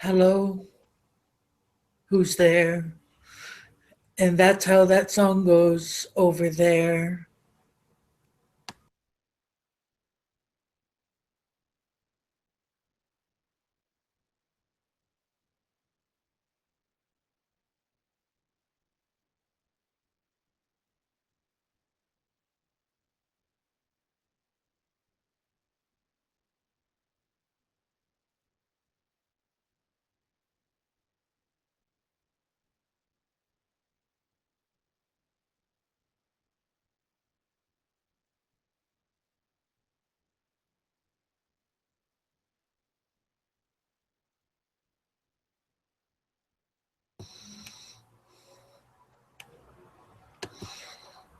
Hello, who's there? And that's how that song goes over there.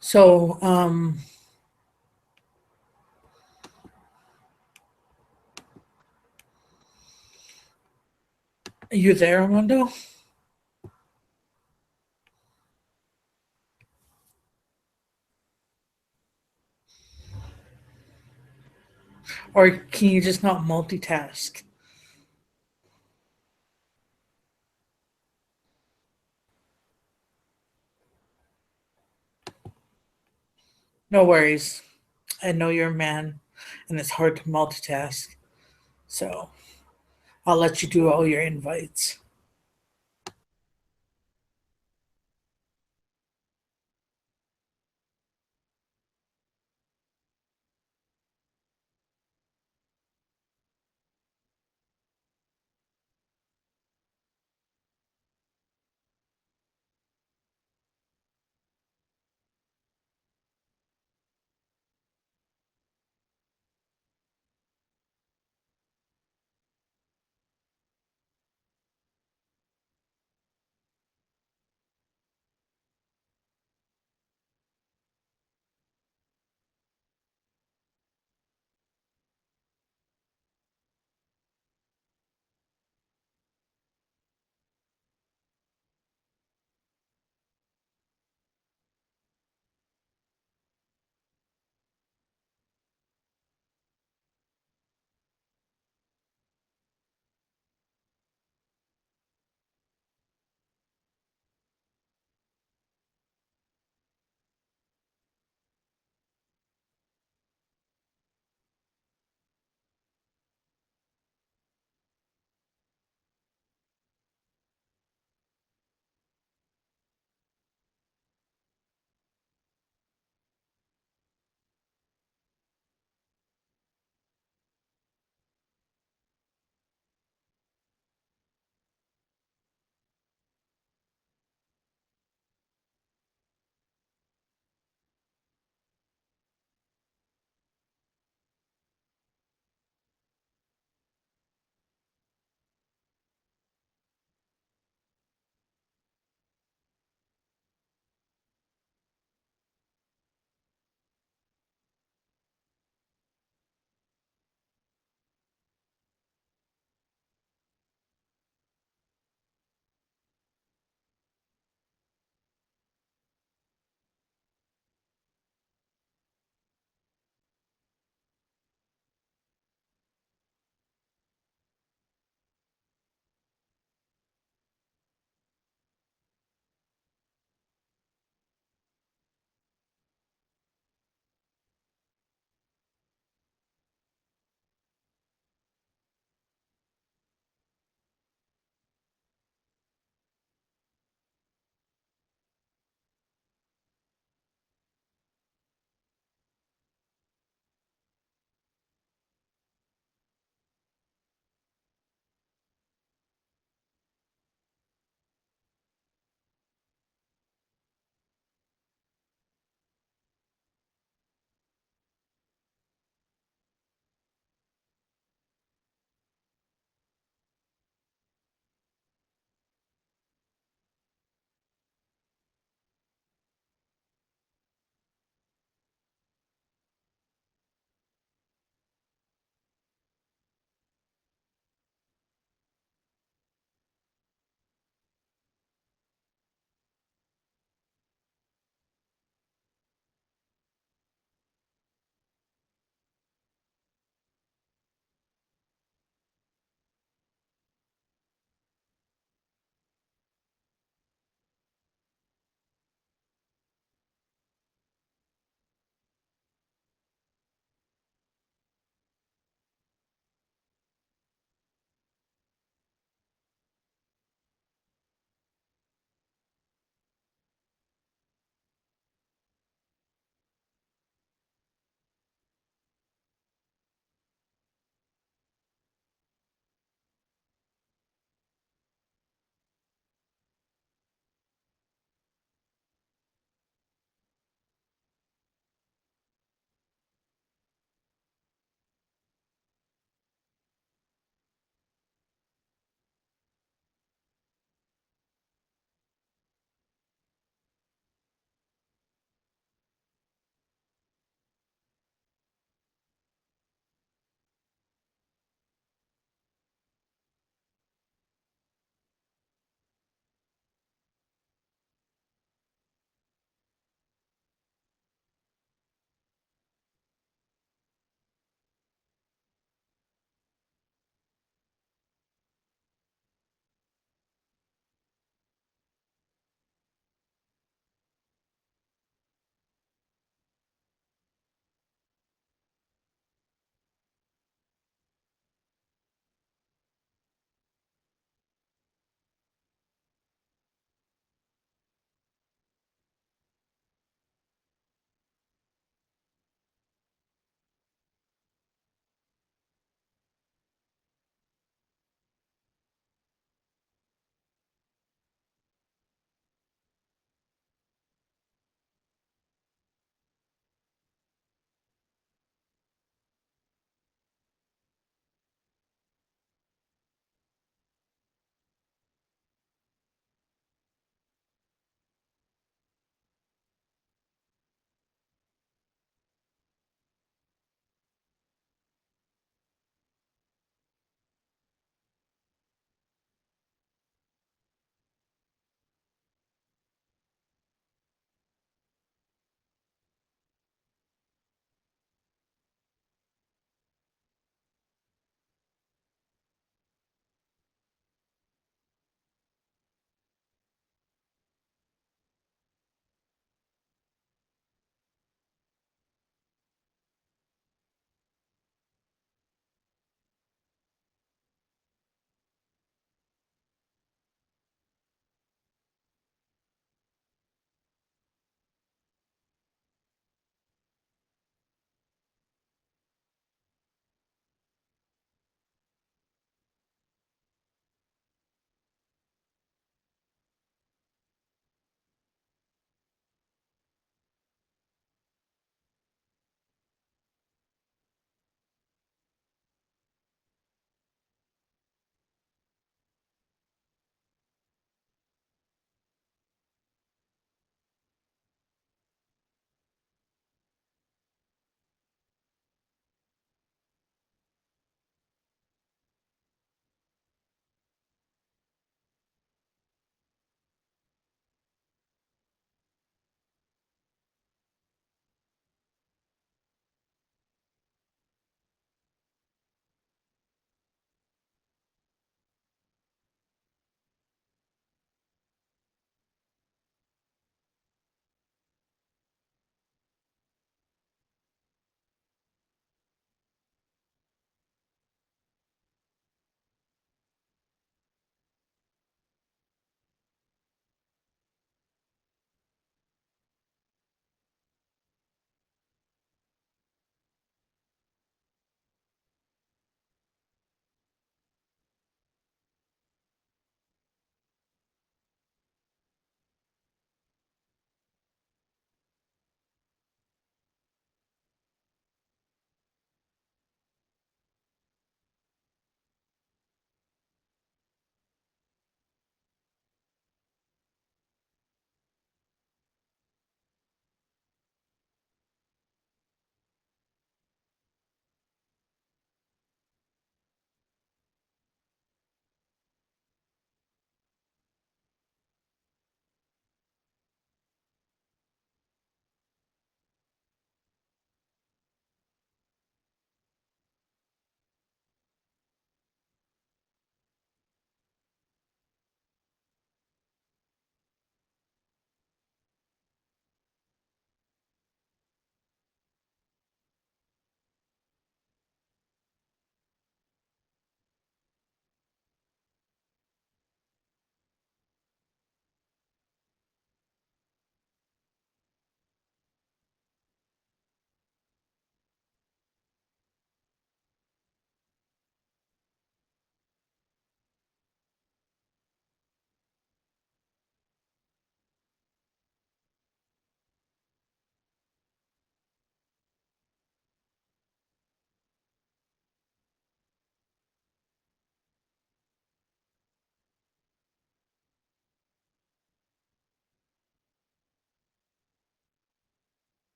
So, are you there, Armando? Or can you just not multitask? No worries. I know you're a man and it's hard to multitask. So, I'll let you do all your invites.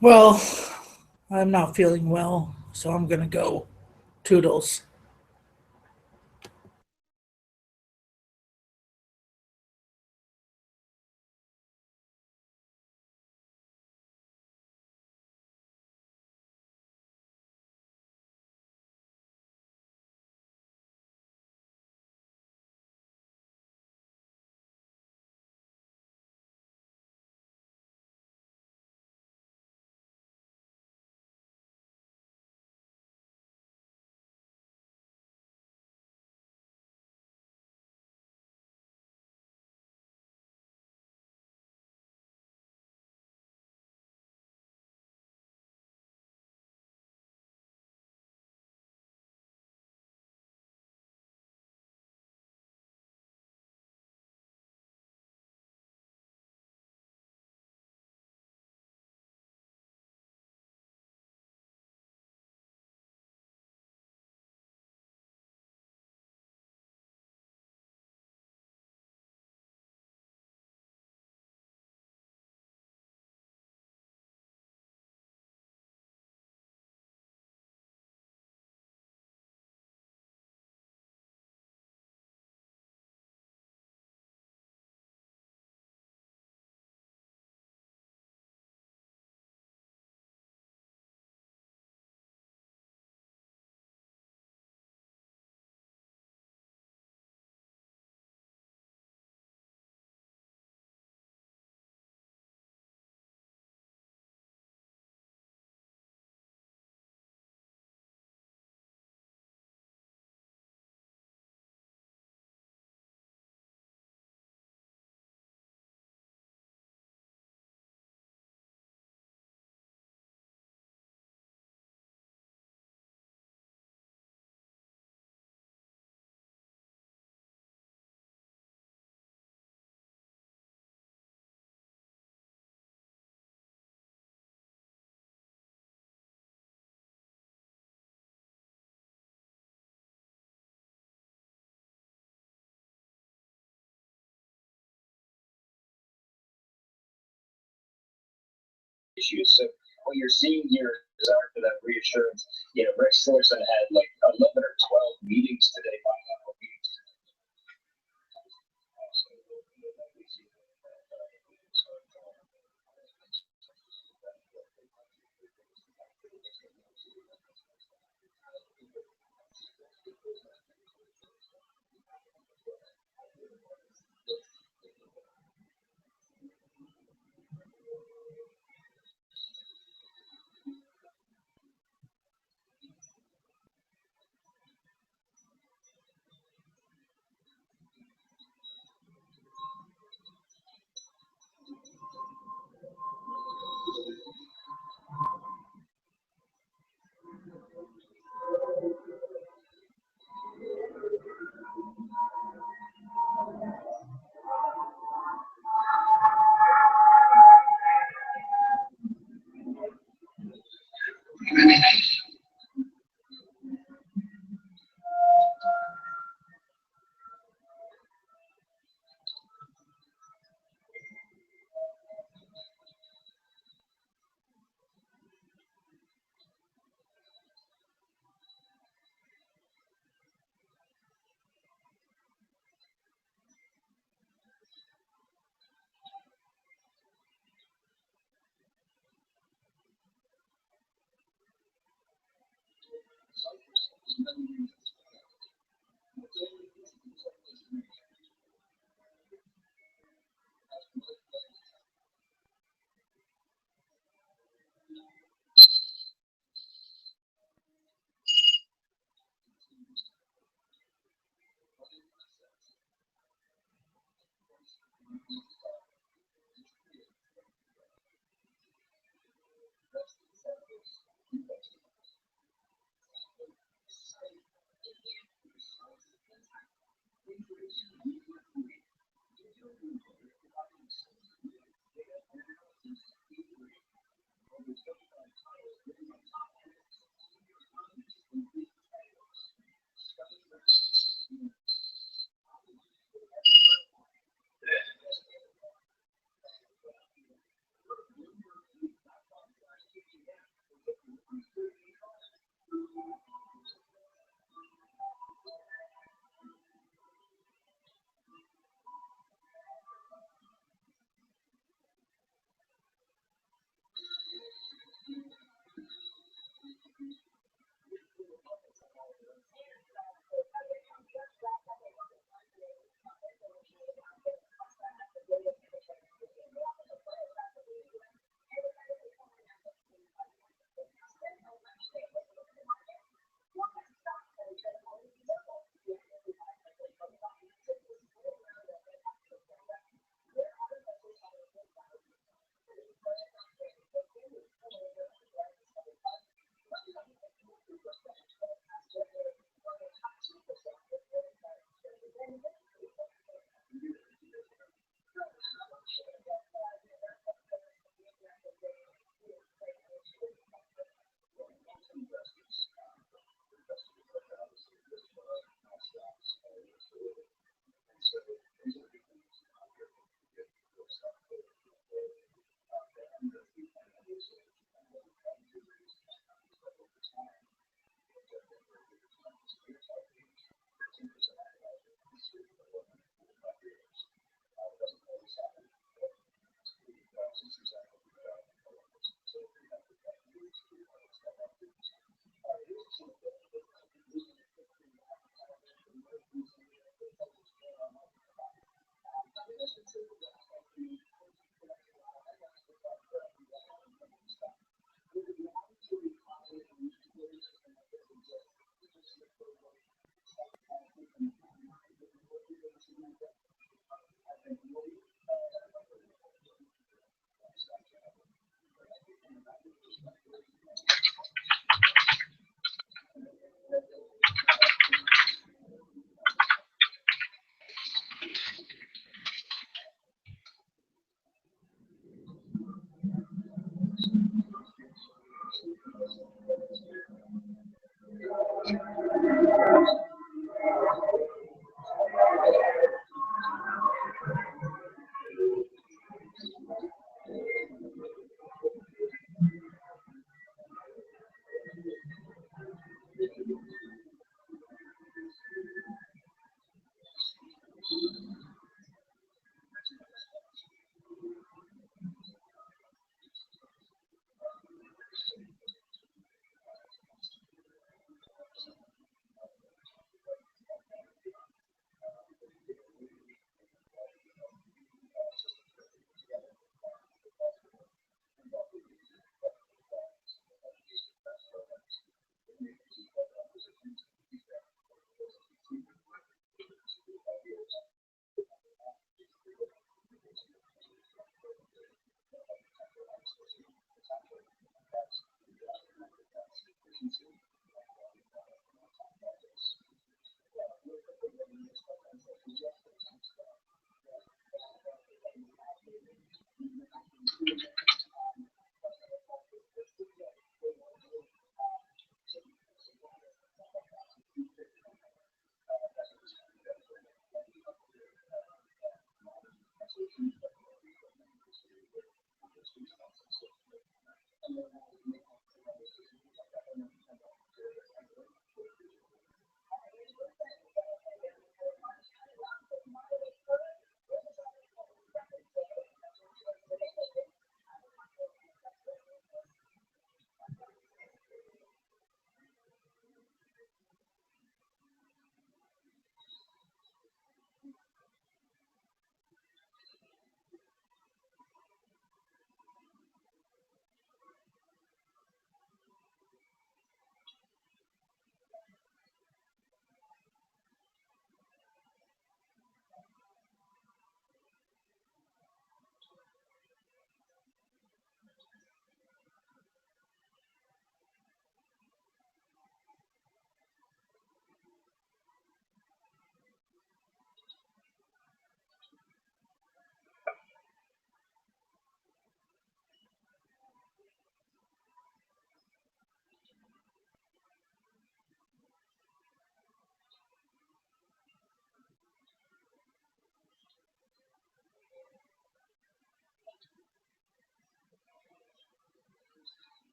Well, I'm not feeling well, so I'm gonna go. Toodles.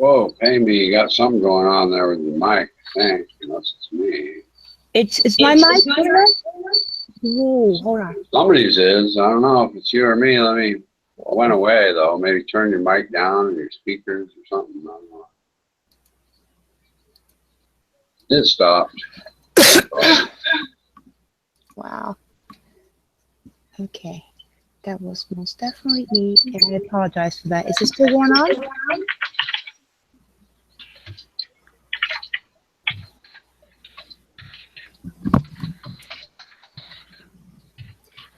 Whoa, Pammy, you got something going on there with your mic, I think, unless it's me. It's my mic. Ooh, hold on. Somebody's is. I don't know if it's you or me. It went away, though. Maybe turn your mic down and your speakers or something. I don't know. It stopped. Wow. Okay. That was most definitely me, and I apologize for that. Is it still going on?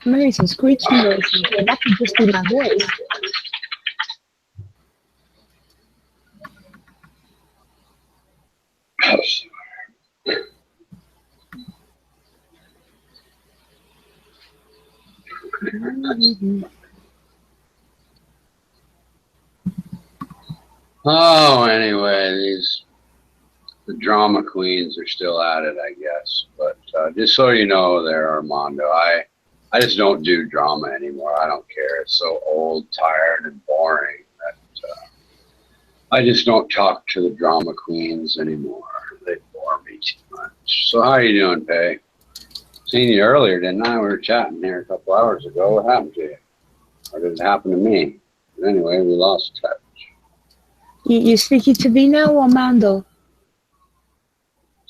I'm hearing some screeching noises, and that could just be my voice. Oh, anyway, the drama queens are still at it, I guess. But just so you know there, Armando, I just don't do drama anymore. I don't care. It's so old, tired, and boring that I just don't talk to the drama queens anymore. They bore me too much. So how are you doing, Pay? Seen you earlier, didn't I? We were chatting here a couple hours ago. What happened to you? Or did it happen to me? But anyway, we lost touch. You speaking to me now, Armando?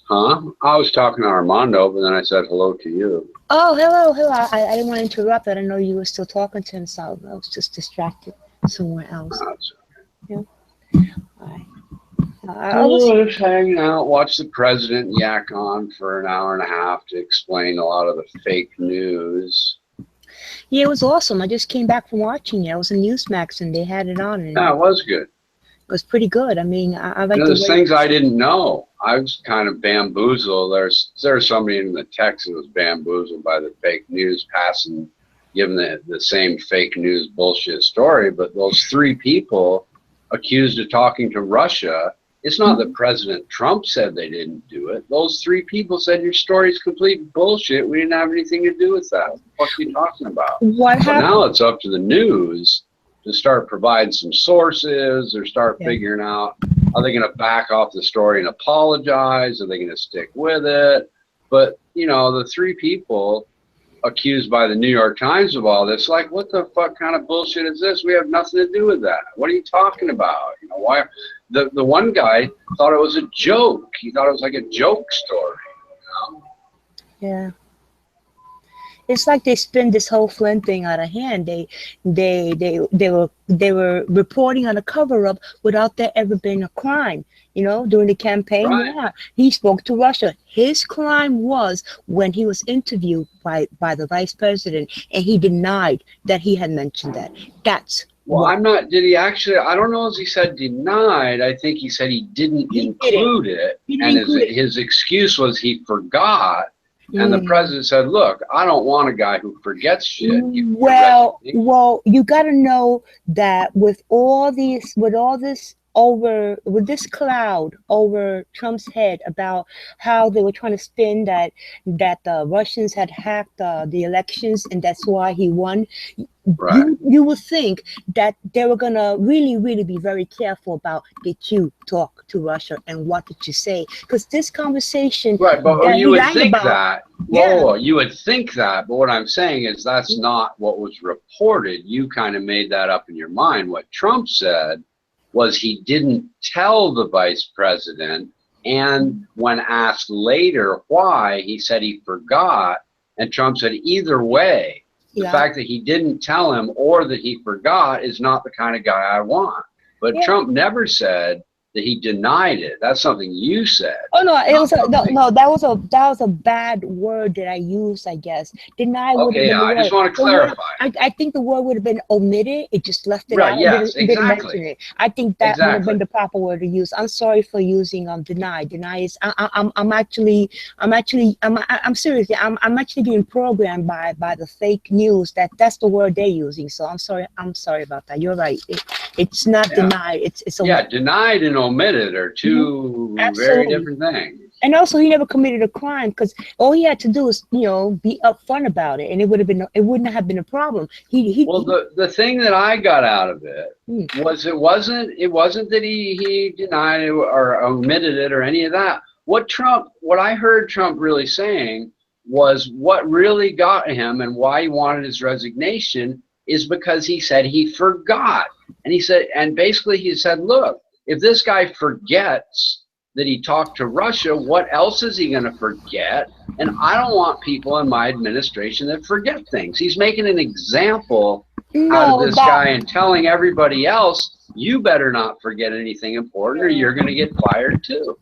Huh? I was talking to Armando, but then I said hello to you. Oh, hello. I didn't want to interrupt. I didn't know you were still talking to him, so I was just distracted somewhere else. That's okay. Yeah. All right. I was just hanging out, watch the president yak on for an hour and a half to explain a lot of the fake news. Yeah, it was awesome. I just came back from watching it. I was in Newsmax, and they had it on, and Yeah, it was good. it was pretty good. I mean, I like There's things I didn't know. I was kind of bamboozled. There's somebody in the text that was bamboozled by the fake news giving the same fake news bullshit story. But those three people accused of talking to Russia, it's not that President Trump said they didn't do it. Those three people said your story is complete bullshit. We didn't have anything to do with that. What the fuck are you talking about? What So happened? now it's up to the news to start providing some sources or start figuring out, are they going to back off the story and apologize? Are they going to stick with it? But, you know, the three people accused by the New York Times of all this, like, what the fuck kind of bullshit is this? We have nothing to do with that. What are you talking about? You know, why? The one guy thought it was a joke. He thought it was like a joke story. You know? Yeah. It's like they spin this whole Flynn thing out of hand. They were reporting on a cover-up without there ever being a crime. You know, during the campaign, Right. yeah, he spoke to Russia. His crime was when he was interviewed by the vice president, and he denied that he had mentioned that. That's Well, what, I'm not, did he actually, I don't know if he said denied. I think he said he didn't include it. He didn't And include it. his excuse was he forgot. And the president said, look, I don't want a guy who forgets shit. Well, you got to know that with this cloud over Trump's head about how they were trying to spin that the Russians had hacked the elections and that's why he won. Right. You would think that they were gonna really be very careful about, did you talk to Russia and what did you say? Because this conversation, right, but you would think that. Yeah. Whoa, you would think that, but what I'm saying is that's not what was reported. You kind of made that up in your mind. What Trump said was he didn't tell the vice president, and when asked later why, he said he forgot, and Trump said either way, the fact that he didn't tell him or that he forgot is not the kind of guy I want. But Trump never said that he denied it. That's something you said. Oh no, it was that was a bad word that I used, I guess. Deny would have been the word. I just want to clarify. I think the word would have been omitted. It just left it out. Yes, didn't mention it. I think that would have been the proper word to use. I'm sorry for using deny. Deny is I'm serious. I'm actually being programmed by the fake news that's the word they're using. So I'm sorry about that. You're right. It's not denied. It's denied and omitted are two very different things. And also, he never committed a crime because all he had to do was, be upfront about it, and it wouldn't have been a problem. Well, the thing that I got out of it Hmm. was it wasn't that he denied it or omitted it or any of that. What I heard Trump really saying was what really got him and why he wanted his resignation is because he said he forgot. And basically he said, look, if this guy forgets that he talked to Russia, what else is he going to forget? And I don't want people in my administration that forget things. He's making an example out of this guy and telling everybody else, you better not forget anything important or you're going to get fired too.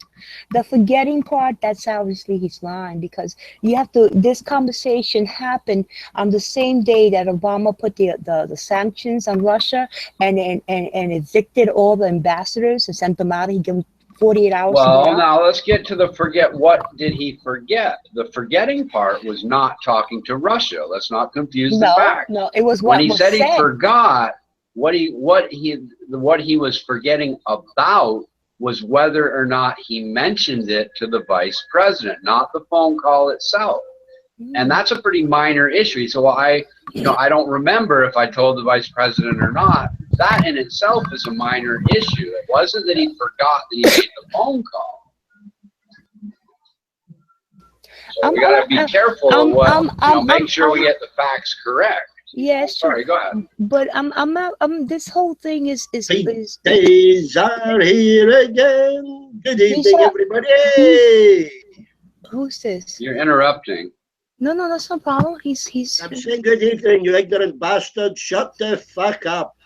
The forgetting part, that's obviously he's lying, because this conversation happened on the same day that Obama put the sanctions on Russia and evicted all the ambassadors and sent them out. He gave them 48 hours. Well, now let's get to the forget. What did he forget? The forgetting part was not talking to Russia. Let's not confuse the facts. No, it was when he said he forgot. What he was forgetting about was whether or not he mentioned it to the vice president, not the phone call itself. And that's a pretty minor issue. So I don't remember if I told the vice president or not. That in itself is a minor issue. It wasn't that he forgot that he made the phone call. So we got to be careful of what, make sure we get the facts correct. Yes. Sorry, go ahead. But this whole thing is days are here again. Good evening, everybody. Who's this? You're interrupting. No, that's no problem. He's. I'm saying good evening, you ignorant bastard. Shut the fuck up.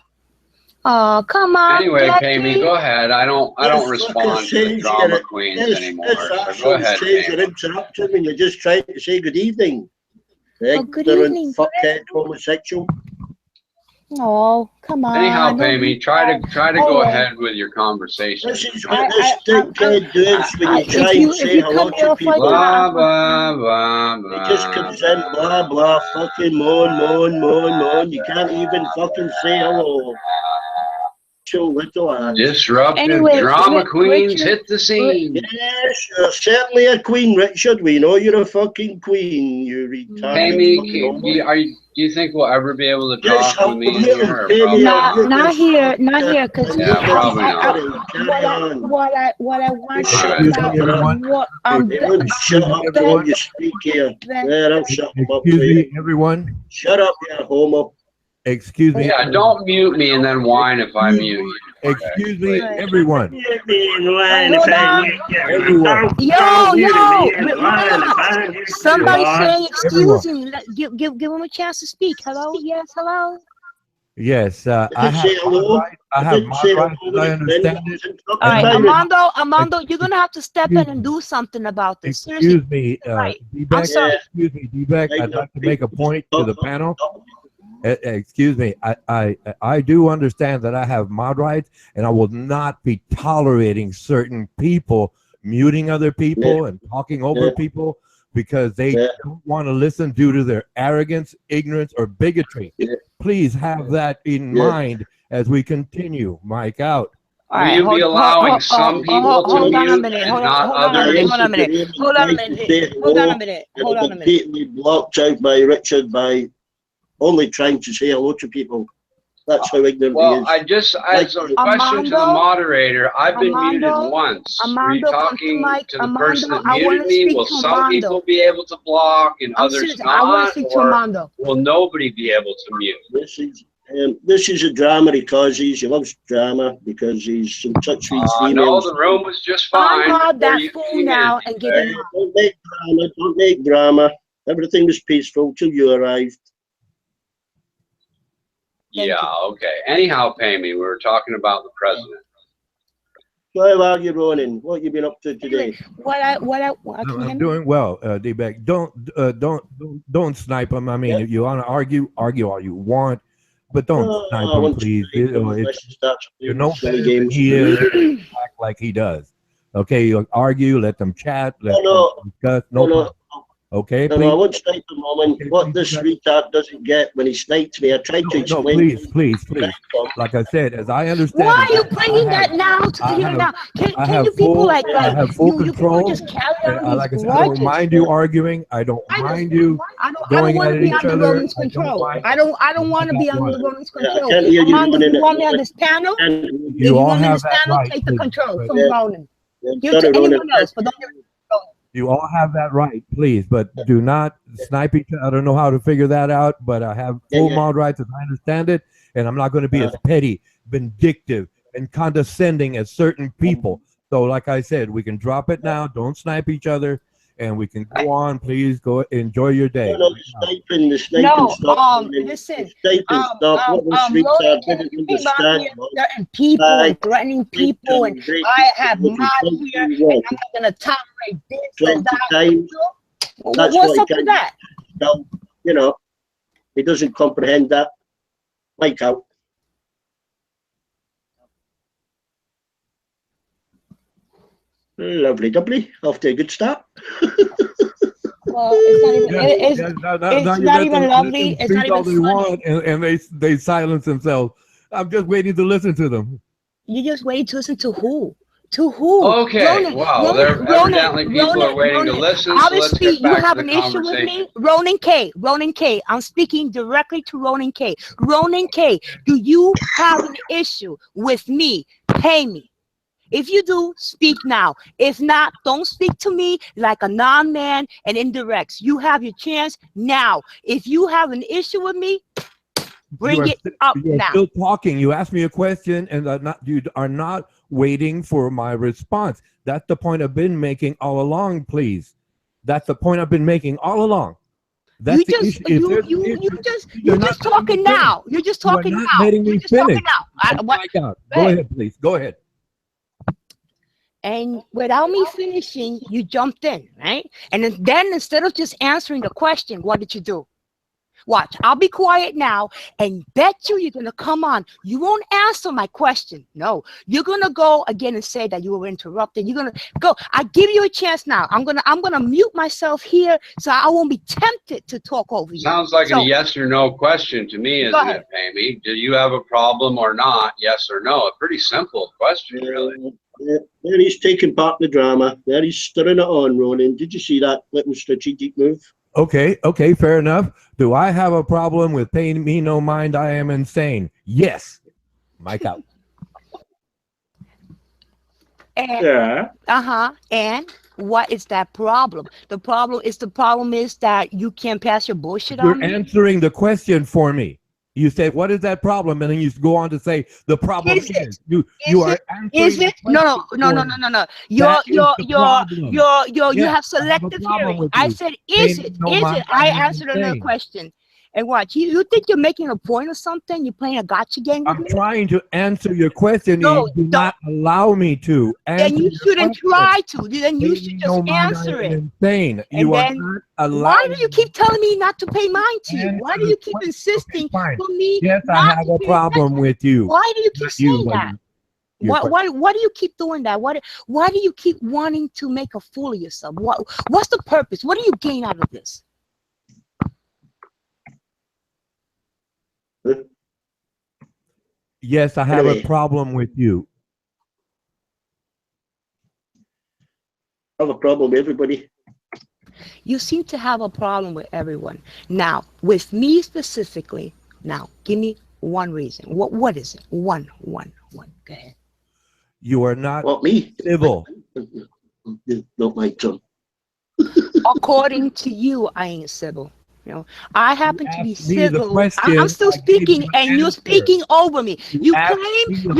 Oh, come on. Anyway, Pammy, go ahead. I don't respond to the drama queens anymore. So go ahead, you're interrupting when you're just trying to say good evening. Good evening. Fuckhead homosexual. Oh, come on. Anyhow, Pammy, try to go ahead with your conversation. This is what this dickhead does when you try and say hello to people. Blah, blah, blah, blah. He just comes in, blah, blah, fucking moan. You can't even fucking say hello. Disruptive drama queens hit the scene. Yes, you're certainly a queen, Richard. We know you're a fucking queen, you retarded. Amy, do you think we'll ever be able to talk with me here? Not here, because probably not. What I want shut up when you speak here. I'll shut up. Excuse me, everyone. Shut up, you homo. Excuse me. Yeah, don't mute me and then whine if I mute you. Excuse me, everyone. Everyone. Yo! Somebody say excuse me. Give him a chance to speak. Hello? Yes, hello? Yes, I have my right, as I understand it. All right, Armando, you're going to have to step in and do something about this. Excuse me, D-Beck, I'd like to make a point to the panel. Excuse me, I do understand that I have mod rights, and I will not be tolerating certain people muting other people and talking over people because they don't want to listen due to their arrogance, ignorance, or bigotry. Please have that in mind as we continue. Mike out. Will you be allowing some people to mute and not others? Hold on a minute. Completely blocked out by Richard by only trying to say hello to people. That's how ignorant he is. I just, as a question to the moderator, I've been muted once. Were you talking to the person that muted me? Will some people be able to block and others not? Or will nobody be able to mute? This is a drama he causes. He loves drama because he's in touch with females. No, the room was just fine. Unload that phone now and get him out. Don't make drama. Everything was peaceful till you arrived. Yeah, okay. Anyhow, Pammy, we were talking about the president. So how are you, Ronan? What have you been up to today? I'm doing well, D-Beck. Don't snipe him. I mean, if you want to argue all you want, but don't snipe him, please. You're no better than he is. Act like he does. Okay, you argue, let them chat, let them discuss. No problem. Okay, No, please. no, I won't snipe him, woman. Okay, What please, this sir. retard doesn't get when he snipes me, I tried to No, explain. please. Like I said, as I understand Why are you it, bringing that now to I here have- now? I Can have you people full, like I have full you people control. just carry And, on these like I said, I don't grudges? mind you arguing. I don't mind you I don't going want at to be each under other. Roland's I don't control. mind. I don't want to be under Roland's Yeah, I control. can't hear you Amanda, if running you it. want me on this panel, if You you all want me on have this that panel, right. take the please. control But from Roland. I'm Give it sorry, to Ronan. anyone else, but don't give it to Roland. You all have that right, please. But do not snipe each other. I don't know how to figure that out, but I have full mod rights as I understand it. And I'm not going to be as petty, vindictive, and condescending as certain people. So, like I said, we can drop it now. Don't snipe each other, and we can go on. Please go enjoy your day. No, the sniping No, stop. listen, The sniping stop. What this Roland, retard can didn't you keep on understand here was certain people and threatening people, and I have mod here, and I'm not gonna tolerate this and 20 that. times. That's What's what up with that? Well, you know, he doesn't comprehend that. Like out. Lovely, doubly. Off to a good start. Well, it's not even. It's you not let even them- lovely. let them It's not speak all even they funny. want, and they silence themselves. I'm just waiting to listen to them. You just wait to listen to who? To who? Okay, Ronan, wow, Ronan, evidently people are Ronan, waiting to Ronan. listen, so let's Obviously, get you back have to the an issue with conversation. me. Ronan K. I'm speaking directly to Ronan K. Ronan K, do you have an issue with me? Pay me. If you do, speak now. If not, don't speak to me like a non-man and indirects. You have your chance now. If you have an issue with me, bring it up You are now. still talking. You asked me a question, and you are not waiting for my response. That's the point I've been making all along. Please, that's the point I've been making all along. That's the issue. You're just talking now. You're just talking now. Letting me finish. Go ahead, please. Go ahead. And without me finishing, you jumped in, right? And then instead of just answering the question, what did you do? Watch, I'll be quiet now and bet you're gonna come on. You won't answer my question. No, you're gonna go again and say that you were interrupted. You're gonna go. I give you a chance now. I'm gonna mute myself here so I won't be tempted to talk over you. Sounds like a yes or no question to me, isn't it, Amy? Do you have a problem or not? Yes or no? A pretty simple question, really. There he's taking part in the drama. There he's stirring it on, Ronan. Did you see that little strategic move? Okay, fair enough. Do I have a problem with paying me no mind? I am insane. Yes. Mike out. And, and what is that problem? The problem is that you can't pass your bullshit on me. You're answering the question for me. You say, what is that problem? And then you go on to say, the problem is you are answering. Is it? No. You have selective hearing. I said, is it? I answered another question. And what? You think you're making a point or something? You're playing a gotcha game with me? I'm trying to answer your question. No, you do not allow me to. Then you shouldn't try to. Then you should just answer it. Insane. And then, why do you keep telling me not to pay mind to you? Why do you keep insisting for me? Yes, I have a problem with you. Why do you keep saying that? Why do you keep doing that? Why do you keep wanting to make a fool of yourself? What's the purpose? What do you gain out of this? Yes, I have a problem with you. I have a problem with everybody. You seem to have a problem with everyone. Now, with me specifically, now, give me one reason. What is it? One. Go ahead. You are not civil. Not my tongue. According to you, I ain't civil. You know, I happen to be civil. I'm still speaking, and you're speaking over me. You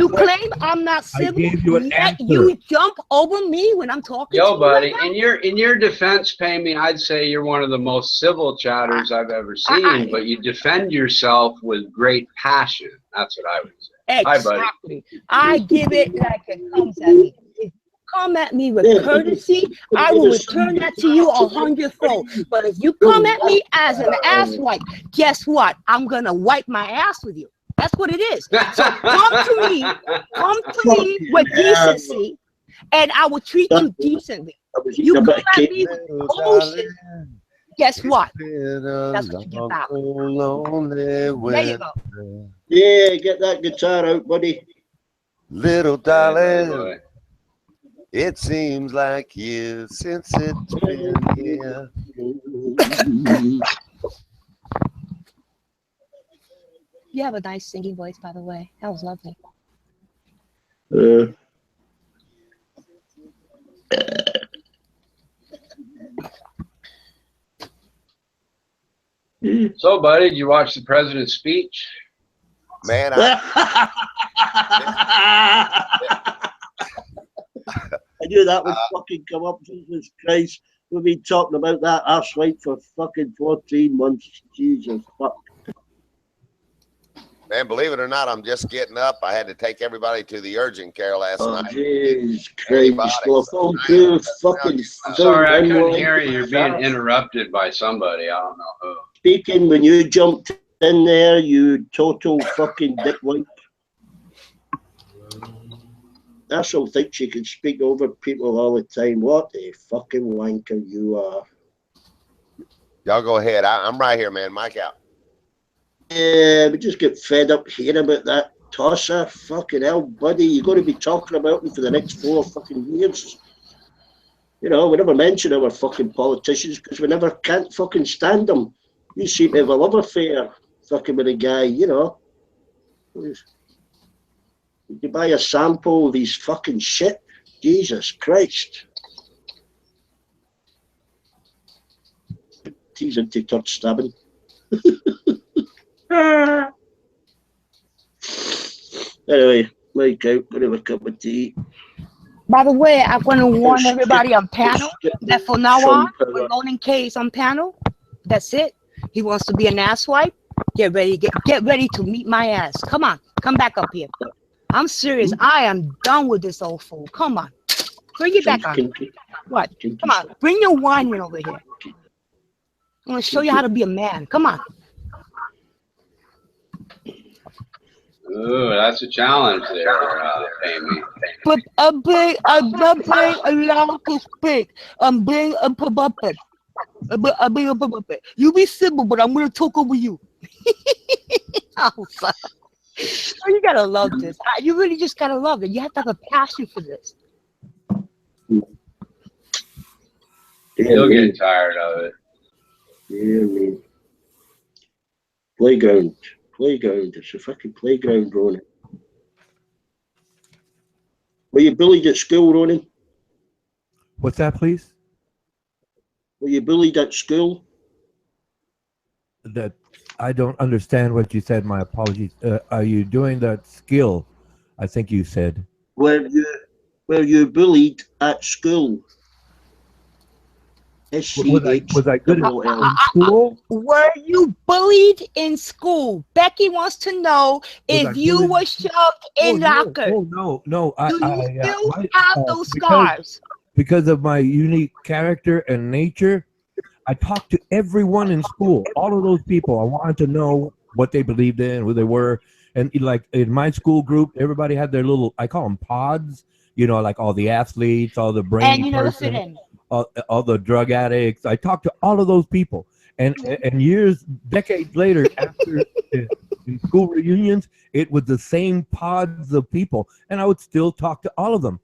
claim I'm not civil. Yet you jump over me when I'm talking. Yo, to buddy, you in your defense, Pammy, I'd say you're one of the most civil chatters I've ever seen. But you defend yourself with great passion. That's what I would say. Exactly. Hi, buddy. I give it like it comes at me. Come at me with courtesy, I will return that to you 100-fold. But if you come at me as an ass wipe, guess what? I'm gonna wipe my ass with you. That's what it is. So come to me with decency, and I will treat you decently. You come at me with bullshit. Guess what? Been That's what you get back. lonely There you with go. Yeah, get that guitar out, buddy. little Yeah, darling. boy. It seems like years since it's been here. You have a nice singing voice, by the way. That was lovely. So, buddy, did you watch the president's speech? Man, I knew that would fucking come up. Jesus Christ. We've been talking about that arse wipe for fucking 14 months. Jesus fuck. man, believe it or not, I'm just getting up. I had to take everybody to the urgent care last Oh, night. Jesus Christ. Antibiotics. Well, phone crew, fucking I'm sorry, I couldn't phone hear you. You're being line. interrupted by somebody. I don't know who. Speaking when you jumped in there, you total fucking dickwipe. Ursula thinks she can speak over people all the time. What a fucking wanker you are. Y'all go ahead. I'm right here, man. Mic out. Yeah, we just get fed up hearing about that tosser. Fucking hell, buddy. You're going to be talking about him for the next 4 fucking years. You know, we never mention our fucking politicians because we never can't fucking stand them. You seem to have a love affair fucking with a guy, you know. You buy a sample of his fucking shit. Jesus Christ. He's into touch stabbing. Anyway, like out, gonna have a cup of tea. By the way, I'm going to warn everybody on panel that from now on, when Ronan K is on panel, that's it. He wants to be an asswipe. Get ready to meet my ass. Come on, come back up here. I'm serious. I am done with this old fool. Come on, bring it back on. What? Come on, bring your wine in over here. I'm gonna show you how to be a man. Come on. Ooh, that's a challenge there, Amy. But I'm being allowed to speak. I'm being a puppet. I'm being a puppet. You be simple, but I'm gonna talk over you. Oh, fuck. Oh, you gotta love this. You really just gotta love it. You have to have a passion for this. You'll get tired of it. Yeah, man. Playground. It's a fucking playground, Ronan. Were you bullied at school, Ronan? What's that, please? Were you bullied at school? That I don't understand what you said. My apologies. Are you doing that skill? I think you said. Were you bullied at school? Was I good in school? Were you bullied in school? Becky wants to know if you were shoved in locker. No. Do you still have those scars? Because of my unique character and nature, I talked to everyone in school, all of those people. I wanted to know what they believed in, who they were. And like in my school group, everybody had their little, I call them pods, you know, like all the athletes, all the brainy And you never fit in. all the drug addicts. I talked to all of those people. And years, decades later, after in school reunions, it was the same pods of people. And I would still talk to all of them.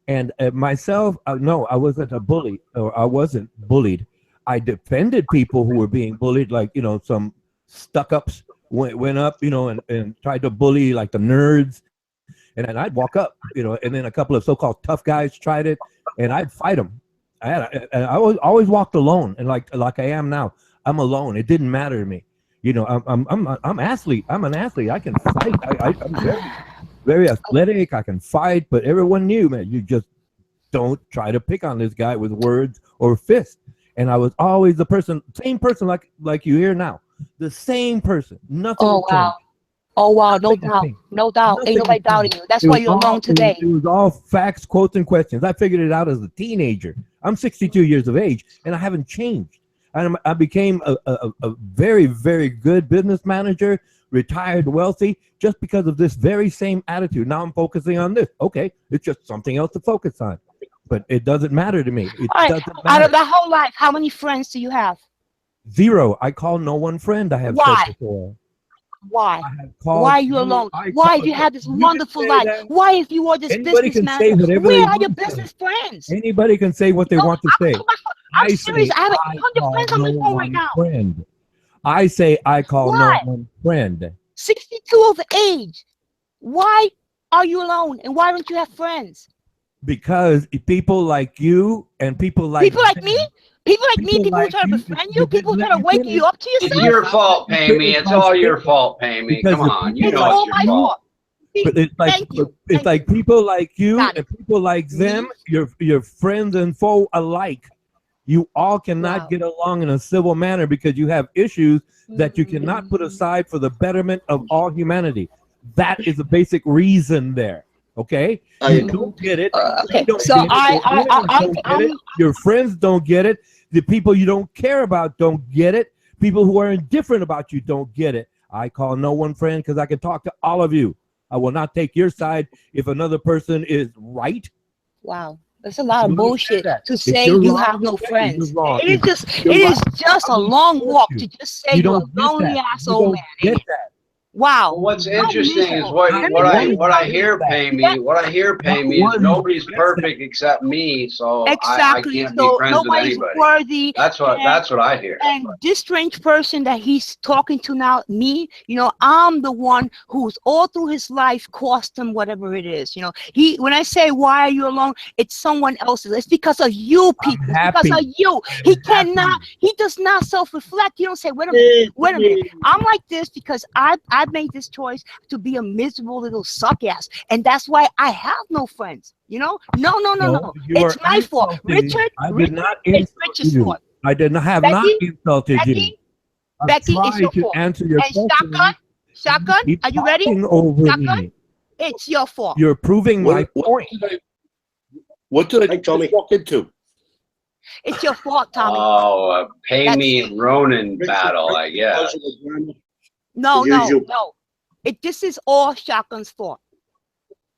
And myself, no, I wasn't a bully, or I wasn't bullied. I defended people who were being bullied, like, you know, some stuck-ups went up, you know, and tried to bully like the nerds. And then I'd walk up, you know, and then a couple of so-called tough guys tried it, and I'd fight them. I always walked alone, and like I am now, I'm alone. It didn't matter to me, you know. I'm athlete. I'm an athlete. I can fight. I'm very athletic. I can fight. But everyone knew, man, you just don't try to pick on this guy with words or fists. And I was always the same person like you hear now, the same person. Nothing. Oh wow. Oh wow, no doubt, no doubt. Ain't nobody doubting you. That's why you're alone today. It was all facts, quotes, and questions. I figured it out as a teenager. I'm 62 years of age, and I haven't changed. I became a very, very good business manager, retired wealthy, just because of this very same attitude. Now I'm focusing on this. Okay, it's just something else to focus on. But it doesn't matter to me. It doesn't matter. Out of the whole life, how many friends do you have? Zero. I call no one friend. I have Why? said before. Why? I have called. Why are you alone? Why if you had this wonderful life? That. Why if you were this Anybody can businessman? say whatever Where they are want your to business friends? Anybody can say what they want to say. I'm serious. I have I 100 call friends on no my phone right one now. friend. I say I call no Why? one friend 62 of age. Why are you alone? And why don't you have friends? because people like you and people like People like me? People like me, people who try to you, befriend you, people who try to wake you up to It's yourself. your fault, Pammy. It's all your fault, Pammy. Because Come on, you It's know all it's my your fault. fault. But it's like Thank you. it's Thank like you. people like you Got and people like them, your friends and foe alike. You all cannot Wow. get along in a civil manner because you have issues that you cannot put aside for the betterment of all humanity. That is a basic reason there. Okay, you don't get it. Okay, You don't so get it. Your enemies don't get it. Your friends don't get it. The people you don't care about don't get it. People who are indifferent about you don't get it. I call no one friend because I can talk to all of you. I will not take your side if another person is right. Wow. That's a lot of You bullshit understand that. to If say you're you wrong, have no you're friends. wrong. It is If just you're it right, is just a I will long support walk you. to just say You you're a don't get lonely that. ass You old don't man. get ain't it? that. Wow. Well, what's How interesting is miserable. what Let me what tell I you what I something. hear, Pammy. What I hear, Pammy, is one nobody's gets perfect except me, so I Exactly. can't be So friends with nobody's anybody. worthy. That's what I hear. And this strange person that he's talking to now, me, I'm the one who's all through his life cost him whatever it is. When I say why are you alone, it's someone else's. It's because of you people. It's because of you. He does not self-reflect. You don't say, wait a minute. I'm like this because I made this choice to be a miserable little suck ass. And that's why I have no friends. No. You It's are my fault. insulting me. Richard, I did not it's insult Richard's you. fault. I did not have not insulted you. Becky, I'm Becky, it's trying your to fault. answer your And question. Shotgun, Keep are you ready? talking over Shotgun, me. it's your fault. You're proving my point. What did I Hey, Tommy. just walk into? It's your fault, Tommy. Oh, Pammy That's and Ronan battle, I guess. No. usual. This is all Shotgun's fault.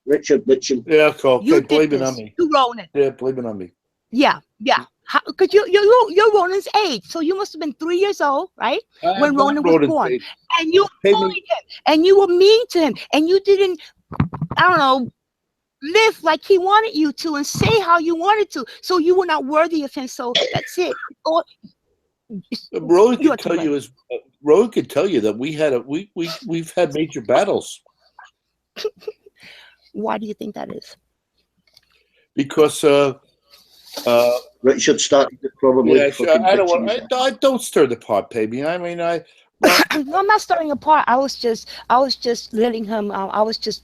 Richard. Yeah, okay, You did blame it this. on me. You Ronan. Yeah, blame it on me. Yeah. Because you're Ronan's age, so you must have been 3 years old, right? When Ronan was born. Age. And you bullied him, and you were mean to him, and you didn't, live like he wanted you to and say how you wanted to. So you were not worthy of him. So that's it. Rowan can tell you Rowan can tell you that we've had major battles. Why do you think that is? Because Richard started to probably. I don't stir the pot, baby. I mean, I'm not stirring apart. I was just letting him. I was just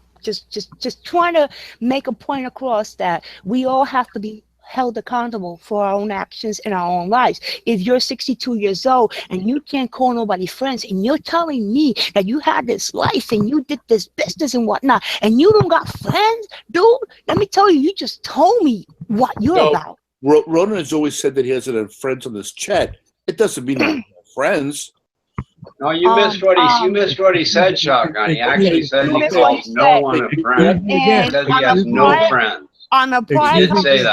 trying to make a point across that we all have to be held accountable for our own actions in our own lives. If you're 62 years old and you can't call nobody friends, and you're telling me that you had this life and you did this business and whatnot, and you don't got friends, dude, let me tell you, you just told me what you're about. Ronan has always said that he hasn't had friends on this chat. It doesn't mean that friends. No, you missed what he said, Shotgun. He actually said he calls no one a friend. He says he has no friends. On a prior conversation,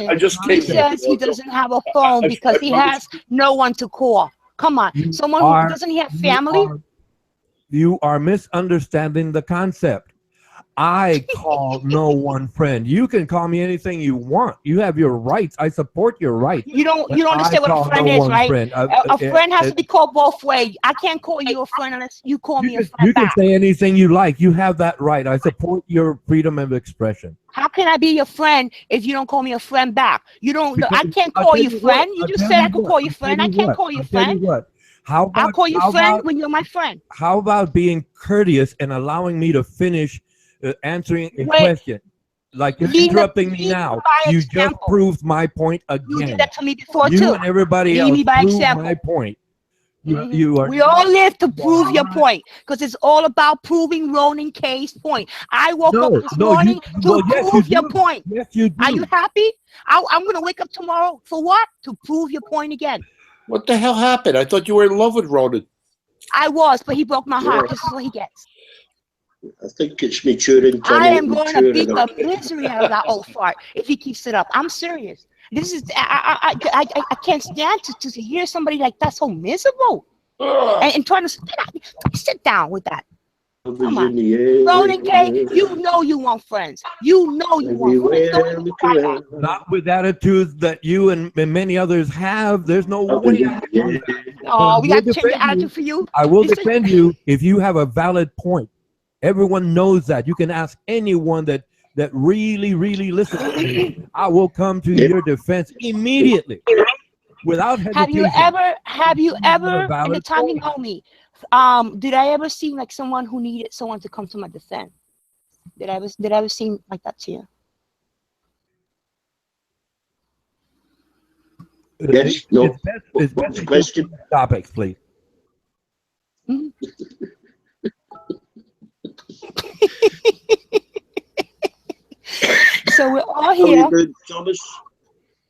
I just he says he doesn't have a phone because he has no one to call. Come on, someone who doesn't have family. You are misunderstanding the concept. I call no one friend. You can call me anything you want. You have your rights. I support your rights. You don't understand what a friend is, right? A friend has to be called both ways. I can't call you a friend unless you call me a friend back. You can say anything you like. You have that right. I support your freedom of expression. How can I be your friend if you don't call me a friend back? I can't call you friend. You just said I could call you friend. I can't call you friend. I'll call you friend when you're my friend. How about being courteous and allowing me to finish answering a question? Like you're interrupting me now. You just proved my point again. You did that to me before you too. And everybody else proved my point. You are. We all live to prove your point because it's all about proving Ronan K's point. I woke up this morning to prove your point. Yes, you do. Are you happy? I'm going to wake up tomorrow for what? To prove your point again. What the hell happened? I thought you were in love with Ronan. I was, but he broke my heart. This is what he gets. I think it's maturing. I am going to beat the misery out of that old fart if he keeps it up. I'm serious. This is I can't stand to hear somebody like that so miserable and trying to sit down with that. Come on, Ronan K, you know you want friends. You know you want friends. Don't even try that. Not with attitudes that you and many others have. There's no way. Oh, we got to change the attitude for you. I will defend you if you have a valid point. Everyone knows that. You can ask anyone that really listens to me. I will come to your defense immediately, without hesitation. Have you ever in the time you know me, did I ever seem like someone who needed someone to come to my defense? Did I ever seem like that to you? Yes. No. It's best to Question. Topics, please. So we're all here Good, Thomas.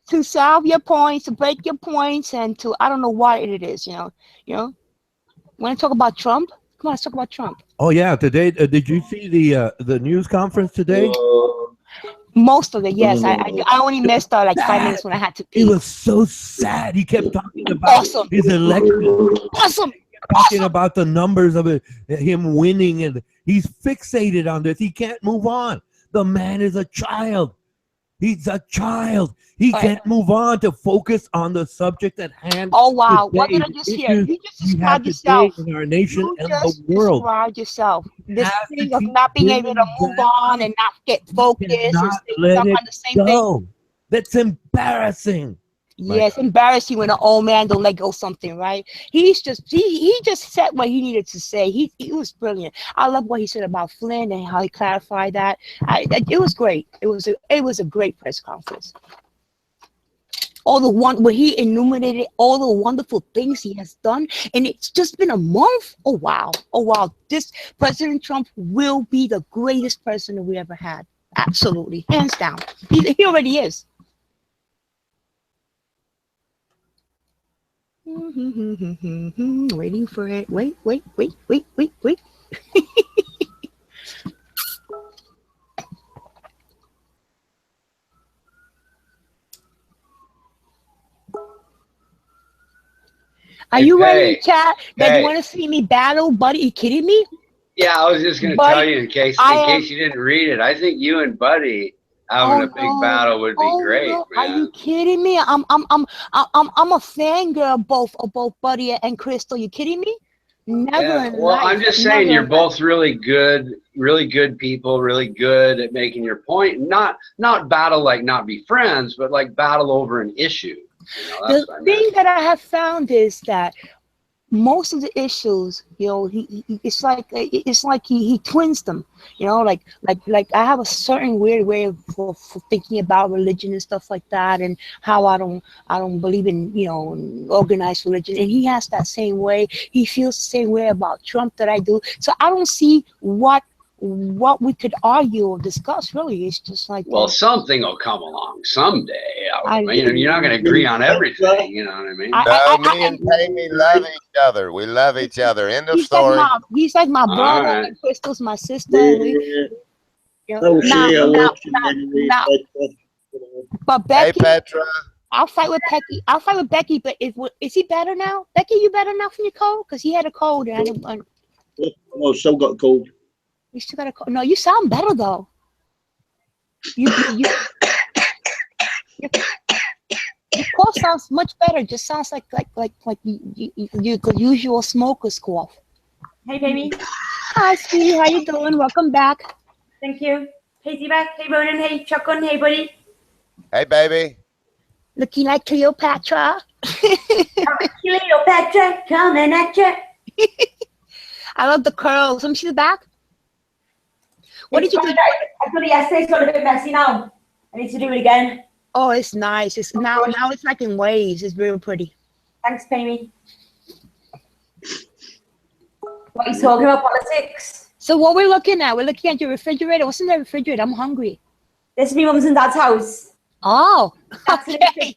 to solve your points, to break your points, and to I don't know what it is. You know. Want to talk about Trump? Come on, let's talk about Trump. Oh yeah, today. Did you see the news conference today? Most of it, yes. I only missed like 5 minutes when I had to pee. It was so sad. He kept talking about his election. Awesome. Talking about the numbers of it, him winning, and he's fixated on this. He can't move on. The man is a child. He's a child. He can't move on to focus on the subject at hand. Oh wow! What did I just hear? You just described yourself. In our nation and the just world. Described yourself. This thing of not being able to move on and not get focused and stay stuck on the same thing. That's embarrassing. Yes, embarrassing when an old man don't let go something, right? He just said what he needed to say. He was brilliant. I love what he said about Flynn and how he clarified that. It was great. It was a great press conference. Where he enumerated all the wonderful things he has done, and it's just been a month. Oh wow! This President Trump will be the greatest president we ever had. Absolutely, hands down. He already is. Waiting for it. Wait. Are you ready, chat? That you want to see me battle, buddy? Are you kidding me? Yeah, I was just going to tell you in case you didn't read it. I think you and Buddy having a big battle would be great, man. Are you kidding me? I'm a fangirl of both Buddy and Crystal. You kidding me? Never. Well, I'm just saying you're both really good people, really good at making your point. Not battle like not be friends, but like battle over an issue. The thing that I have found is that most of the issues, it's like he twins them, like I have a certain weird way for thinking about religion and stuff like that, and how I don't believe in organized religion, and he has that same way. He feels the same way about Trump that I do. So I don't see what we could argue or discuss. Really, it's just like, well, something will come along someday. You're not going to agree on everything. You know what I mean? Me and Pammy love each other. We love each other. End of story. He's like my brother, and Crystal's my sister. But Becky, hey Petra. I'll fight with Becky. But is he better now? Becky, you better now from your cold? Because he had a cold and I didn't. Oh, still got a cold. You still got a cold. No, you sound better though. Your cough sounds much better. It just sounds like your usual smoker's cough. Hey, baby. Hi, sweetie. How you doing? Welcome back. Thank you. Hey, Z-Back. Hey, Ronan. Hey, Chuckun. Hey, buddy. Hey, baby. Looking like Cleopatra. Cleopatra coming at you. I love the curls. Let me see the back. What did you do? I thought yesterday's got a bit messy now. I need to do it again. Oh, it's nice. It's now it's like in waves. It's very pretty. Thanks, Pammy. What are you talking about? Politics? So what we're looking at? We're looking at your refrigerator. What's in the refrigerator? I'm hungry. This is my mum's and dad's house. Oh, That's okay.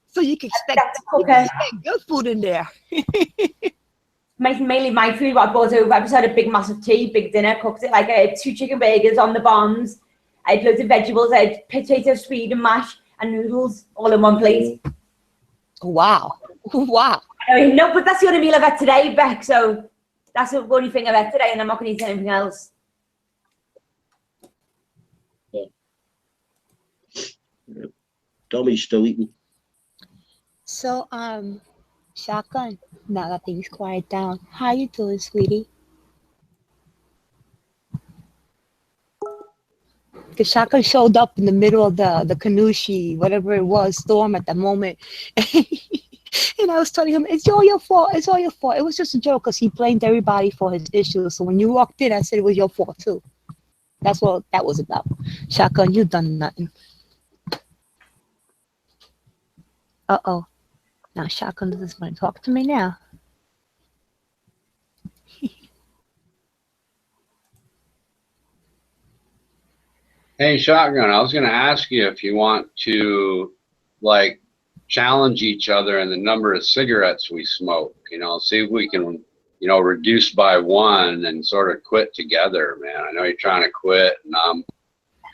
So you can expect good food in there. Mainly my food. What I brought over. I just had a big, massive tea, big dinner. Cooked it like I had 2 chicken burgers on the buns. I had loads of vegetables. I had potato, swede, and mash. and noodles all in one plate. Wow. Wow. I mean, no, but that's the only meal I've had today, Beck. So that's the only thing I've had today, and I'm not going to eat anything else. Tommy's still eating. So, Shotgun, now that things quiet down, how you doing, sweetie? Because Shotgun showed up in the middle of the Kanushi, whatever it was, storm at the moment. And I was telling him, it's all your fault. It's all your fault. It was just a joke because he blamed everybody for his issues. So when you walked in, I said it was your fault too. That's what that was about. Shotgun, you done nothing. Uh-oh. Now Shotgun doesn't want to talk to me now. Hey, Shotgun, I was going to ask you if you want to, like, challenge each other in the number of cigarettes we smoke, you know, see if we can, you know, reduce by one and sort of quit together, man. I know you're trying to quit and I'm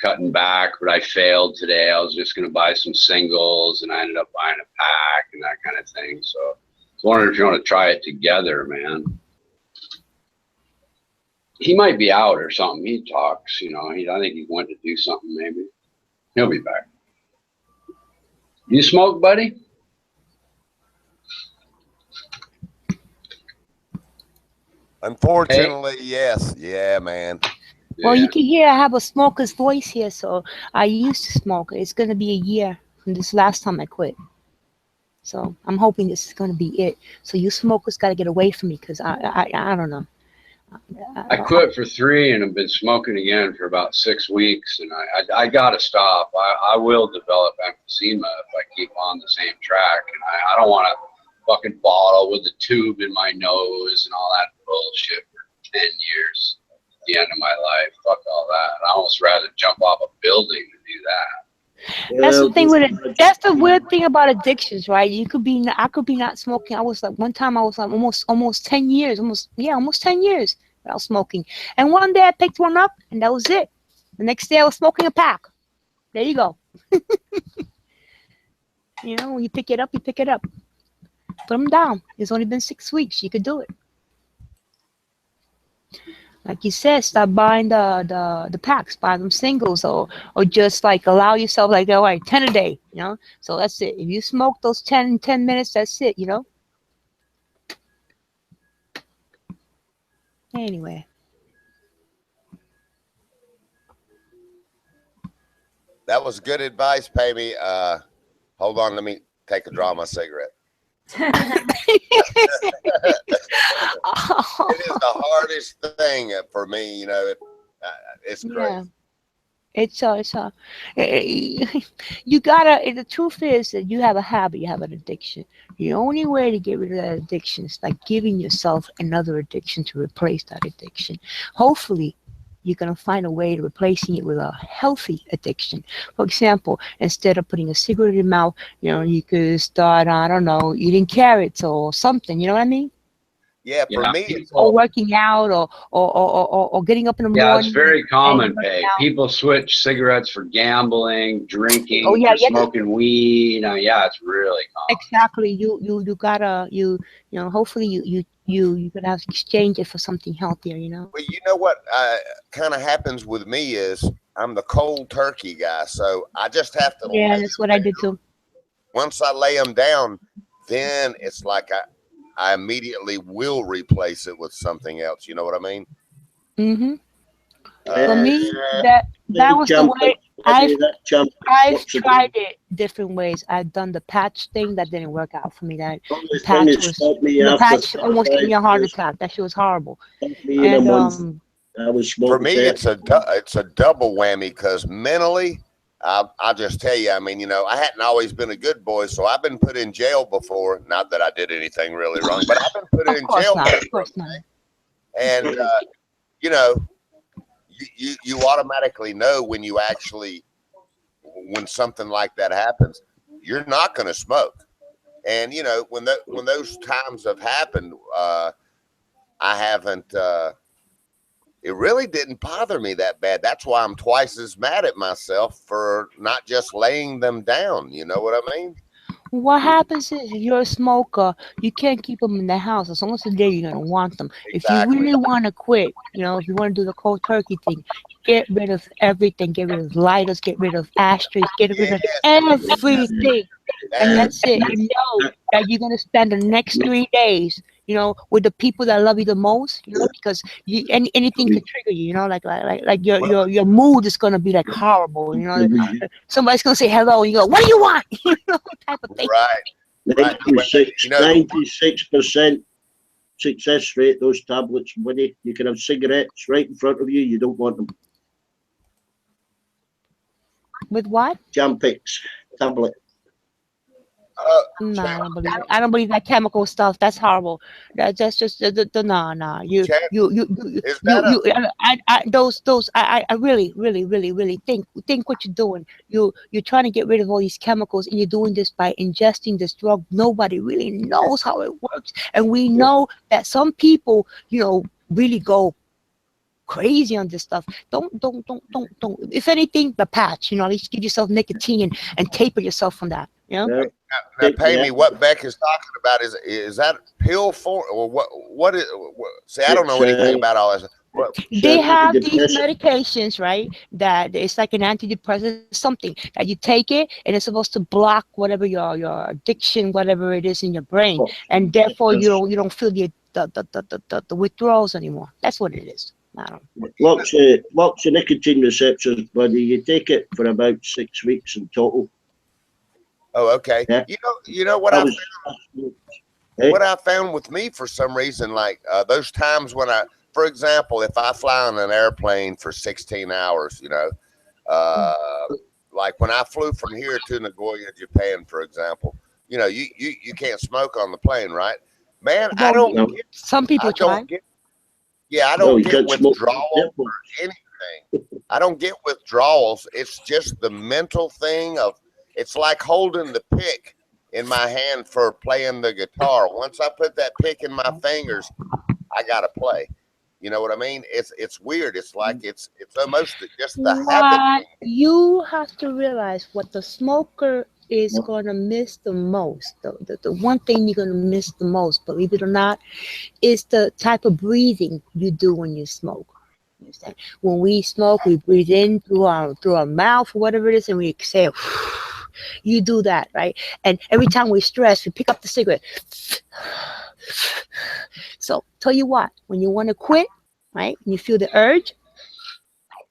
cutting back, but I failed today. I was just going to buy some singles and I ended up buying a pack and that kind of thing. So I was wondering if you want to try it together, man. He might be out or something. He talks, you know, I think he went to do something maybe. He'll be back. You smoke, buddy? Unfortunately, yes. Yeah, man. Well, Yeah. you can hear I have a smoker's voice here, so I used to smoke. It's going to be a year from this last time I quit. So I'm hoping this is going to be it. So you smokers got to get away from me because I don't know. I quit for 3 and have been smoking again for about 6 weeks, and I got to stop. I will develop emphysema if I keep on the same track, and I don't want to fucking bottle with a tube in my nose and all that bullshit for 10 years at the end of my life. Fuck all that. I almost rather jump off a building to do that. That's the thing with it. That's the weird thing about addictions, right? You could be, I could be not smoking. I was like, one time I was like almost 10 years, almost 10 years without smoking. And one day I picked one up and that was it. The next day I was smoking a pack. There you go. You know, when you pick it up, you pick it up. Put them down. It's only been 6 weeks. You could do it. Like you said, stop buying the packs, buy them singles, or just like allow yourself like, all right, 10 a day, you know. So that's it. If you smoke those 10 minutes, that's it, you know. Anyway. That was good advice, Pammy. Hold on, let me take a draw of my cigarette. It is the hardest thing for me, you know. It's crazy. Yeah. It's you gotta, the truth is that you have a habit, you have an addiction. The only way to get rid of that addiction is like giving yourself another addiction to replace that addiction. Hopefully you're going to find a way to replacing it with a healthy addiction. For example, instead of putting a cigarette in your mouth, you know, you could start, I don't know, eating carrots or something, you know what I mean? Yeah, for me, it's or working out, or getting up in the morning. Yeah, it's very common, Pay. People switch cigarettes for gambling, drinking, for smoking weed. Yeah, it's really common. Exactly. You gotta you know. Hopefully you could have to exchange it for something healthier. You know. Well, you know what kind of happens with me is I'm the cold turkey guy, so I just have to. Yeah, that's what I did too. Once I lay them down, then it's like I immediately will replace it with something else. You know what I mean? Mm-hmm. For me, that was the way I've tried it different ways. I've done the patch thing that didn't work out for me. That the patch almost gave me a heart attack. That shit was horrible. And for me, it's a double whammy because mentally, I'll just tell you, I mean, you know, I hadn't always been a good boy, so I've been put in jail before. Not that I did anything really wrong, but I've been put in jail before. And, you know, you automatically know when something like that happens, you're not going to smoke. And, you know, when those times have happened, I haven't it really didn't bother me that bad. That's why I'm twice as mad at myself for not just laying them down. You know what I mean? What happens is if you're a smoker, you can't keep them in the house. As long as they're there, you're gonna want them. If you Exactly. really want to quit, if you want to do the cold turkey thing, get rid of everything. Get rid of lighters. Get rid of ashtrays. Get rid of everything, and that's it. You know that you're gonna spend the next 3 days, with the people that love you the most, because anything could trigger you, like your mood is gonna be like horrible, somebody's gonna say hello, and you go, what do you want? Type of thing. Right. 96% success rate, those tablets, buddy. You can have cigarettes right in front of you. You don't want them. With what? Champix tablet. No, I don't believe that chemical stuff. That's horrible. That's just the nah. I really think what you're doing. You're trying to get rid of all these chemicals, and you're doing this by ingesting this drug. Nobody really knows how it works, and we know that some people, really go crazy on this stuff. Don't. If anything, the patch. At least give yourself nicotine and taper yourself from that. Now pay me. What Beck is talking about is that pill form or what is? See, I don't know anything about all this. They have these medications, right? That it's like an antidepressant, something that you take it, and it's supposed to block whatever your addiction, whatever it is in your brain, and therefore you don't feel the withdrawals anymore. That's what it is. I don't. Blocks the nicotine receptors, buddy. You take it for about 6 weeks in total. Oh, okay. Yeah. You know what what I found with me for some reason, like those times when for example, if I fly on an airplane for 16 hours, like when I flew from here to Nagoya, Japan, for example, you can't smoke on the plane, right? Man, I don't get, some people try. I don't get withdrawals or anything. I don't get withdrawals. It's just the mental thing of, it's like holding the pick in my hand for playing the guitar. Once I put that pick in my fingers, I gotta play. You know what I mean? It's weird. It's like it's almost just the habit. You have to realize what the smoker is gonna miss the most. The one thing you're gonna miss the most, believe it or not, is the type of breathing you do when you smoke. Understand? When we smoke, we breathe in through our mouth, whatever it is, and we exhale. You do that, right? And every time we stress, we pick up the cigarette. So tell you what, when you want to quit, right? And you feel the urge,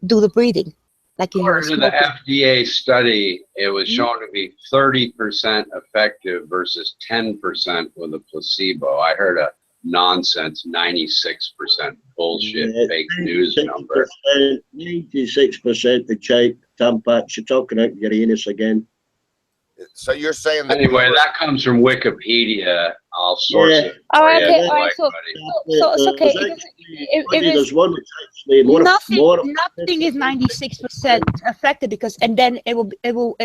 do the breathing. Like according to the FDA study, it was shown to be 30% effective versus 10% with a placebo. I heard a nonsense 96% bullshit fake news number. 96% the Tampax. You're talking out your anus again. So you're saying that anyway, that comes from Wikipedia. I'll source it. All right, okay, all right. So it's okay. There's one that's actually more. Nothing is 96% affected because, and then everybody will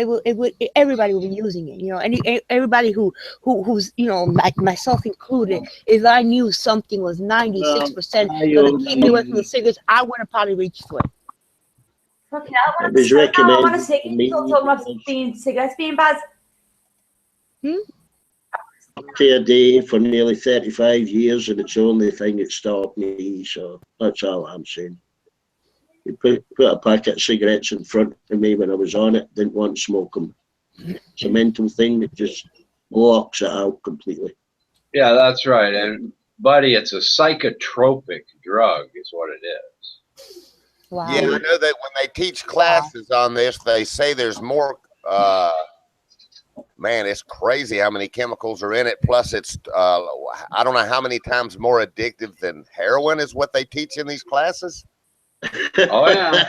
be using it. Everybody who's like myself included. If I knew something was 96% going to keep me away from the cigarettes, I would have probably reached for it. Okay, I want to say, talking about cigarettes being bad. A day for nearly 35 years, and it's the only thing that stopped me. So that's all I'm saying. You put a packet of cigarettes in front of me when I was on it, didn't want to smoke them. It's a mental thing that just blocks it out completely. Yeah, that's right. And buddy, it's a psychotropic drug, is what it is. Wow. Yeah, I know that when they teach classes on this, they say there's more. Man, it's crazy how many chemicals are in it. Plus, it's I don't know how many times more addictive than heroin is what they teach in these classes. Oh yeah.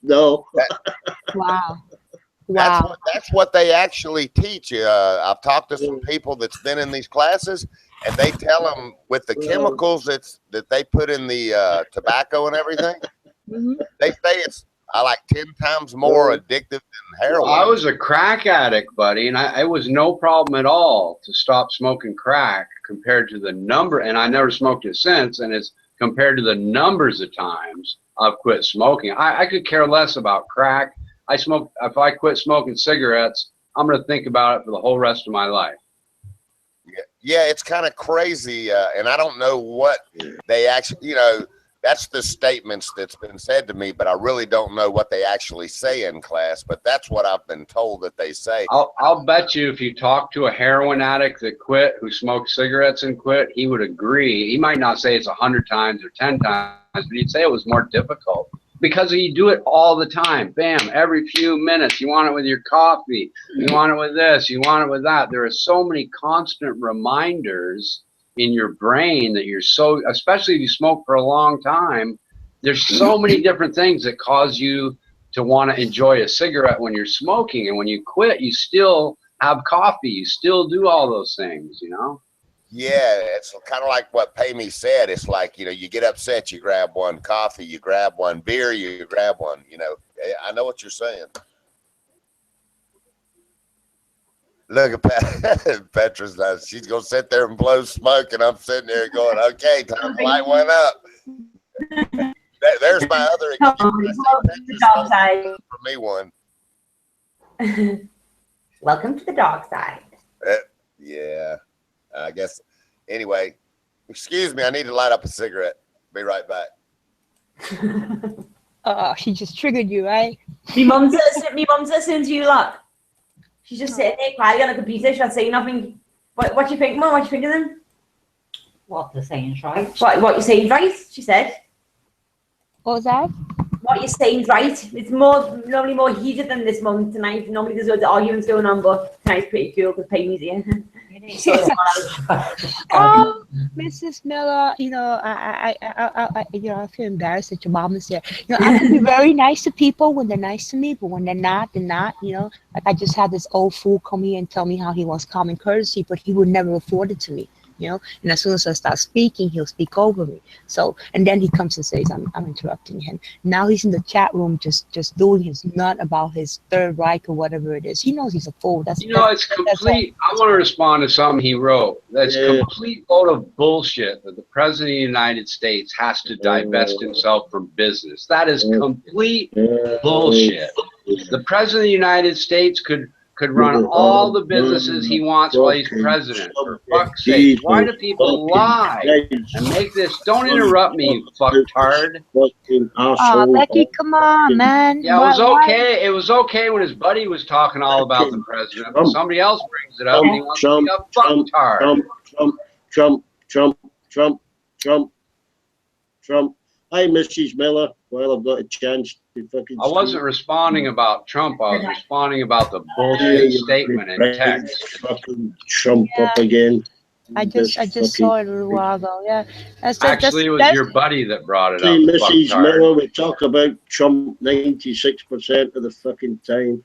No. Wow. That's what they actually teach. I've talked to some people that's been in these classes, and they tell them with the chemicals that they put in the tobacco and everything, they say it's like 10 times more addictive than heroin. I was a crack addict, buddy, and it was no problem at all to stop smoking crack compared to the number, and I never smoked it since, and it's compared to the numbers of times I've quit smoking. I could care less about crack. If I quit smoking cigarettes, I'm going to think about it for the whole rest of my life. Yeah, it's kind of crazy, and I don't know what they actually, you know, that's the statements that's been said to me, but I really don't know what they actually say in class, but that's what I've been told that they say. I'll bet you if you talk to a heroin addict that quit, who smoked cigarettes and quit, he would agree. He might not say it's 100 times or 10 times, but he'd say it was more difficult because you do it all the time. Bam, every few minutes. You want it with your coffee. You want it with this. You want it with that. There are so many constant reminders in your brain that you're so, especially if you smoke for a long time, there's so many different things that cause you to want to enjoy a cigarette when you're smoking. And when you quit, you still have coffee. You still do all those things, you know? Yeah, it's kind of like what Pamey said. It's like, you know, you get upset, you grab one coffee, you grab one beer, you grab one, you know. I know what you're saying. Look at Petra's now. She's going to sit there and blow smoke, and I'm sitting there going, okay, time to light one up. There's my other excuse. For me one. Welcome to the dark side. Yeah, I guess. Anyway, excuse me, I need to light up a cigarette. Be right back. She just triggered you, right? Me mum's listening to you lot. She's just sitting there quietly on the computer. She's not saying nothing. What do you think, Mum? What do you think of them? What they're saying's right. What you're saying right, she said. What was that? What you're saying's right. It's normally more heated than this month tonight. Normally there's loads of arguments going on, but tonight's pretty cool because Pamey's here. Mrs. Miller, you know, I feel embarrassed that your mom is here. You know, I can be very nice to people when they're nice to me, but when they're not, they're not. You know, like I just had this old fool come here and tell me how he wants common courtesy, but he would never afford it to me. You know, and as soon as I start speaking, he'll speak over me. So, and then he comes and says, I'm interrupting him. Now he's in the chat room just doing his nut about his Third Reich or whatever it is. He knows he's a fool. It's complete. I want to respond to something he wrote. That's complete load of bullshit that the President of the United States has to divest himself from business. That is complete bullshit. The President of the United States could run all the businesses he wants while he's president. For fuck's sake, why do people lie and make this? Don't interrupt me, you fucktard. Becky, come on, man. Yeah, it was okay. It was okay when his buddy was talking all about the president, but somebody else brings it up and he wants to be a fucktard. Trump. Hi, Mrs. Miller. Well, I've got a chance to fucking. I wasn't responding about Trump. I was responding about the bullshit statement in text. Fucking Trump up again. I just saw it a little while ago. Yeah. Actually, it was your buddy that brought it up. Mrs. Miller, we talk about Trump 96% of the fucking time.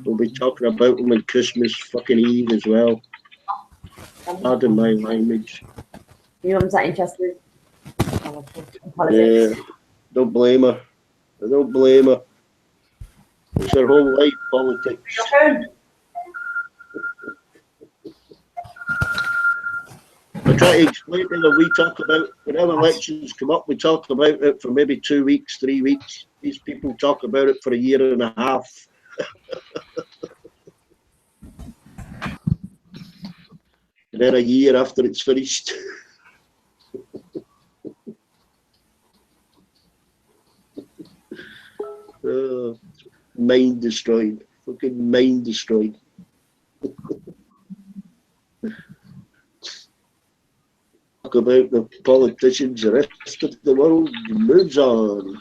We'll be talking about him on Christmas fucking Eve as well. Pardon my language. Your mum's not interested. Yeah, don't blame her. I don't blame her. It's her whole life politics. I try to explain to them, we talk about, whenever elections come up, we talk about it for maybe 2 weeks, 3 weeks. These people talk about it for a year and a half. And then a year after it's finished. Mind destroyed. Fucking mind destroyed. Talk about the politicians, the rest of the world moves on.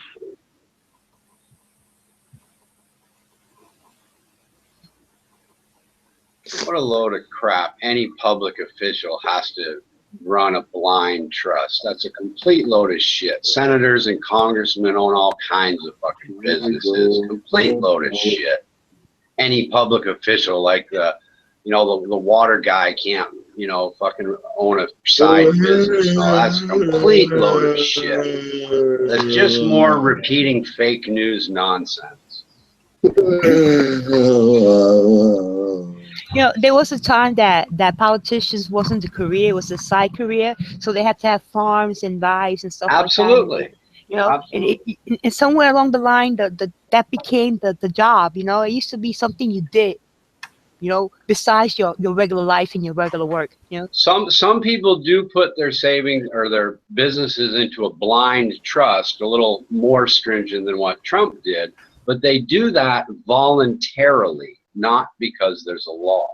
What a load of crap. Any public official has to run a blind trust. That's a complete load of shit. Senators and congressmen own all kinds of fucking businesses. Complete load of shit. Any public official, like the water guy can't, fucking own a side business. No, that's a complete load of shit. That's just more repeating fake news nonsense. You know, there was a time that politicians wasn't a career; it was a side career. So they had to have farms and wives and stuff like that. Absolutely. You know, Absolutely. and somewhere along the line, that became the job. You know, it used to be something you did. You know, besides your regular life and your regular work. You know, Some people do put their savings or their businesses into a blind trust, a little more stringent than what Trump did, but they do that voluntarily, not because there's a law.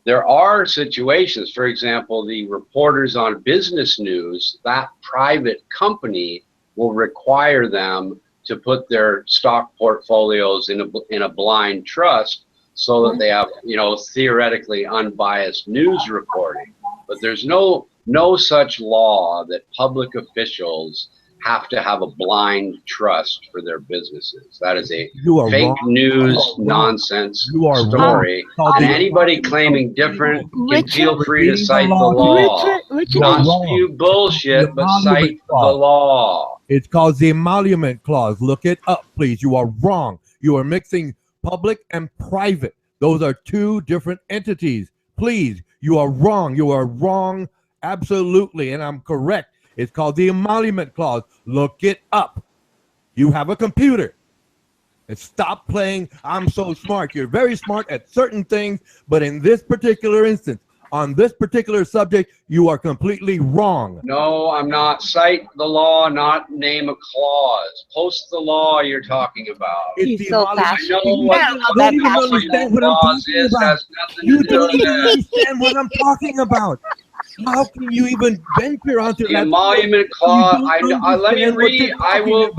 There are situations, for example, the reporters on business news, that private company will require them to put their stock portfolios in a blind trust so that they have, you know, theoretically unbiased news reporting. But there's no such law that public officials have to have a blind trust for their businesses. That is a fake news nonsense story. And anybody claiming different can feel free to cite the law. Not spew bullshit, but cite the law. It's called the Emolument Clause. Look it up, please. You are wrong. You are mixing public and private. Those are two different entities. Please, you are wrong. You are wrong, absolutely, and I'm correct. It's called the Emolument Clause. Look it up. You have a computer. And stop playing, I'm so smart. You're very smart at certain things, but in this particular instance, on this particular subject, you are completely wrong. No, I'm not. Cite the law, not name a clause. Post the law you're talking about. He's so passionate. I know what You don't even understand what I'm talking about. has nothing You to do don't with even that. understand what I'm talking about. How can you even venture onto The that? emolument clause. Let me read. I will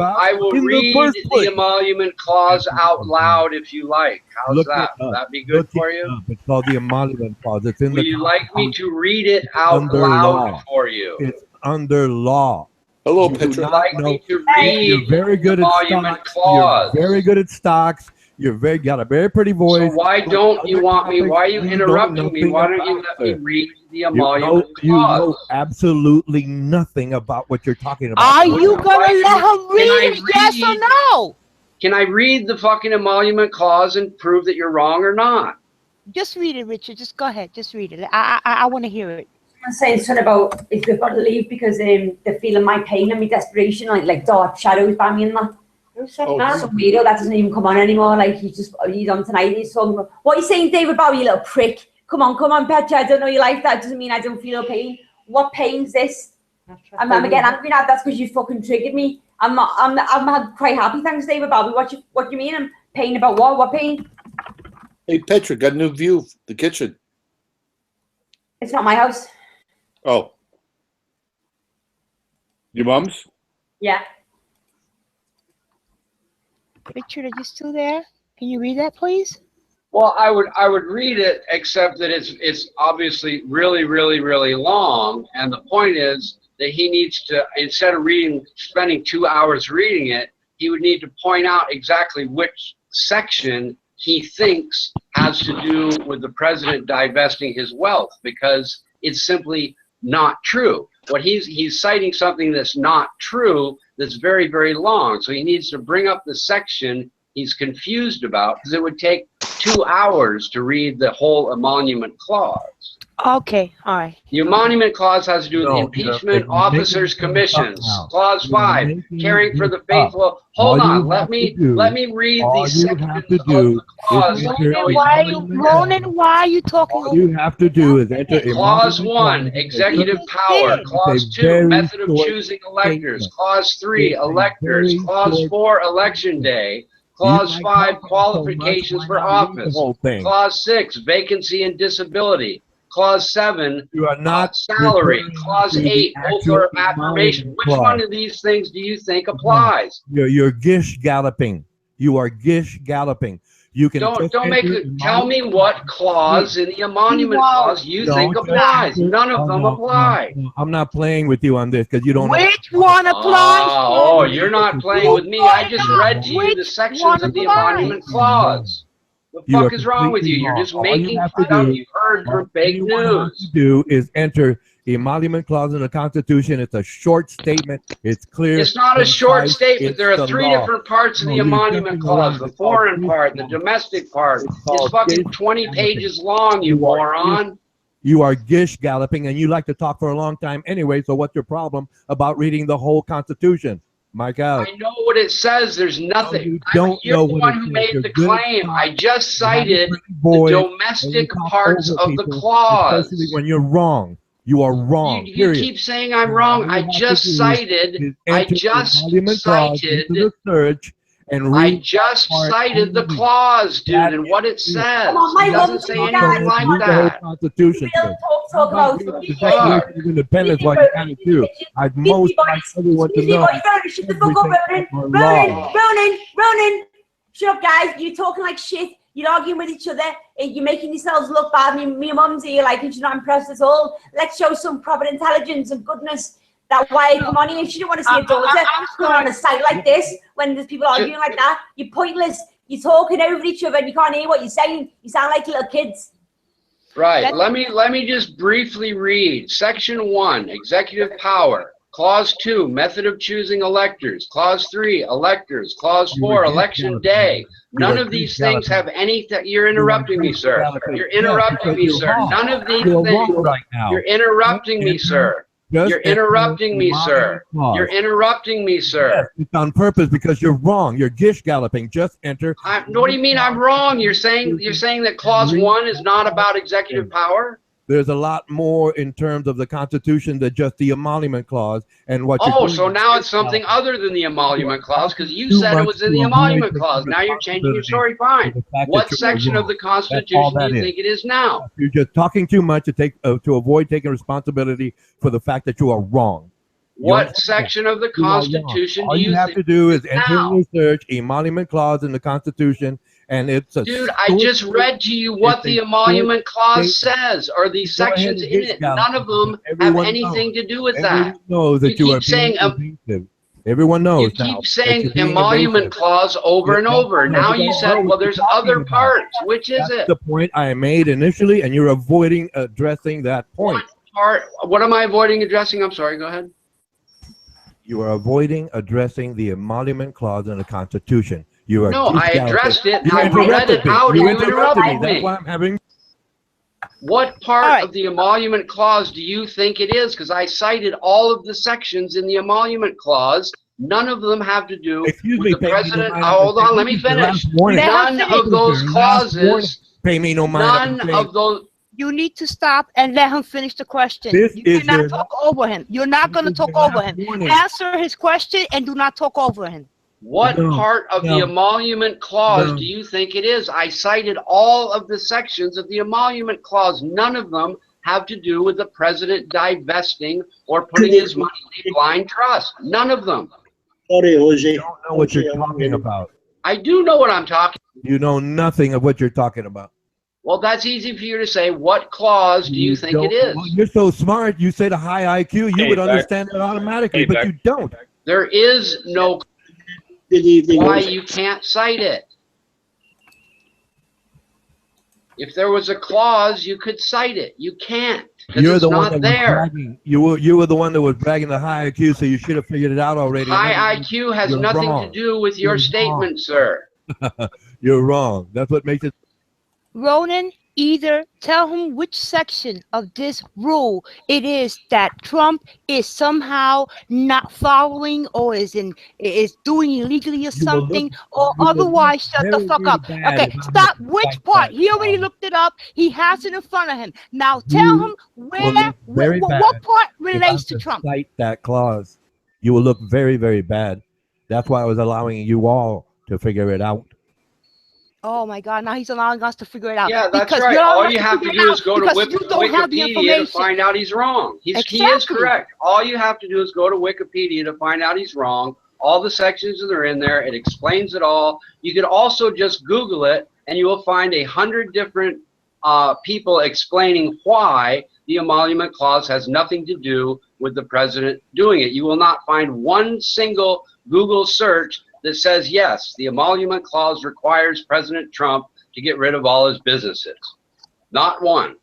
read the emolument clause out loud if you like. How's that? Would that be good for you? It's called the Emolument Clause. It's in Would you like me to read it out loud for you? It's under law. Hello, You Petra. do not Like know. me to read You're very good at emolument stocks. clause. You're very good at stocks. Got a very pretty voice. So why don't you want me? Why are you interrupting me? Why don't you let me read the emolument You know clause? absolutely nothing about what you're talking about. Are you gonna let him read it? Yes or no? Can I read the fucking emolument clause and prove that you're wrong or not? Just read it, Richard. Just go ahead. Just read it. I want to hear it. I'm saying something about if they've got to leave because they're feeling my pain and my desperation, like dark shadows by me and that. That's some weirdo that doesn't even come on anymore. Like he's on tonight and he's talking about what are you saying, David Bowie, you little prick. Come on, Petra. I don't know you like that. Doesn't mean I don't feel no pain. What pain's this? I'm getting angry now. That's because you fucking triggered me. I'm quite happy, thanks, David Bowie. What do you mean? I'm pain about what? What pain? Hey, Petra, got a new view of the kitchen. It's not my house. Oh. Your mom's? Yeah. Richard, are you still there? Can you read that, please? Well, I would read it, except that it's obviously really, really, really long. And the point is that he needs to, instead of spending 2 hours reading it, he would need to point out exactly which section he thinks has to do with the president divesting his wealth, because it's simply not true. What he's citing something that's not true, that's very, very long. So he needs to bring up the section he's confused about, because it would take 2 hours to read the whole emolument clause. Okay, all right. The emolument clause has to do with impeachment, officers' commissions. Clause 5, caring for the faithful. Hold on, let me read the section of the clause. Ronan, why are you talking? All you have to do is enter Clause 1, executive power. Clause 2, method of choosing electors. Clause 3, electors. Clause 4, election day. Clause 5, qualifications for office. Clause 6, vacancy and disability. Clause 7, you are not salary. Clause 8, oath or affirmation. Which one of these things do you think applies? You're gish galloping. You are gish galloping. You can don't make it. Tell me what clause in the emolument clause you think applies. None of them apply. I'm not playing with you on this because you don't know. Which one applies? Oh, you're not playing with me. I just read to you the sections of the emolument clause. The fuck is wrong with you? You're just making fun of. You've heard from fake news. All you have to do is enter emolument clause in the Constitution. It's a short statement. It's clear. It's not a short concise, statement. it's There are the three law. different parts of No, the you're emolument jumping clause. around. The It's called foreign gish part, the galloping. domestic part. It's It's called fucking gish 20 galloping. pages long, you You are moron. You are gish galloping, and you like to talk for a long time anyway. So what's your problem about reading the whole Constitution? Mike out. I know what it says. There's nothing. you don't You're know the what one it who says. made You're the good at claim. talk. I just You have a cited pretty the voice, and you domestic talk parts over of the people, clause. especially when you're wrong. You are wrong. You period. keep saying I'm Now, wrong. all I you have to just do is cited. I enter the just emolument clause cited. into the search and I read just part cited the only. clause, dude, That and what it is says. Come on, my It doesn't mum's say saying, anything guys, like read the whole that. Constitution. Real talk about You have the something. Declaration of Independence like you kind of do. I'd most like everyone to know Shut the fuck up, everything Ronan. are law. Ronan. Shut up, guys. You're talking like shit. You're arguing with each other. You're making yourselves look bad. Me and mum's here, like, and she's not impressed at all. Let's show some proper intelligence and goodness. That way, come on in. If she didn't want to see a daughter come on a site like this, when there's people arguing like that, you're pointless. You're talking over each other and you can't hear what you're saying. You sound like little kids. Right. Let me just briefly read Section 1, Executive Power. Clause 2, Method of choosing electors. Clause 3, electors. Clause 4, election day. None of these things have anything. You're interrupting me, sir. You're interrupting me, sir. None of these things. Right now. You're interrupting me, sir. You're interrupting me, sir. You're interrupting me, sir. It's on purpose because you're wrong. You're gish galloping. Just enter. What do you mean I'm wrong? You're saying that Clause 1 is not about executive power? There's a lot more in terms of the Constitution than just the emolument clause and what. Oh, so now it's something other than the emolument clause because you said it was in the emolument clause. Now you're changing your story. Fine. What section of the Constitution do you think it is now? You're just talking too much to avoid taking responsibility for the fact that you are wrong. What section of the Constitution do you think? All you have to do is enter in research emolument clause in the Constitution, and it's a. Dude, I just read to you what the emolument clause says, or the sections in it. None of them have anything to do with that. Everyone knows that you are being evasive. Everyone knows. You keep saying emolument clause over and over. Now you said, well, there's other parts. Which is it? The point I made initially, and you're avoiding addressing that point. What am I avoiding addressing? I'm sorry. Go ahead. You are avoiding addressing the emolument clause in the Constitution. You are. No, I addressed it. I read it out. You interrupted me. That's why I'm having. What part of the emolument clause do you think it is? Because I cited all of the sections in the emolument clause. None of them have to do with the president. Hold on, let me finish. None of those clauses. Pay me no mind. None of those. You need to stop and let him finish the question. You cannot talk over him. You're not going to talk over him. Answer his question and do not talk over him. What part of the emolument clause do you think it is? I cited all of the sections of the emolument clause. None of them have to do with the president divesting or putting his money in blind trust. None of them. Sorry, Jose. You don't know what you're talking about. I do know what I'm talking about. You know nothing of what you're talking about. Well, that's easy for you to say. What clause do you think it is? Well, you're so smart. You said a high IQ. You would understand it automatically, but you don't. There is no why you can't cite it. If there was a clause, you could cite it. You can't. You're the one that was bragging. You were the one that was bragging the high IQ, so you should have figured it out already. High IQ has nothing to do with your statement, sir. You're wrong. That's what makes it. Ronan, either tell him which section of this rule it is that Trump is somehow not following or is doing illegally or something, or otherwise shut the fuck up. Okay, stop. Which part? He already looked it up. He has it in front of him. Now tell him what part relates to Trump. Cite that clause. You will look very, very bad. That's why I was allowing you all to figure it out. Oh my God! Now he's allowing us to figure it out. Yeah, that's right. All you have to do is go to Wikipedia to find out he's wrong. He is correct. All you have to do is go to Wikipedia to find out he's wrong. All the sections that are in there, it explains it all. You could also just Google it, and you will find 100 different people explaining why the emolument clause has nothing to do with the president doing it. You will not find one single Google search that says, yes, the emolument clause requires President Trump to get rid of all his businesses. Not one.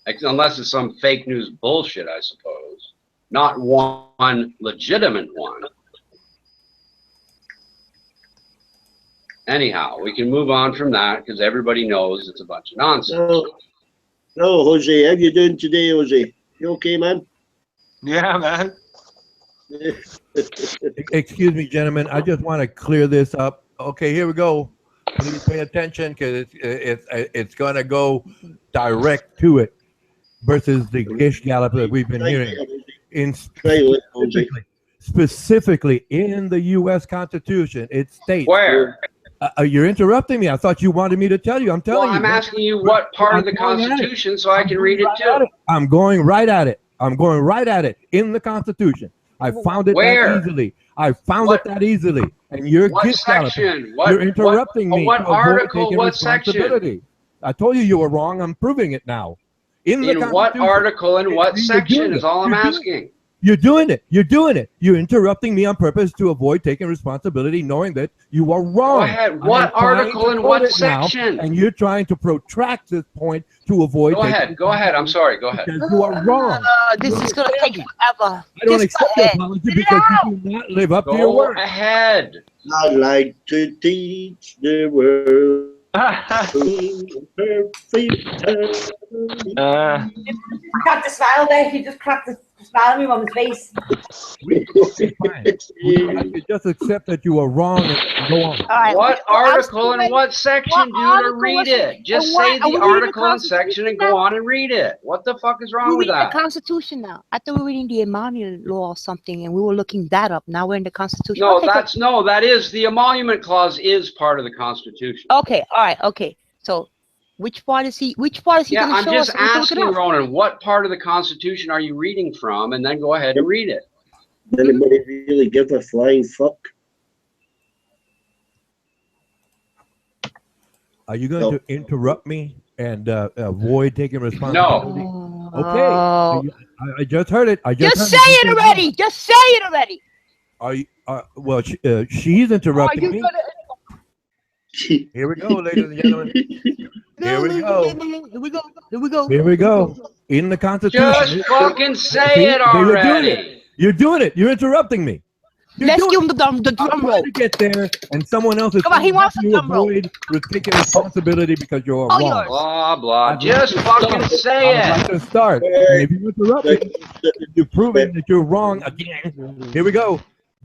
Unless it's some fake news bullshit, I suppose. Not one legitimate one. Anyhow, we can move on from that because everybody knows it's a bunch of nonsense. No, Jose, how you doing today, Jose? You okay, man? Yeah, man. Excuse me, gentlemen. I just want to clear this up. Okay, here we go. Please pay attention because it's going to go direct to it versus the gish gallop that we've been hearing. Specifically in the U.S. Constitution, it states. Where? You're interrupting me. I thought you wanted me to tell you. I'm telling you. Well, I'm asking you what part of the Constitution so I can read it too. I'm going right at it. I'm going right at it in the Constitution. I found it that easily. I found it that easily. And you're gish galloping. You're interrupting me. What article? What section? I told you were wrong. I'm proving it now. In what article and what section is all I'm asking. You're doing it. You're doing it. You're interrupting me on purpose to avoid taking responsibility, knowing that you are wrong. Go ahead. What article and what section? And you're trying to protract this point to avoid. Go ahead. Go ahead. I'm sorry. Go ahead. Because you are wrong. This is going to take forever. I don't accept your apology because you do not live up to your word. Go ahead. I like to teach the world. Cracked a smile there. He just cracked a smile on me on his face. You just accept that you are wrong and go on. Right, what article and what section do you to read it? Just say the article and section and go on and read it. What the fuck is wrong with that? The Constitution now. I thought we were reading the Emolument law or something, and we were looking that up. Now we're in the Constitution. No, that is the Emolument clause is part of the Constitution. Okay, all right, okay. So, which part is he? Yeah, I'm just asking, Ronan, what part of the Constitution are you reading from, and then go ahead and read it. Anybody really give a flying fuck? Are you going to interrupt me and avoid taking responsibility? No. Okay. I just heard it. Just say it already. Just say it already. Are you? Well, she's interrupting me. Here we go, ladies and gentlemen. Here we go. Here we go. Here we go. Here we go. In the Constitution. Just fucking say it already. You're doing it. You're interrupting me. Let's give him the drum roll. To get there, and someone else is Come on, he wants the drum roll. With taking responsibility because you're wrong. Yours. Blah blah. Just fucking say it. I'd like to start. And if you interrupt me, you're proving that you're wrong again. Here we go.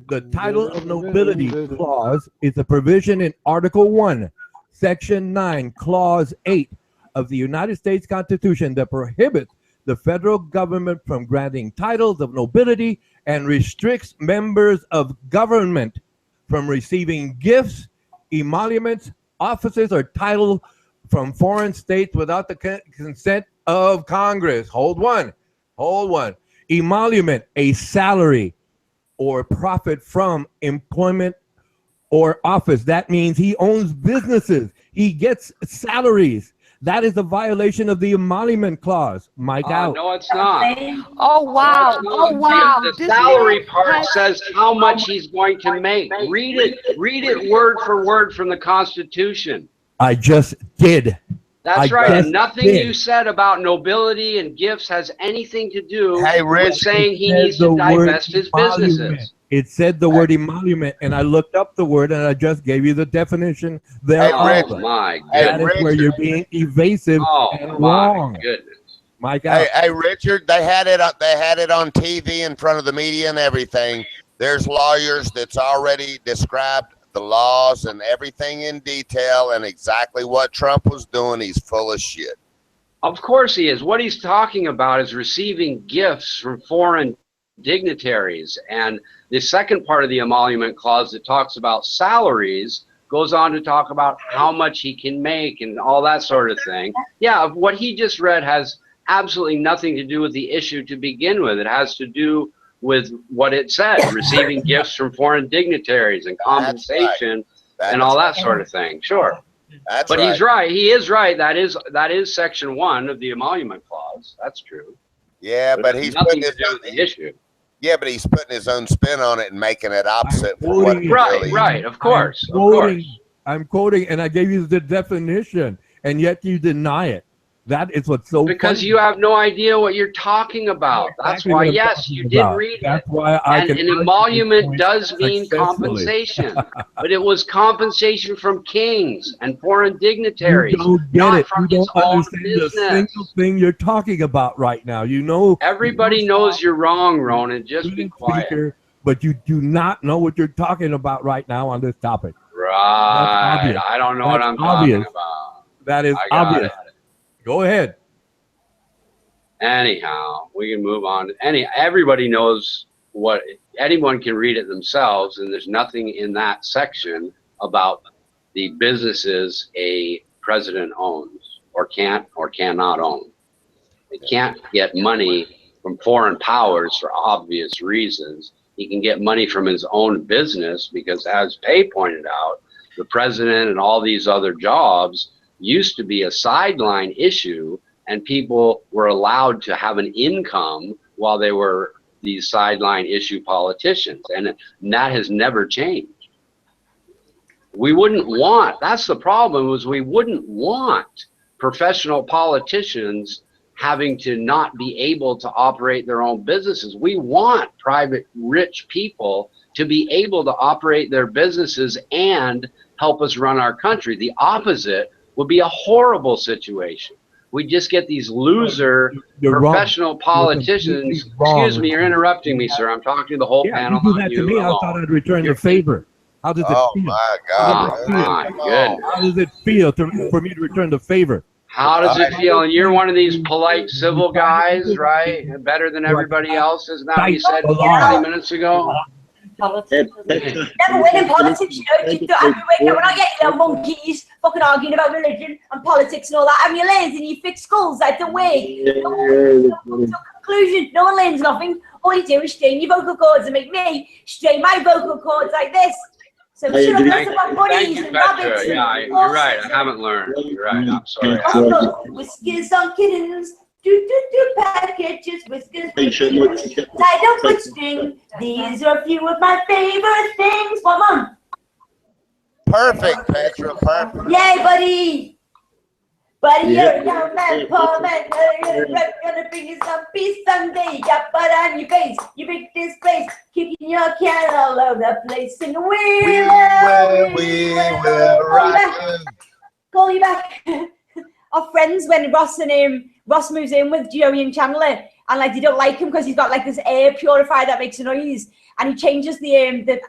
The title of nobility clause is a provision in Article 1, Section 9, Clause 8 of the United States Constitution that prohibits the federal government from granting titles of nobility and restricts members of government from receiving gifts, emoluments, offices, or titles from foreign states without the consent of Congress. Hold one. Emolument, a salary or profit from employment or office. That means he owns businesses. He gets salaries. That is a violation of the Emolument clause. Mike out. No, it's not. Oh, wow. No, oh, wow. The salary part says how much he's going to make. Read it word for word from the Constitution. I just did. That's right. And nothing you said about nobility and gifts has anything to do with saying he needs to divest his businesses. It said the word emolument, and I looked up the word, and I just gave you the definition there. Oh, my goodness. That is where you're being evasive and wrong. My goodness. My God. Hey, Richard, they had it on TV in front of the media and everything. There's lawyers that's already described the laws and everything in detail and exactly what Trump was doing. He's full of shit. Of course he is. What he's talking about is receiving gifts from foreign dignitaries. And the second part of the Emolument clause that talks about salaries goes on to talk about how much he can make and all that sort of thing. Yeah, what he just read has absolutely nothing to do with the issue to begin with. It has to do with what it said, receiving gifts from foreign dignitaries and compensation and all that sort of thing. Sure. But he's right. He is right. That is section 1 of the Emolument clause. That's true. Yeah, but he's nothing to do with the issue. Yeah, but he's putting his own spin on it and making it opposite. Right. Of course. I'm quoting, and I gave you the definition, and yet you deny it. That is what's so Because funny. you have no idea what you're talking about. That's Exactly why, what I'm yes, talking you did about. read That's it. why I And can an argue this emolument point does mean successfully. compensation, but it was compensation from kings and foreign You dignitaries, don't get not it. from You his don't own understand the single business. thing you're talking about right now. You know, Everybody knows you're wrong, Ronan. Just be good quiet. speaker, but you do not know what you're talking about right now on this topic. That's Right. obvious. I don't know what That's I'm obvious. talking about. That is I got obvious. it. Go ahead. Anyhow, we can move on. Everybody knows what, anyone can read it themselves, and there's nothing in that section about the businesses a president owns or can't or cannot own. They can't get money from foreign powers for obvious reasons. He can get money from his own business because, as Pei pointed out, the president and all these other jobs used to be a sideline issue, and people were allowed to have an income while they were these sideline issue politicians, and that has never changed. We wouldn't want, that's the problem, was we wouldn't want professional politicians having to not be able to operate their own businesses. We want private rich people to be able to operate their businesses and help us run our country. The opposite would be a horrible situation. We just get these loser You're professional wrong. politicians. You're wrong. Excuse me, you're interrupting me, sir. I'm talking to the whole Yeah, panel, you do not that to you me. I alone. thought I'd return You're the favor. How does it Oh feel? my How God! does it Oh feel? my Come on. goodness. How does it feel for me to return the favor? How does it feel? And you're one of these polite civil guys, right? Better than everybody else, isn't that what you said 20 minutes ago? Politics. Never win in politics, you know. We're not getting little monkeys fucking arguing about religion and politics and all that. And you learn and you fix skulls out the way. Conclusion, no one learns nothing. All you do is strain your vocal cords and make me strain my vocal cords like this. So shut up, that's about bunnies and rabbits. Yeah, you're right. I haven't learned. You're right. I'm sorry. Whiskers on kittens. Do packages, whiskers, tied up with string. These are a few of my favorite things. Come on. Perfect, Petra. Perfect. Yay, buddy. Buddy, you're a young man, poor man. You're gonna bring you some peace someday. Got butter on your face. You big disgrace. Kicking your can all over the place. Sing, we will rock you. Call you back. Our friends, when Ross moves in with Joey and Chandler, and like they don't like him because he's got like this air purifier that makes a noise, and he changes the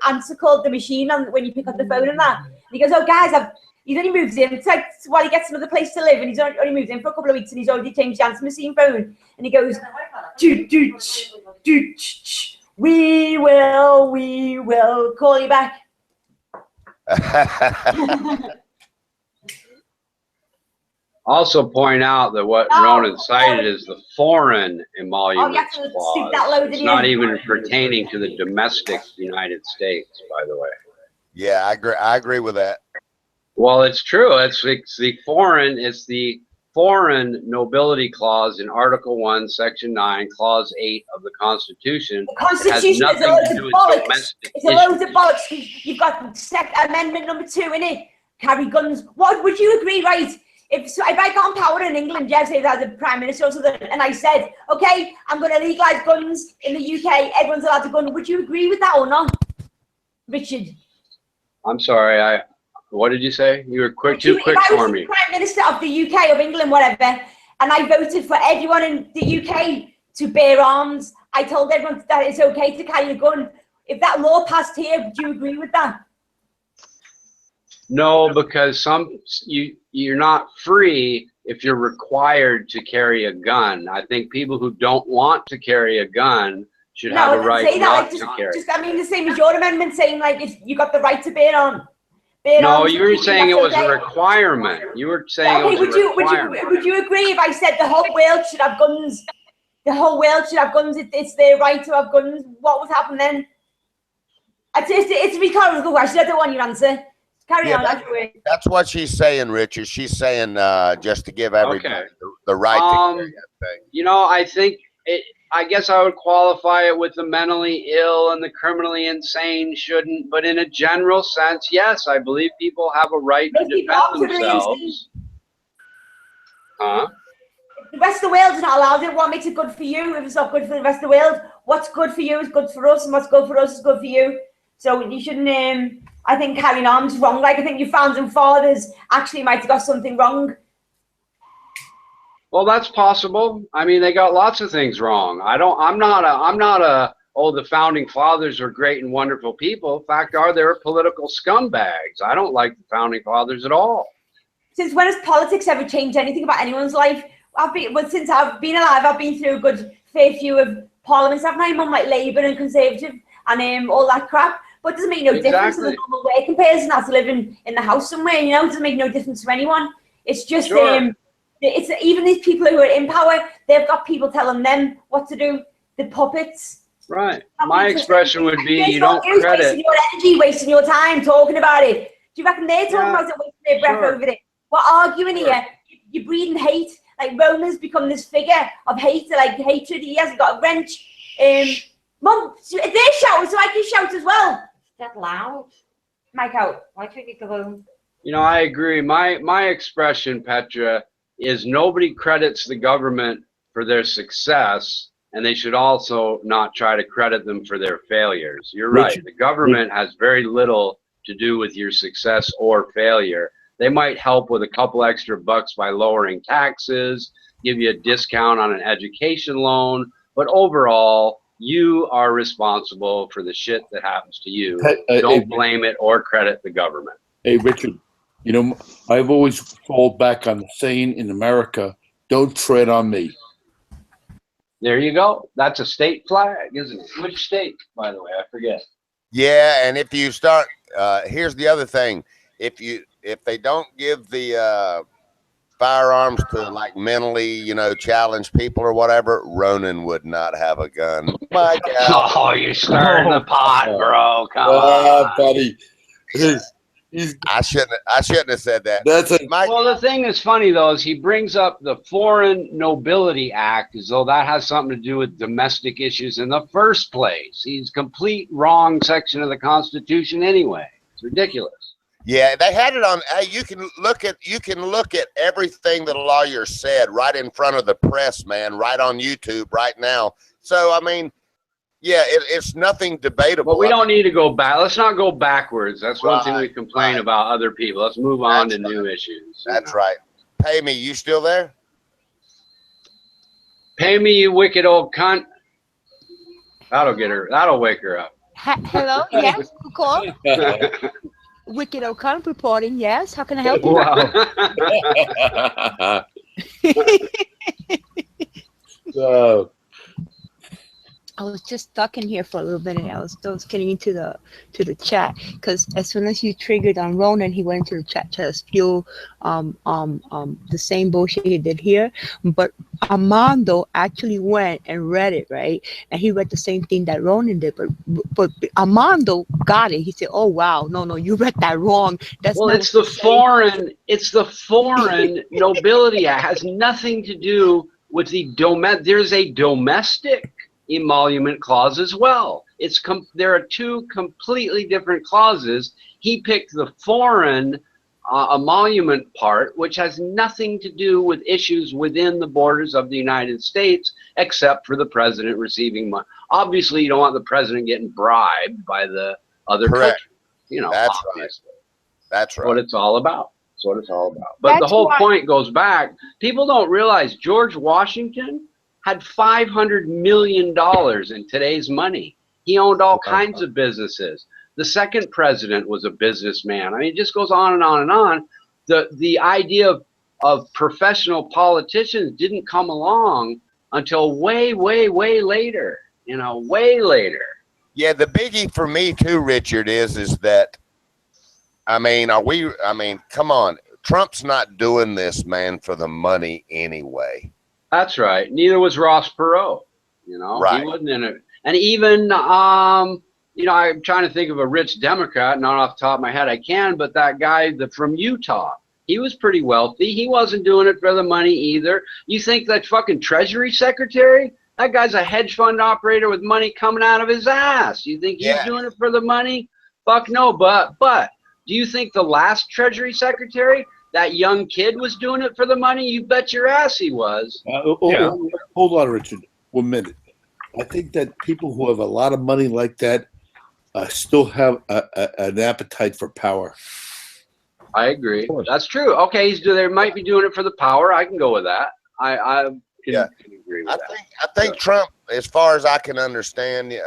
answer code, the machine, on when you pick up the phone and that. And he goes, "Oh guys, he's only moved in. It's like while he gets another place to live, and he's only moved in for a couple of weeks, and he's already changed the answer machine phone." And he goes, we will call you back." Also point out that what Ronan cited is the foreign emoluments clause. It's not even pertaining to the domestic United States, by the way. Yeah, I agree with that. Well, it's true. It's the foreign nobility clause in Article 1, Section 9, Clause 8 of the Constitution. The Constitution is a load of bollocks. It's a load of bollocks. You've got Amendment number 2 in it. Carry guns. What would you agree, right? If I got in power in England, Jeff says as a prime minister or something, and I said, okay, I'm going to legalise guns in the UK, everyone's allowed to gun, would you agree with that or not, Richard? I'm sorry, what did you say? You were too quick for me. If I was the prime minister of the UK, of England, whatever, and I voted for everyone in the UK to bear arms, I told everyone that it's okay to carry a gun. If that law passed here, would you agree with that? No, because you're not free if you're required to carry a gun. I think people who don't want to carry a gun should have a right not to carry. I mean, the same as your amendment saying, like, if you got the right to bear arms. No, you were saying it was a requirement. You were saying it was a requirement. Would you agree if I said the whole world should have guns? The whole world should have guns. It's their right to have guns. What would happen then? It's a rhetorical question. I don't want your answer. Carry on. That's what she's saying, Richard. She's saying just to give everybody the right to carry that thing. You know, I guess I would qualify it with the mentally ill and the criminally insane shouldn't, but in a general sense, yes, I believe people have a right to defend themselves. Huh? The rest of the world is not allowed it. What makes it good for you if it's not good for the rest of the world? What's good for you is good for us, and what's good for us is good for you. So you shouldn't, I think, carrying arms wrong. Like, I think your founding fathers actually might have got something wrong. Well, that's possible. I mean, they got lots of things wrong. I'm not a, oh, the founding fathers are great and wonderful people. Fact are, they're political scumbags. I don't like the founding fathers at all. Since when has politics ever changed anything about anyone's life? Since I've been alive, I've been through a good fair few of parliaments. I've known on like Labour and Conservative and all that crap. But it doesn't make no difference to the normal working person that's living in the house somewhere. You know, it doesn't make no difference to anyone. It's just it's even these people who are in power. They've got people telling them what to do. The puppets. Right. My expression would be, you don't credit. Wasting your energy, wasting your time talking about it. Do you reckon they're talking about it, wasting their breath over it? We're arguing here. You're breeding hate. Like, Rona's become this figure of hate, like hatred. He hasn't got a wrench. Mum, they're shouting, so I can shout as well. Is that loud? Mike out. Why should you go? You know, I agree. My expression, Petra, is nobody credits the government for their success, and they should also not try to credit them for their failures. You're right. The government has very little to do with your success or failure. They might help with a couple extra bucks by lowering taxes, give you a discount on an education loan, but overall, you are responsible for the shit that happens to you. Don't blame it or credit the government. Hey, Richard, you know, I've always falled back on the saying in America, don't tread on me. There you go. That's a state flag, isn't it? Which state, by the way? I forget. Yeah, and if you start, here's the other thing. If they don't give the firearms to like mentally, you know, challenged people or whatever, Ronan would not have a gun. My God. Oh, you're stirring the pot, bro. Come on, buddy. I shouldn't have said that. Well, the thing that's funny though is he brings up the Foreign Nobility Act as though that has something to do with domestic issues in the first place. He's complete wrong section of the Constitution anyway. It's ridiculous. Yeah, they had it on. You can look at everything that a lawyer said right in front of the press, man, right on YouTube right now. So I mean, yeah, it's nothing debatable. But we don't need to go back. Let's not go backwards. That's one thing we complain about other people. Let's move on to new issues. That's right. Pay me. You still there? Pay me, you wicked old cunt. That'll get her. That'll wake her up. Hello. Yes. Call. Wicked old cunt reporting. Yes. How can I help you? Wow. So. I was just stuck in here for a little bit, and I was getting into the chat because as soon as you triggered on Ronan, he went into the chat to spew the same bullshit he did here. But Armando actually went and read it, right? And he read the same thing that Ronan did, but Armando got it. He said, "Oh wow, no, you read that wrong." That's well, it's the foreign nobility. It has nothing to do with the There's a domestic emolument clause as well. There are two completely different clauses. He picked the foreign emolument part, which has nothing to do with issues within the borders of the United States, except for the president receiving money. Obviously, you don't want the president getting bribed by the other country. You know, that's obviously. Right. That's right. What it's all about. That's what it's all about. But the whole point goes back. People don't realize George Washington had $500 million in today's money. He owned all kinds of businesses. The second president was a businessman. I mean, it just goes on and on and on. The idea of professional politicians didn't come along until way, way, way later. You know, way later. Yeah, the biggie for me too, Richard, is that, I mean, come on. Trump's not doing this, man, for the money anyway. That's right. Neither was Ross Perot. You know, right. He wasn't in it. And even, you know, I'm trying to think of a rich Democrat, not off the top of my head I can, but that guy from Utah, he was pretty wealthy. He wasn't doing it for the money either. You think that fucking Treasury Secretary, that guy's a hedge fund operator with money coming out of his ass. You think he's doing it for the money? Fuck no. But do you think the last Treasury Secretary, that young kid was doing it for the money? You bet your ass he was. Hold on, Richard. 1 minute. I think that people who have a lot of money like that still have an appetite for power. I agree. That's true. Okay, they might be doing it for the power. I can go with that. I can agree with that. I think Trump, as far as I can understand,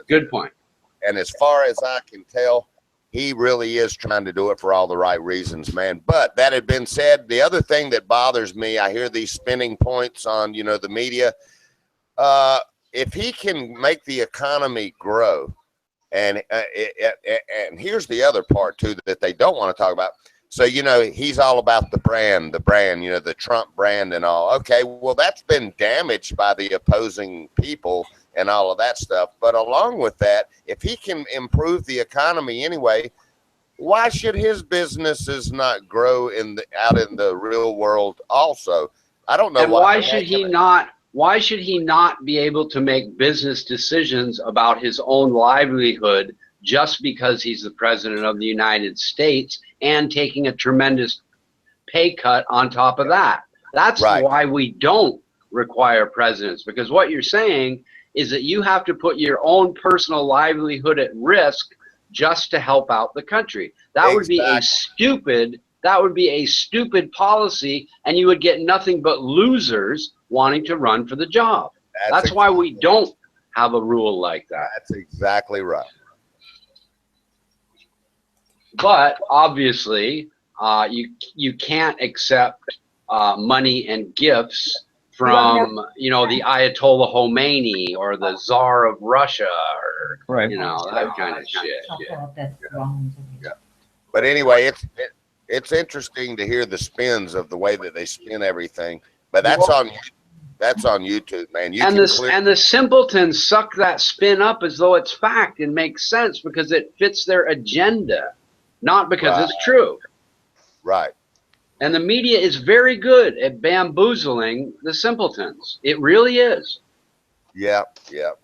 good point. And as far as I can tell, he really is trying to do it for all the right reasons, man. But that had been said, the other thing that bothers me, I hear these spinning points on, the media. If he can make the economy grow, and here's the other part too that they don't want to talk about. So, he's all about the brand, the Trump brand and all. Okay, well, that's been damaged by the opposing people and all of that stuff. But along with that, if he can improve the economy anyway, why should his businesses not grow out in the real world also? I don't know. And why should he not? Why should he not be able to make business decisions about his own livelihood just because he's the president of the United States and taking a tremendous pay cut on top of that? That's right. Why we don't require presidents, because what you're saying is that you have to put your own personal livelihood at risk just to help out the country. That would be a stupid policy, and you would get nothing but losers wanting to run for the job. That's why we don't have a rule like that. That's exactly right. But obviously, you can't accept money and gifts from the Ayatollah Khomeini or the Tsar of Russia or that kind of shit. Yeah. But anyway, it's interesting to hear the spins of the way that they spin everything. But that's on YouTube, man. And the simpletons suck that spin up as though it's fact and makes sense because it fits their agenda, not because it's true. Right. And the media is very good at bamboozling the simpletons. It really is. Yeah.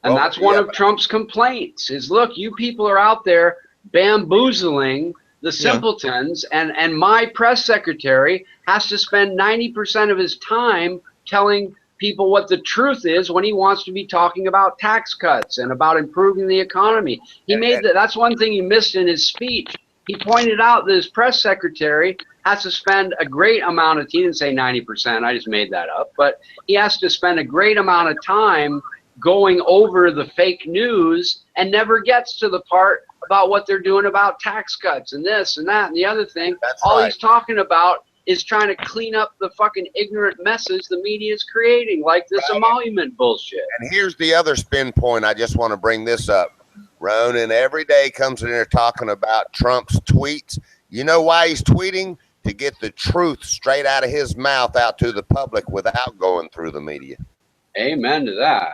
And that's one of Trump's complaints is, look, you people are out there bamboozling the simpletons, and my press secretary has to spend 90% of his time telling people what the truth is when he wants to be talking about tax cuts and about improving the economy. That's one thing he missed in his speech. He pointed out that his press secretary has to spend a great amount of, he didn't say 90%, I just made that up, but he has to spend a great amount of time going over the fake news and never gets to the part about what they're doing about tax cuts and this and that and the other thing. All he's talking about is trying to clean up the fucking ignorant messes the media is creating, like this emolument bullshit. And here's the other spin point. I just want to bring this up. Ronan every day comes in here talking about Trump's tweets. You know why he's tweeting? To get the truth straight out of his mouth out to the public without going through the media. Amen to that.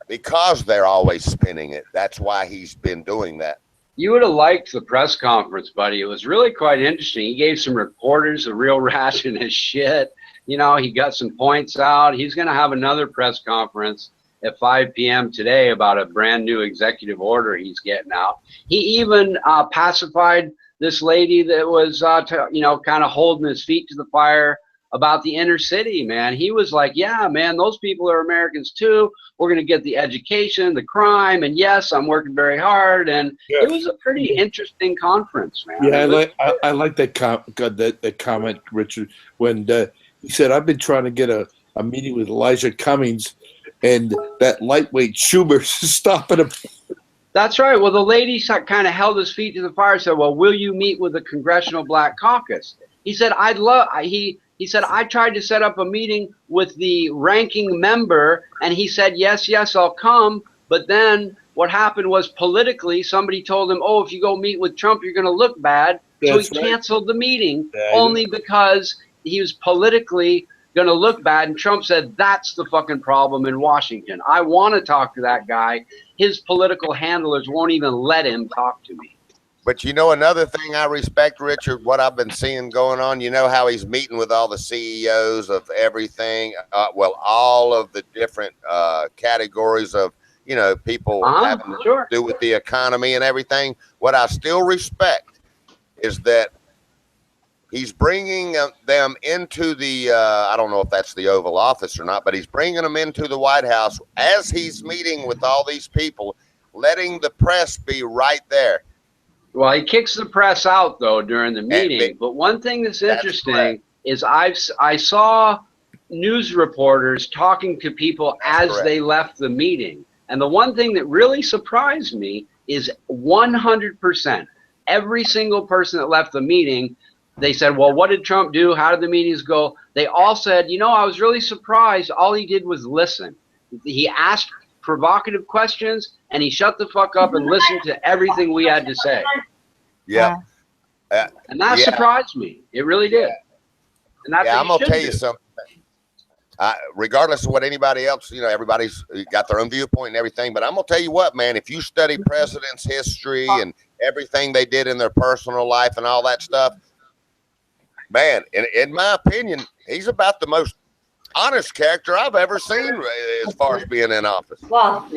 Because they're always spinning it. That's why he's been doing that. You would have liked the press conference, buddy. It was really quite interesting. He gave some reporters a real ration of shit. He got some points out. He's going to have another press conference at 5 p.m. today about a brand new executive order he's getting out. He even pacified this lady that was, kind of holding his feet to the fire about the inner city, man. He was like, yeah, man, those people are Americans too. We're going to get the education, the crime, and yes, I'm working very hard. And it was a pretty interesting conference, man. Yeah, I like that comment, Richard, when he said, I've been trying to get a meeting with Elijah Cummings, and that lightweight Schumer is stopping him. That's right. Well, the lady kind of held his feet to the fire and said, well, will you meet with the Congressional Black Caucus? He said, he said, I tried to set up a meeting with the ranking member, and he said, yes, I'll come. But then what happened was politically, somebody told him, oh, if you go meet with Trump, you're going to look bad. So he canceled the meeting only because he was politically going to look bad. And Trump said, that's the fucking problem in Washington. I want to talk to that guy. His political handlers won't even let him talk to me. But another thing I respect, Richard, what I've been seeing going on, how he's meeting with all the CEOs of everything, all of the different categories of, people having to do with the economy and everything. What I still respect is that he's bringing them into the, I don't know if that's the Oval Office or not, but he's bringing them into the White House as he's meeting with all these people, letting the press be right there. Well, he kicks the press out, though, during the meeting. But one thing that's interesting is I saw news reporters talking to people as they left the meeting. And the one thing that really surprised me is 100%. Every single person that left the meeting, they said, well, what did Trump do? How did the meetings go? They all said, you know, I was really surprised. All he did was listen. He asked provocative questions, and he shut the fuck up and listened to everything we had to say. Yeah. And that surprised me. It really did. And that's I'm going to tell you something. Regardless of what anybody else, you know, everybody's got their own viewpoint and everything. But I'm going to tell you what, man, if you study presidents' history and everything they did in their personal life and all that stuff, man, in my opinion, he's about the most honest character I've ever seen as far as being in office. Well,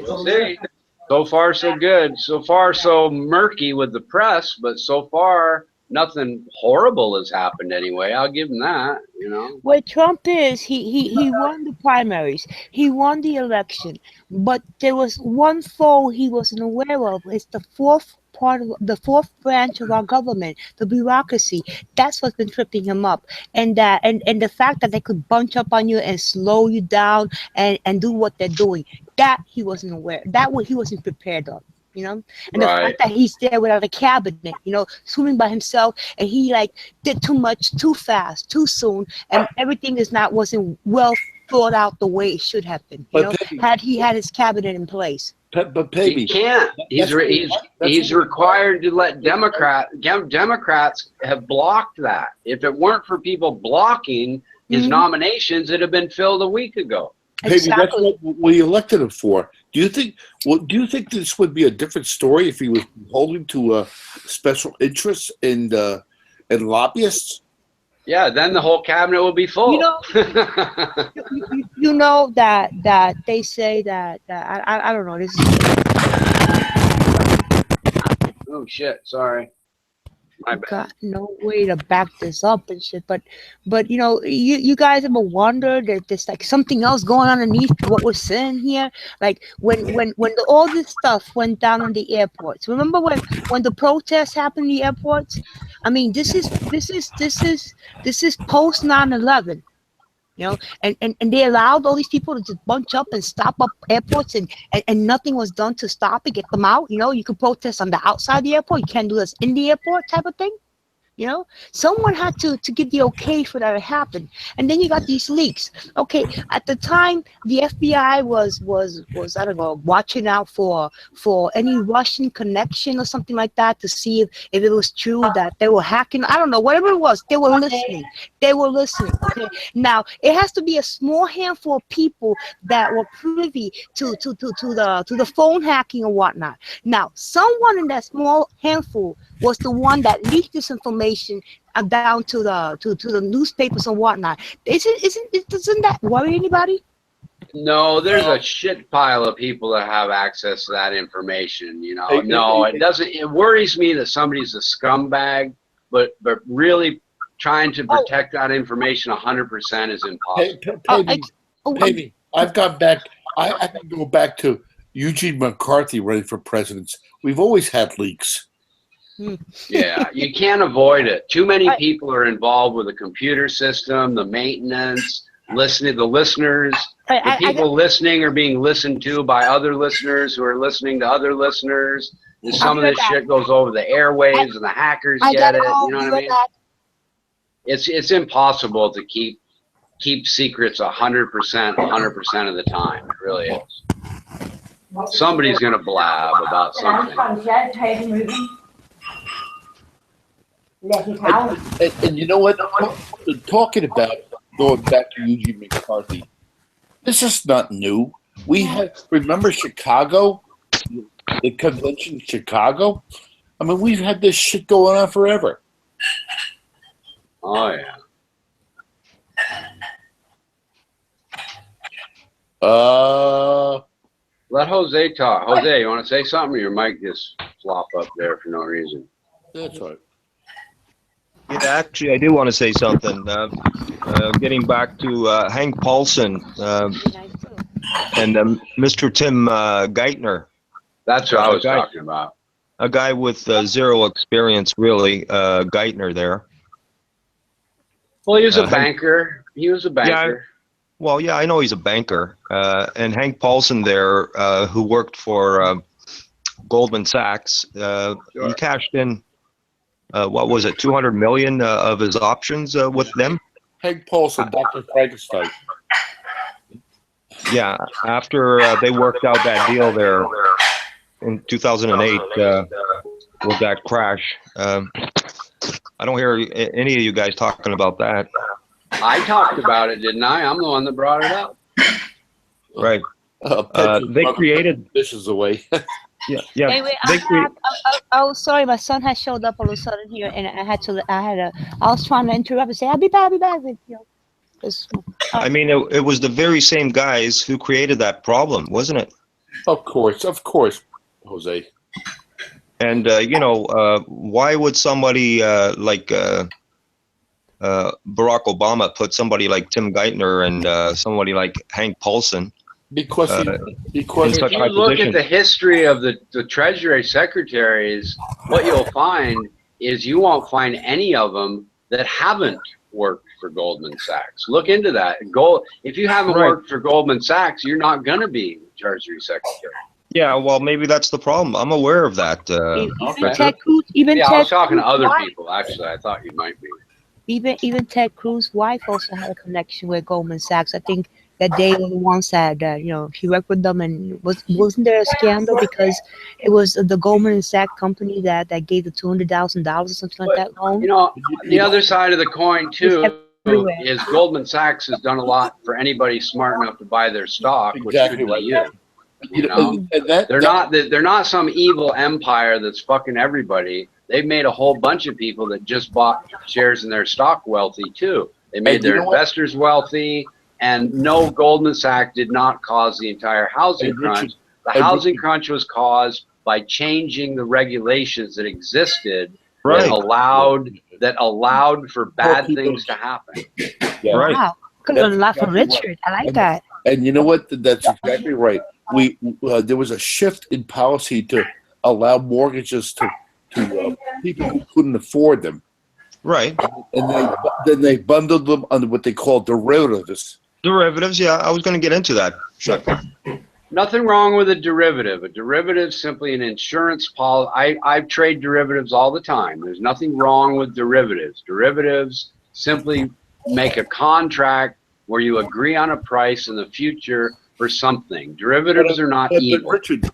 so far, so good. So far, so murky with the press, but so far, nothing horrible has happened anyway. I'll give him that, you know. Where Trump is, he won the primaries. He won the election. But there was one foe he wasn't aware of. It's the fourth branch of our government, the bureaucracy. That's what's been tripping him up. And the fact that they could bunch up on you and slow you down and do what they're doing, that he wasn't aware. That what he wasn't prepared of. You know, and the fact that he's there without a cabinet, you know, swimming by himself, and he like did too much, too fast, too soon, and everything wasn't well thought out the way it should have been. You know, had he had his cabinet in place. But Peggy, he can't. He's required to let Democrats have blocked that. If it weren't for people blocking his nominations, it'd have been filled a week ago. Peggy, that's what we elected him for. Do you think this would be a different story if he was holding to a special interest in lobbyists? Yeah, then the whole cabinet will be full. You know, you know that they say that I don't know. This is oh shit! Sorry. I got no way to back this up and shit, but you know, you guys ever wondered that there's like something else going on underneath what we're saying here? Like when all this stuff went down on the airports. Remember when the protests happened in the airports? I mean, this is post 9/11. You know, and they allowed all these people to just bunch up and stop up airports, and nothing was done to stop it, get them out. You know, you could protest on the outside of the airport. You can't do this in the airport type of thing. You know, someone had to give the okay for that to happen. And then you got these leaks. Okay, at the time, the FBI was I don't know, watching out for any Russian connection or something like that to see if it was true that they were hacking. I don't know, whatever it was, they were listening. They were listening. Okay, now it has to be a small handful of people that were privy to the phone hacking and whatnot. Now, someone in that small handful was the one that leaked this information down to the newspapers and whatnot. Doesn't that worry anybody? No, there's a shit pile of people that have access to that information. You know, no, it doesn't. It worries me that somebody's a scumbag, but really trying to protect that information 100% is impossible. Peggy, I've gone back. I can go back to Eugene McCarthy running for president. We've always had leaks. Yeah, you can't avoid it. Too many people are involved with the computer system, the maintenance, the listeners. The people listening are being listened to by other listeners who are listening to other listeners. And some of this shit goes over the airwaves, and the hackers get it. You know what I mean? It's impossible to keep secrets 100% of the time. It really is. Somebody's gonna blab about something. And you know what? Talking about going back to Eugene McCarthy, this is not new. We remember Chicago, the convention in Chicago? I mean, we've had this shit going on forever. Oh, yeah. Let Jose talk. Jose, you want to say something? Or your mic just flop up there for no reason. That's right. Yeah, actually, I do want to say something. Getting back to Hank Paulson and Mr. Tim Geithner. That's what I was talking about. A guy with zero experience, really, Geithner there. Well, he was a banker. He was a banker. Yeah, well, yeah, I know he's a banker. And Hank Paulson there, who worked for Goldman Sachs, he cashed in, what was it, 200 million of his options with them? Hank Paulson, Dr. Frankenstein. Yeah, after they worked out that deal there in 2008 with that crash. I don't hear any of you guys talking about that. I talked about it, didn't I? I'm the one that brought it up. Right. They created dishes away. Yeah. Anyway, oh, sorry, my son has showed up all of a sudden here, and I was trying to interrupt and say, I'll be back. You know, I mean, it was the very same guys who created that problem, wasn't it? Of course, Jose. And why would somebody like Barack Obama put somebody like Tim Geithner and somebody like Hank Paulson? Because if you look at the history of the Treasury secretaries, what you'll find is you won't find any of them that haven't worked for Goldman Sachs. Look into that. If you haven't worked for Goldman Sachs, you're not going to be Treasury secretary. Yeah, well, maybe that's the problem. I'm aware of that. I was talking to other people, actually. I thought you might be. Even Ted Cruz's wife also had a connection with Goldman Sachs. I think that they were the ones that he worked with them, and wasn't there a scandal because it was the Goldman Sachs company that gave the $200,000 or something like that loan. The other side of the coin too is Goldman Sachs has done a lot for anybody smart enough to buy their stock, which should be you. They're not some evil empire that's fucking everybody. They've made a whole bunch of people that just bought shares in their stock wealthy too. They made their investors wealthy, and no, Goldman Sachs did not cause the entire housing crunch. The housing crunch was caused by changing the regulations that existed that allowed for bad things to happen. Yeah. Right. Wow, could learn a lot from Richard. I like that. And you know what? That's exactly right. There was a shift in policy to allow mortgages to people who couldn't afford them. Right. And then they bundled them under what they call derivatives. Derivatives, yeah, I was going to get into that. Sure. Nothing wrong with a derivative. A derivative is simply an insurance policy. I trade derivatives all the time. There's nothing wrong with derivatives. Derivatives simply make a contract where you agree on a price in the future for something. Derivatives are not evil. But Richard,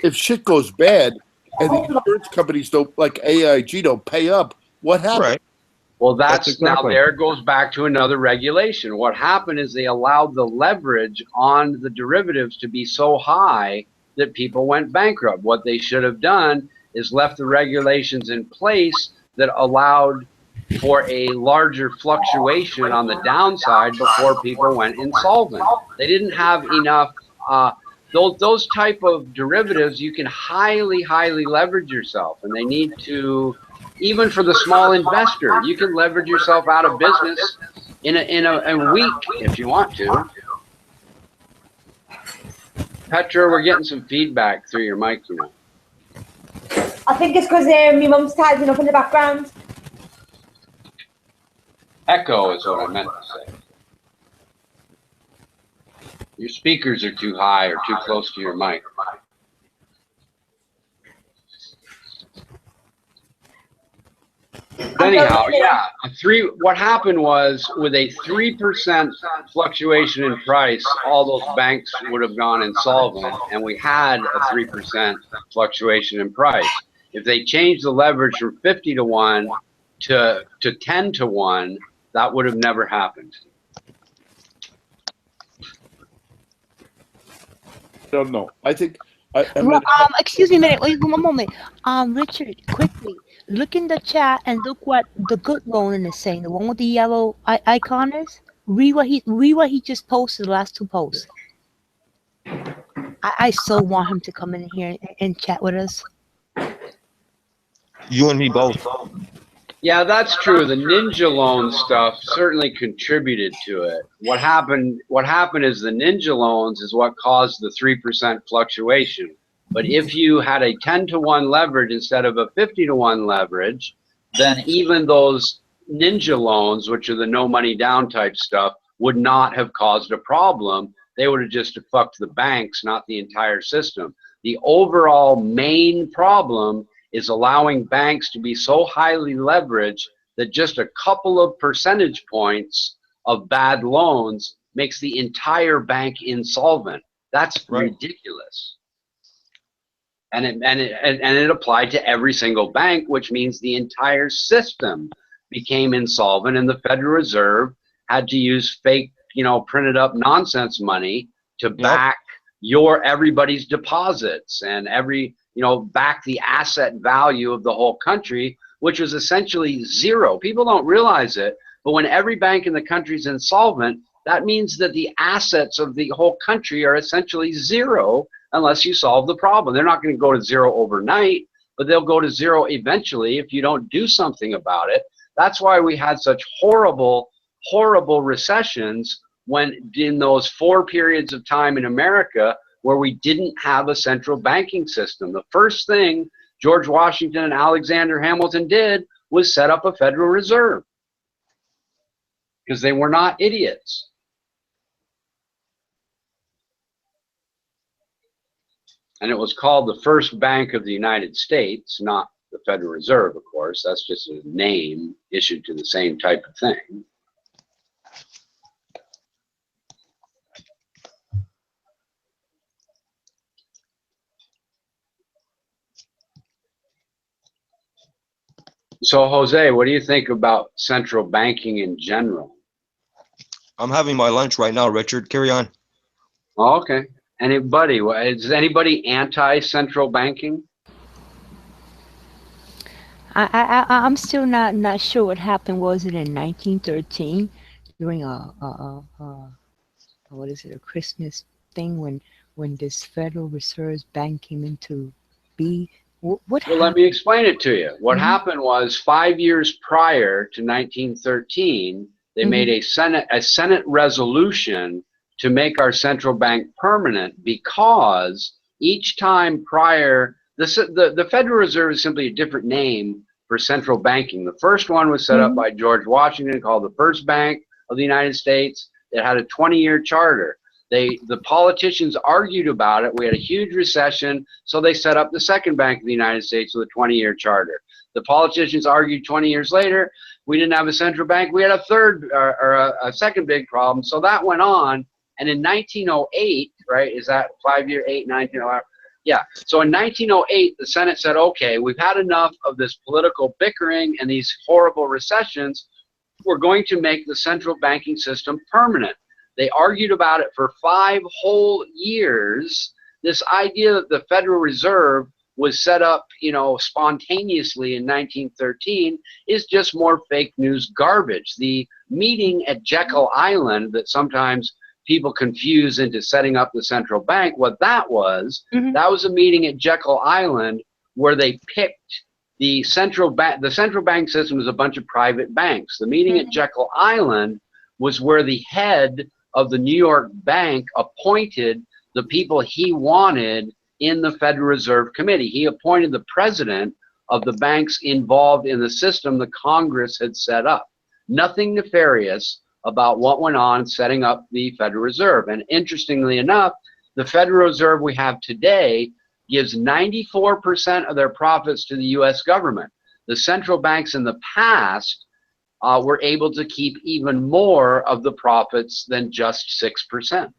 if shit goes bad and the insurance companies don't, like AIG, don't pay up, what happens? Right. Well, now there goes back to another regulation. What happened is they allowed the leverage on the derivatives to be so high that people went bankrupt. What they should have done is left the regulations in place that allowed for a larger fluctuation on the downside before people went insolvent. They didn't have enough. Those type of derivatives, you can highly leverage yourself, and they need to. Even for the small investor, you can leverage yourself out of business in a week if you want to. Petra, we're getting some feedback through your mic, you know. I think it's because my mum's tidying up in the background. Echo is what I meant to say. Your speakers are too high or too close to your mic. Anyhow, yeah, what happened was with a 3% fluctuation in price, all those banks would have gone insolvent, and we had a 3% fluctuation in price. If they changed the leverage from 50 to 1 to 10 to 1, that would have never happened. I don't know. I think. Excuse me a minute. Wait one moment. Richard, quickly look in the chat and look what the good Ronan is saying. The one with the yellow icon is. Read what he just posted. The last two posts. I so want him to come in here and chat with us. You and me both. Yeah, that's true. The ninja loan stuff certainly contributed to it. What happened is the ninja loans is what caused the 3% fluctuation. But if you had a 10-to-1 leverage instead of a 50-to-1 leverage, then even those ninja loans, which are the no money down type stuff, would not have caused a problem. They would have just fucked the banks, not the entire system. The overall main problem is allowing banks to be so highly leveraged that just a couple of percentage points of bad loans makes the entire bank insolvent. That's ridiculous. And it applied to every single bank, which means the entire system became insolvent, and the Federal Reserve had to use fake, printed up nonsense money to back everybody's deposits and back the asset value of the whole country, which was essentially zero. People don't realize it, but when every bank in the country is insolvent, that means that the assets of the whole country are essentially zero unless you solve the problem. They're not going to go to zero overnight, but they'll go to zero eventually if you don't do something about it. That's why we had such horrible, horrible recessions when in those 4 periods of time in America where we didn't have a central banking system. The first thing George Washington and Alexander Hamilton did was set up a Federal Reserve because they were not idiots. And it was called the First Bank of the United States, not the Federal Reserve, of course. That's just a name issued to the same type of thing. So, Jose, what do you think about central banking in general? I'm having my lunch right now, Richard. Carry on. Oh, okay. Anybody? Is anybody anti-central banking? I'm still not sure what happened. Was it in 1913 during what is it, a Christmas thing when this Federal Reserve Bank came into be? What Well, happened? let me explain it to you. What happened was 5 years prior to 1913, they made a Senate resolution to make our central bank permanent because each time prior, the Federal Reserve is simply a different name for central banking. The first one was set up by George Washington called the First Bank of the United States. It had a 20-year charter. The politicians argued about it. We had a huge recession, so they set up the Second Bank of the United States with a 20-year charter. The politicians argued 20 years later, we didn't have a central bank. We had a third or a second big problem. So that went on. And in 1908, right, is that 5 year, 8, 1908? Yeah. So in 1908, the Senate said, okay, we've had enough of this political bickering and these horrible recessions. We're going to make the central banking system permanent. They argued about it for 5 whole years. This idea that the Federal Reserve was set up, spontaneously in 1913 is just more fake news garbage. The meeting at Jekyll Island that sometimes people confuse into setting up the central bank, what that was a meeting at Jekyll Island where they picked the central bank. The central bank system was a bunch of private banks. The meeting at Jekyll Island was where the head of the New York Bank appointed the people he wanted in the Federal Reserve Committee. He appointed the president of the banks involved in the system the Congress had set up. Nothing nefarious about what went on setting up the Federal Reserve. And interestingly enough, the Federal Reserve we have today gives 94% of their profits to the U.S. government. The central banks in the past were able to keep even more of the profits than just 6%.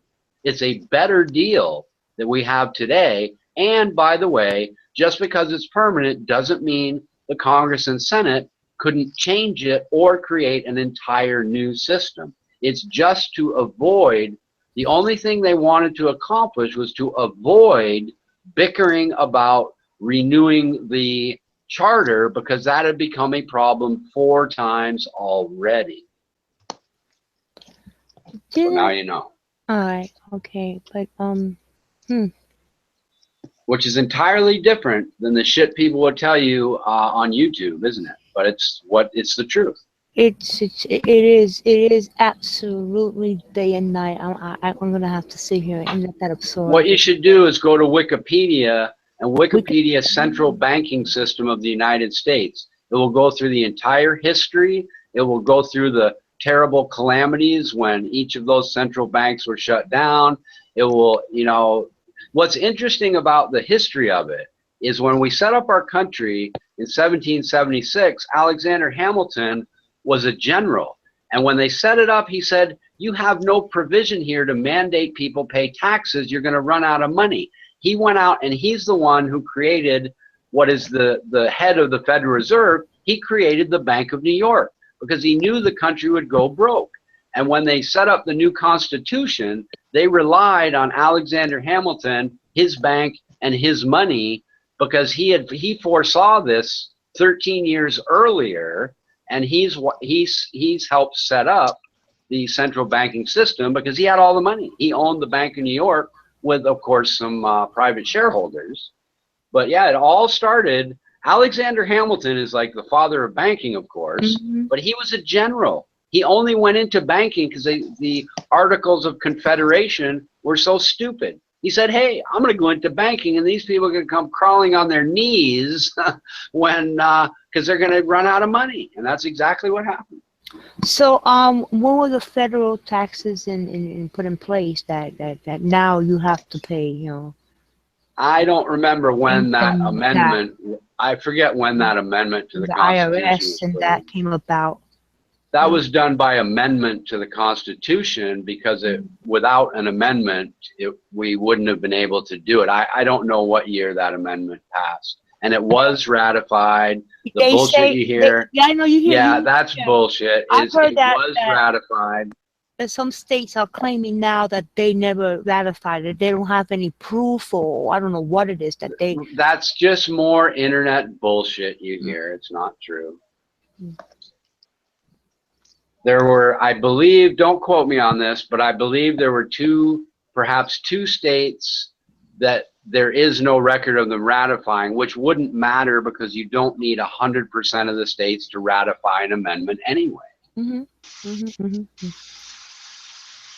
It's a better deal that we have today. And by the way, just because it's permanent doesn't mean the Congress and Senate couldn't change it or create an entire new system. It's just to avoid, the only thing they wanted to accomplish was to avoid bickering about renewing the charter because that had become a problem 4 times already. So now you know. All right, okay, but Which is entirely different than the shit people would tell you on YouTube, isn't it? but it's the truth. It is absolutely day and night. I'm gonna have to sit here and let that absorb. What you should do is go to Wikipedia, and Wikipedia Central Banking System of the United States. It will go through the entire history. It will go through the terrible calamities when each of those central banks were shut down. It will, what's interesting about the history of it is when we set up our country in 1776, Alexander Hamilton was a general. And when they set it up, he said, you have no provision here to mandate people pay taxes. You're going to run out of money. He went out and he's the one who created what is the head of the Federal Reserve. He created the Bank of New York because he knew the country would go broke. And when they set up the new Constitution, they relied on Alexander Hamilton, his bank, and his money because he foresaw this 13 years earlier. And he's helped set up the central banking system because he had all the money. He owned the Bank of New York with, of course, some private shareholders. But yeah, it all started. Alexander Hamilton is like the father of banking, of course, but he was a general. He only went into banking because the Articles of Confederation were so stupid. He said, hey, I'm going to go into banking, and these people are going to come crawling on their knees because they're going to run out of money. And that's exactly what happened. So when were the federal taxes put in place that now you have to pay, I don't remember when that amendment, I forget when that amendment to the Constitution IRS and that came about. That was done by amendment to the Constitution because without an amendment, we wouldn't have been able to do it. I don't know what year that amendment passed. And it was ratified. The bullshit you hear. I know you hear. Yeah, that's bullshit. I've heard that was ratified. And some states are claiming now that they never ratified it. They don't have any proof, or I don't know what it is that they. That's just more internet bullshit you hear. It's not true. There were, I believe, don't quote me on this, but I believe there were perhaps two states that there is no record of them ratifying, which wouldn't matter because you don't need 100% of the states to ratify an amendment anyway.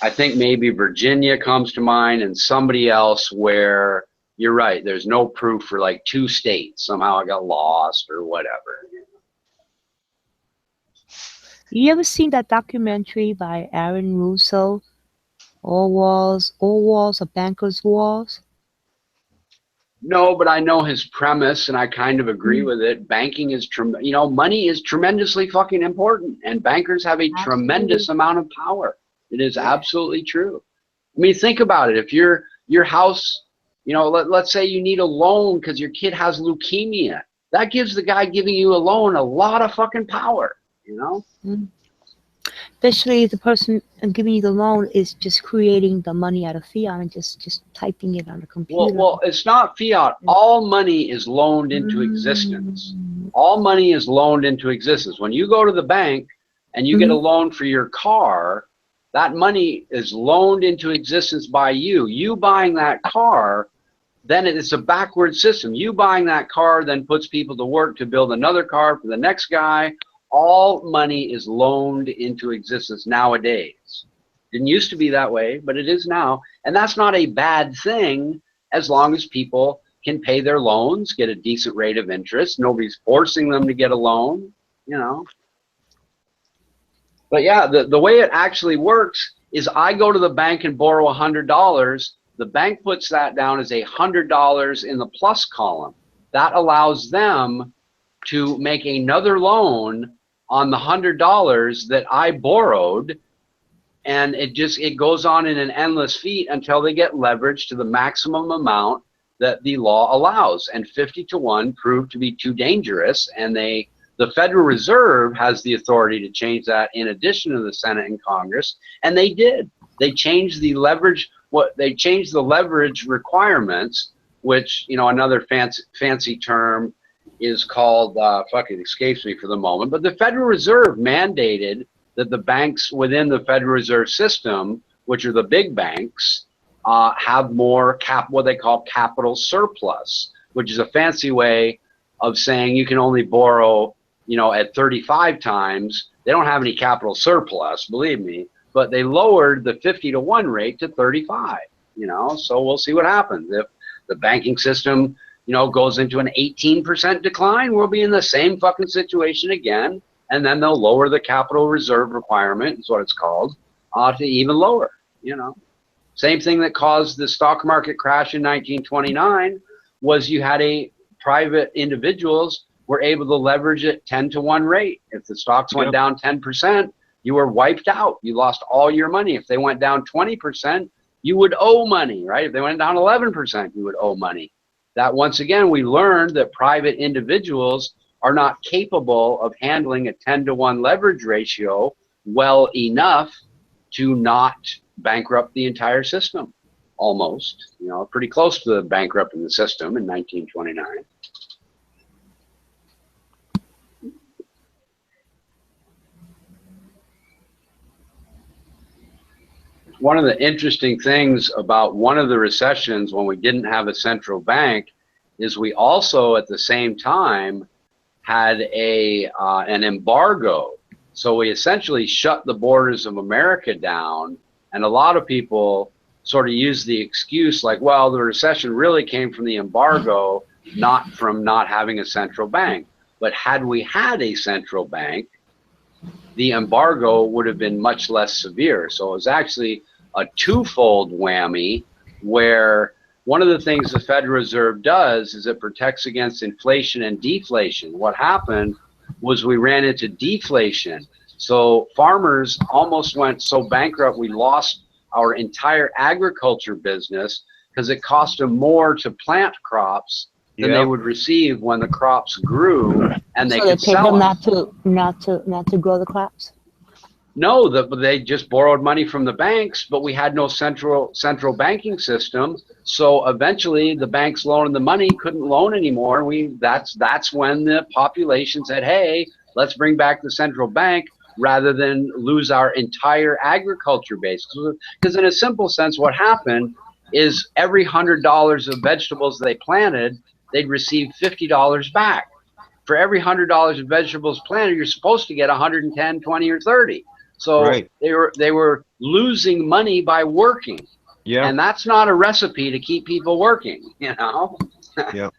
I think maybe Virginia comes to mind and somebody else where you're right, there's no proof for like two states. Somehow I got lost or whatever. You ever seen that documentary by Aaron Russo, All Walls Are Bankers' Walls? No, but I know his premise and I kind of agree with it. Banking is, money is tremendously fucking important, and bankers have a tremendous amount of power. It is absolutely true. I mean, think about it. If your house, let's say you need a loan because your kid has leukemia, that gives the guy giving you a loan a lot of fucking power. Especially if the person giving you the loan is just creating the money out of fiat and just typing it on the computer. Well, it's not fiat. All money is loaned into existence. All money is loaned into existence. When you go to the bank and you get a loan for your car, that money is loaned into existence by you. You buying that car, then it's a backward system. You buying that car then puts people to work to build another car for the next guy. All money is loaned into existence nowadays. Didn't used to be that way, but it is now. And that's not a bad thing as long as people can pay their loans, get a decent rate of interest. Nobody's forcing them to get a loan, But yeah, the way it actually works is I go to the bank and borrow $100. The bank puts that down as $100 in the plus column. That allows them to make another loan on the $100 that I borrowed, and it goes on in an endless feat until they get leverage to the maximum amount that the law allows. And 50-1 proved to be too dangerous, and the Federal Reserve has the authority to change that in addition to the Senate and Congress, and they did. They changed the leverage. They changed the leverage requirements, which another fancy term is called, fucking escapes me for the moment, but the Federal Reserve mandated that the banks within the Federal Reserve System, which are the big banks, have more what they call capital surplus, which is a fancy way of saying you can only borrow at 35 times. They don't have any capital surplus, believe me, but they lowered the 50-to-1 rate to 35. So we'll see what happens. If the banking system, goes into an 18% decline, we'll be in the same fucking situation again. And then they'll lower the capital reserve requirement, is what it's called, to even lower, Same thing that caused the stock market crash in 1929 was you had private individuals were able to leverage at 10-to-1 rate. If the stocks went down 10%, you were wiped out. You lost all your money. If they went down 20%, you would owe money, right? If they went down 11%, you would owe money. That once again, we learned that private individuals are not capable of handling a 10-to-1 leverage ratio well enough to not bankrupt the entire system. Almost, pretty close to bankrupting the system in 1929. One of the interesting things about one of the recessions when we didn't have a central bank is we also at the same time had an embargo. So we essentially shut the borders of America down, and a lot of people sort of use the excuse like, well, the recession really came from the embargo, not from not having a central bank. But had we had a central bank, the embargo would have been much less severe. So it was actually a twofold whammy, where one of the things the Federal Reserve does is it protects against inflation and deflation. What happened was we ran into deflation. So farmers almost went so bankrupt we lost our entire agriculture business because it cost them more to plant crops than they would receive when the crops grew, and they could sell them. not to grow the crops. No, they just borrowed money from the banks, but we had no central banking system. So eventually, the banks loaning the money couldn't loan anymore. That's when the population said, "Hey, let's bring back the central bank rather than lose our entire agriculture base." Because in a simple sense, what happened is every $100 of vegetables they planted, they'd receive $50 back. For every $100 of vegetables planted, you're supposed to get 110, 20, or 30. So they were losing money by working. Yeah. And that's not a recipe to keep people working, Yeah.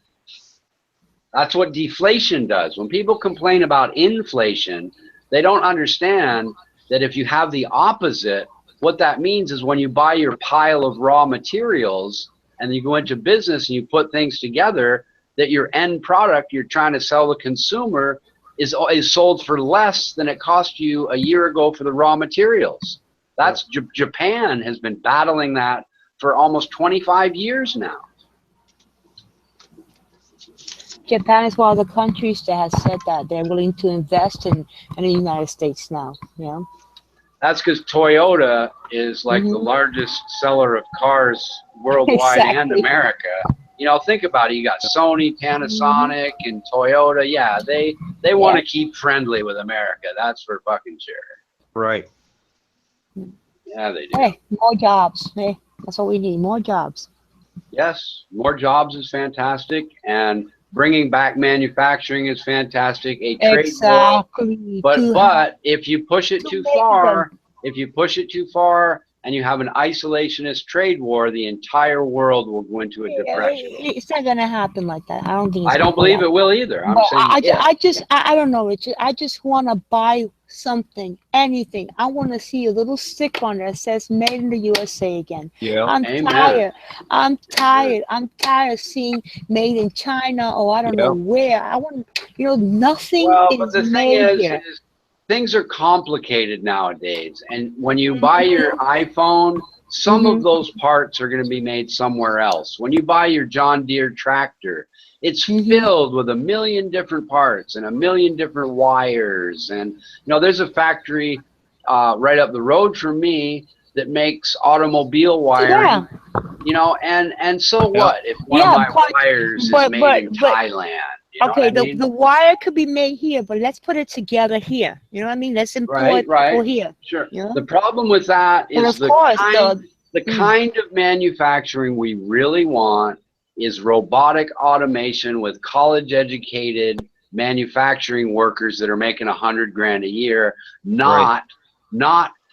That's what deflation does. When people complain about inflation, they don't understand that if you have the opposite, what that means is when you buy your pile of raw materials and you go into business and you put things together, that your end product you're trying to sell the consumer is sold for less than it cost you a year ago for the raw materials. That's Japan has been battling that for almost 25 years now. Japan is one of the countries that has said that they're willing to invest in the United States now. Yeah. That's because Toyota is like the largest seller of cars worldwide and America. Think about it. You got Sony, Panasonic, and Toyota. Yeah, they want to keep friendly with America. That's for fucking sure. Right. Yeah, they do. Hey, more jobs. Hey, that's what we need. More jobs. Yes, more jobs is fantastic, and bringing back manufacturing is fantastic. A trade war, but if you push it too far, and you have an isolationist trade war, the entire world will go into a depression. It's not gonna happen like that. I don't think. I don't believe it will either. I'm saying I don't know, Richard. I just want to buy something, anything. I want to see a little stick on there that says "Made in the USA" again. Yeah. I'm tired. I'm tired of seeing "Made in China" or I don't know where. I want, nothing is made here. Things are complicated nowadays, and when you buy your iPhone, some of those parts are going to be made somewhere else. When you buy your John Deere tractor, it's filled with a million different parts and a million different wires. And there's a factory right up the road from me that makes automobile wiring. And so what if one of my wires is made in Thailand? Okay, the wire could be made here, but let's put it together here. You know what I mean? Let's import people here. Sure. The problem with that is the kind of manufacturing we really want is robotic automation with college-educated manufacturing workers that are making 100 grand a year, not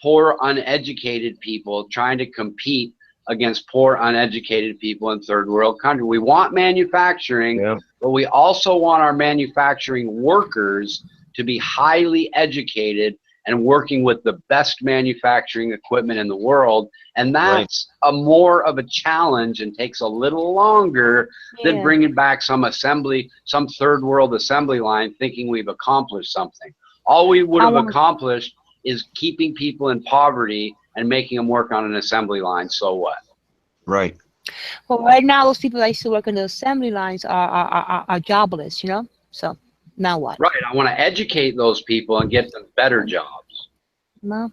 poor uneducated people trying to compete against poor uneducated people in third world countries. We want manufacturing, but we also want our manufacturing workers to be highly educated and working with the best manufacturing equipment in the world. And that's a more of a challenge and takes a little longer than bringing back some third world assembly line thinking we've accomplished something. All we would have accomplished is keeping people in poverty and making them work on an assembly line. So what? Right. Well, right now, those people that used to work on the assembly lines are jobless, you know? So now what? Right. I want to educate those people and get them better jobs. No.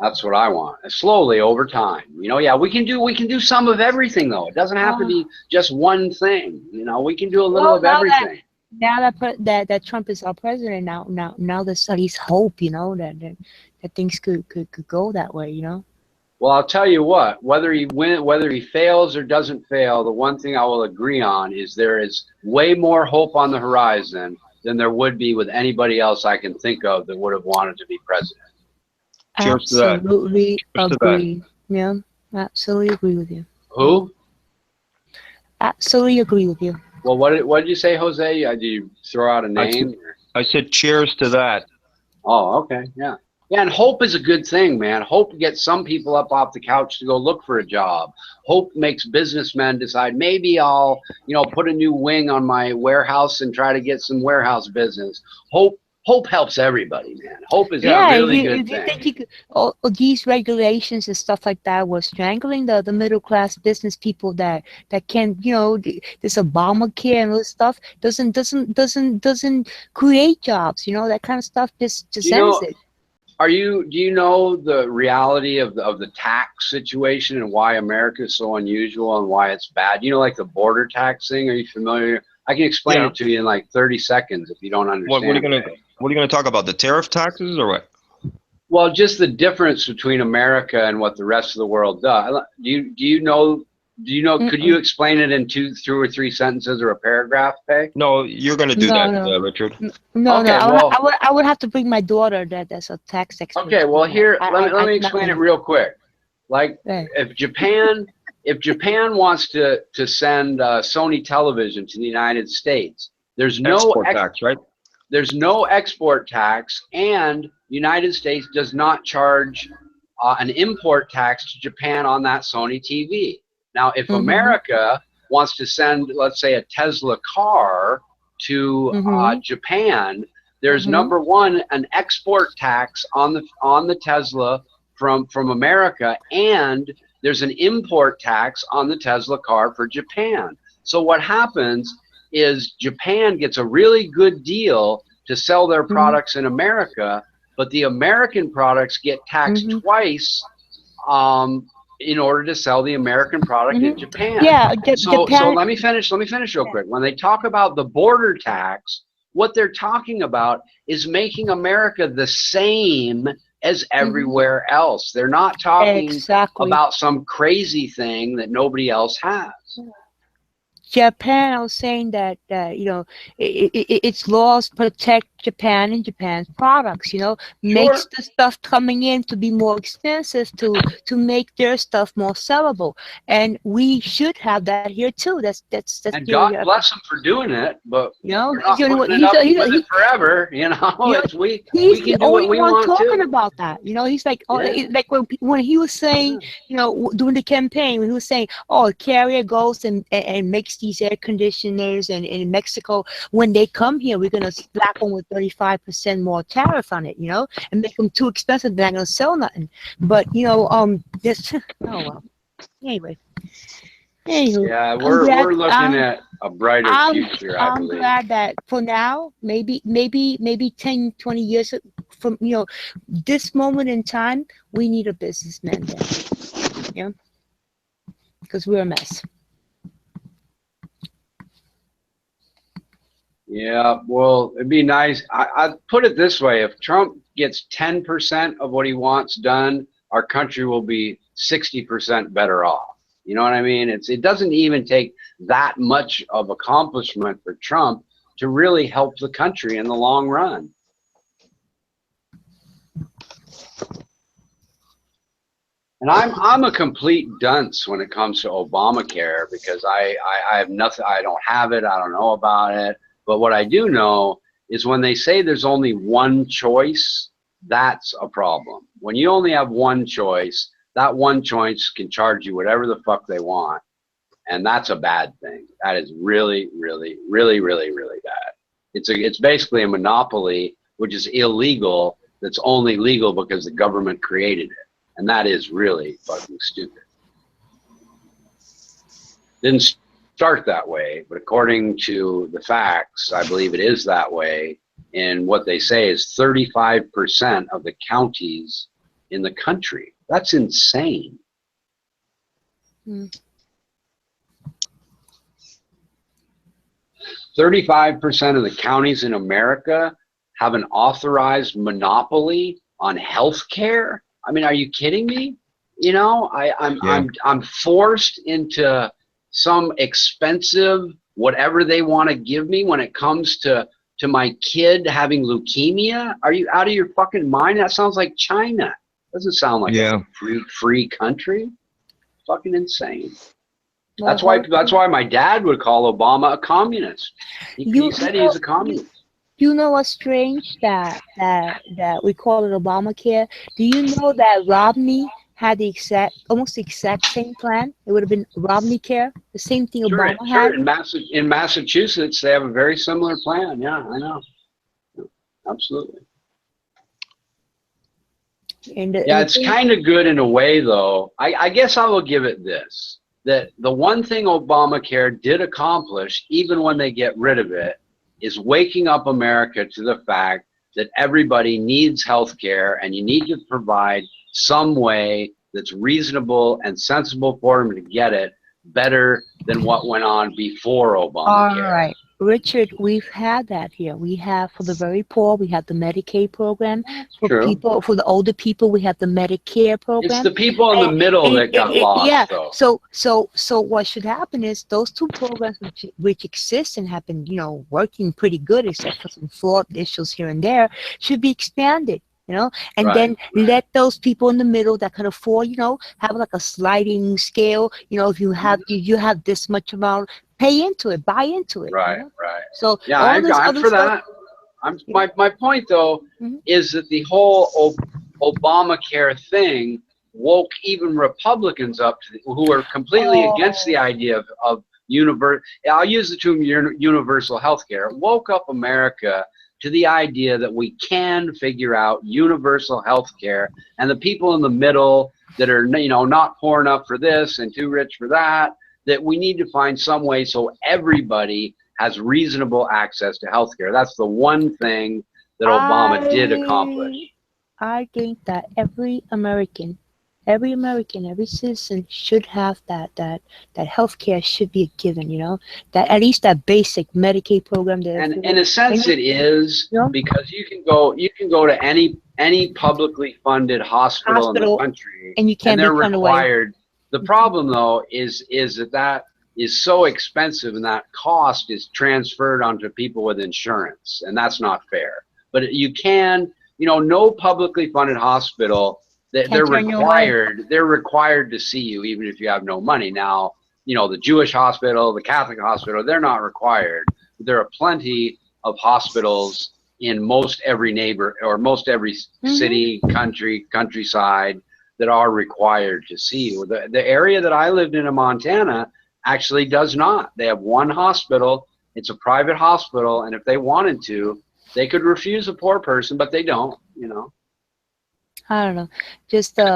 That's what I want. And slowly over time, you know, we can do some of everything though. It doesn't have to be just one thing. You know, we can do a little of everything. Now that Trump is our president, now there's at least hope, you know, that things could go that way, you know. Well, I'll tell you what, whether he fails or doesn't fail, the one thing I will agree on is there is way more hope on the horizon than there would be with anybody else I can think of that would have wanted to be president. Cheers to that. Absolutely agree. Yeah, absolutely agree with you. Who? Absolutely agree with you. Well, what did you say, Jose? Did you throw out a name? I said cheers to that. Oh, okay, yeah. Yeah, and hope is a good thing, man. Hope gets some people up off the couch to go look for a job. Hope makes businessmen decide, maybe I'll, you know, put a new wing on my warehouse and try to get some warehouse business. Hope helps everybody, man. Hope is a really good thing. Think you could, all these regulations and stuff like that was strangling the middle class business people that can, you know, this Obamacare and all this stuff doesn't create jobs, you know, that kind of stuff just ends it. Do you know the reality of the tax situation and why America is so unusual and why it's bad? You know, like the border tax thing. Are you familiar? I can explain it to you in like 30 seconds if you don't understand. What are you gonna talk about? The tariff taxes or what? Well, just the difference between America and what the rest of the world does. Do you know? Could you explain it in 2 or 3 sentences or a paragraph, Peg? No, you're gonna do that, Richard. No, okay, I would have to bring my daughter that's a tax expert. Okay, well here, let me explain it real quick. Like if Japan wants to send Sony television to the United States, there's no export tax, right? There's no export tax, and the United States does not charge an import tax to Japan on that Sony TV. Now, if America wants to send, let's say, a Tesla car to Japan, there's number one, an export tax on the Tesla from America, and there's an import tax on the Tesla car for Japan. So what happens is Japan gets a really good deal to sell their products in America, but the American products get taxed twice in order to sell the American product in Japan. Yeah, so let me finish real quick. When they talk about the border tax, what they're talking about is making America the same as everywhere else. They're not talking about some crazy thing that nobody else has. Japan, I was saying that you know, its laws protect Japan and Japan's products. You know, makes the stuff coming in to be more expensive to make their stuff more sellable, and we should have that here too. That's and God bless them for doing it, but you know, he's forever. You know, we can do what we want talking to. about that. You know, he's like, like when he was saying, you know, during the campaign, when he was saying, oh, a carrier goes and makes these air conditioners, and in Mexico, when they come here, we're gonna slap them with 35% more tariff on it, you know, and make them too expensive. They're not gonna sell nothing. But you know, this. Oh well. Anyway. Anywho, yeah, we're looking at a brighter future. I believe. I'm glad that for now, maybe 10, 20 years from, you know, this moment in time, we need a businessman there. Yeah, because we're a mess. Yeah, well, it'd be nice. I'd put it this way. If Trump gets 10% of what he wants done, our country will be 60% better off. You know what I mean? It doesn't even take that much of accomplishment for Trump to really help the country in the long run. And I'm a complete dunce when it comes to Obamacare, because I have nothing, I don't have it, I don't know about it. But what I do know is when they say there's only one choice, that's a problem. When you only have one choice, that one choice can charge you whatever the fuck they want. And that's a bad thing. That is really, really, really, really, really bad. It's basically a monopoly, which is illegal, that's only legal because the government created it. And that is really fucking stupid. Didn't start that way, but according to the facts, I believe it is that way. And what they say is 35% of the counties in the country. That's insane. 35% of the counties in America have an authorized monopoly on health care. I mean, are you kidding me? You know, I'm forced into some expensive whatever they want to give me when it comes to my kid having leukemia. Are you out of your fucking mind? That sounds like China. Doesn't sound like a free country. Fucking insane. That's why my dad would call Obama a communist. He said he's a communist. You know what's strange that we call it Obamacare? Do you know that Romney had almost the exact same plan? It would have been Romney Care, the same thing Obama had. In Massachusetts, they have a very similar plan. Yeah, I know. Absolutely. It's kind of good in a way, though. I guess I will give it this. That the one thing Obamacare did accomplish, even when they get rid of it, is waking up America to the fact that everybody needs health care, and you need to provide some way that's reasonable and sensible for them to get it, better than what went on before Obamacare. All right. Richard, we've had that here. We have, for the very poor, we have the Medicaid program. For the older people, we have the Medicare program. It's the people in the middle that got lost, though. So what should happen is those two programs which exist and have been, working pretty good, except for some flawed issues here and there, should be expanded. Then let those people in the middle that can afford, have like a sliding scale. If you have this much amount, pay into it, buy into it. Right. So I'm for that. My point though is that the whole Obamacare thing woke even Republicans up who are completely against the idea of universal. I'll use the term universal health care. It woke up America to the idea that we can figure out universal health care, and the people in the middle that are not poor enough for this and too rich for that, that we need to find some way so everybody has reasonable access to health care. That's the one thing that Obama did accomplish. I think that every American, every citizen should have that health care should be a given, that at least that basic Medicaid program. And in a sense it is, because you can go to any publicly funded hospital in the country and you can't they're be required. The problem though is that is so expensive, and that cost is transferred onto people with insurance, and that's not fair. But you can, no publicly funded hospital, they're required to see you even if you have no money. Now, the Jewish hospital, the Catholic hospital, they're not required. There are plenty of hospitals in most every city, countryside that are required to see you. The area that I lived in Montana actually does not. They have one hospital. It's a private hospital, and if they wanted to, they could refuse a poor person, but they don't. I don't know, just the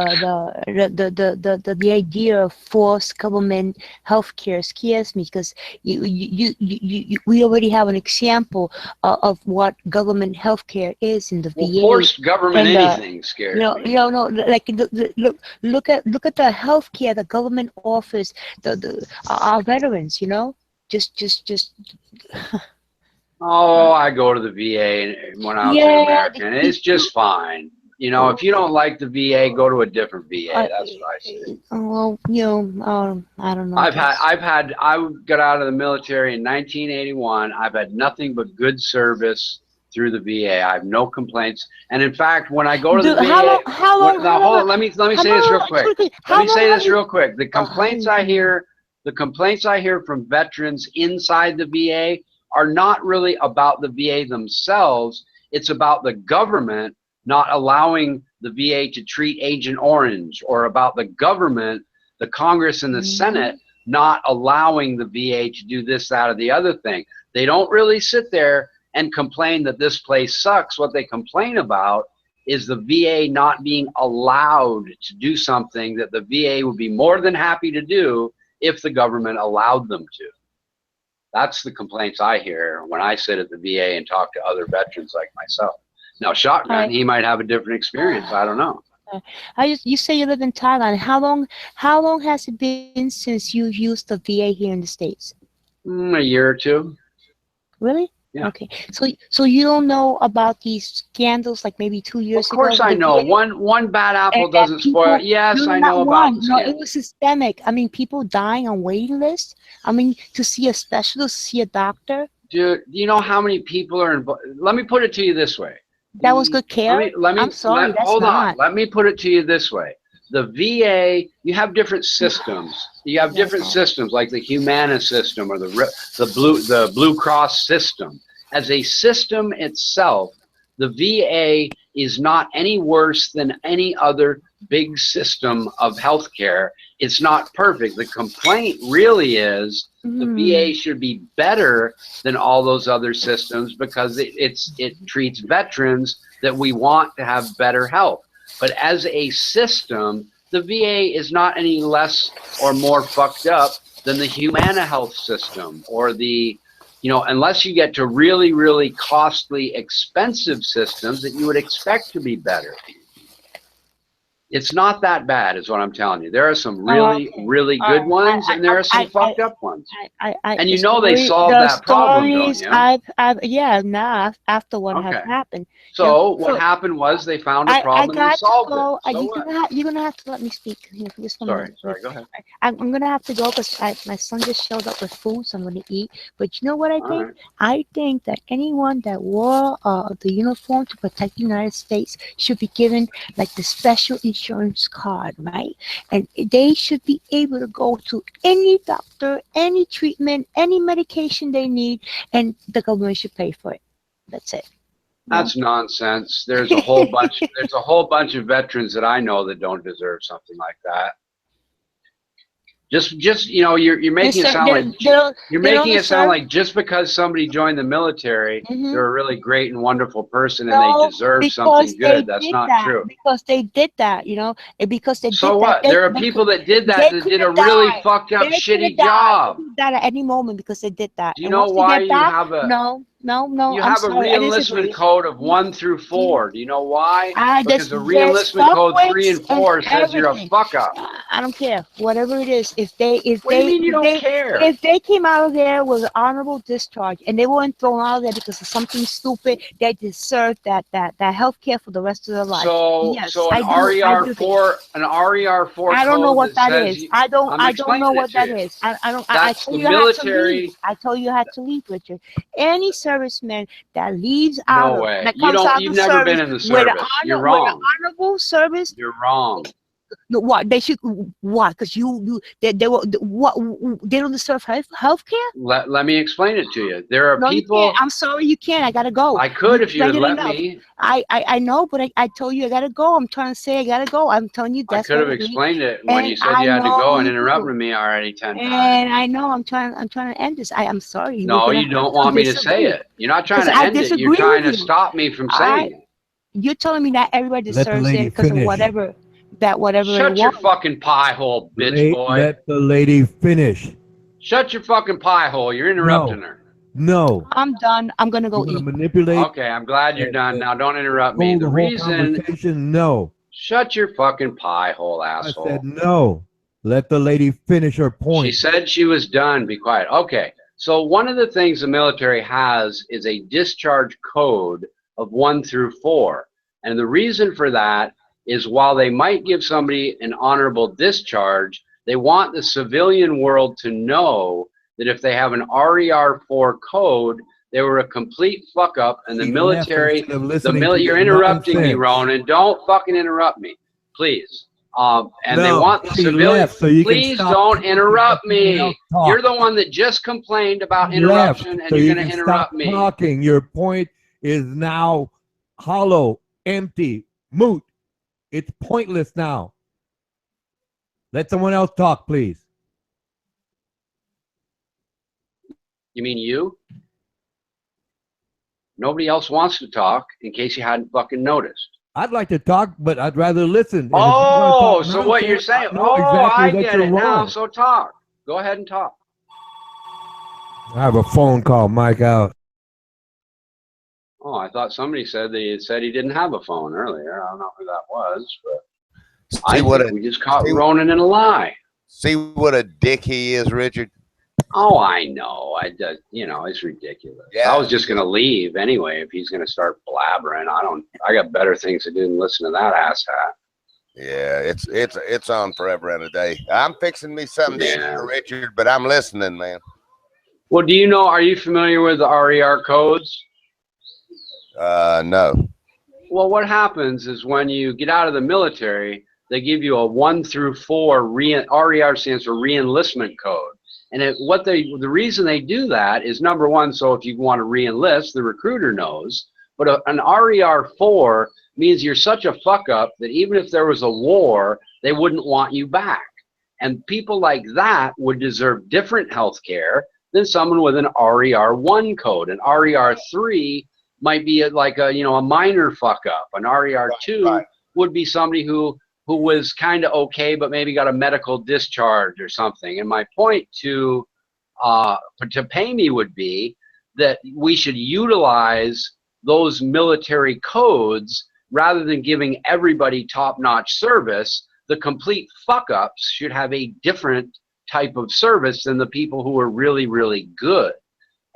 idea of forced government healthcare scares me, because we already have an example of what government healthcare is in the VA. Forced government anything scares me. Like look at the healthcare the government offers our veterans. Just. Oh, I go to the VA when I was in America, and it's just fine. You know, if you don't like the VA, go to a different VA. That's what I say. Well, you know, I don't know. I got out of the military in 1981. I've had nothing but good service through the VA. I have no complaints. And in fact, when I go to the VA, hold on, let me say this real quick. Let me say this real quick. The complaints I hear from veterans inside the VA are not really about the VA themselves. It's about the government not allowing the VA to treat Agent Orange, or about the government, the Congress and the Senate not allowing the VA to do this, that, or the other thing. They don't really sit there and complain that this place sucks. What they complain about is the VA not being allowed to do something that the VA would be more than happy to do if the government allowed them to. That's the complaints I hear when I sit at the VA and talk to other veterans like myself. Now, Shotgun, he might have a different experience. I don't know. You say you live in Thailand. How long has it been since you used the VA here in the States? A year or two. Really? Yeah. Okay. So you don't know about these scandals like maybe 2 years ago? Of course I know. One bad apple doesn't spoil. Yes, I know about the No, it was systemic. I mean, people dying on waiting lists. I mean, to see a specialist, see a doctor. Dude, you know how many people are involved? Let me put it to you this way. That was good care? I'm sorry, that's hold not. on. Let me put it to you this way. The VA, you have different systems. You have different systems, like the Humana system or the Blue Cross system. As a system itself, the VA is not any worse than any other big system of healthcare. It's not perfect. The complaint really is the VA should be better than all those other systems because it treats veterans that we want to have better health. But as a system, the VA is not any less or more fucked up than the Humana health system or the, you know, unless you get to really, really costly, expensive systems that you would expect to be better. It's not that bad, is what I'm telling you. There are some really, really good ones, and there are some fucked up ones. And you know they solved that problem, don't you? After what had happened. So what happened was they found a problem and solved it. You're gonna have to let me speak here for just 1 minute. Sorry, go ahead. I'm gonna have to go because my son just showed up with food, so I'm gonna eat. But you know what I think? I think that anyone that wore the uniform to protect the United States should be given like the special insurance card, right? And they should be able to go to any doctor, any treatment, any medication they need, and the government should pay for it. That's it. That's nonsense. There's a whole bunch. There's a whole bunch of veterans that I know that don't deserve something like that. Just you know, you're making it sound like just because somebody joined the military, they're a really great and wonderful person and they deserve something good. That's not true. Because they did that, you know, and because they did that. So what? There are people that did that that did a really fucked up, shitty job. That at any moment because they did that. Do you know why you have a you have a re-enlistment code of 1 through 4? Do you know why? Because the re-enlistment code 3 and 4 says you're a fuck up. I don't care. Whatever it is, if they care? If they came out of there with an honorable discharge and they weren't thrown out of there because of something stupid, they deserve that health care for the rest of their life. So yes, so an RER4 I don't know what that is. I don't know what that is. I told you military. I told you I had to leave, Richard. Any serviceman that leaves out, no way. That comes out You've never been in the service. You're wrong. With an honorable service. You're wrong. What they should? What? Because they don't deserve health care. Let me explain it to you. There are people. I'm sorry, you can't. I gotta go. I could if you would let me. I know, but I told you I gotta go. I'm trying to say I gotta go. I'm telling you that's. I could have explained it when you said you had to go and interrupted me already 10 times. And I know I'm trying to end this. I'm sorry. No, you don't want me to say it. You're not trying to end it. You're trying to stop me from saying it. You're telling me that everybody deserves it because of whatever. Shut your fucking pie hole, bitch boy. Let the lady finish. Shut your fucking pie hole. You're interrupting her. No. I'm done. I'm gonna go eat. Manipulate. Okay, I'm glad you're done. Now don't interrupt me. The reason. No. Shut your fucking pie hole, asshole. I said no. Let the lady finish her point. She said she was done. Be quiet. Okay. So one of the things the military has is a discharge code of 1 through 4. And the reason for that is while they might give somebody an honorable discharge, they want the civilian world to know that if they have an RER4 code, they were a complete fuck up, and the military, you're interrupting me, Ronan. Don't fucking interrupt me, please. And they want the civilians. So please don't interrupt me. You're the one that just complained about interruption, and you're going to interrupt me. Talking. Your point is now hollow, empty, moot. It's pointless now. Let someone else talk, please. You mean you? Nobody else wants to talk, in case you hadn't fucking noticed. I'd like to talk, but I'd rather listen. Oh, so what you're saying? Oh, I get it now. So talk. Go ahead and talk. I have a phone call, Mike out. Oh, I thought somebody said he didn't have a phone earlier. I don't know who that was, but we just caught Ronan in a lie. See what a dick he is, Richard. Oh, I know. It's ridiculous. Yeah. I was just gonna leave anyway if he's gonna start blabbering. I got better things to do than listen to that asshat. Yeah, it's on forever and a day. I'm fixing me something to eat, Richard, but I'm listening, man. Well, are you familiar with the RER codes? No. Well, what happens is when you get out of the military, they give you a 1 through 4 RER stands for re-enlistment code. And the reason they do that is, number one, so if you want to re-enlist, the recruiter knows. But an RER4 means you're such a fuck up that even if there was a war, they wouldn't want you back. And people like that would deserve different health care than someone with an RER1 code. An RER3 might be a minor fuck up. An RER2 would be somebody who was kind of okay, but maybe got a medical discharge or something. And my point to pay me would be that we should utilize those military codes rather than giving everybody top-notch service. The complete fuck-ups should have a different type of service than the people who are really, really good.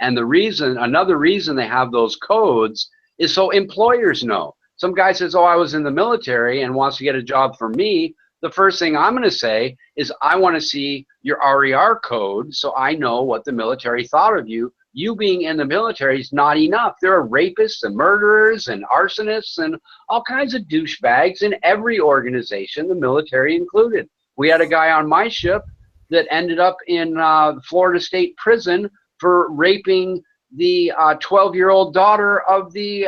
And another reason they have those codes is so employers know. Some guy says, oh, I was in the military and wants to get a job for me. The first thing I'm going to say is I want to see your RER code so I know what the military thought of you. You being in the military is not enough. There are rapists and murderers and arsonists and all kinds of douchebags in every organization, the military included. We had a guy on my ship that ended up in Florida State Prison for raping the 12-year-old daughter of the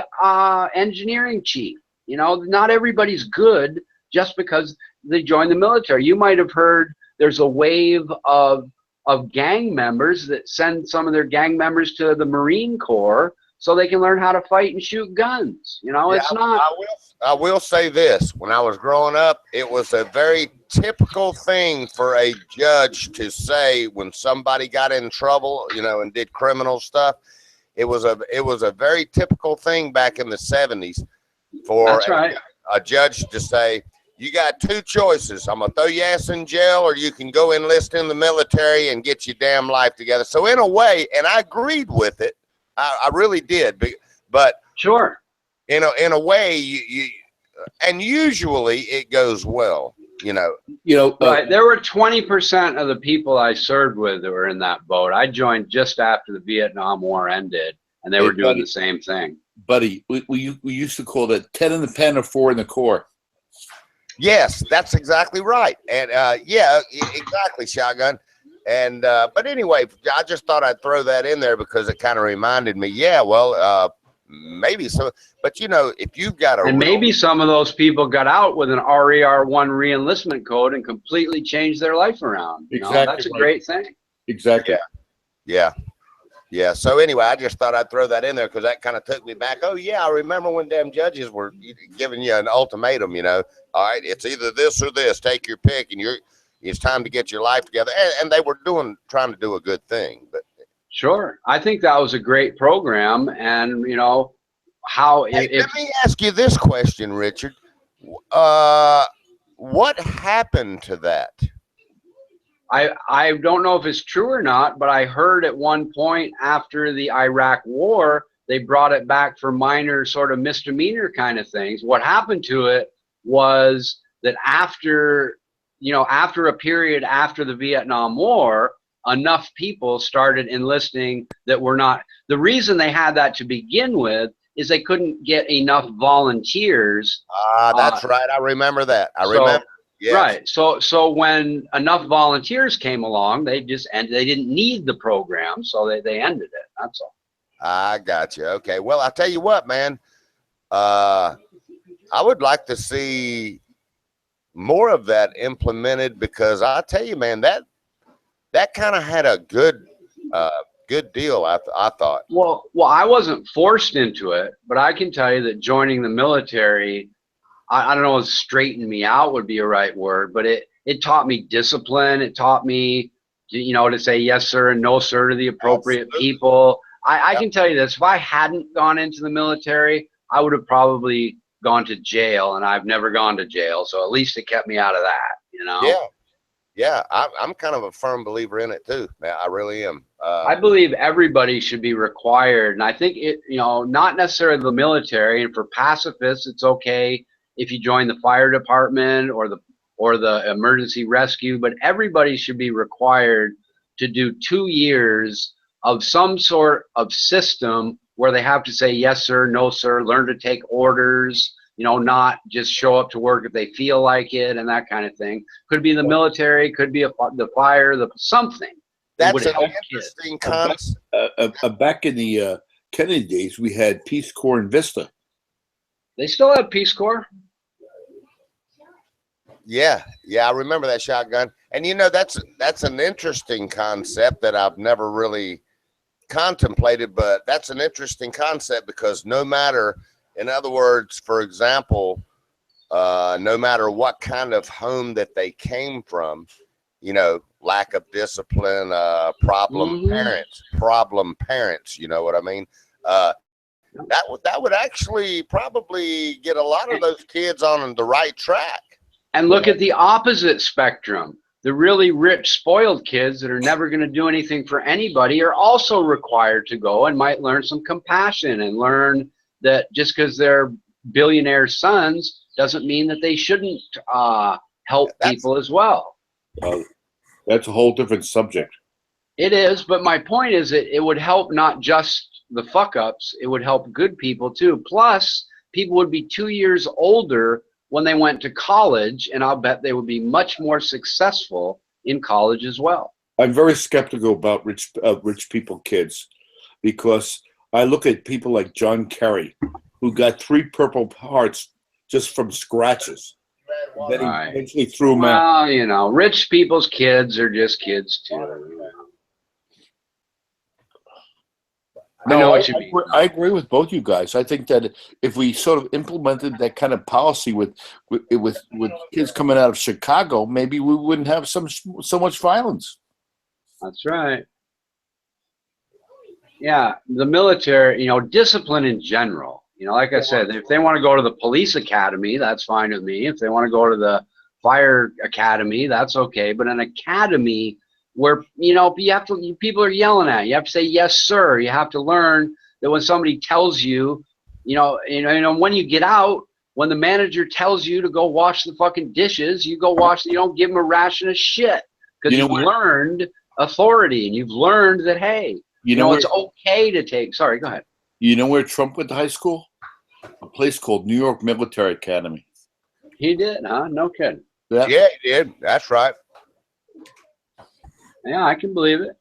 engineering chief. Not everybody's good just because they joined the military. You might have heard there's a wave of gang members that send some of their gang members to the Marine Corps so they can learn how to fight and shoot guns. It's not. I will say this. When I was growing up, it was a very typical thing for a judge to say when somebody got in trouble, and did criminal stuff. It was a very typical thing back in the 70s for a judge to say, you got two choices. I'm going to throw your ass in jail, or you can go enlist in the military and get your damn life together. So in a way, and I agreed with it, I really did. But sure, in a way, you and usually it goes well. Right. There were 20% of the people I served with that were in that boat. I joined just after the Vietnam War ended, and they were doing the same thing. Buddy, we used to call that 10 in the pen or 4 in the Corps. Yes, that's exactly right. And exactly, Shotgun. And but anyway, I just thought I'd throw that in there because it kind of reminded me. Yeah, well, maybe so. But if you've got maybe some of those people got out with an RER1 re-enlistment code and completely changed their life around. Exactly, that's a great thing. Exactly. Yeah. So anyway, I just thought I'd throw that in there because that kind of took me back. Oh yeah, I remember when damn judges were giving you an ultimatum. All right, it's either this or this. Take your pick, and it's time to get your life together. And they were trying to do a good thing. But sure, I think that was a great program, and let me ask you this question, Richard. What happened to that? I don't know if it's true or not, but I heard at one point after the Iraq War, they brought it back for minor sort of misdemeanor kind of things. What happened to it was that after, after a period after the Vietnam War, enough people started enlisting that were not, the reason they had that to begin with is they couldn't get enough volunteers. That's right. I remember that. Remember. Yes. Right. So when enough volunteers came along, they didn't need the program, so they ended it. That's all. I got you. Okay. Well, I tell you what, man. I would like to see more of that implemented, because I tell you, man, that kind of had a good deal. I thought. Well, I wasn't forced into it, but I can tell you that joining the military, I don't know if straighten me out would be a right word, but it taught me discipline. It taught me, to say yes, sir, and no, sir, to the appropriate people. I can tell you this, if I hadn't gone into the military, I would have probably gone to jail, and I've never gone to jail. So at least it kept me out of that, Yeah. Yeah. I'm kind of a firm believer in it too. I really am. I believe everybody should be required. And I think not necessarily the military, and for pacifists, it's okay if you join the fire department or the emergency rescue, but everybody should be required to do 2 years of some sort of system where they have to say yes, sir, no, sir, learn to take orders, not just show up to work if they feel like it, and that kind of thing. Could be the military, could be the fire, something. That's an interesting concept. Back in the Kennedy days, we had Peace Corps in Vista. They still have Peace Corps. Yeah, I remember that shotgun. And that's an interesting concept that I've never really contemplated, but that's an interesting concept, because no matter, in other words, for example, no matter what kind of home that they came from, lack of discipline, problem parents, you know what I mean? That would actually probably get a lot of those kids on the right track. And look at the opposite spectrum. The really rich, spoiled kids that are never going to do anything for anybody are also required to go and might learn some compassion and learn that just because they're billionaire sons doesn't mean that they shouldn't help people as well. That's a whole different subject. It is, but my point is that it would help not just the fuck-ups, it would help good people too. Plus, people would be 2 years older when they went to college, and I'll bet they would be much more successful in college as well. I'm very skeptical about rich people kids, because I look at people like John Kerry, who got 3 Purple Hearts just from scratches. Then he eventually threw them out. Well, rich people's kids are just kids too. No, I agree with both you guys. I think that if we sort of implemented that kind of policy with kids coming out of Chicago, maybe we wouldn't have so much violence. That's right. Yeah, the military, discipline in general. Like I said, if they want to go to the police academy, that's fine with me. If they want to go to the fire academy, that's okay. But an academy where people are yelling at you, you have to say yes, sir. You have to learn that when somebody tells you, when you get out, when the manager tells you to go wash the fucking dishes, you go wash. You don't give them a ration of shit, because you've learned authority, and you've learned that it's okay to take. Sorry, go ahead. You know where Trump went to high school? A place called New York Military Academy. He did, huh? No kidding. Yeah, he did. That's right. Yeah, I can believe it.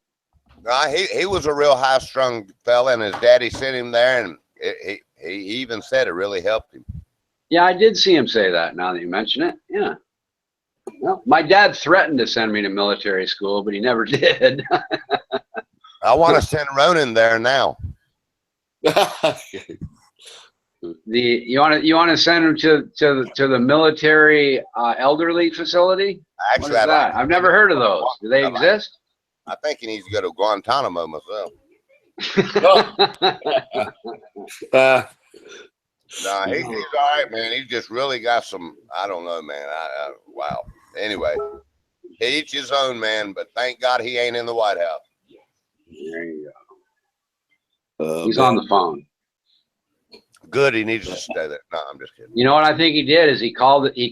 He was a real high-strung fella, and his daddy sent him there, and he even said it really helped him. Yeah, I did see him say that, now that you mention it. Yeah. Well, my dad threatened to send me to military school, but he never did. I want to send Ronan there now. You want to send him to the military elderly facility? Actually, what is that? I've never heard of those. Do they exist? I think he needs to go to Guantanamo myself. No, he's all right, man. He's just really got some. I don't know, man. Wow. Anyway, each his own, man. But thank God he ain't in the White House. There you go. He's on the phone. good. He needs to stay there. No, I'm just kidding. You know what I think he did is he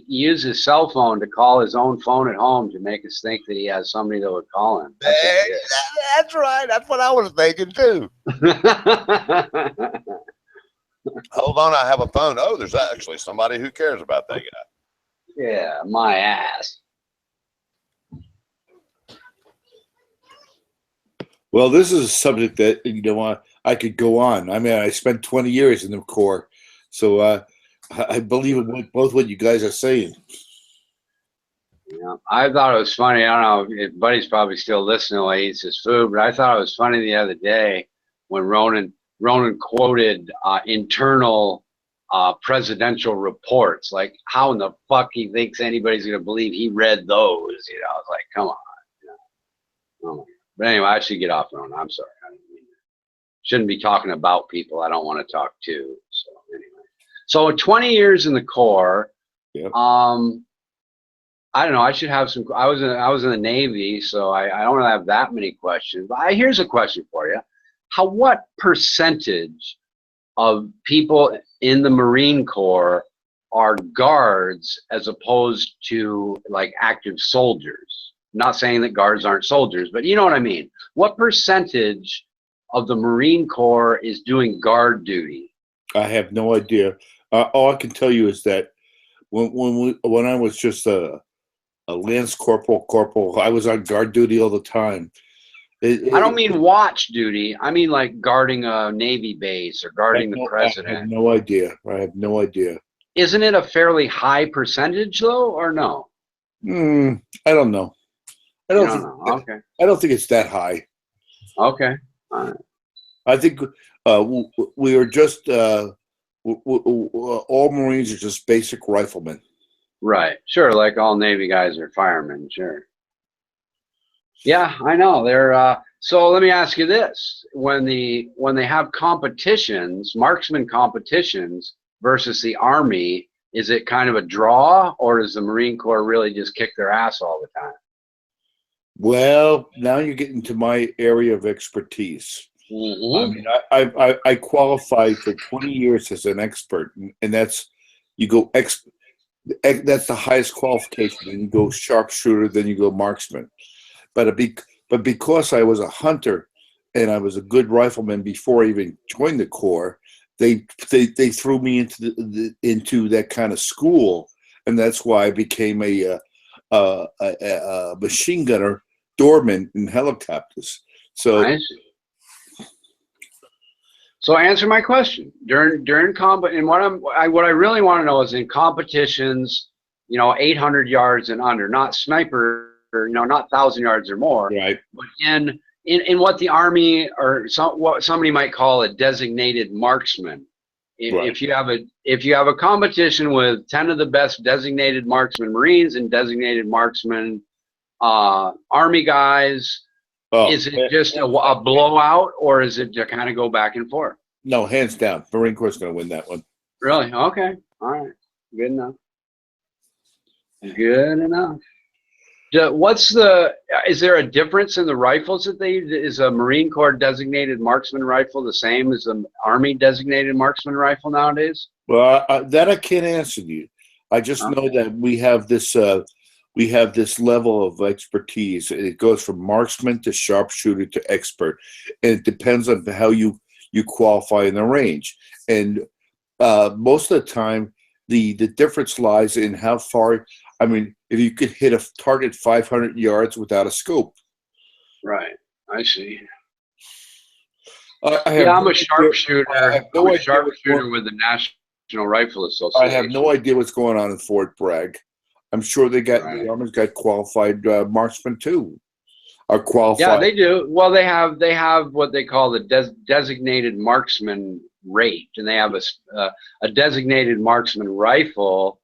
used his cell phone to call his own phone at home to make us think that he has somebody that would call him. That's right. That's what I was thinking too. Hold on, I have a phone. Oh, there's actually somebody who cares about that guy. Yeah, my ass. Well, this is a subject that, I could go on. I mean, I spent 20 years in the Corps, so I believe in both what you guys are saying. Yeah, I thought it was funny. I don't know if Buddy's probably still listening while he eats his food, but I thought it was funny the other day when Ronan quoted internal presidential reports. Like, how in the fuck he thinks anybody's going to believe he read those? You know, I was like, come on. Oh my God. But anyway, I should get off Ronan. I'm sorry. I didn't mean to. Shouldn't be talking about people I don't want to talk to. So anyway, so 20 years in the Corps. Yep. I don't know. I should have some. I was in the Navy, so I don't really have that many questions. But here's a question for you: what percentage of people in the Marine Corps are guards as opposed to like active soldiers? I'm not saying that guards aren't soldiers, but you know what I mean. What percentage of the Marine Corps is doing guard duty? I have no idea. All I can tell you is that when I was just a lance corporal, I was on guard duty all the time. I don't mean watch duty. I mean like guarding a Navy base or guarding the president. I have no idea. I have no idea. Isn't it a fairly high percentage though, or no? I don't know. I don't know. Okay. I don't think it's that high. Okay. All right. I think we are just all Marines are just basic riflemen. Right. Sure. Like all Navy guys are firemen. Sure. Yeah, I know. They're so let me ask you this. When they have competitions, marksman competitions versus the Army, is it kind of a draw, or does the Marine Corps really just kick their ass all the time? Well, now you're getting to my area of expertise. Mm-hmm. I mean, I qualified for 20 years as an expert, and that's that's the highest qualification. Then you go sharpshooter, then you go marksman. But because I was a hunter and I was a good rifleman before I even joined the Corps, they threw me into that kind of school, and that's why I became a machine gunner, doorman in helicopters. So. I see. So answer my question. During combat, and what I really want to know is in competitions, 800 yards and under, not sniper, not 1,000 yards or more, right? But in what the Army or what somebody might call a designated marksman. Right. If you have a competition with 10 of the best designated marksman Marines and designated marksman Army guys. Is it just a blowout, or is it to kind of go back and forth? No, hands down. Marine Corps is going to win that one. Really? Okay. All right. Good enough. Good enough. Is there a difference in the rifles that they use? Is a Marine Corps designated marksman rifle the same as an Army designated marksman rifle nowadays? Well, that I can't answer you. I just know that we have this level of expertise. It goes from marksman to sharpshooter to expert, and it depends on how you qualify in the range. And most of the time, the difference lies in how far. I mean, if you could hit a target 500 yards without a scope. Right. I see. I'm a sharpshooter. I'm a sharpshooter with the National Rifle Association. I have no idea what's going on in Fort Bragg. I'm sure the Army's got qualified marksmen too. Are qualified. Yeah, they do. Well, they have what they call the designated marksman rate, and they have a designated marksman rifle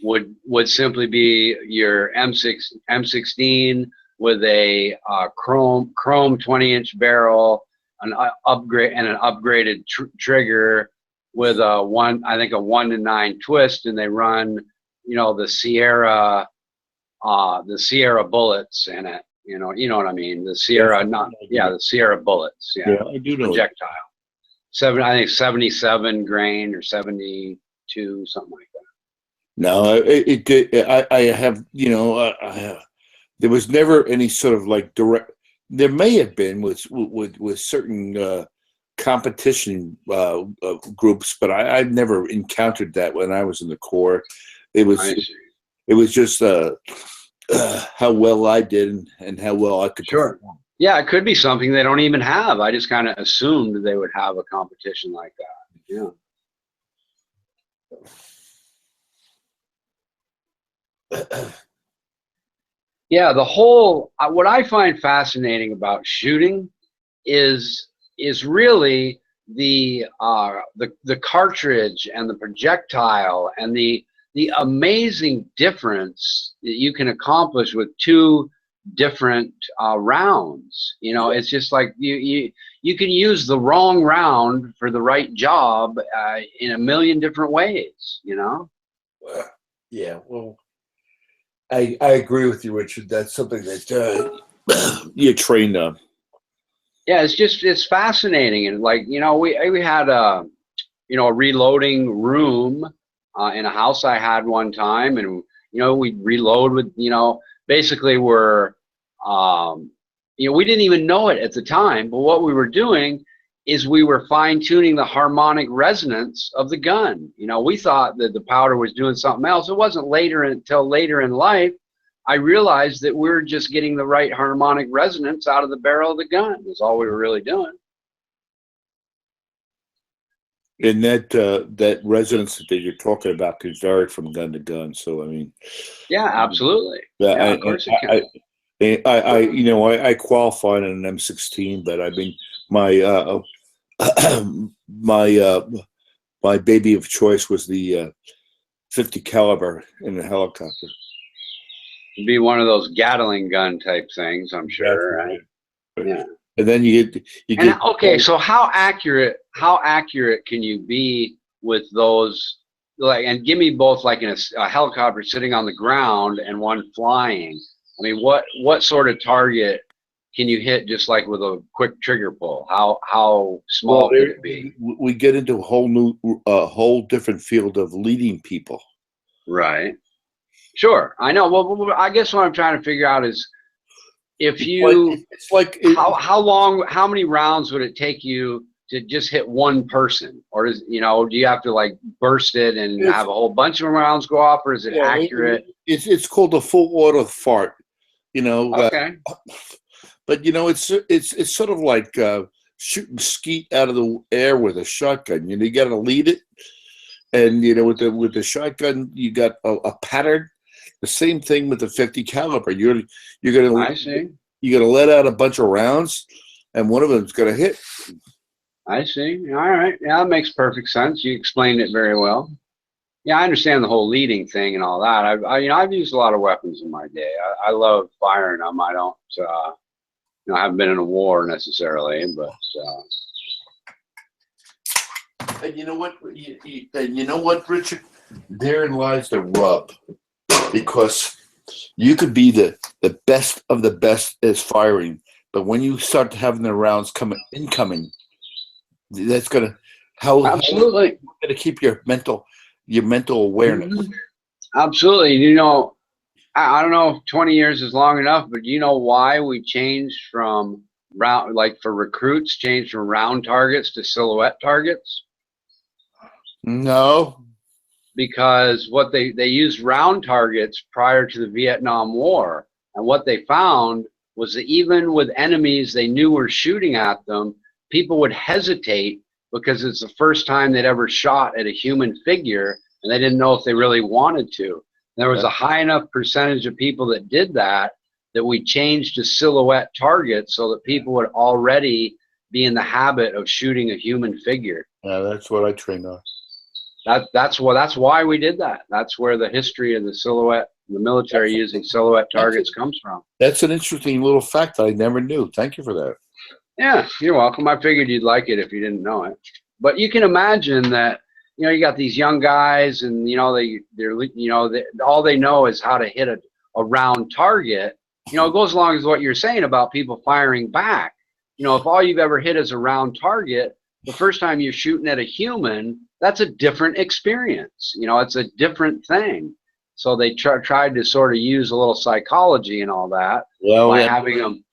would simply be your M16 with a chrome 20-inch barrel, an upgraded trigger with a 1-to-9 twist, and they run the Sierra bullets in it. You know what I mean? The Sierra, the Sierra bullets. Yeah, I do know. Projectile. I think 77 grain or 72, something like that. No, I have, there was never any sort of like direct. There may have been with certain competition groups, but I've never encountered that when I was in the Corps. It was just how well I did and how well I could perform. Yeah, it could be something they don't even have. I just kind of assumed they would have a competition like that. Yeah. Yeah, the whole, what I find fascinating about shooting is really the cartridge and the projectile and the amazing difference that you can accomplish with two different rounds. It's just like you can use the wrong round for the right job in a million different ways. Yeah, well, I agree with you, Richard. That's something that you're trained on. Yeah, it's fascinating, and like we had a reloading room in a house I had one time, and we'd reload with basically we're we didn't even know it at the time, but what we were doing is we were fine-tuning the harmonic resonance of the gun. We thought that the powder was doing something else. It wasn't until later in life I realized that we're just getting the right harmonic resonance out of the barrel of the gun. That's all we were really doing. And that resonance that you're talking about can vary from gun to gun. So I mean, yeah, absolutely. Yeah, of course it can. I qualified in an M16, but I mean my baby of choice was the 50 caliber in the helicopter. It'd be one of those Gatling gun type things, I'm sure. Right? Yeah. And then you get okay. So how accurate can you be with those? Like, and give me both, like in a helicopter sitting on the ground and one flying. I mean, what sort of target can you hit just like with a quick trigger pull? How small could it be? We get into a whole different field of leading people. Right. Sure. I know. Well, I guess what I'm trying to figure out is how many rounds would it take you to just hit one person, or do you have to like burst it and have a whole bunch of rounds go off, or is it accurate? It's called a full auto fart. Okay. But it's sort of like shooting skeet out of the air with a shotgun. You got to lead it, and with the shotgun you got a pattern. The same thing with the 50 caliber. You're gonna let out a bunch of rounds, and one of them's gonna hit. I see. All right. Yeah, that makes perfect sense. You explained it very well. Yeah, I understand the whole leading thing and all that. I've used a lot of weapons in my day. I love firing them. I don't. I haven't been in a war necessarily, but. And you know what, Richard? Therein lies the rub, because you could be the best of the best as firing, but when you start having the rounds incoming, that's gonna absolutely gonna keep your mental awareness. Mm-hmm. Absolutely. I don't know if 20 years is long enough, but do you know why we changed from round, like for recruits, changed from round targets to silhouette targets? No. Because what they used round targets prior to the Vietnam War, and what they found was that even with enemies they knew were shooting at them, people would hesitate because it's the first time they'd ever shot at a human figure, and they didn't know if they really wanted to. There was a high enough percentage of people that did that we changed to silhouette targets so that people would already be in the habit of shooting a human figure. Yeah, that's what I trained on. That's why we did that. That's where the history of the military using silhouette targets comes from. That's an interesting little fact I never knew. Thank you for that. Yeah, you're welcome. I figured you'd like it if you didn't know it. But you can imagine that, you got these young guys, and all they know is how to hit a round target. It goes along with what you're saying about people firing back. If all you've ever hit is a round target, The first time you're shooting at a human, that's a different experience. You know, it's a different thing. So they tried to sort of use a little psychology and all that by having them,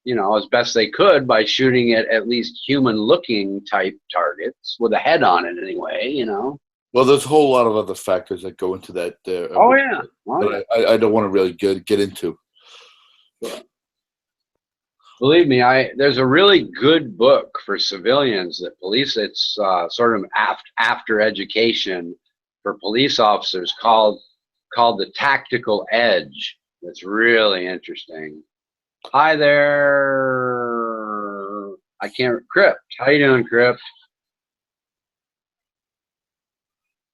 you know, as best they could by shooting at least human-looking type targets with a head on it anyway, you know. Well, there's a whole lot of other factors that go into that. Oh, yeah. But I don't want to really get into. Believe me, there's a really good book for civilians that police. It's sort of after education for police officers called The Tactical Edge. It's really interesting. Hi there. I can't. Crypt. How you doing, Crypt?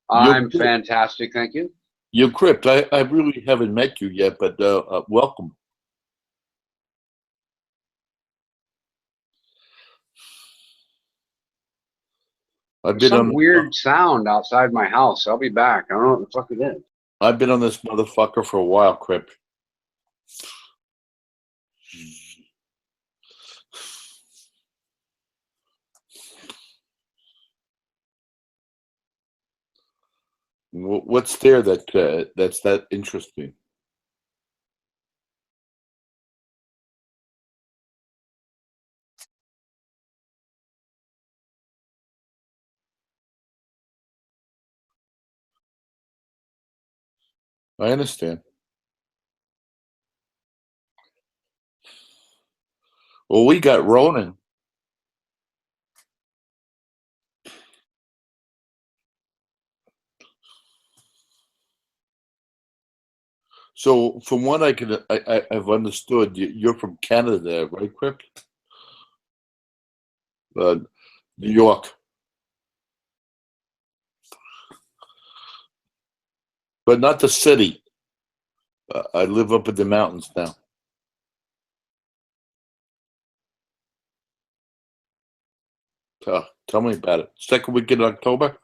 I'm fantastic, thank you. You're Crypt. I really haven't met you yet, but welcome. I've been some weird sound outside my house. I'll be back. I don't know what the fuck it is. I've been on this motherfucker for a while, Crypt. What's there that's that interesting? I understand. Well, we got Ronan. So, from what I've understood, you're from Canada, right, Crypt? New York. But not the city. I live up in the mountains now. Tell me about it. Second week in October?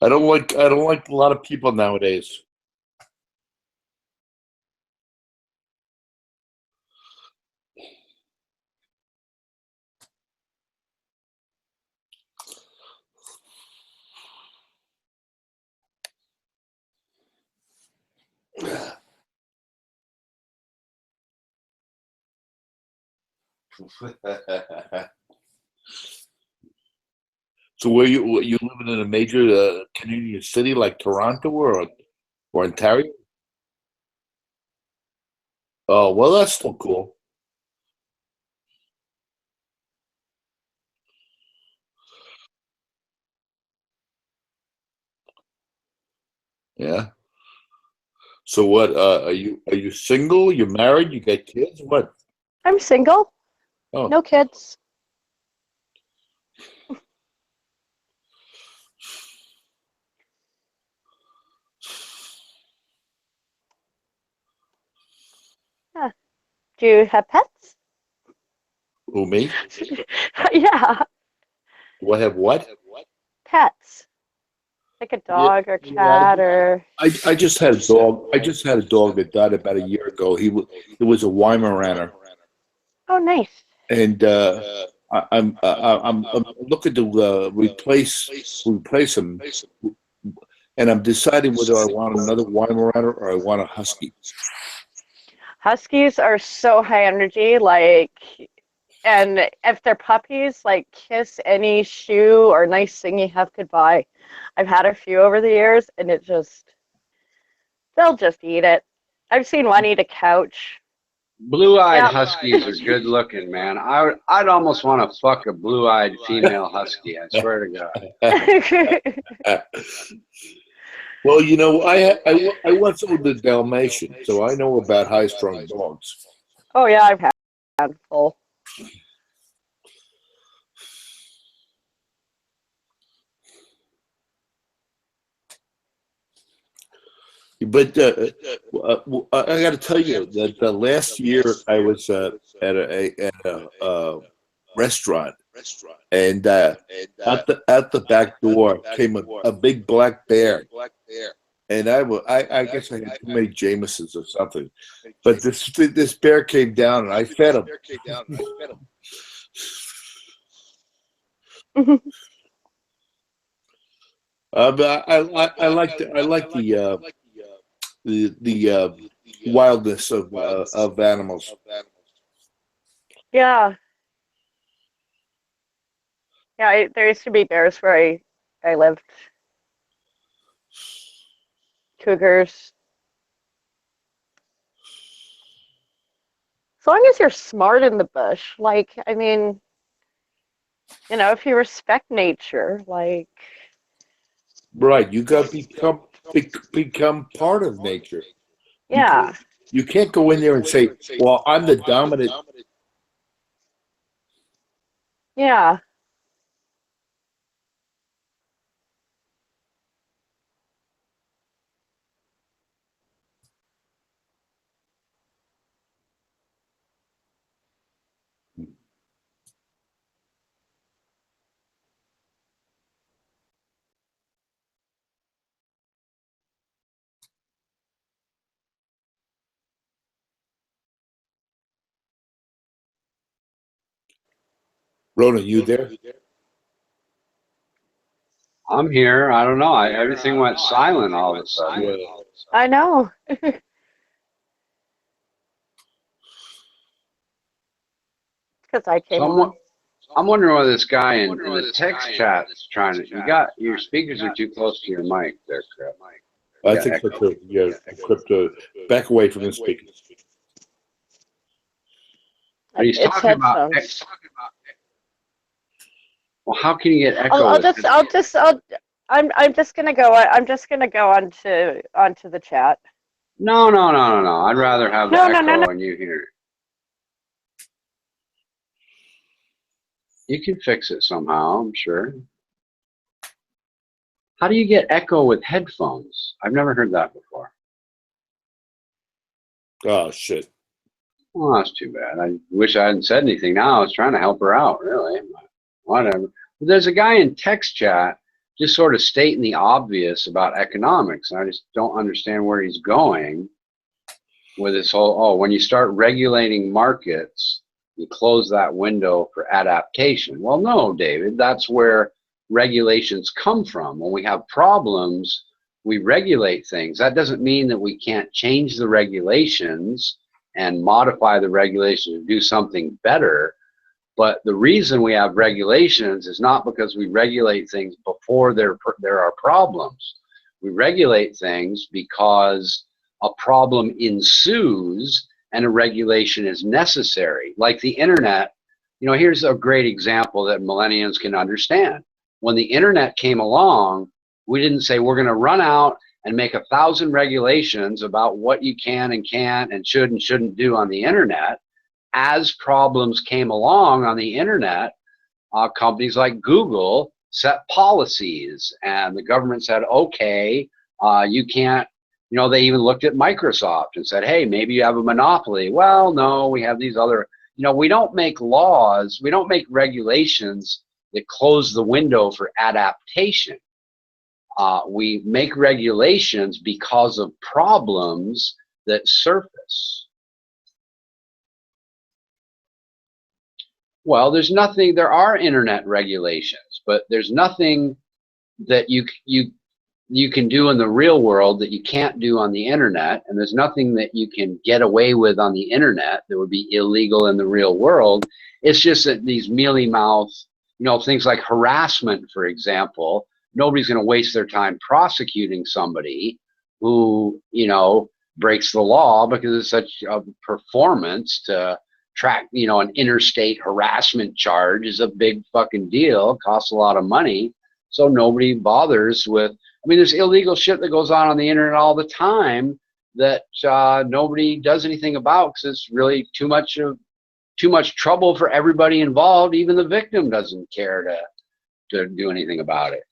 I don't like a lot of people nowadays. So were you living in a major Canadian city like Toronto or Ontario? Oh, well, that's still cool. Yeah. So what? Are you single? You married? You got kids? What? I'm single. Oh. No kids. Yeah. Do you have pets? Who, me? Yeah. Do I have what? Pets. Like a dog or cat or. I just had a dog. I just had a dog that died about a year ago. It was a Weimaraner. Oh, nice. And I'm looking to replace him, and I'm deciding whether I want another Weimaraner or I want a Husky. Huskies are so high energy, and if they're puppies, kiss any shoe or nice thing you have goodbye. I've had a few over the years, and they'll just eat it. I've seen one eat a couch. Blue-eyed Huskies are good looking, man. I'd almost want to fuck a blue-eyed female Husky. I swear to God. Well, you know, I once owned a Dalmatian, so I know about high-strung dogs. Oh yeah, I've had a handful. But I got to tell you that last year I was at a restaurant, and out the back door came a big black bear, And I guess I had too many Jamesons or something. But this bear came down and I fed him. But I like the wildness of animals. Yeah. Yeah, there used to be bears where I lived. Cougars. As long as you're smart in the bush, like, I mean, you know, if you respect nature, like. Right, you got to become part of nature. Yeah. You can't go in there and say, well, I'm the dominant. Yeah. Rona, you there? I'm here. I don't know. Everything went silent all of a sudden. I know. Because I came on. I'm wondering what this guy in the text chat is trying to. You got your speakers are too close to your mic there, Chris. I think so too. Yeah, crypto. Back away from the speaker. He's talking about. Well, how can you get echo? I'm just gonna go. I'm just gonna go onto the chat. No. I'd rather have the echo and you hear. You can fix it somehow, I'm sure. How do you get echo with headphones? I've never heard that before. Oh, shit. Well, that's too bad. I wish I hadn't said anything now. I was trying to help her out, really. But whatever. But there's a guy in text chat just sort of stating the obvious about economics. And I just don't understand where he's going with this whole, when you start regulating markets, you close that window for adaptation. Well, no, David, that's where regulations come from. When we have problems, we regulate things. That doesn't mean that we can't change the regulations and modify the regulations to do something better. But the reason we have regulations is not because we regulate things before there are problems. We regulate things because a problem ensues and a regulation is necessary. Like the internet, here's a great example that millennials can understand. When the internet came along, we didn't say we're going to run out and make 1,000 regulations about what you can and can't and should and shouldn't do on the internet. As problems came along on the internet, companies like Google set policies, and the government said, okay, you can't. They even looked at Microsoft and said, hey, maybe you have a monopoly. Well, no, we have these other, we don't make laws, we don't make regulations that close the window for adaptation. We make regulations because of problems that surface. Well, there are internet regulations, but there's nothing that you can do in the real world that you can't do on the internet, and there's nothing that you can get away with on the internet that would be illegal in the real world. It's just that these mealy-mouthed, things like harassment, for example, nobody's going to waste their time prosecuting somebody who, breaks the law because it's such a performance to track, an interstate harassment charge is a big fucking deal, it costs a lot of money, so nobody bothers with. There's illegal shit that goes on the internet all the time that nobody does anything about because it's really too much trouble for everybody involved. Even the victim doesn't care to do anything about it,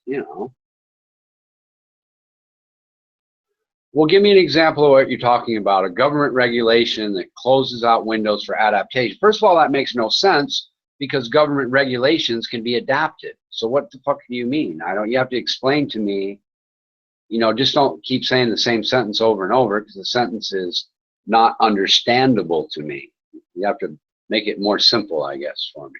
Well, give me an example of what you're talking about, a government regulation that closes out windows for adaptation. First of all, that makes no sense because government regulations can be adapted. So what the fuck do you mean? You have to explain to me just don't keep saying the same sentence over and over, because the sentence is not understandable to me. You have to make it more simple, I guess, for me.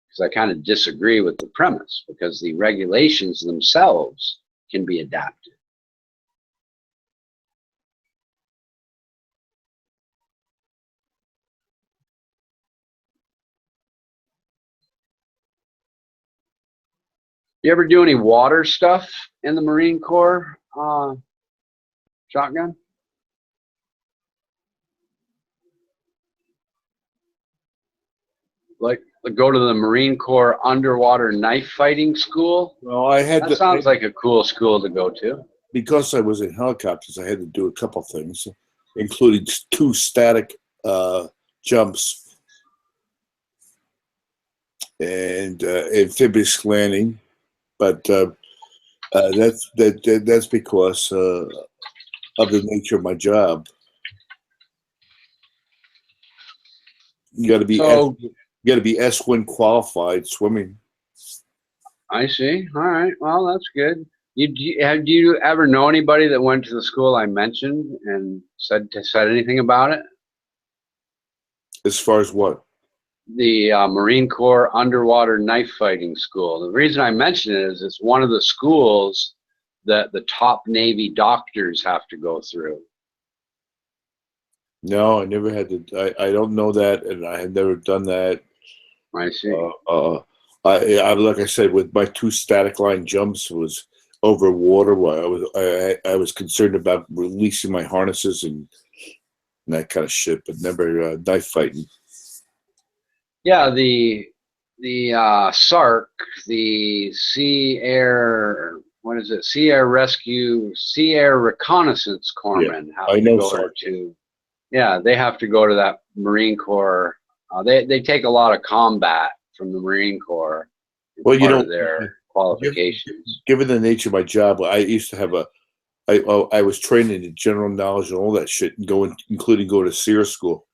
Because I kind of disagree with the premise, because the regulations themselves can be adapted. You ever do any water stuff in the Marine Corps, Shotgun? Like go to the Marine Corps underwater knife fighting school? Well, I had That sounds like a cool school to go to. Because I was in helicopters, I had to do a couple things, including 2 static jumps and amphibious landing. But that's because of the nature of my job. You got to be S1 qualified swimming. I see. All right. Well, that's good. Do you ever know anybody that went to the school I mentioned and said anything about it? As far as what? The Marine Corps underwater knife fighting school. The reason I mention it is it's one of the schools that the top Navy doctors have to go through. No, I never had to. I don't know that, and I have never done that. I see. I like I said, with my 2 static line jumps was over water. I was concerned about releasing my harnesses and that kind of shit, but never knife fighting. Yeah, the SARC, the Sea Air, what is it? Sea Air Rescue, Sea Air Reconnaissance Corpsmen have to go SARC. to. Yeah, they have to go to that Marine Corps. They take a lot of combat from the Marine Corps. Well, part of their qualifications. Given the nature of my job, I used to have I was trained in general knowledge and all that shit, and including going to SEER school.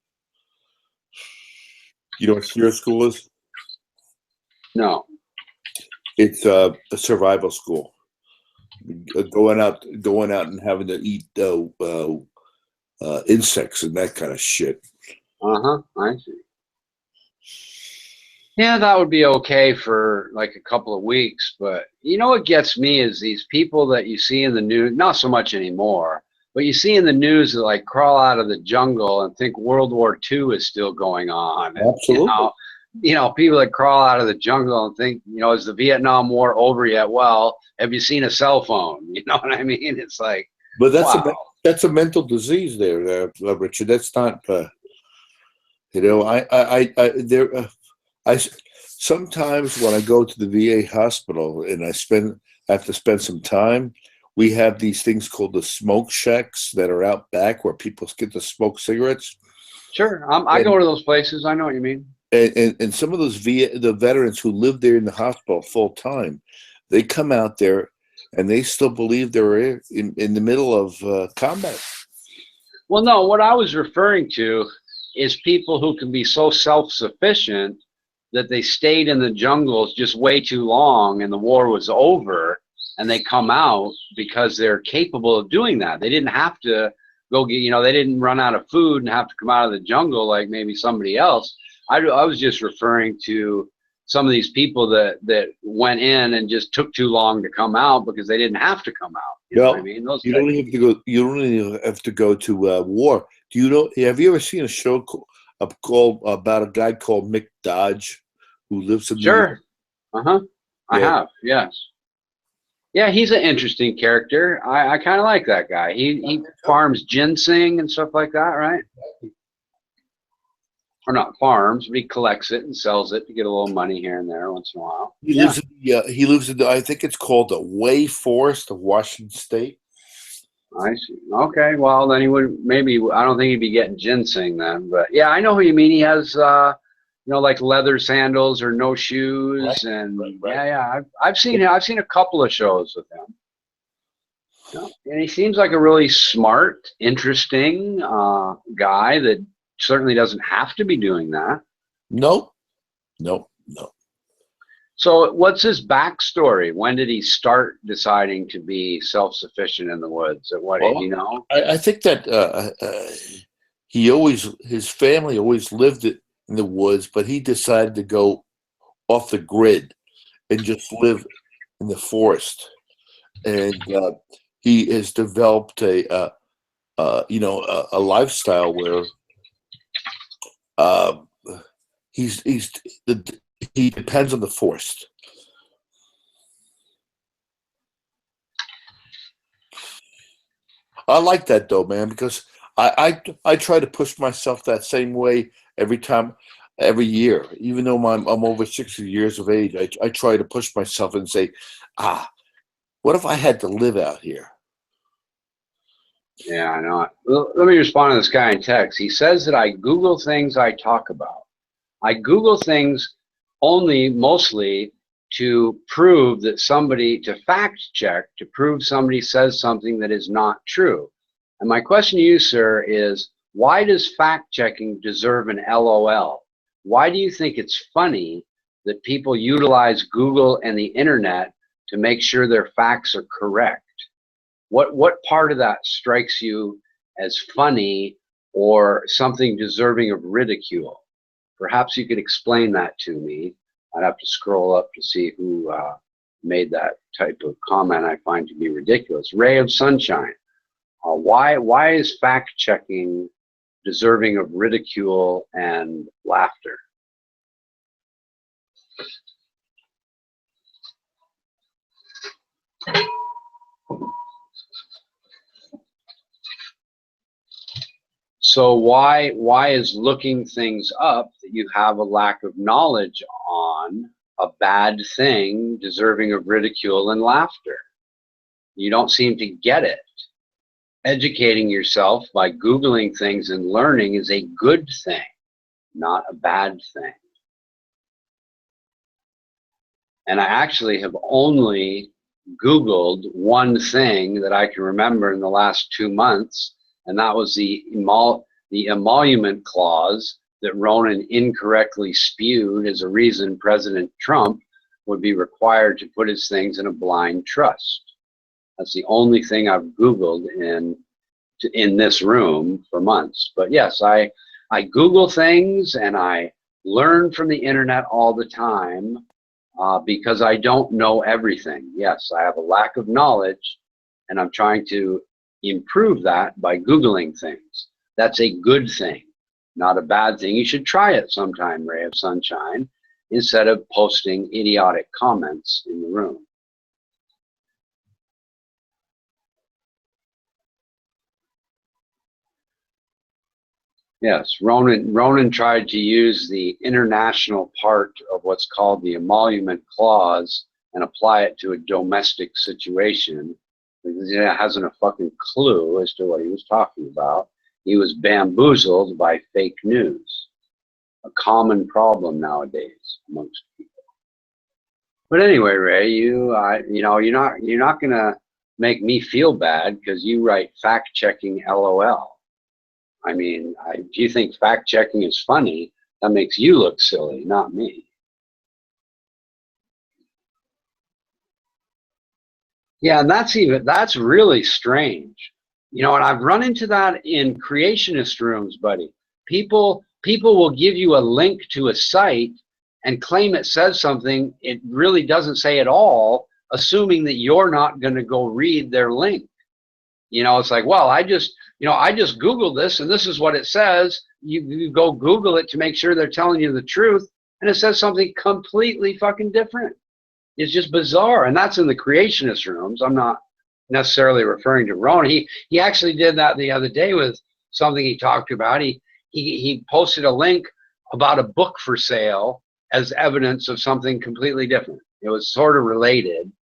You know what SEER school is? No. It's a survival school. Going out and having to eat insects and that kind of shit. I see. Yeah, that would be okay for like a couple of weeks, but what gets me is these people that you see in the news, not so much anymore, but you see in the news that like crawl out of the jungle and think World War II is still going on. Absolutely. And, people that crawl out of the jungle and think, is the Vietnam War over yet? Well, have you seen a cell phone? You know what I mean? It's like, but that's a mental disease there, Richard. That's not, I sometimes when I go to the VA hospital and I have to spend some time, we have these things called the smoke shacks that are out back where people get to smoke cigarettes. Sure, I go to those places. I know what you mean. And some of those the veterans who live there in the hospital full time, they come out there and they still believe they're in the middle of combat. Well, no, what I was referring to is people who can be so self-sufficient that they stayed in the jungles just way too long and the war was over, and they come out because they're capable of doing that. They didn't have to go get, they didn't run out of food and have to come out of the jungle like maybe somebody else. I was just referring to some of these people that went in and just took too long to come out because they didn't have to come out. You know what I mean? You don't even have to go. You don't even have to go to war. Do you know? Have you ever seen a show called about a guy called Mick Dodge who lives in? Sure. I have. Yes. Yeah, he's an interesting character. I kind of like that guy. He farms ginseng and stuff like that, right? Or not farms, but he collects it and sells it to get a little money here and there once in a while. He lives in I think it's called the Way Forest of Washington State. I see. Okay, well then he would I don't think he'd be getting ginseng then, but yeah, I know who you mean. He has like leather sandals or no shoes, and yeah, I've seen a couple of shows with him. And he seems like a really smart, interesting guy that certainly doesn't have to be doing that. No. So what's his backstory? When did he start deciding to be self-sufficient in the woods? At what age, Well, you know? I think that his family always lived in the woods, but he decided to go off the grid and just live in the forest. And he has developed a lifestyle where he depends on the forest. I like that though, man, because I try to push myself that same way every year. Even though I'm over 60 years of age, I try to push myself and say, what if I had to live out here? Yeah, I know. Well, let me respond to this guy in text. He says that I Google things I talk about. I Google things only mostly to prove that to fact check, to prove somebody says something that is not true. And my question to you, sir, is why does fact checking deserve an LOL? Why do you think it's funny that people utilize Google and the internet to make sure their facts are correct? What part of that strikes you as funny or something deserving of ridicule? Perhaps you could explain that to me. I'd have to scroll up to see who made that type of comment I find to be ridiculous. Ray of Sunshine. Why is fact checking deserving of ridicule and laughter? So why is looking things up that you have a lack of knowledge on a bad thing deserving of ridicule and laughter? You don't seem to get it. Educating yourself by Googling things and learning is a good thing, not a bad thing. And I actually have only Googled one thing that I can remember in the last 2 months, and that was the emolument clause that Ronan incorrectly spewed as a reason President Trump would be required to put his things in a blind trust. That's the only thing I've Googled in this room for months. But yes, I Google things and I learn from the internet all the time because I don't know everything. Yes, I have a lack of knowledge and I'm trying to improve that by Googling things. That's a good thing, not a bad thing. You should try it sometime, Ray of Sunshine, instead of posting idiotic comments in the room. Yes, Ronan tried to use the international part of what's called the emolument clause and apply it to a domestic situation. He hasn't a fucking clue as to what he was talking about. He was bamboozled by fake news, a common problem nowadays amongst people. But anyway, Ray, you're not gonna make me feel bad because you write fact checking LOL. I mean, if you think fact checking is funny, that makes you look silly, not me. Yeah, and that's really strange. You know, and I've run into that in creationist rooms, buddy. People will give you a link to a site and claim it says something it really doesn't say at all, assuming that you're not going to go read their link. You know, it's like, well, I just Googled this and this is what it says. You go Google it to make sure they're telling you the truth, and it says something completely fucking different. It's just bizarre, and that's in the creationist rooms. I'm not necessarily referring to Ron. He actually did that the other day with something he talked about. He posted a link about a book for sale as evidence of something completely different. It was sort of related,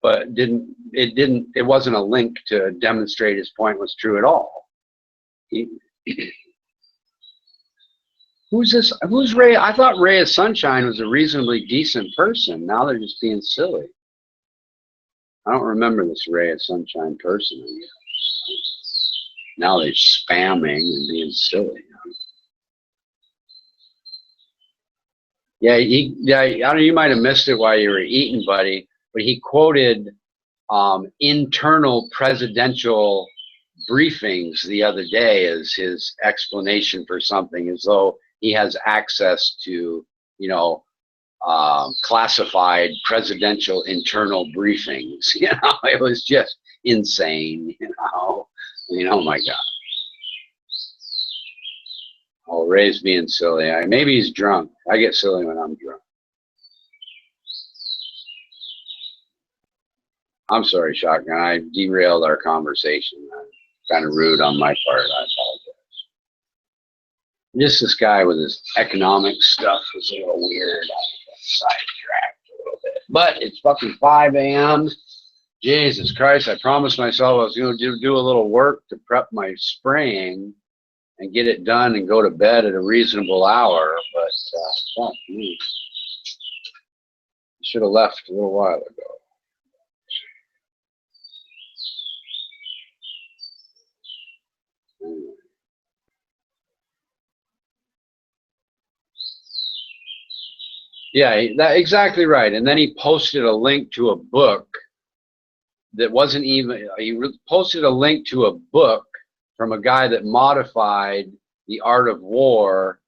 but it wasn't a link to demonstrate his point was true at all. Who's this? Who's Ray? I thought Ray of Sunshine was a reasonably decent person. Now they're just being silly. I don't remember this Ray of Sunshine person. Now they're spamming and being silly. Yeah, I don't know, you might have missed it while you were eating, buddy, but he quoted internal presidential briefings the other day as his explanation for something, as though he has access to, you know, classified presidential internal briefings. You know, it was just insane. Oh my God. Oh, Ray's being silly. Maybe he's drunk. I get silly when I'm drunk. I'm sorry, Shotgun. I derailed our conversation. Kind of rude on my part. I apologize. Just this guy with his economic stuff was a little weird. I got sidetracked a little bit. But it's fucking 5 a.m. Jesus Christ, I promised myself I was going to do a little work to prep my spraying and get it done and go to bed at a reasonable hour. But fuck me. I should have left a little while ago. Yeah, exactly right. And then he posted a link to a book that wasn't even, posted a link to a book from a guy that modified the art of war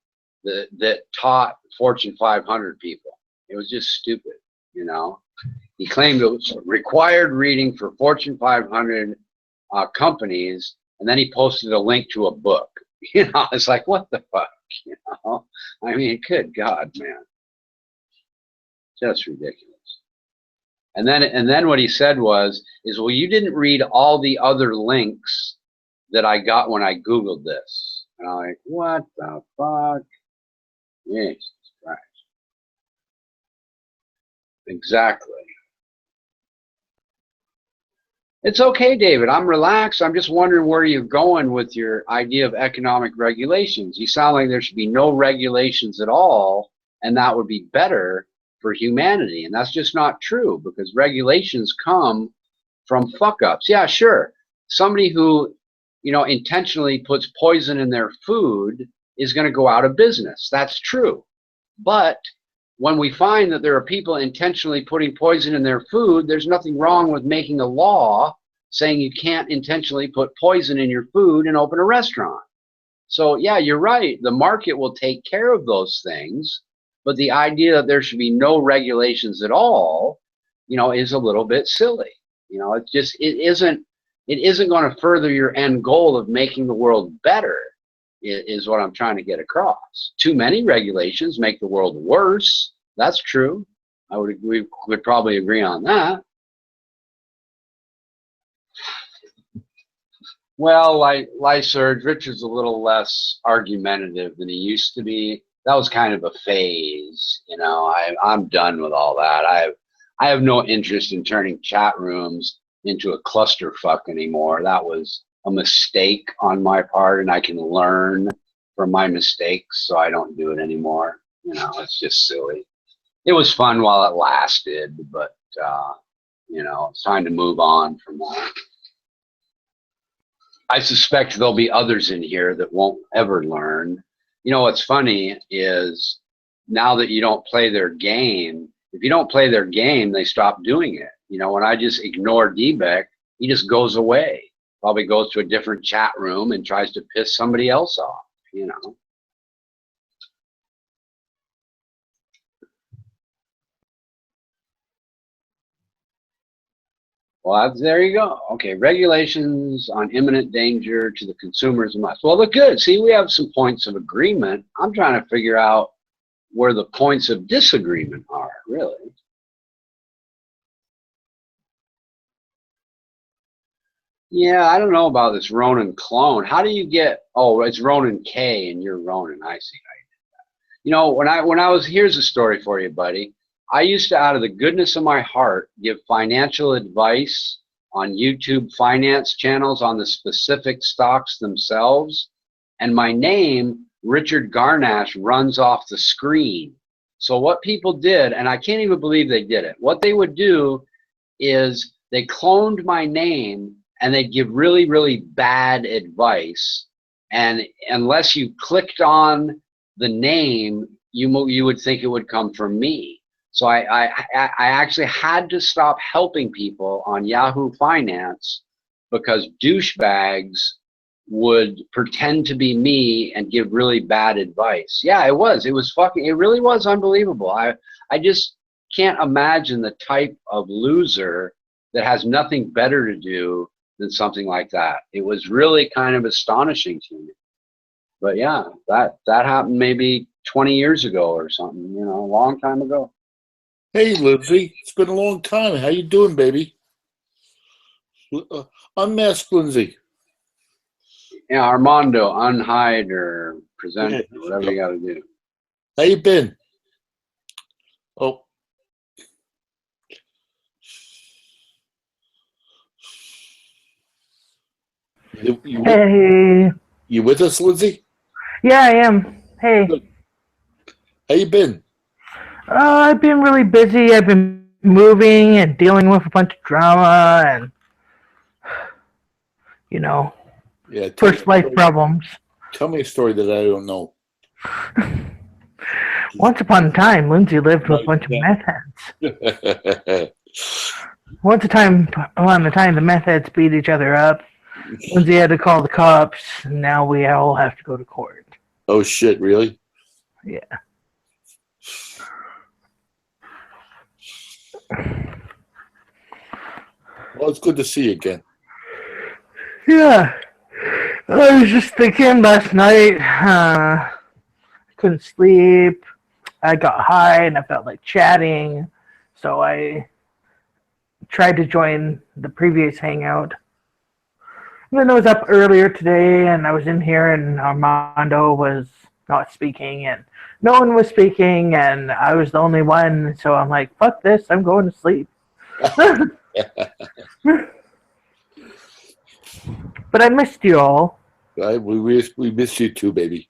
that taught Fortune 500 people. It was just stupid, you know. He claimed it was required reading for Fortune 500 companies, and then he posted a link to a book. You know, it's like, what the fuck, you know? I mean, good God, man. Just ridiculous. And then what he said was, well, you didn't read all the other links that I got when I Googled this. And I'm like, what the fuck? Jesus Christ. Exactly. It's okay, David. I'm relaxed. I'm just wondering where you're going with your idea of economic regulations. You sound like there should be no regulations at all, and that would be better for humanity. And that's just not true, because regulations come from fuck-ups. Yeah, sure. Somebody who, you know, intentionally puts poison in their food is going to go out of business. That's true. But when we find that there are people intentionally putting poison in their food, there's nothing wrong with making a law saying you can't intentionally put poison in your food and open a restaurant. So yeah, you're right. The market will take care of those things, but the idea that there should be no regulations at all, you know, is a little bit silly. You know, it isn't going to further your end goal of making the world better, is what I'm trying to get across. Too many regulations make the world worse. That's true. We would probably agree on that. Well, Lysurge, Richard's a little less argumentative than he used to be. That was kind of a phase, you know. I'm done with all that. I have no interest in turning chat rooms into a clusterfuck anymore. That was a mistake on my part, and I can learn from my mistakes, so I don't do it anymore. You know, it's just silly. It was fun while it lasted, but you know, it's time to move on from that. I suspect there'll be others in here that won't ever learn. You know, what's funny is now that you don't play their game, if you don't play their game, they stop doing it. You know, when I just ignore D-Beck, he just goes away. Probably goes to a different chat room and tries to piss somebody else off, you know. Well, there you go. Okay, regulations on imminent danger to the consumers must. Well, look good. See, we have some points of agreement. I'm trying to figure out where the points of disagreement are, really. Yeah, I don't know about this Ronin clone. How do you get, oh, it's Ronin K and you're Ronin. I see how you did that. You know, when I was, here's a story for you, buddy. I used to, out of the goodness of my heart, give financial advice on YouTube finance channels on the specific stocks themselves. And my name, Richard Garnash, runs off the screen. So what people did, and I can't even believe they did it, what they would do is they cloned my name and they'd give really, really bad advice. And unless you clicked on the name, you would think it would come from me. So I actually had to stop helping people on Yahoo Finance because douchebags would pretend to be me and give really bad advice. Yeah, it was fucking, it really was unbelievable. I just can't imagine the type of loser that has nothing better to do than something like that. It was really kind of astonishing to me. But yeah, that happened maybe 20 years ago or something, you know, a long time ago. Hey, Lindsay, it's been a long time. How you doing, baby? Unmask Lindsay. Yeah, Armando, unhide or present, whatever you got to do. How you been? Oh. Hey. You with us, Lindsay? Yeah, I am. Hey. Good. How you been? I've been really busy. I've been moving and dealing with a bunch of drama and, you know, first life problems. Tell me a story that I don't know. Once upon a time, Lindsay lived with a bunch of meth heads. Once upon a time, the meth heads beat each other up. Lindsay had to call the cops, and now we all have to go to court. Oh, shit, really? Yeah. Well, it's good to see you again. Yeah. I was just thinking last night, I couldn't sleep. I got high and I felt like chatting, so I tried to join the previous hangout. And then I was up earlier today and I was in here and Armando was not speaking and no one was speaking and I was the only one, so I'm like, fuck this, I'm going to sleep. But I missed you all. We missed you too, baby.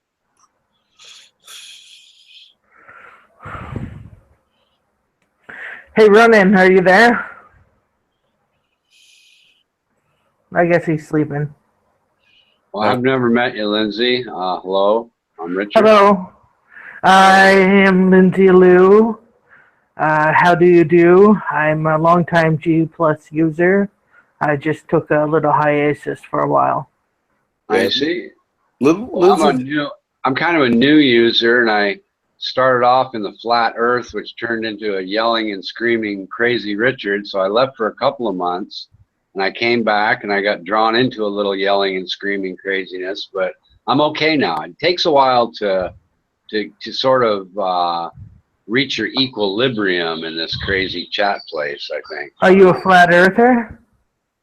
Hey, Ronan, are you there? I guess he's sleeping. Well, I've never met you, Lindsay. Hello, I'm Richard. Hello. I am Lindsay Liu. How do you do? I'm a longtime G+ user. I just took a little hiatus for a while. I see. Well, I'm kind of a new user, and I started off in the flat earth, which turned into a yelling and screaming crazy Richard. So I left for a couple of months, and I came back, and I got drawn into a little yelling and screaming craziness. But I'm okay now. It takes a while to sort of reach your equilibrium in this crazy chat place, I think. Are you a flat earther?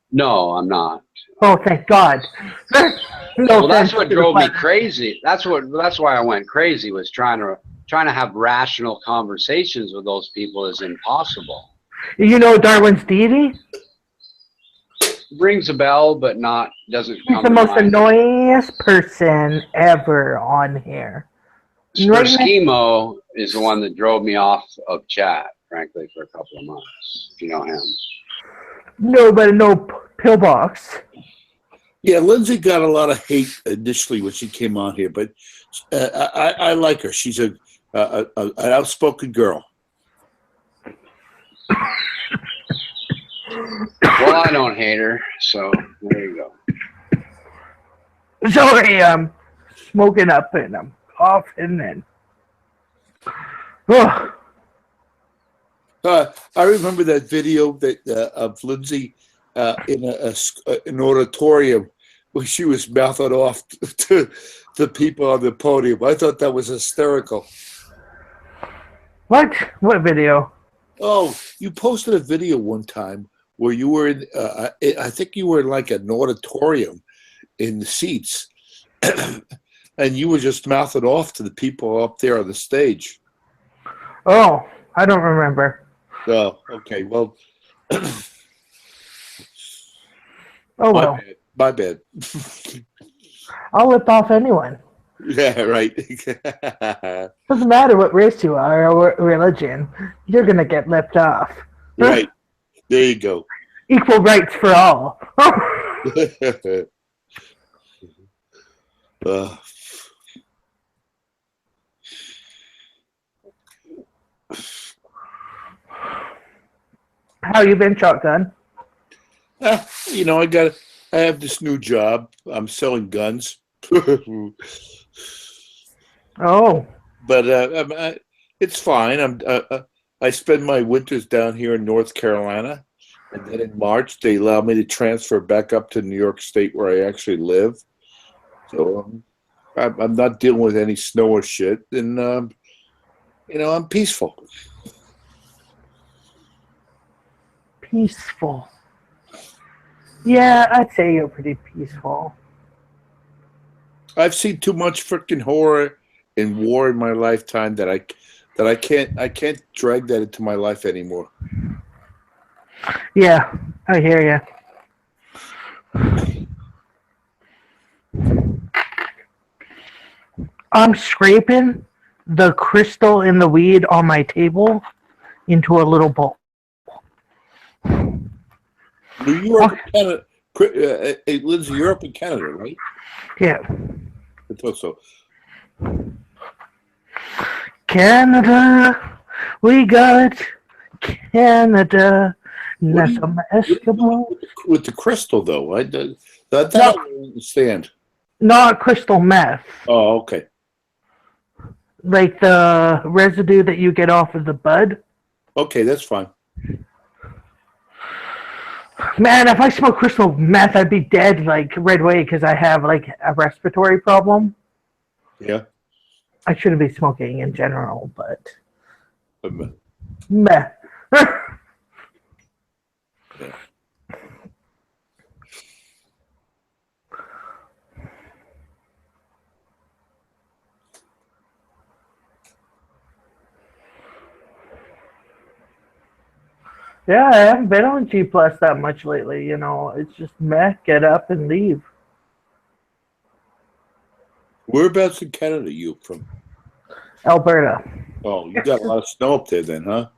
No, I'm not. Oh, thank God. Well, that's what drove me crazy. That's why I went crazy, was trying to have rational conversations with those people is impossible. You know Darwin's deity? Rings a bell, but doesn't come He's the most annoyingest person ever on here. Spursimo is the one that drove me off of chat, frankly, for a couple of months, if you know him. No, but no pillbox. Yeah, Lindsay got a lot of hate initially when she came on here, but I like her. She's an outspoken girl. Well, I don't hate her, so there you go. Sorry, I'm smoking up and I'm coughing and. Oh. I remember that video of Lindsay in an auditorium where she was mouthing off to the people on the podium. I thought that was hysterical. What? What video? Oh, you posted a video one time where you were in, I think you were in like an auditorium in the seats, and you were just mouthing off to the people up there on the stage. Oh, I don't remember. Oh, okay. Well, oh well. My bad. I'll lip off anyone. Yeah, right. Doesn't matter what race you are or what religion, you're gonna get lipped off. Right. There you go. Equal rights for all. How you been, Shotgun? You know, I have this new job. I'm selling guns. Oh, But it's fine. I spend my winters down here in North Carolina, and then in March they allow me to transfer back up to New York State where I actually live. So I'm not dealing with any snow or shit, and you know, I'm peaceful. peaceful. Yeah, I'd say you're pretty peaceful. I've seen too much freaking horror and war in my lifetime that I can't drag that into my life anymore. Yeah, I hear you. I'm scraping the crystal in the weed on my table into a little bowl. New York, Canada. It lives in Europe and Canada, right? Yeah. I thought so. Canada, we got Canada. That's some Eskimo. With the crystal, though, that I don't understand. Not crystal meth. Oh, okay. Like the residue that you get off of the bud. Okay, that's fine. Man, if I smoke crystal meth, I'd be dead like right away because I have like a respiratory problem. Yeah. I shouldn't be smoking in general, but meh. Yeah. Yeah, I haven't been on G Plus that much lately. You know, it's just meh, get up and leave. Whereabouts in Canada are you from? Alberta. Oh, you got a lot of snow up there then, huh?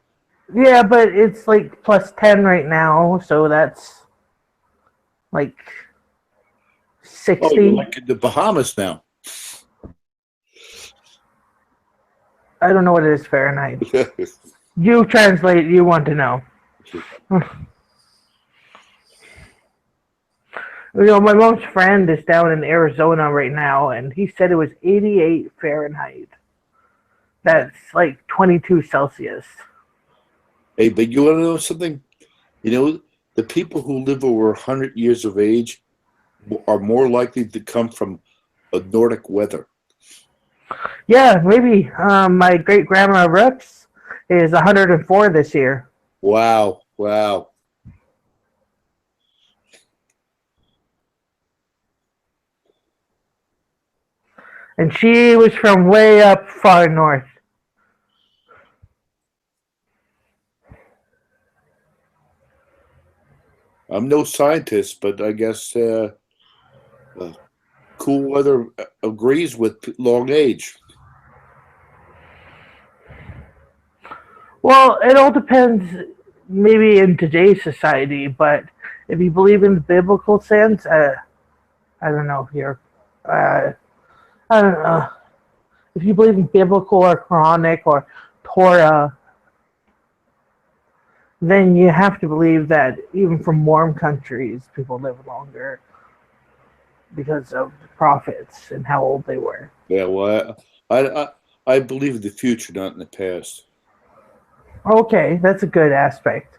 Yeah, but it's like plus 10 right now, so that's like 60. Oh, you're like in the Bahamas now. I don't know what it is Fahrenheit. You translate, you want to know. You know, my mom's friend is down in Arizona right now, and he said it was 88 Fahrenheit. That's like 22 Celsius. Hey, but you want to know something? You know, the people who live over 100 years of age are more likely to come from a Nordic weather. Yeah, maybe. My great grandma Brooks is 104 this year. Wow, wow. And she was from way up far north. I'm no scientist, but I guess cool weather agrees with long age. Well, it all depends, maybe in today's society, but if you believe in the biblical sense, I don't know if you're, I don't know. If you believe in biblical or Quranic or Torah, then you have to believe that even from warm countries, people live longer because of the prophets and how old they were. Yeah, well, I believe in the future, not in the past. Okay, that's a good aspect.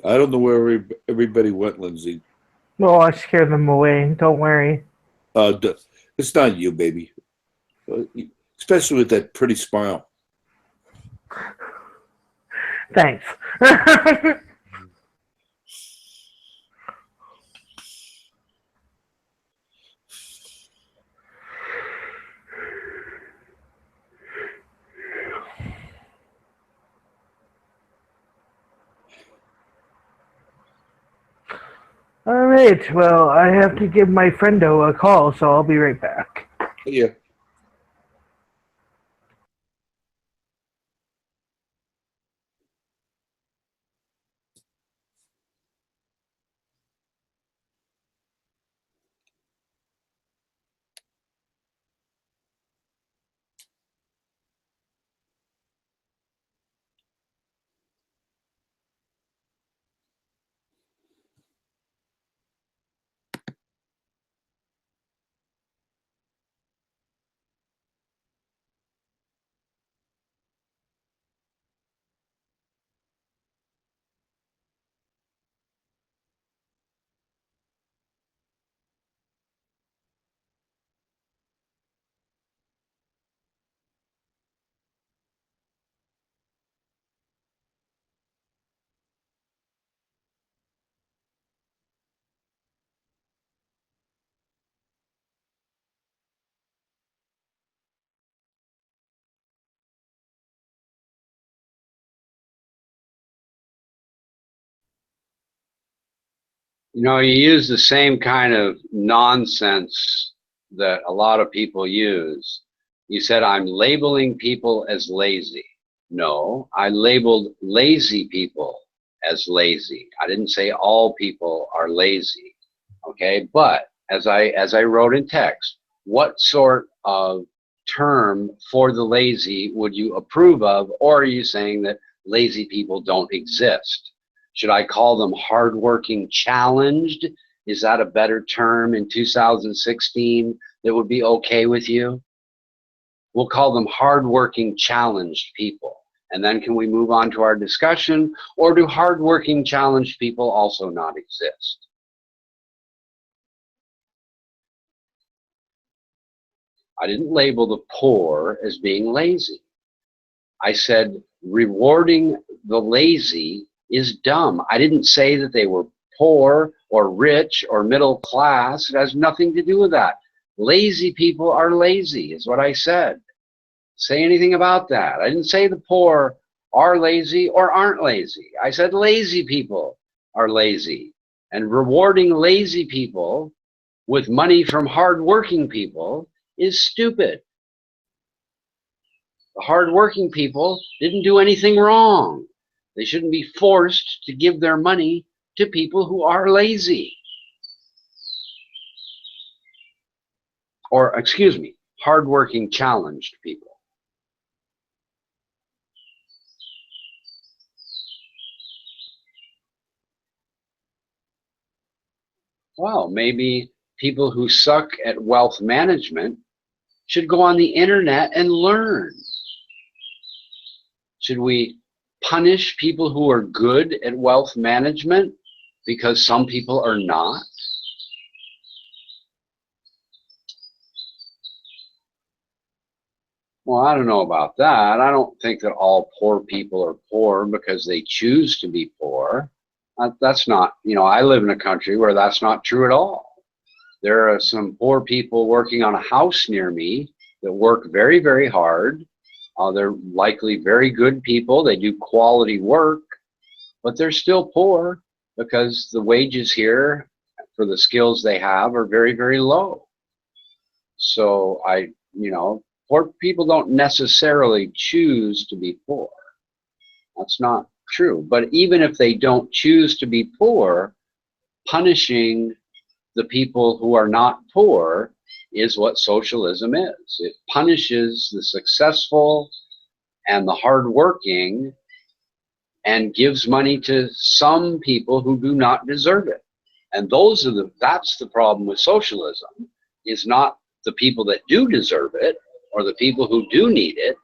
I don't know where everybody went, Lindsay. Well, I scared them away. Don't worry. It's not you, baby. Especially with that pretty smile. Thanks. right. Well, I have to give my friendo a call, so I'll be right back. Yeah. You know, you use the same kind of nonsense that a lot of people use. You said, I'm labeling people as lazy. No, I labeled lazy people as lazy. I didn't say all people are lazy. Okay, but as I wrote in text, what sort of term for the lazy would you approve of, or are you saying that lazy people don't exist? Should I call them hardworking challenged? Is that a better term in 2016 that would be okay with you? We'll call them hardworking challenged people. And then can we move on to our discussion, or do hardworking challenged people also not exist? I didn't label the poor as being lazy. I said rewarding the lazy is dumb. I didn't say that they were poor or rich or middle class. It has nothing to do with that. Lazy people are lazy is what I said. Say anything about that. I didn't say the poor are lazy or aren't lazy. I said lazy people are lazy. And rewarding lazy people with money from hardworking people is stupid. The hardworking people didn't do anything wrong. They shouldn't be forced to give their money to people who are lazy. Or, excuse me, hardworking challenged people. Well, maybe people who suck at wealth management should go on the internet and learn. Should we punish people who are good at wealth management because some people are not? Well, I don't know about that. I don't think that all poor people are poor because they choose to be poor. That's not, you know, I live in a country where that's not true at all. There are some poor people working on a house near me that work very, very hard. They're likely very good people. They do quality work, but they're still poor because the wages here for the skills they have are very, very low. So you know, poor people don't necessarily choose to be poor. That's not true. But even if they don't choose to be poor, punishing the people who are not poor is what socialism is. It punishes the successful and the hardworking and gives money to some people who do not deserve it. And that's the problem with socialism, is not the people that do deserve it or the people who do need it.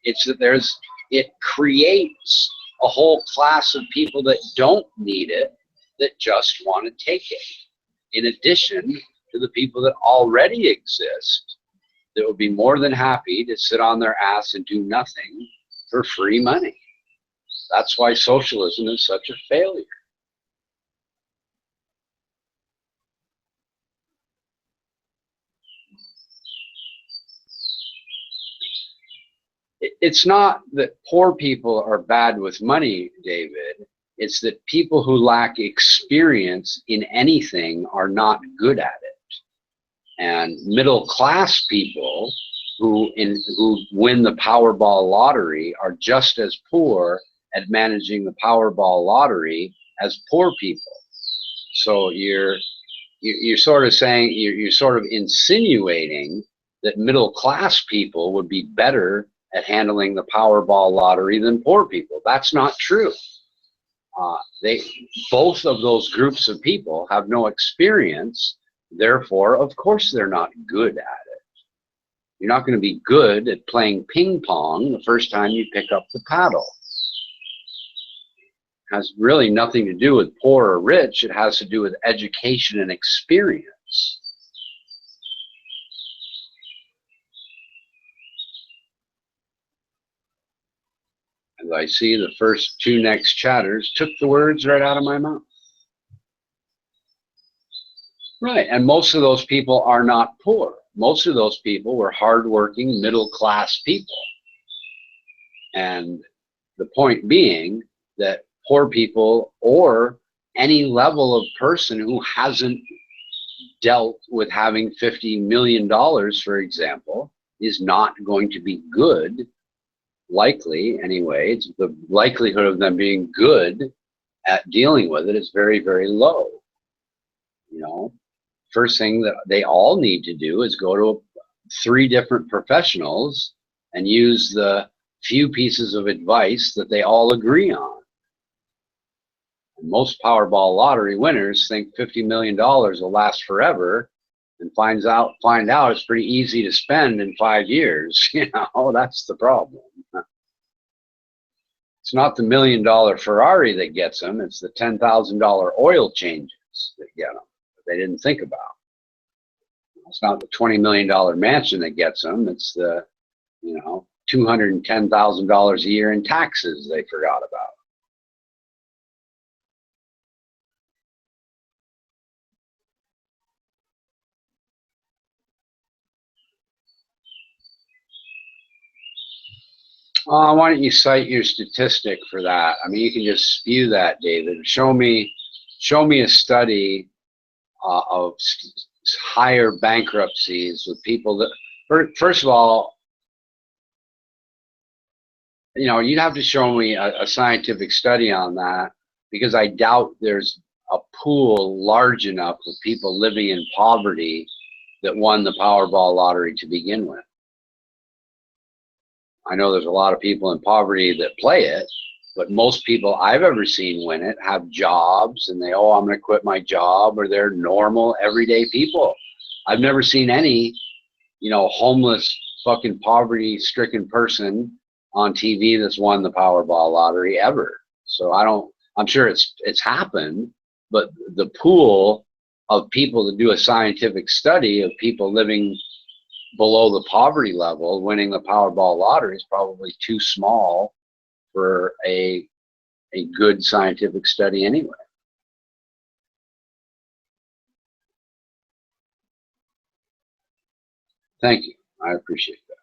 It's that it creates a whole class of people that don't need it, that just want to take it, in addition to the people that already exist that would be more than happy to sit on their ass and do nothing for free money. That's why socialism is such a failure. It's not that poor people are bad with money, David. It's that people who lack experience in anything are not good at it. And middle class people who win the Powerball lottery are just as poor at managing the Powerball lottery as poor people. So you're sort of saying, you're sort of insinuating that middle class people would be better at handling the Powerball lottery than poor people. That's not true. Both of those groups of people have no experience. Therefore, of course, they're not good at it. You're not going to be good at playing ping pong the first time you pick up the paddle. It has really nothing to do with poor or rich. It has to do with education and experience. As I see, the first two next chatters took the words right out of my mouth. Right, and most of those people are not poor. Most of those people were hardworking, middle-class people. And the point being that poor people, or any level of person who hasn't dealt with having $50 million, for example, is not going to be good. Likely, anyway, it's the likelihood of them being good at dealing with it is very, very low. You know, first thing that they all need to do is go to 3 different professionals and use the few pieces of advice that they all agree on. And most Powerball lottery winners think $50 million will last forever, and find out it's pretty easy to spend in 5 years. You know, that's the problem. It's not the $1 million Ferrari that gets them, it's the $10,000 oil changes that get them, that they didn't think about. It's not the $20 million mansion that gets them, it's the, you know, $210,000 a year in taxes they forgot about. Why don't you cite your statistic for that? I mean, you can just spew that, David. Show me a study of higher bankruptcies with people that, first of all, you know, you'd have to show me a scientific study on that, because I doubt there's a pool large enough of people living in poverty that won the Powerball lottery to begin with. I know there's a lot of people in poverty that play it, but most people I've ever seen win it have jobs, and they, oh, I'm going to quit my job, or they're normal, everyday people. I've never seen any, you know, homeless, fucking poverty-stricken person on TV that's won the Powerball lottery ever. So I'm sure it's happened, but the pool of people to do a scientific study of people living below the poverty level winning the Powerball lottery is probably too small for a good scientific study anyway. Thank you. I appreciate that.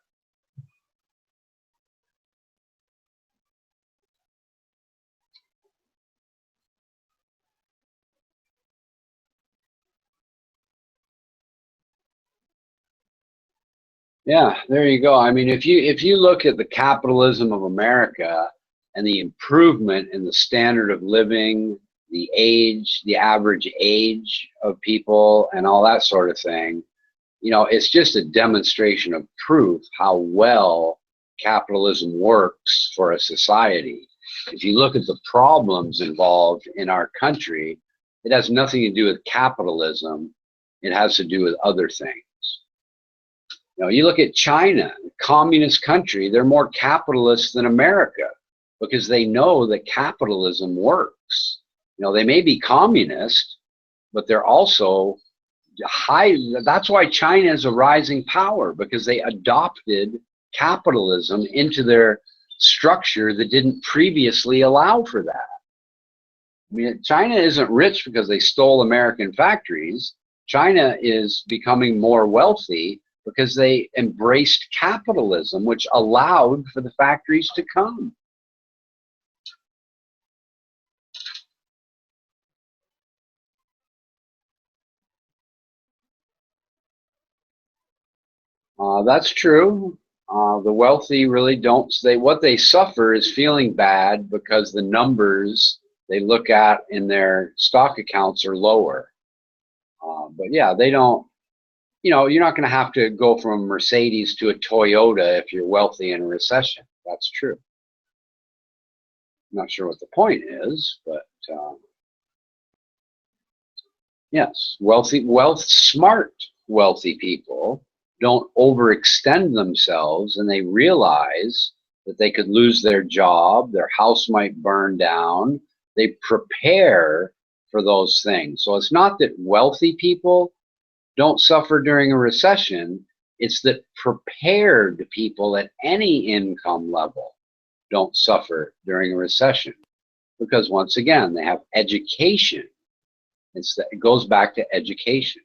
Yeah, there you go. I mean, if you look at the capitalism of America and the improvement in the standard of living, the average age of people, and all that sort of thing, you know, it's just a demonstration of proof how well capitalism works for a society. If you look at the problems involved in our country, it has nothing to do with capitalism. It has to do with other things. You know, you look at China, a communist country, they're more capitalist than America because they know that capitalism works. You know, they may be communist, but they're also high. That's why China is a rising power, because they adopted capitalism into their structure that didn't previously allow for that. I mean, China isn't rich because they stole American factories. China is becoming more wealthy because they embraced capitalism, which allowed for the factories to come. That's true. The wealthy really don't. What they suffer is feeling bad because the numbers they look at in their stock accounts are lower. But yeah, they don't. You're not going to have to go from a Mercedes to a Toyota if you're wealthy in a recession. That's true. I'm not sure what the point is, but yes, smart wealthy people don't overextend themselves, and they realize that they could lose their job, their house might burn down. They prepare for those things. So it's not that wealthy people don't suffer during a recession, it's that prepared people at any income level don't suffer during a recession. Because once again, they have education. It goes back to education.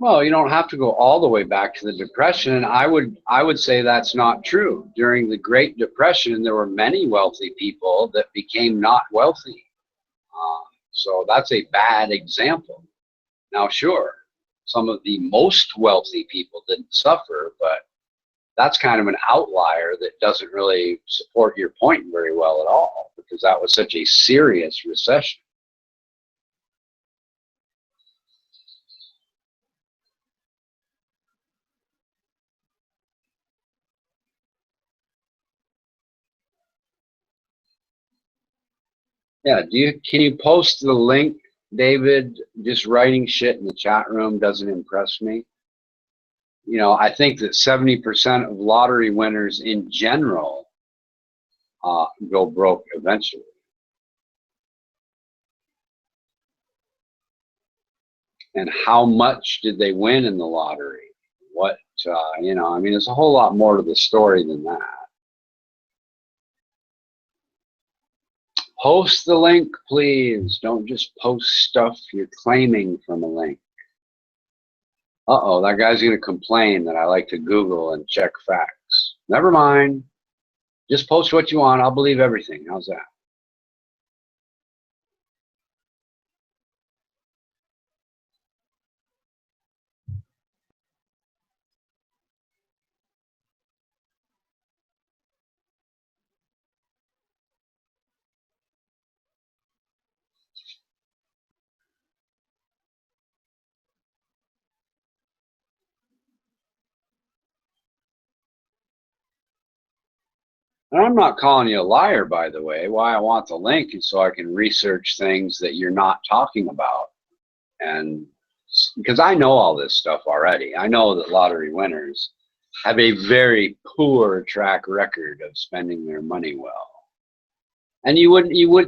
Well, you don't have to go all the way back to the Depression. And I would say that's not true. During the Great Depression, there were many wealthy people that became not wealthy. So that's a bad example. Now, sure, some of the most wealthy people didn't suffer, but that's kind of an outlier that doesn't really support your point very well at all, because that was such a serious recession. Yeah, can you post the link, David? Just writing shit in the chat room doesn't impress me. I think that 70% of lottery winners in general go broke eventually. And how much did they win in the lottery? What, there's a whole lot more to the story than that. Post the link, please. Don't just post stuff you're claiming from a link. Uh-oh, that guy's going to complain that I like to Google and check facts. Never mind. Just post what you want. I'll believe everything. How's that? And I'm not calling you a liar, by the way. Why I want the link is so I can research things that you're not talking about. And because I know all this stuff already. I know that lottery winners have a very poor track record of spending their money well. And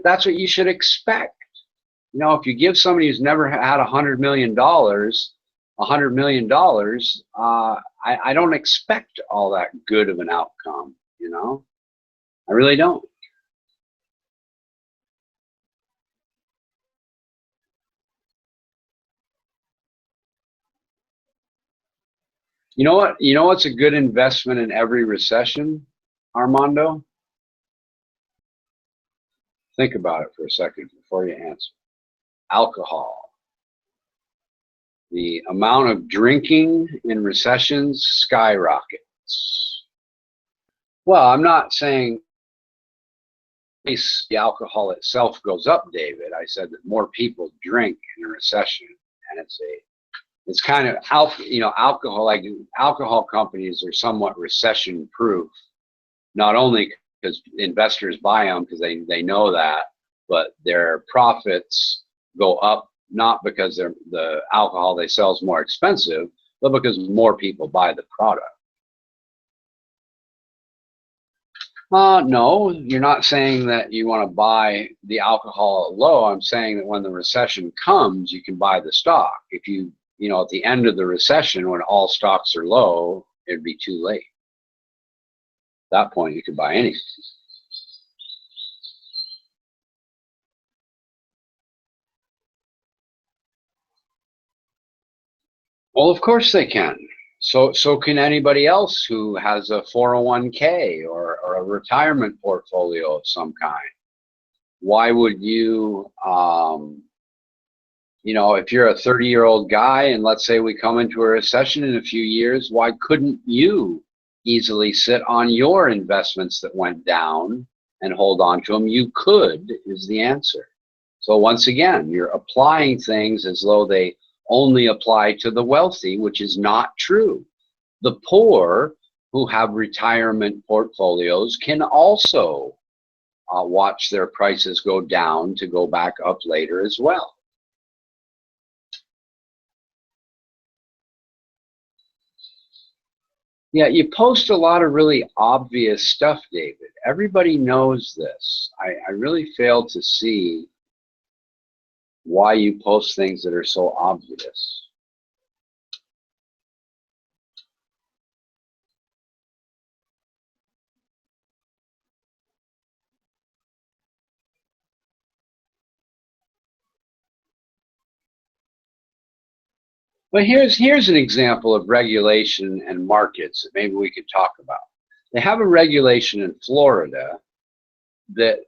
that's what you should expect. If you give somebody who's never had $100 million, $100 million, I don't expect all that good of an outcome, I really don't. You know what? You know what's a good investment in every recession, Armando? Think about it for a second before you answer. Alcohol. The amount of drinking in recessions skyrockets. Well, I'm not saying the alcohol itself goes up, David. I said that more people drink in a recession, and it's kind of alcohol. Like alcohol companies are somewhat recession proof, not only because investors buy them because they know that, but their profits go up not because the alcohol they sell is more expensive, but because more people buy the product. No, you're not saying that you want to buy the alcohol low. I'm saying that when the recession comes, you can buy the stock. If at the end of the recession, when all stocks are low, it'd be too late. At that point, you could buy anything. Well, of course they can. So can anybody else who has a 401k or a retirement portfolio of some kind. Why would you, you know, if you're a 30-year-old guy and let's say we come into a recession in a few years, why couldn't you easily sit on your investments that went down and hold on to them? You could, is the answer. So once again, you're applying things as though they only apply to the wealthy, which is not true. The poor who have retirement portfolios can also watch their prices go down to go back up later as well. Yeah, you post a lot of really obvious stuff, David. Everybody knows this. I really fail to see why you post things that are so obvious. But here's an example of regulation and markets that maybe we could talk about. They have a regulation in Florida that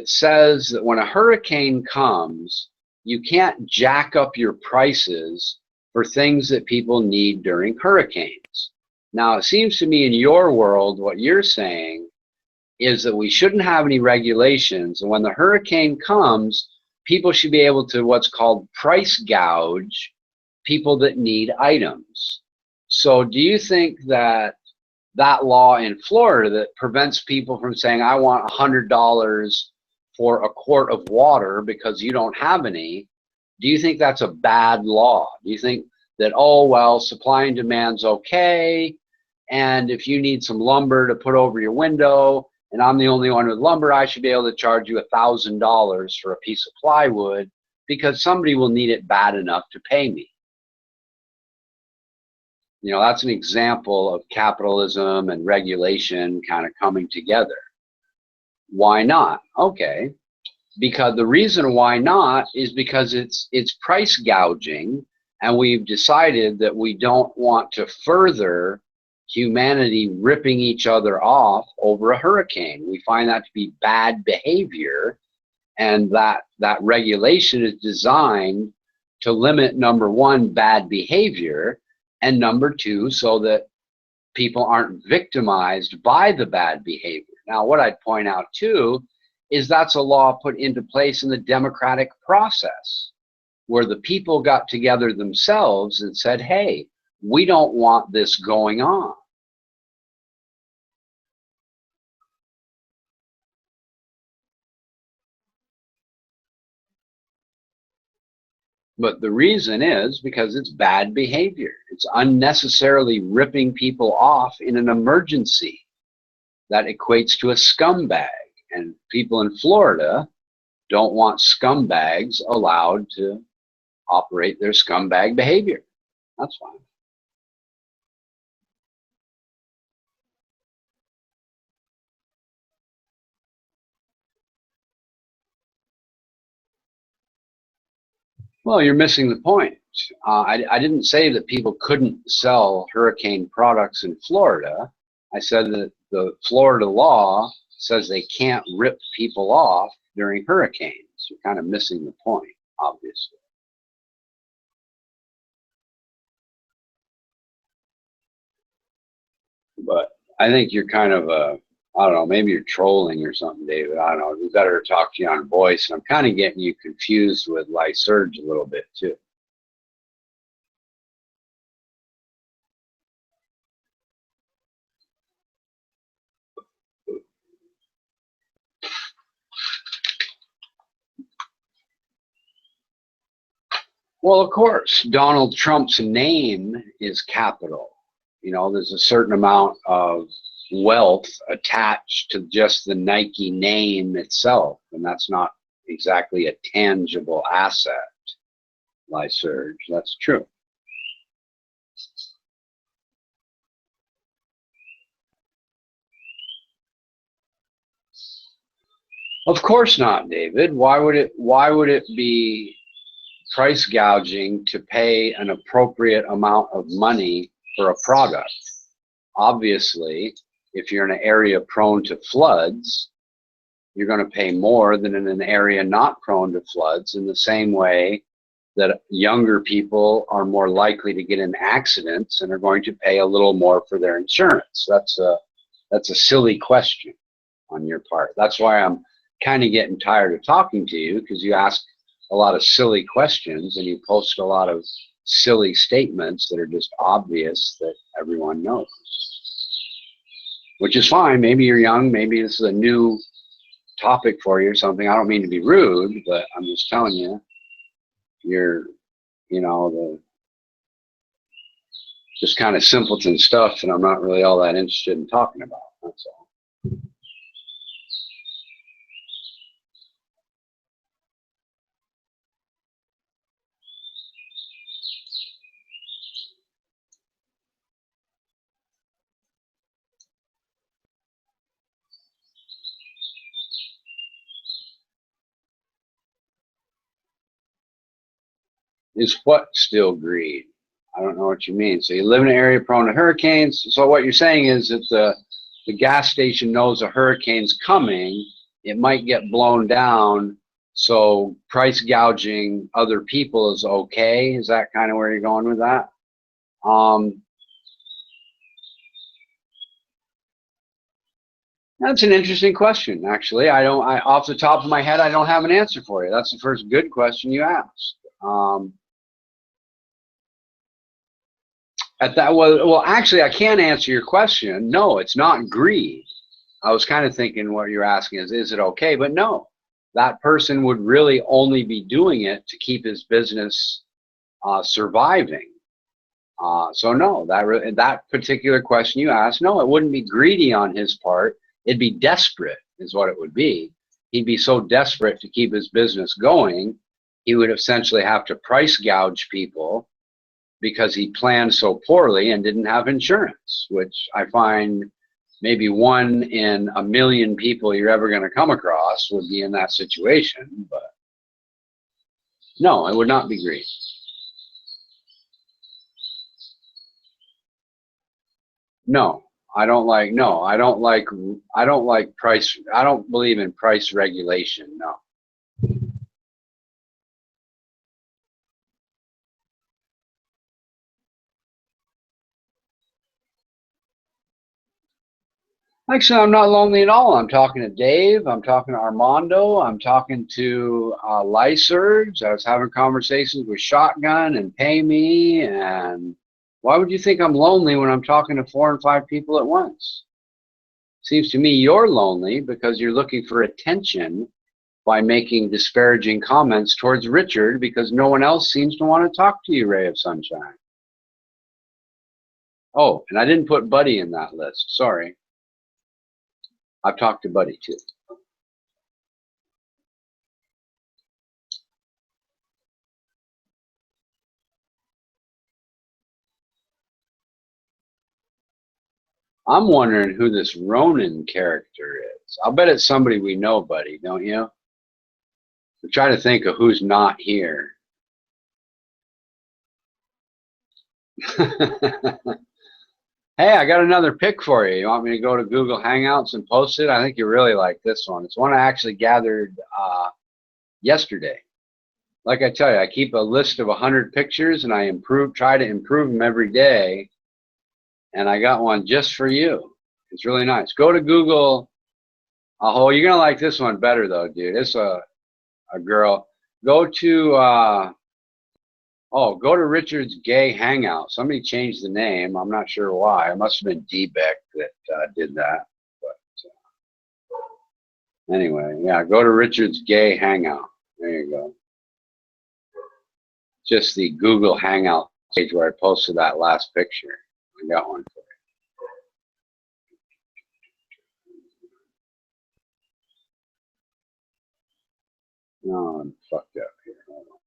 says that when a hurricane comes, you can't jack up your prices for things that people need during hurricanes. Now, it seems to me in your world, what you're saying is that we shouldn't have any regulations, and when the hurricane comes, people should be able to what's called price gouge people that need items. So do you think that that law in Florida that prevents people from saying, I want $100 for a quart of water because you don't have any, do you think that's a bad law? Do you think that, oh, well, supply and demand's okay, and if you need some lumber to put over your window, and I'm the only one with lumber, I should be able to charge you $1,000 for a piece of plywood because somebody will need it bad enough to pay me? You know, that's an example of capitalism and regulation kind of coming together. Why not? Okay, because the reason why not is because it's price gouging, and we've decided that we don't want to further humanity ripping each other off over a hurricane. We find that to be bad behavior, and that regulation is designed to limit, number one, bad behavior, and number two, so that people aren't victimized by the bad behavior. Now, what I'd point out too is that's a law put into place in the democratic process, where the people got together themselves and said, hey, we don't want this going on. But the reason is because it's bad behavior. It's unnecessarily ripping people off in an emergency. That equates to a scumbag. And people in Florida don't want scumbags allowed to operate their scumbag behavior. That's fine. Well, you're missing the point. I didn't say that people couldn't sell hurricane products in Florida. I said that the Florida law says they can't rip people off during hurricanes. You're kind of missing the point, obviously. But I think you're kind of I don't know, maybe you're trolling or something, David. I don't know. We better talk to you on voice. I'm kind of getting you confused with Lysurge a little bit too. Well, of course, Donald Trump's name is capital. You know, there's a certain amount of wealth attached to just the Nike name itself, and that's not exactly a tangible asset, Lysurge. That's true. Of course not, David. Why would it be price gouging to pay an appropriate amount of money for a product. Obviously, if you're in an area prone to floods, you're going to pay more than in an area not prone to floods, in the same way that younger people are more likely to get in accidents and are going to pay a little more for their insurance. That's a silly question on your part. That's why I'm kind of getting tired of talking to you, because you ask a lot of silly questions and you post a lot of silly statements that are just obvious that everyone knows. Which is fine. Maybe you're young. Maybe this is a new topic for you or something. I don't mean to be rude, but I'm just telling you, you're, you know, the just kind of simpleton stuff, and I'm not really all that interested in talking about. That's all. Is what still greed? I don't know what you mean. So you live in an area prone to hurricanes. So what you're saying is that the gas station knows a hurricane's coming. It might get blown down. So price gouging other people is okay. Is that kind of where you're going with that? That's an interesting question, actually. Off the top of my head, I don't have an answer for you. That's the first good question you asked. Well, actually, I can't answer your question. No, it's not greed. I was kind of thinking what you're asking is it okay? But no, that person would really only be doing it to keep his business surviving. So no, that particular question you asked, no, it wouldn't be greedy on his part. It'd be desperate is what it would be. He'd be so desperate to keep his business going, he would essentially have to price gouge people because he planned so poorly and didn't have insurance, which I find maybe 1 in a million people you're ever going to come across would be in that situation. But no, it would not be greed. No, I don't like price. I don't believe in price regulation. No. Actually, I'm not lonely at all. I'm talking to Dave. I'm talking to Armando. I'm talking to Lyserge. I was having conversations with Shotgun and Pay Me. And why would you think I'm lonely when I'm talking to 4 and 5 people at once? Seems to me you're lonely because you're looking for attention by making disparaging comments towards Richard because no one else seems to want to talk to you, Ray of Sunshine. Oh, and I didn't put Buddy in that list. Sorry. I've talked to Buddy too. I'm wondering who this Ronan character is. I'll bet it's somebody we know, Buddy, don't you? I'm trying to think of who's not here. Hey, I got another pick for you. You want me to go to Google Hangouts and post it? I think you really like this one. It's one I actually gathered yesterday. Like I tell you, I keep a list of 100 pictures and I try to improve them every day. And I got one just for you. It's really nice. Go to Google. Oh, you're gonna like this one better though, dude. It's a girl. Go to go to Richard's Gay Hangout. Somebody changed the name. I'm not sure why. It must have been D-Beck that did that. But anyway, yeah, go to Richard's Gay Hangout. There you go. Just the Google Hangout page where I posted that last picture. I got one for you. No, I'm fucked up here. Hold on.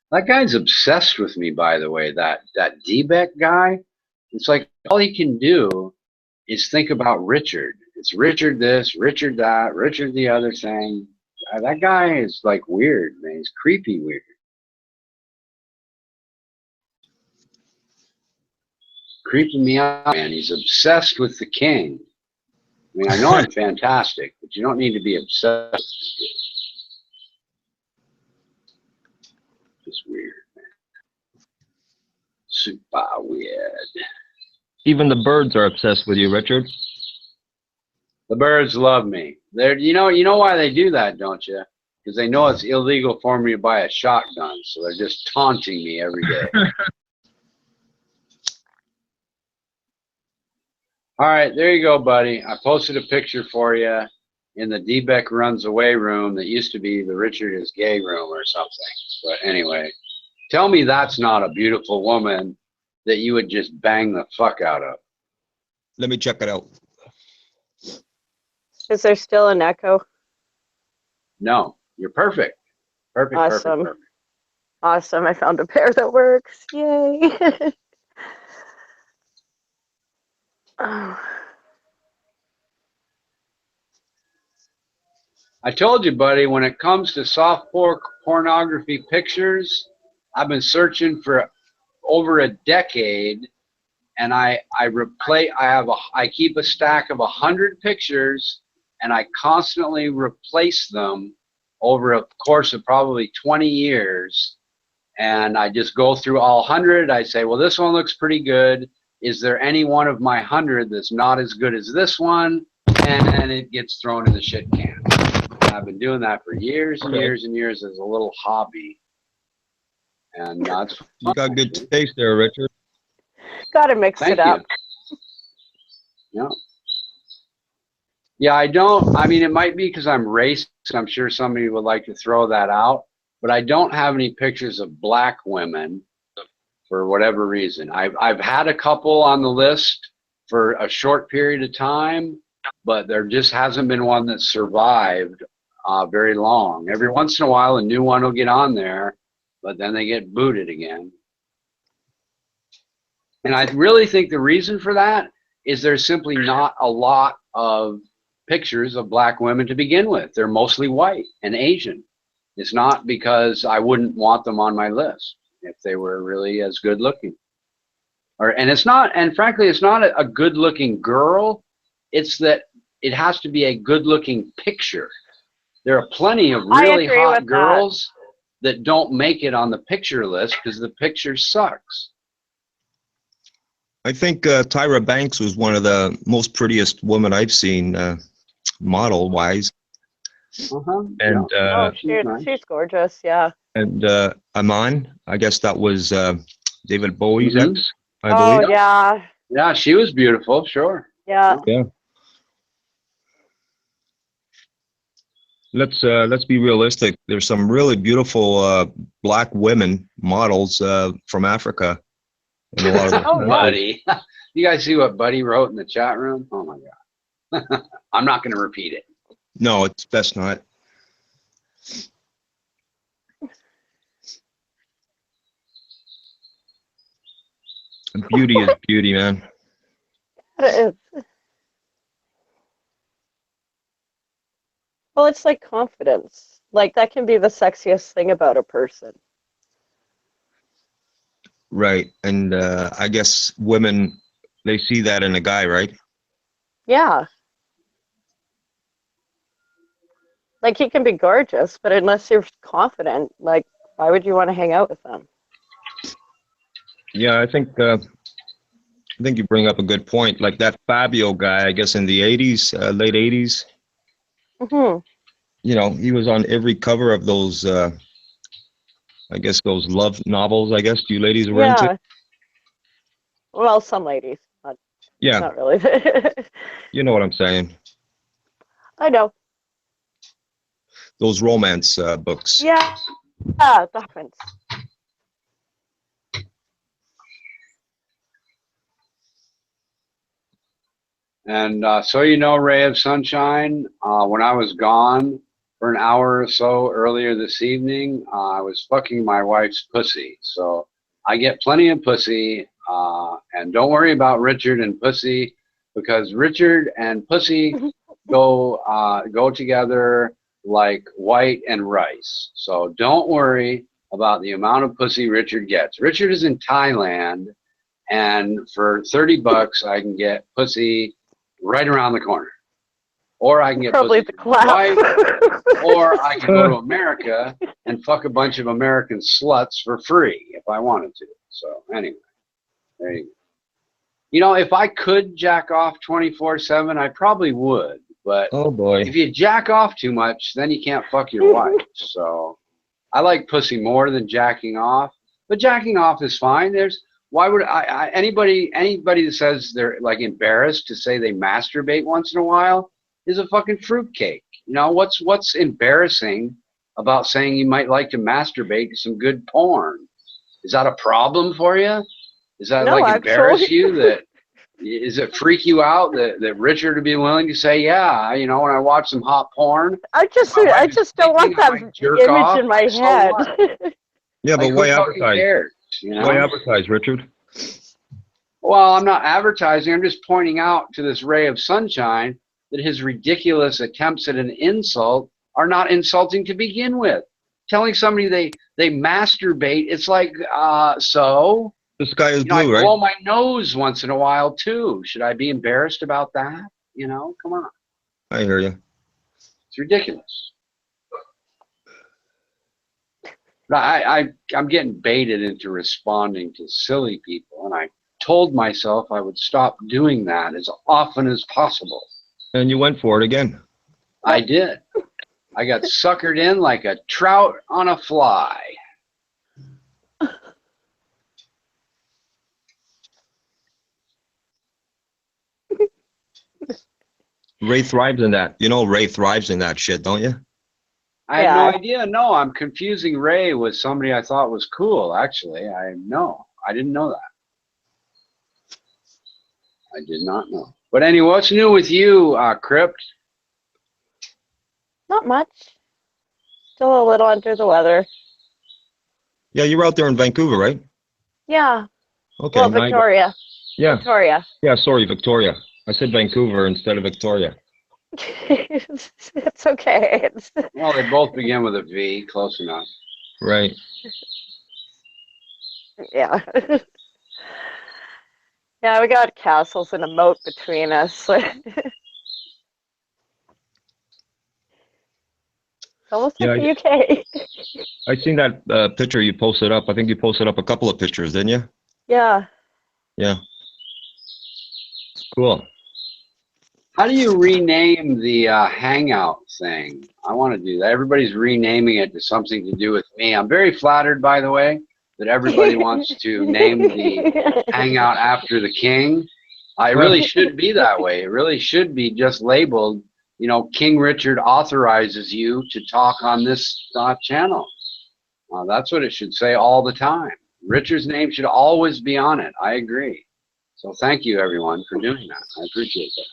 That guy's obsessed with me, by the way. That D-Beck guy. It's like all he can do is think about Richard. It's Richard this, Richard that, Richard the other thing. That guy is like weird, man. He's creepy weird. creeping me out, man. He's obsessed with the king. I mean, I know I'm fantastic, but you don't need to be obsessed. It's weird, man. Super weird. Even the birds are obsessed with you, Richard. The birds love me. You know why they do that, don't you? Because they know it's illegal for me to buy a shotgun, so they're just taunting me every day. All right, there you go, buddy. I posted a picture for you in the D-Beck Runs Away room that used to be the Richard is Gay room or something. But anyway, tell me that's not a beautiful woman that you would just bang the fuck out of. Let me check it out. Is there still an echo? No, you're perfect. Perfect, Awesome. perfect. Awesome. I found a pair that works. Yay. Oh. I told you, buddy, when it comes to soft pornography pictures, I've been searching for over a decade, and I keep a stack of 100 pictures, and I constantly replace them over a course of probably 20 years. And I just go through all 100. I say, well, this one looks pretty good. Is there any one of my 100 that's not as good as this one? And it gets thrown in the shit can. And I've been doing that for years and years and years as a little hobby. And that's you got good taste there, Richard. Gotta mix it up. Yeah. Yeah, I don't. I mean, it might be because I'm racist. I'm sure somebody would like to throw that out. But I don't have any pictures of black women for whatever reason. I've had a couple on the list for a short period of time, but there just hasn't been one that survived very long. Every once in a while, a new one will get on there, but then they get booted again. And I really think the reason for that is there's simply not a lot of pictures of black women to begin with. They're mostly white and Asian. It's not because I wouldn't want them on my list if they were really as good looking. And it's not, and frankly, it's not a good looking girl. It's that it has to be a good looking picture. There are plenty of really hot girls that don't make it on the picture list because the picture sucks. I think Tyra Banks was one of the most prettiest women I've seen, model-wise. And she's gorgeous, yeah. And Aman, I guess that was David Bowie's ex, I believe. Oh yeah. Yeah, she was beautiful, sure. Yeah. Yeah. Let's be realistic. There's some really beautiful black women models from Africa. In a lot of Buddy, you guys see what Buddy wrote in the chat room? Oh my god. I'm not going to repeat it. No, it's best not. Beauty is beauty, man. It is. Well, it's like confidence. Like that can be the sexiest thing about a person. Right. And I guess women, they see that in a guy, right? Yeah. Like he can be gorgeous, but unless you're confident, like why would you want to hang out with them? Yeah, I think you bring up a good point. Like that Fabio guy, I guess in the 80s, late 80s. Mm-hmm. You know, he was on every cover of those, I guess those love novels, I guess you ladies were into. Well, some ladies. Not really. You know what I'm saying. I know. Those romance books. Yeah. Yeah, the difference. And so you know, Ray of Sunshine, when I was gone for an hour or so earlier this evening, I was fucking my wife's pussy. So I get plenty of pussy, and don't worry about Richard and pussy, because Richard and pussy go together like white and rice. So don't worry about the amount of pussy Richard gets. Richard is in Thailand, and for $30 I can get pussy right around the corner, or I can get Probably pussy the from my wife, clap. or I can go to America and fuck a bunch of American sluts for free if I wanted to. So anyway, there you go. You know, if I could jack off 24/7, I probably would. But Oh boy. if you jack off too much, then you can't fuck your wife. So I like pussy more than jacking off. But jacking off is fine. Why would anybody that says they're like embarrassed to say they masturbate once in a while is a fucking fruitcake. You know, what's embarrassing about saying you might like to masturbate to some good porn? Is that a problem for you? Is that No, like embarrass actually. you? Does it freak you out that Richard would be willing to say, yeah, you know, when I watch some hot porn, I just don't want that jerk image off, in my so head. what? Yeah, but Like, why who fucking advertise? cares? You know? Why advertise, Richard? Well, I'm not advertising. I'm just pointing out to this ray of sunshine that his ridiculous attempts at an insult are not insulting to begin with. Telling somebody they masturbate, it's like, so? The sky is You know, I blue, right? blow my nose once in a while, too. Should I be embarrassed about that? You know, come on. I hear you. It's ridiculous. But I'm getting baited into responding to silly people, and I told myself I would stop doing that as often as possible. And you went for it again. I did. I got suckered in like a trout on a fly. Ray thrives in that. You know Ray thrives in that shit, don't you? I had no idea. No, I'm confusing Ray with somebody I thought was cool, actually. I didn't know that. I did not know. But anyway, what's new with you, Crypt? Not much. Still a little under the weather. Yeah, you were out there in Vancouver, right? Yeah. Okay. Well, Victoria. Yeah. Victoria. Yeah, sorry, Victoria. I said Vancouver instead of Victoria. It's okay. Well, they both begin with a V. Close enough. Right. Yeah. Yeah, we got castles and a moat between us. Almost Yeah, like the UK. I seen that picture you posted up. I think you posted up a couple of pictures, didn't you? Yeah. Yeah. Cool. How do you rename the Hangout thing? I want to do that. Everybody's renaming it to something to do with me. I'm very flattered, by the way, that everybody wants to name the Hangout after the king. It really should be that way. It really should be just labeled, you know, King Richard authorizes you to talk on this channel. That's what it should say all the time. Richard's name should always be on it. I agree. So thank you, everyone, for doing that. I appreciate that.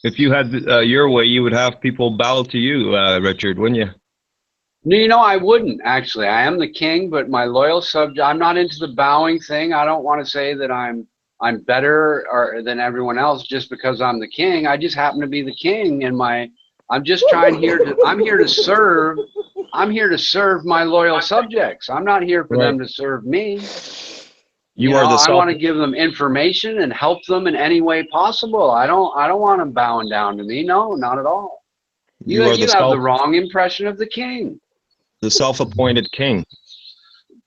If you had your way, you would have people bow to you, Richard, wouldn't you? No, you know, I wouldn't, actually. I am the king, but my loyal subject, I'm not into the bowing thing. I don't want to say that I'm better than everyone else just because I'm the king. I just happen to be the king, and I'm just I'm here to serve. I'm here to serve my loyal subjects. I'm not here for them to serve me. I want to give them information and help them in any way possible. I don't want them bowing down to me. No, not at all. You have the wrong impression of the king. The self-appointed king.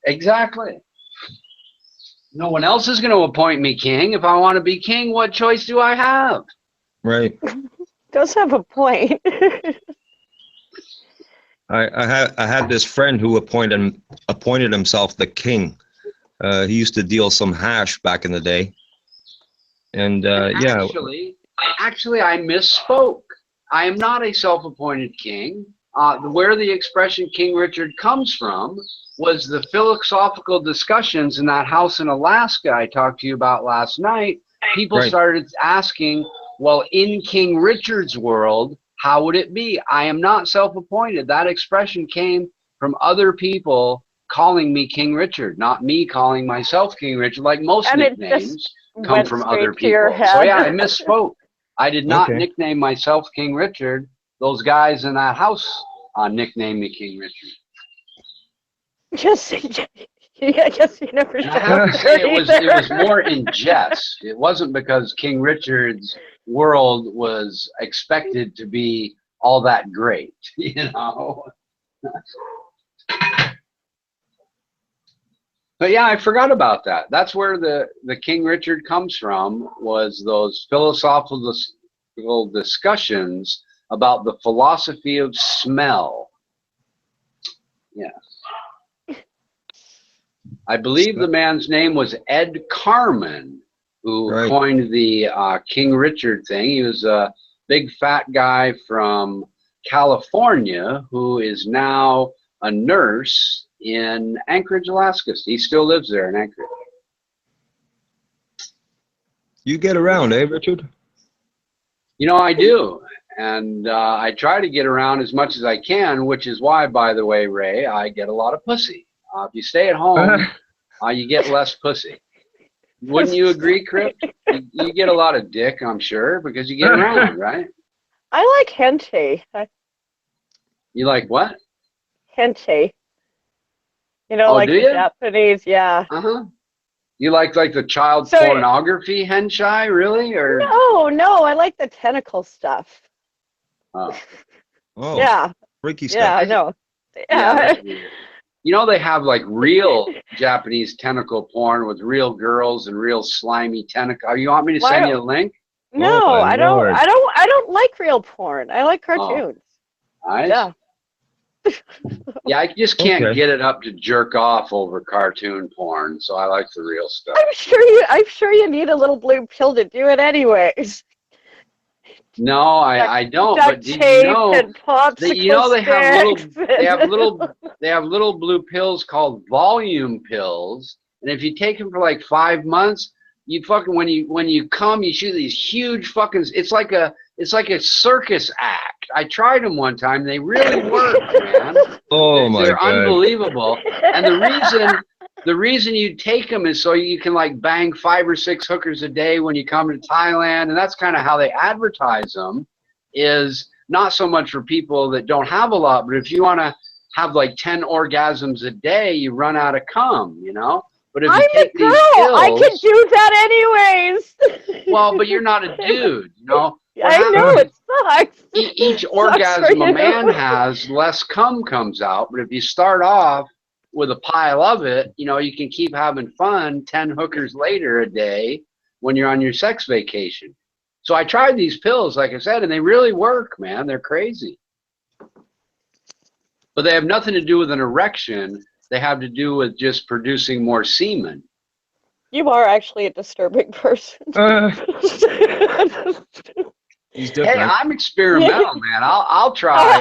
Exactly. No one else is going to appoint me king. If I want to be king, what choice do I have? Right. Does have a point. I had this friend who appointed himself the king. He used to deal some hash back in the day. And Actually, I misspoke. I am not a self-appointed king. Where the expression King Richard comes from was the philosophical discussions in that house in Alaska I talked to you about last night. People started asking, well, in King Richard's world, how would it be? I am not self-appointed. That expression came from other people calling me King Richard, not me calling myself King Richard, like most nicknames come from other people. So yeah, I misspoke. I did not nickname myself King Richard. Those guys in that house nicknamed me King Richard. Just, yeah, I guess you never And said I have to say it was either. more in jest. It wasn't because King Richard's world was expected to be all that great, you know. But yeah, I forgot about that. That's where the King Richard comes from, was those philosophical discussions about the philosophy of smell. Yes. I believe the man's name was Ed Carman, who coined the King Richard thing. He was a big fat guy from California who is now a nurse in Anchorage, Alaska. He still lives there in Anchorage. You get around, eh, Richard? You know, I do. And I try to get around as much as I can, which is why, by the way, Ray, I get a lot of pussy. If you stay at home, you get less pussy. Wouldn't you agree, Crypt? You get a lot of dick, I'm sure, because you get around, right? I like hentai. You like what? Hentai. You know, Oh, like do the you? Japanese, yeah. Uh-huh. You like the child So- pornography hentai, really? Or No, I like the tentacle stuff. Oh. Oh, Yeah. freaky Yeah, stuff. I know. Yeah, Yeah. that's weird. You know, they have like real Japanese tentacle porn with real girls and real slimy tentacle. You want me to Why send don't- you a link? No, Oh, my I don't. Lord. I don't like real porn. I like cartoons. Nice. Yeah. Yeah, I just can't Okay. get it up to jerk off over cartoon porn, so I like the real stuff. I'm sure you need a little blue pill to do it anyways. No, I don't. Duct But did tape you know and popsicle that they have sticks. little blue pills called volume pills, and if you take them for like 5 months, you fucking when you come, you shoot these huge fucking. It's like a circus act. I tried them one time. They really work, man. Oh my They're God. unbelievable. And the reason you take them is so you can like bang 5 or 6 hookers a day when you come to Thailand, and that's kind of how they advertise them. Is not so much for people that don't have a lot, but if you want to have like 10 orgasms a day, you run out of cum, you know. But if you I'm take a girl. these pills, I can do that anyways. well, but you're not a dude, you know. What I know happens- it sucks. Each Sucks orgasm for a you. man has, less cum comes out. But if you start off with a pile of it, you know, you can keep having fun 10 hookers later a day when you're on your sex vacation. So I tried these pills, like I said, and they really work, man. They're crazy. But they have nothing to do with an erection. They have to do with just producing more semen. You are actually a disturbing person. He's Hey, different. I'm experimental, man. I'll try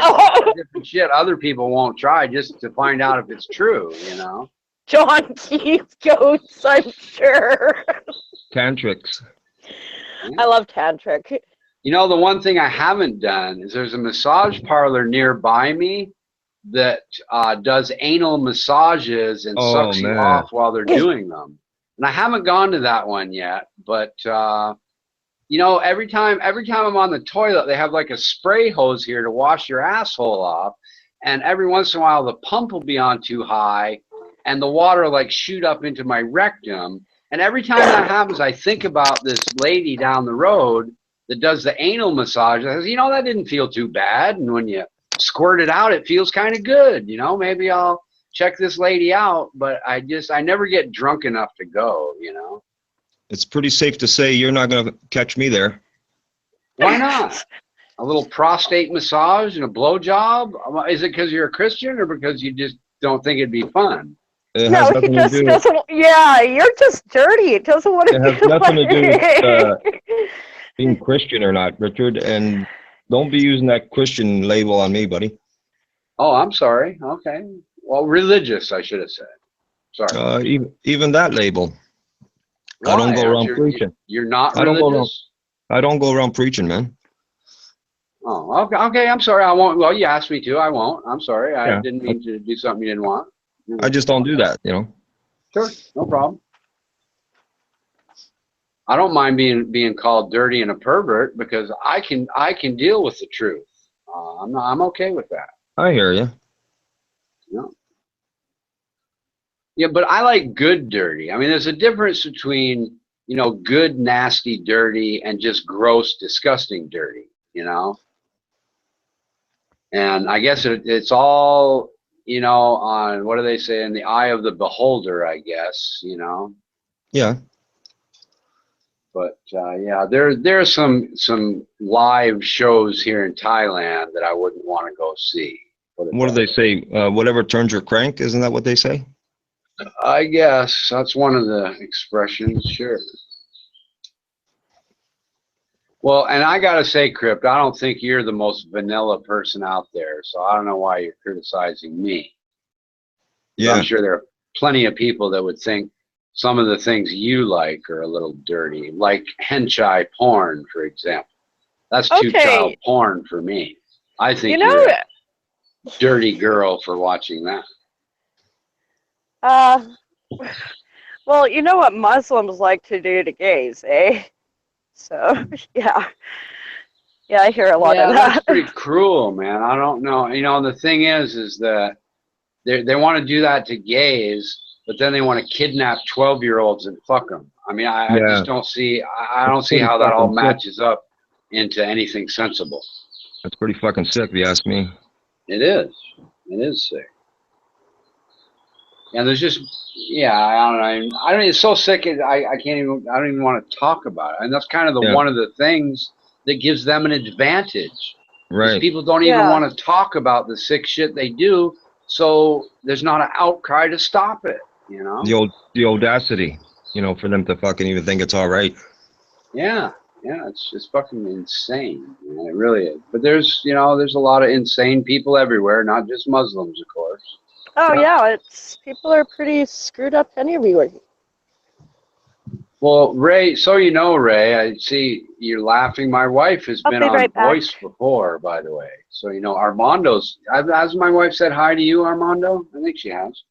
different shit other people won't try just to find out if it's true, you know. John Keith goats, I'm sure. Tantrics. I love tantric. You know, the one thing I haven't done is there's a massage parlor nearby me that does anal massages and Oh, sucks you man. off while they're doing them. And I haven't gone to that one yet, but you know, every time I'm on the toilet, they have like a spray hose here to wash your asshole off. And every once in a while, the pump will be on too high and the water will like shoot up into my rectum. And every time that happens, I think about this lady down the road that does the anal massage. I say, you know, that didn't feel too bad. And when you squirt it out, it feels kind of good. You know, maybe I'll check this lady out, but I never get drunk enough to go, you know. It's pretty safe to say you're not going to catch me there. Why not? A little prostate massage and a blowjob? Is it because you're a Christian or because you just don't think it'd be fun? It No, has he nothing to just do. doesn't. Yeah, you're just dirty. It doesn't want to It be has nothing to do with like- being Christian or not, Richard. And don't be using that Christian label on me, buddy. Oh, I'm sorry. Okay. Well, religious, I should have said. Sorry. Even that label. I don't go around preaching. You're not I don't go around. religious? I don't go around preaching, man. Oh, okay. Okay, I'm sorry. I won't. Well, you asked me to. I won't. I'm sorry. I Yeah. didn't mean to do something you didn't want. I just don't do that, you know. Sure, no problem. I don't mind being called dirty and a pervert because I can deal with the truth. I'm okay with that. I hear you. Yeah. Yeah, but I like good dirty. I mean, there's a difference between, you know, good, nasty, dirty, and just gross, disgusting dirty, you know? And I guess it's all, you know, on, what do they say, in the eye of the beholder, I guess, you know? Yeah. But yeah, there's some live shows here in Thailand that I wouldn't want to go see. What do they say? Whatever turns your crank, isn't that what they say? I guess that's one of the expressions, sure. Well, and I gotta say, Crypt, I don't think you're the most vanilla person out there, so I don't know why you're criticizing me. Yeah. I'm sure there are plenty of people that would think some of the things you like are a little dirty, like henchai porn, for example. That's Okay. child porn for me. I think You know, you're a dirty girl for watching that. well, you know what Muslims like to do to gays, eh? So, yeah. Yeah, I hear a lot of That's that. pretty cruel, man. I don't know. You know, the thing is that they want to do that to gays, but then they want to kidnap 12-year-olds and fuck them. I mean, I just don't see. I don't see how that all matches up into anything sensible. That's pretty fucking sick, if you ask me. It is. It is sick. And there's just, yeah, I don't know. I mean, it's so sick. I can't even. I don't even want to talk about it. And that's kind of the one of the things that gives them an advantage. Right. People don't even want to talk about the sick shit they do, so there's not an outcry to stop it. You know. The audacity, you know, for them to fucking even think it's all right. Yeah. Yeah, it's just fucking insane. You know, it really is. But there's, you know, there's a lot of insane people everywhere, not just Muslims, of course. Oh, yeah, people are pretty screwed up anyway. Well, Ray, so you know, Ray, I see you're laughing. My wife has been on right back. Voice before, by the way. So, you know, Armando's, has my wife said hi to you, Armando? I think she has.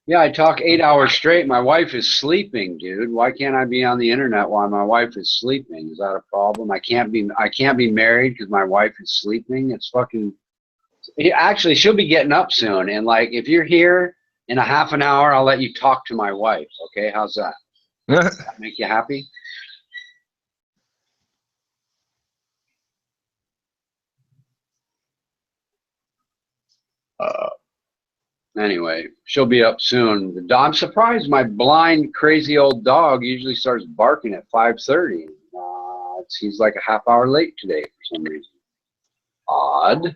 Yeah, I talk 8 hours straight. My wife is sleeping, dude. Why can't I be on the internet while my wife is sleeping? Is that a problem? I can't be married because my wife is sleeping. It's fucking. Actually, she'll be getting up soon. And like, if you're here in a half an hour, I'll let you talk to my wife. Okay, how's that? Does that make you happy? Anyway, she'll be up soon. I'm surprised my blind, crazy old dog usually starts barking at 5:30. He's like a half hour late today for some reason. Odd.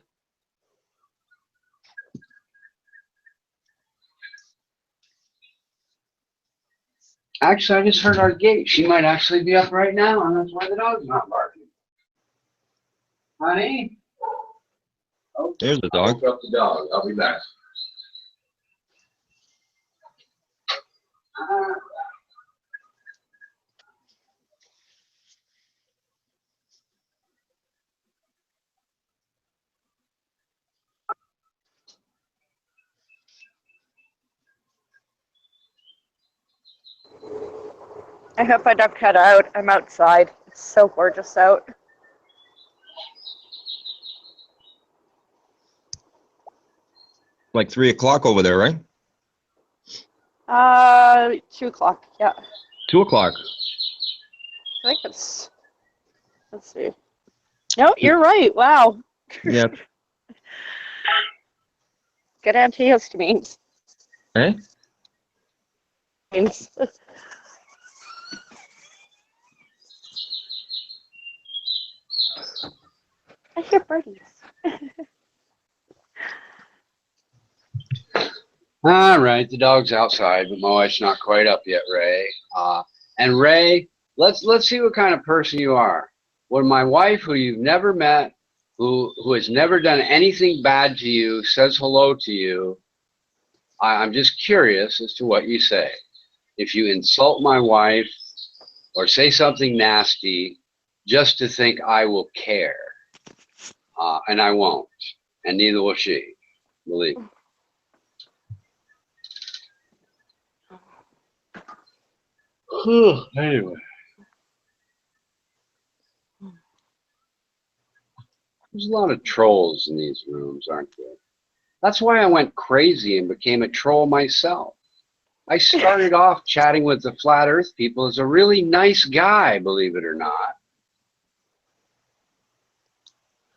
Actually, I just heard our gate. She might actually be up right now, and that's why the dog's not barking. Honey? Oh, there's the dog. I woke up the dog. I'll be back. I hope I don't cut out. I'm outside. It's so gorgeous out. Like 3 o'clock over there, right? 2 o'clock, yeah. 2 o'clock. I think it's, let's see. No, you're right. Wow. Yeah. Good antihistamines. Eh? I hear birdies. All right, the dog's outside, but my wife's not quite up yet, Ray. And Ray, let's see what kind of person you are. When my wife, who you've never met, who has never done anything bad to you, says hello to you, I'm just curious as to what you say. If you insult my wife or say something nasty, just to think I will care, and I won't, and neither will she. Believe me. Anyway. There's a lot of trolls in these rooms, aren't there? That's why I went crazy and became a troll myself. I started off chatting with the flat earth people as a really nice guy, believe it or not.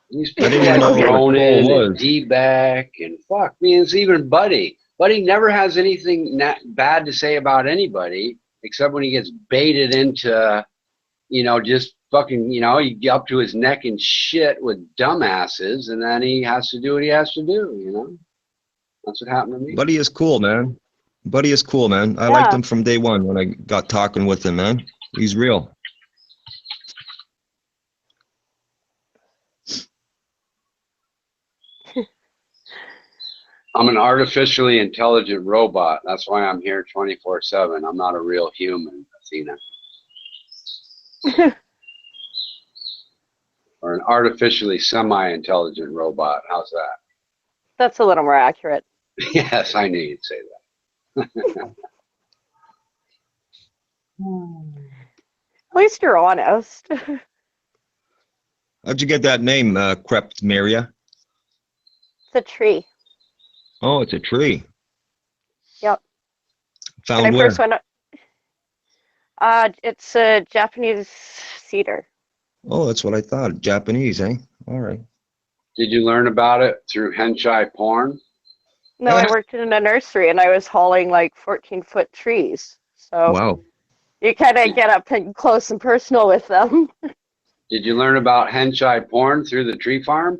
These I people didn't even know like what a troll Ronan and was. D-Beck and fuck me, it's even Buddy. Buddy never has anything bad to say about anybody except when he gets baited into, you know, just fucking, you know, you get up to his neck in shit with dumbasses, and then he has to do what he has to do, you know? That's what happened to me. Buddy is cool, man. Buddy is cool, man. I liked him from day one when I got talking with him, man. He's real. I'm an artificially intelligent robot. That's why I'm here 24/7. I'm not a real human, Athena. Or an artificially semi-intelligent robot. How's that? That's a little more accurate. Yes, I knew you'd say that. At least you're honest. How'd you get that name, Crept Maria? It's a tree. Oh, it's a tree. Yep. Found when I where? first went, it's a Japanese cedar. Oh, that's what I thought. Japanese, eh? All right. Did you learn about it through henchai porn? No, I worked in a nursery and I was hauling like 14-foot trees. So Wow. you kind of get up and close and personal with them. Did you learn about henchai porn through the tree farm?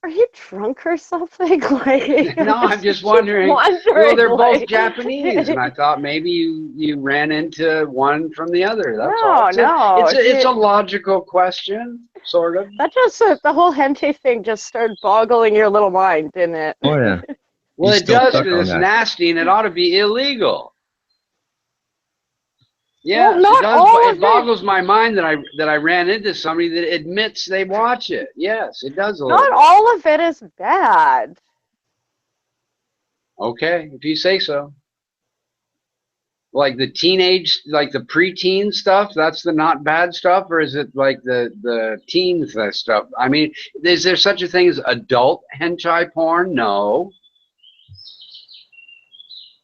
Are you drunk or something? Like, No, I'm just wondering. Well, they're both Japanese, and I thought maybe you ran into one from the other. That's all. It's a logical question, sort of. That just the whole hentai thing just started boggling your little mind, didn't it? Oh yeah. Well, He's it still does stuck because on it's that. nasty and it ought to be illegal. Yeah, Well, not it does. all of It boggles my mind that I ran into somebody that admits they watch it. Yes, it does a little. Not all of it is bad. Okay, if you say so. Like the teenage, like the preteen stuff, that's the not bad stuff, or is it like the teen stuff? I mean, is there such a thing as adult henchai porn? No.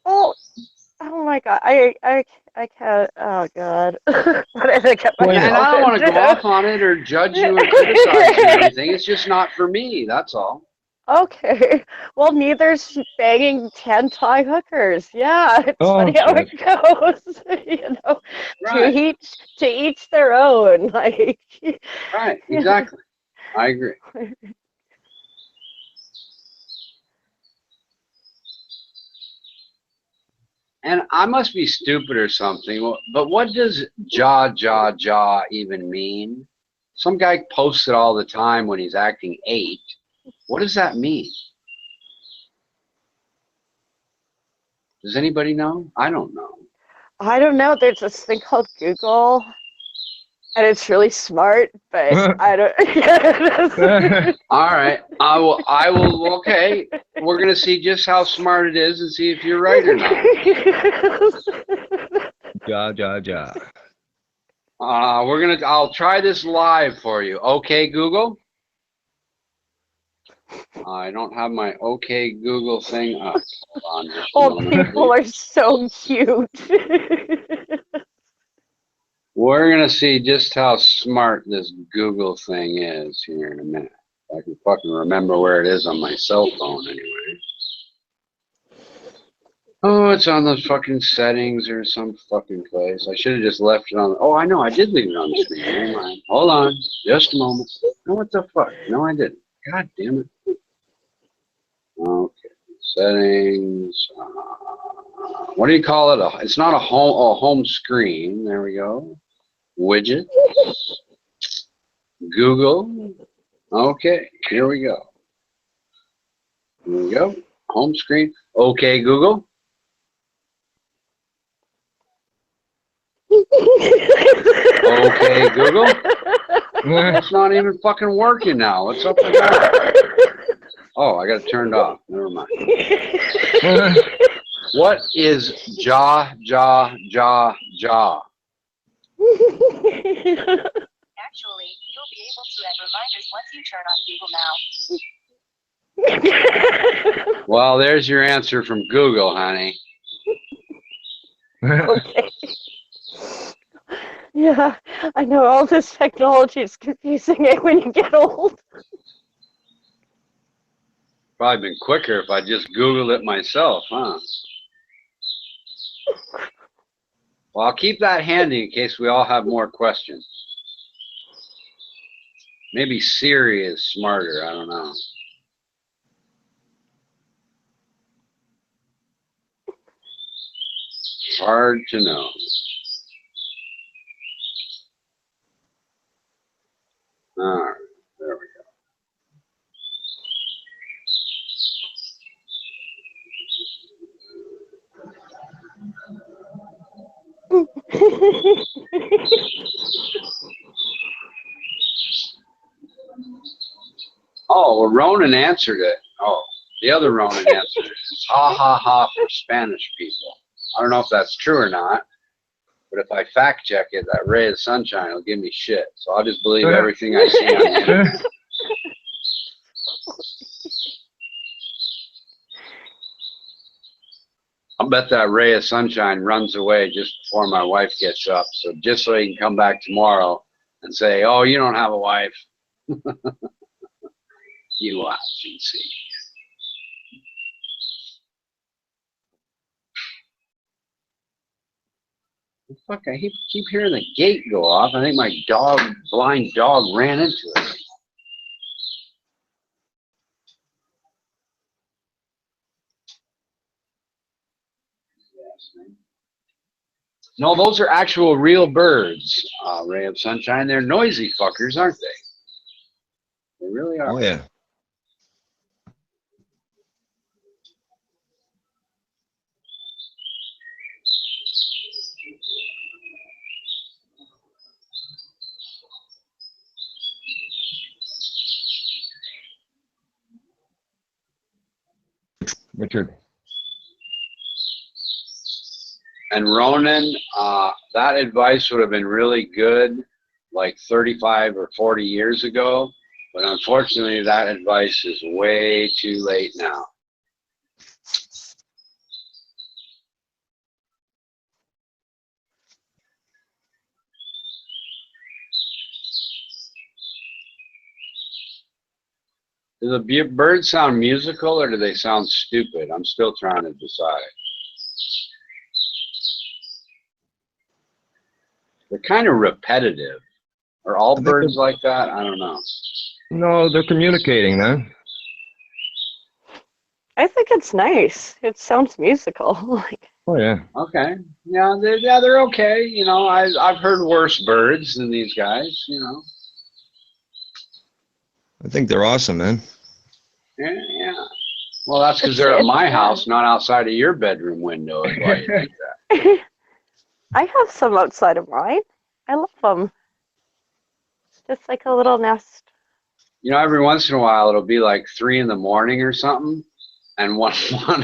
Oh my God, I can't. Oh God, what did I get myself And I don't want to into? go off on it or judge you or criticize you or anything. It's just not for me. That's all. Okay, well, neither's banging hentai hookers. Yeah, it's funny how it goes. You know, Right. to each their own. Like. Right. Exactly. I agree. And I must be stupid or something, but what does jaw, jaw, jaw even mean? Some guy posts it all the time when he's acting 8. What does that mean? Does anybody know? I don't know. I don't know. There's this thing called Google, and it's really smart, but I don't. All right. I will. Okay. We're going to see just how smart it is and see if you're right or not. Ja, ja, ja. I'll try this live for you. Okay, Google? I don't have my okay Google thing up. Hold on just a Old moment, people please. are so cute. We're going to see just how smart this Google thing is here in a minute. I can fucking remember where it is on my cell phone anyway. Oh, it's on those fucking settings or some fucking place. I should have just left it on. Oh, I know. I did leave it on the screen. Never mind. Hold on. Just a moment. No, what the fuck? No, I didn't. God damn it. Okay. Settings. What do you call it? It's not a home screen. There we go. Widgets. Google. Okay. Here we go. Here we go. Home screen. Okay, Google. Okay, Google. It's not even fucking working now. What's up with that? Oh, I got it turned off. Never mind. What is jaw, jaw, jaw, jaw? Actually, you'll be able to add reminders once you turn on Google Now. Well, there's your answer from Google, honey. Okay. Yeah, I know all this technology is confusing when you get old. Probably been quicker if I just Googled it myself, huh? Well, I'll keep that handy in case we all have more questions. Maybe Siri is smarter, I don't know. Hard to know. All right, there we Oh, well, Ronan answered it. Oh, the other Ronan answered it. It's ha ha ha for Spanish people. I don't know if that's true or not, but if I fact check it, that ray of sunshine will give me shit. So I'll just believe everything I see on the internet. I'll bet that ray of sunshine runs away just before my wife gets up. So just so he can come back tomorrow and say, oh, you don't have a wife. You watch and see. Fuck, I keep hearing the gate go off. I think my blind dog ran into it. No, those are actual real birds, ray of sunshine. They're noisy fuckers, aren't they? They really are. Oh, yeah. Richard. And Ronan, that advice would have been really good like 35 or 40 years ago, but unfortunately that advice is way too late now. Do the birds sound musical or do they sound stupid? I'm still trying to decide. They're kind of repetitive. Are all birds like that? I don't know. No, they're communicating, man. I think it's nice. It sounds musical. Oh, yeah. Okay. Yeah, they're okay. You know, I've heard worse birds than these guys, you know. I think they're awesome, man. Yeah. Well, that's because they're at my house, not outside of your bedroom window, is why you think that. I have some outside of mine. I love them. Just like a little nest. You know, every once in a while it'll be like 3 in the morning or something, and one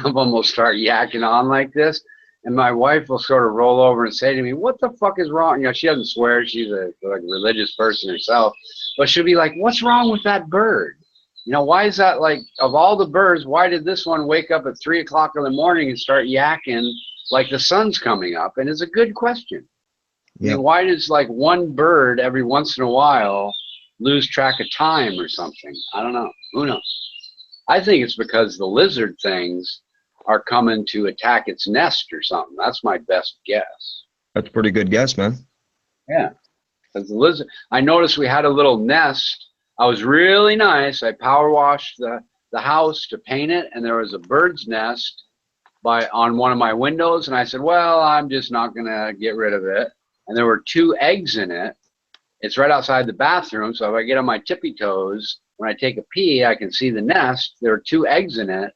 of them will start yakking on like this, and my wife will sort of roll over and say to me, "What the fuck is wrong?" You know, she doesn't swear; she's a religious person herself, but she'll be like, "What's wrong with that bird? You know, why is that, like, of all the birds, why did this one wake up at 3 o'clock in the morning and start yakking like the sun's coming up?" And it's a good question. I mean, why does like one bird every once in a while lose track of time or something? I don't know. Who knows? I think it's because the lizard things are coming to attack its nest or something. That's my best guess. That's a pretty good guess, man. Yeah. Because the lizard, I noticed we had a little nest. I was really nice. I power washed the house to paint it, and there was a bird's nest on one of my windows, and I said, well, I'm just not gonna get rid of it. And there were 2 eggs in it. It's right outside the bathroom, so if I get on my tippy toes, when I take a pee, I can see the nest. There were 2 eggs in it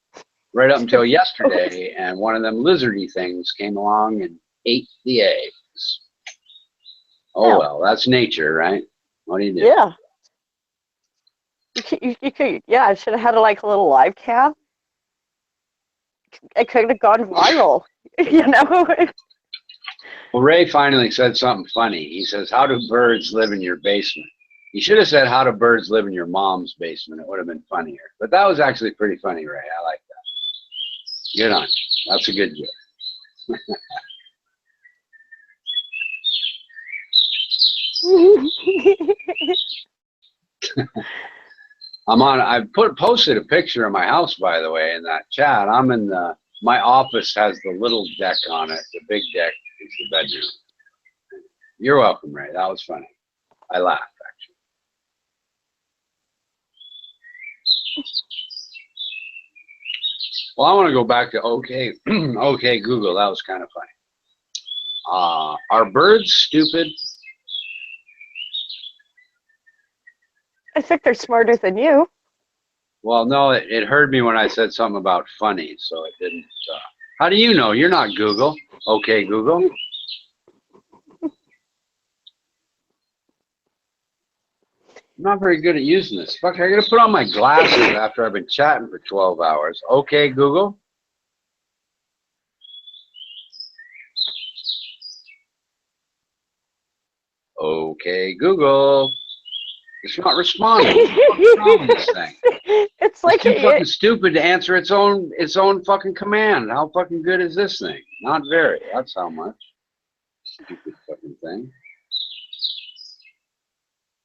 right up until yesterday, and one of them lizardy things came along and ate the eggs. Oh, well, that's nature, right? What do you do? Yeah. You could, yeah, I should have had like a little live cam. It could have gone viral, you know? Well, Ray finally said something funny. He says, how do birds live in your basement? You should have said, how do birds live in your mom's basement? It would have been funnier. But that was actually pretty funny, Ray. I like that. Good on you. That's a good joke. I posted a picture of my house, by the way, in that chat. I'm in my office has the little deck on it. The big deck is the bedroom. You're welcome, Ray. That was funny. I laughed, actually. Well, I want to go back to okay Google. That was kind of funny. Are birds stupid? I think they're smarter than you. Well, no, it heard me when I said something about funny, so it didn't. How do you know? You're not Google. Okay, Google. I'm not very good at using this. Fuck, I gotta put on my glasses after I've been chatting for 12 hours. Okay, Google. Okay, Google. It's not responding. What's wrong with this thing? It's like too fucking stupid to answer its own fucking command. How fucking good is this thing? Not very. That's how much. Stupid fucking thing.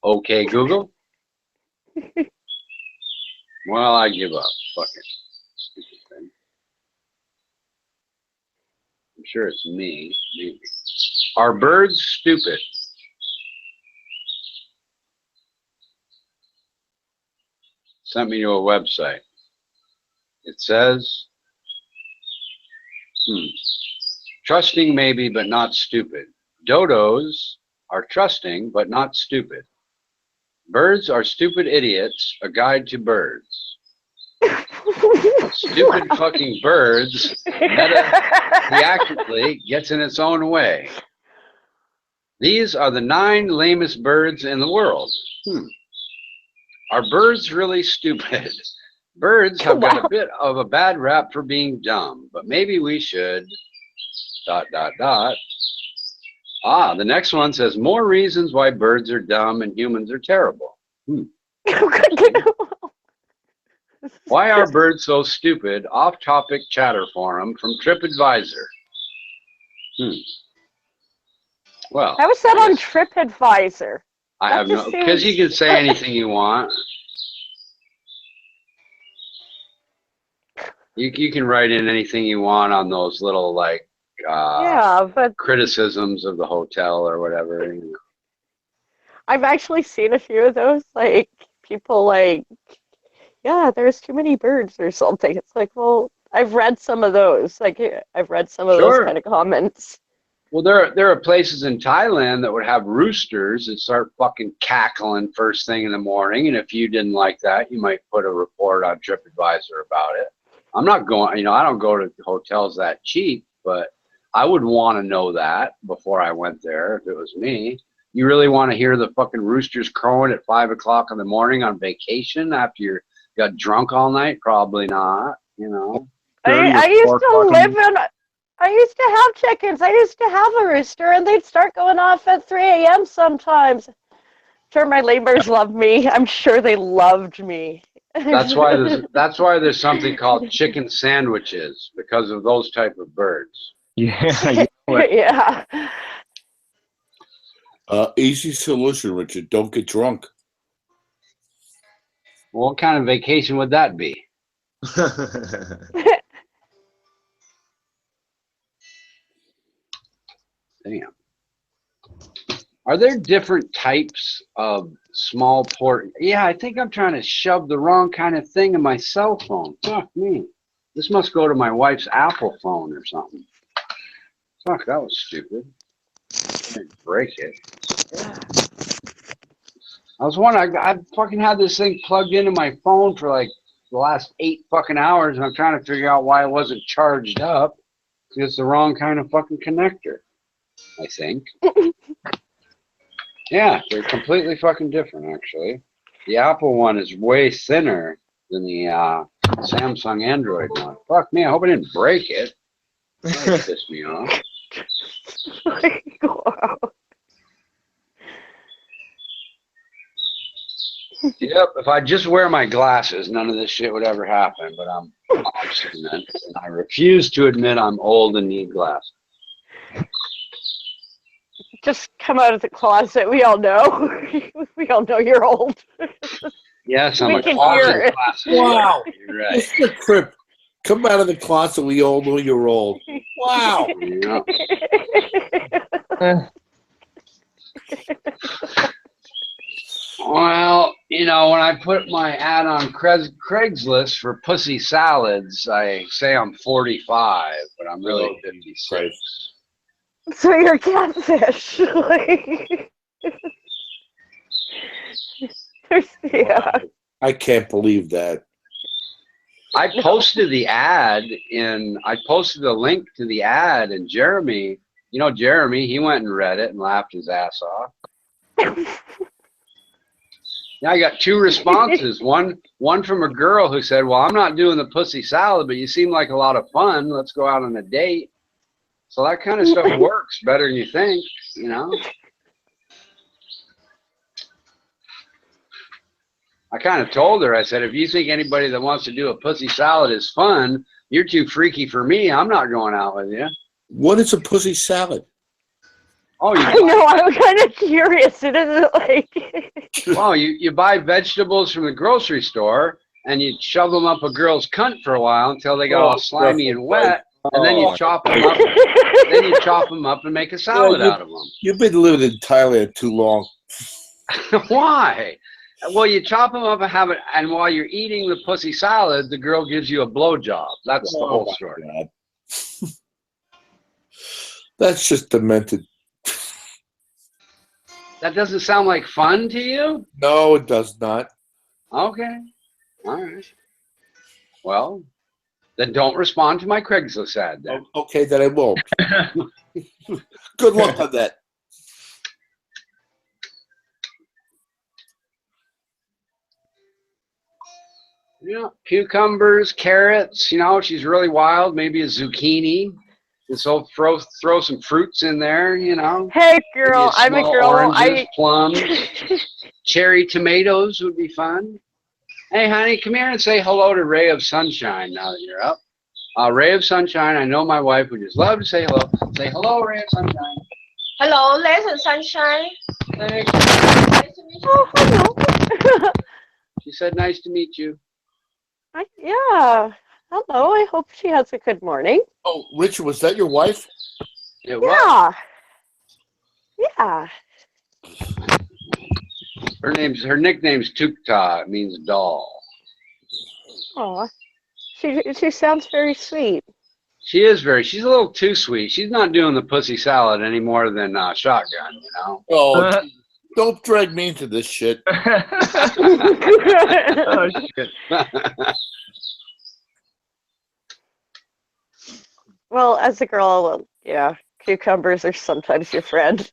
Okay, Google. Well, I give up. Fuck it. Stupid thing. I'm sure it's me. Maybe. Are birds stupid? Sent me to a website. It says, trusting maybe, but not stupid. Dodos are trusting, but not stupid. Birds are stupid idiots, a guide to birds. Stupid fucking birds, theatrically gets in its own way. These are the 9 lamest birds in the world. Are birds really stupid? Birds have got a bit of a bad rap for being dumb, but maybe we should ... The next one says more reasons why birds are dumb and humans are terrible. Why are birds so stupid? Off-topic chatter forum from TripAdvisor. Well, how is that on TripAdvisor? I have no, because you can say anything you want. You can write in anything you want on those little like but criticisms of the hotel or whatever. I've actually seen a few of those, like people like, yeah, there's too many birds or something. It's like, well, I've read some of those. Like I've read some of those kind of comments. Well, there are places in Thailand that would have roosters that start fucking cackling first thing in the morning, and if you didn't like that, you might put a report on TripAdvisor about it. I'm not going, I don't go to hotels that cheap, but I would want to know that before I went there if it was me. You really want to hear the fucking roosters crowing at 5 o'clock in the morning on vacation after you got drunk all night? Probably not, I used to have chickens. I used to have a rooster, and they'd start going off at 3 a.m. sometimes. Sure, my neighbors loved me. I'm sure they loved me. That's why there's something called chicken sandwiches, because of those type of birds. Yeah. Yeah. Easy solution, Richard. Don't get drunk. Well, what kind of vacation would that be? Damn. Are there different types of small port? Yeah, I think I'm trying to shove the wrong kind of thing in my cell phone. Fuck me. This must go to my wife's Apple phone or something. Fuck, that was stupid. I didn't break it. I was wondering, I fucking had this thing plugged into my phone for like the last 8 fucking hours, and I'm trying to figure out why it wasn't charged up. It's the wrong kind of fucking connector, I think. Yeah, they're completely fucking different, actually. The Apple one is way thinner than the Samsung Android one. Fuck me, I hope I didn't break it. That pissed me off. Wow. Yep. If I just wear my glasses, none of this shit would ever happen. But I'm obstinate, and I refuse to admit I'm old and need glasses. Just come out of the closet. We all know. We all know you're old. Yes, I'm We a can hear closet it. glasses. Wow. You're right. Mr. Crip, come out of the closet. We all know you're old. Wow. Yeah. Well, you know, when I put my ad on Craigslist for pussy salads, I say I'm 45, but I'm really 56. So you're catfish. Yeah. I can't believe that. I posted the link to the ad, and Jeremy, you know, Jeremy, he went and read it and laughed his ass off. Now I got 2 responses. One from a girl who said, well, I'm not doing the pussy salad, but you seem like a lot of fun. Let's go out on a date. So that kind of stuff works better than you think, you know? I kind of told her, I said, if you think anybody that wants to do a pussy salad is fun, you're too freaky for me. I'm not going out with you. What is a pussy salad? Oh, I know. I'm kind of curious. It isn't like. Well, you buy vegetables from the grocery store and you shove them up a girl's cunt for a while until they got all slimy and wet, and then you chop them up. Then you chop them up and make a salad out of them. You've been living in Thailand too long. Why? Well, you chop them up and have it, and while you're eating the pussy salad, the girl gives you a blowjob. That's the whole story. God. That's just demented. That doesn't sound like fun to you? No, it does not. Okay. All right. Well, then don't respond to my Craigslist ad then. Okay, then I won't. Good luck on that. Yeah, cucumbers, carrots, you know, she's really wild, maybe a zucchini. And so throw some fruits in there, you know. Hey, girl, I'm a girl. Oranges, plums, cherry tomatoes would be fun. Hey, honey, come here and say hello to Ray of Sunshine now that you're up. Ray of Sunshine, I know my wife would just love to say hello. Say hello, Ray of Sunshine. Hello, Rays and Sunshine. Thanks. Nice to meet you. Oh, hello. She said, nice to meet you. Yeah. Hello. I hope she has a good morning. Oh, Richard, was that your wife? It was. Yeah. Her nickname's Tukta. It means doll. Oh, she sounds very sweet. She is she's a little too sweet. She's not doing the pussy salad any more than shotgun, you know? Oh, don't drag me into this shit. Oh, shit. Well, as a girl, yeah, cucumbers are sometimes your friend.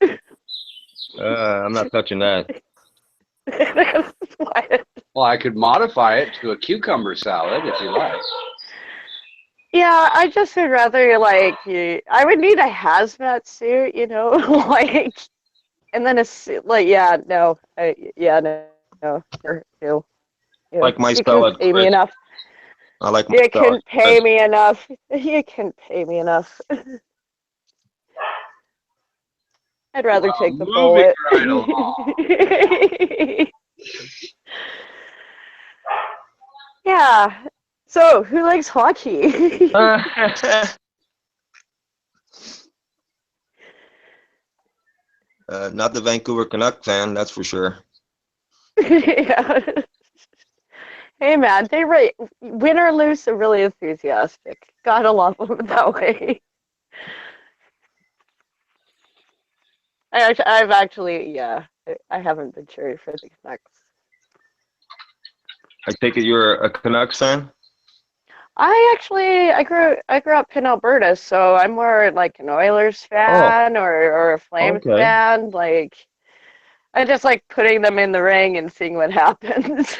I'm not touching that. Well, I could modify it to a cucumber salad if you like. Yeah, I just would rather I would need a hazmat suit, you know, and then a suit, no, no. Like my you salad. couldn't pay me enough. I like my You salad. couldn't pay me enough. You couldn't pay me enough. I'd rather take the bullet. Right along. Yeah. So, who likes hockey? Not the Vancouver Canuck fan, that's for sure. Yeah. Hey man, win or lose, they're really enthusiastic. Gotta love them that way. I've actually, yeah, I haven't been cheering for the Canucks. I take it you're a Canucks fan? I grew up in Alberta, so I'm more like an Oilers fan or a Flames fan. Like, I just like putting them in the ring and seeing what happens.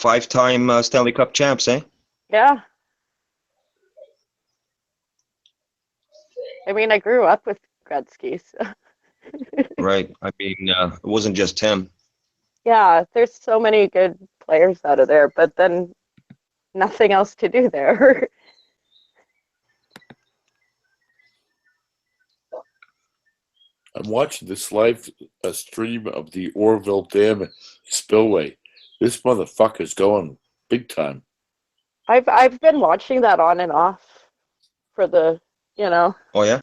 5-time Stanley Cup champs, eh? Yeah. I mean, I grew up with Gretzky, so. Right. I mean, it wasn't just him. Yeah, there's so many good players out of there, but then nothing else to do there. I'm watching this live stream of the Orville Dam spillway. This motherfucker's going big time. I've been watching that on and off for the, you know, Oh yeah.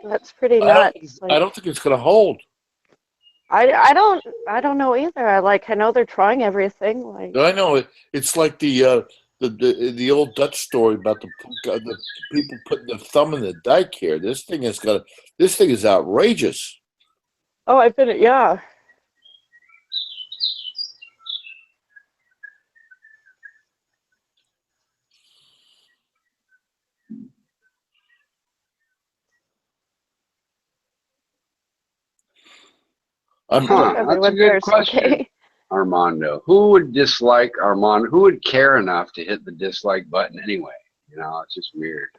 that's pretty I nuts. don't think it's gonna hold. I don't know either. I know they're trying everything. Like I know it's like the old Dutch story about the people putting their thumb in the dike here. This thing is outrageous. oh, yeah. That's a good question, okay. Armando. Who would dislike Armando? Who would care enough to hit the dislike button anyway? You know, it's just weird.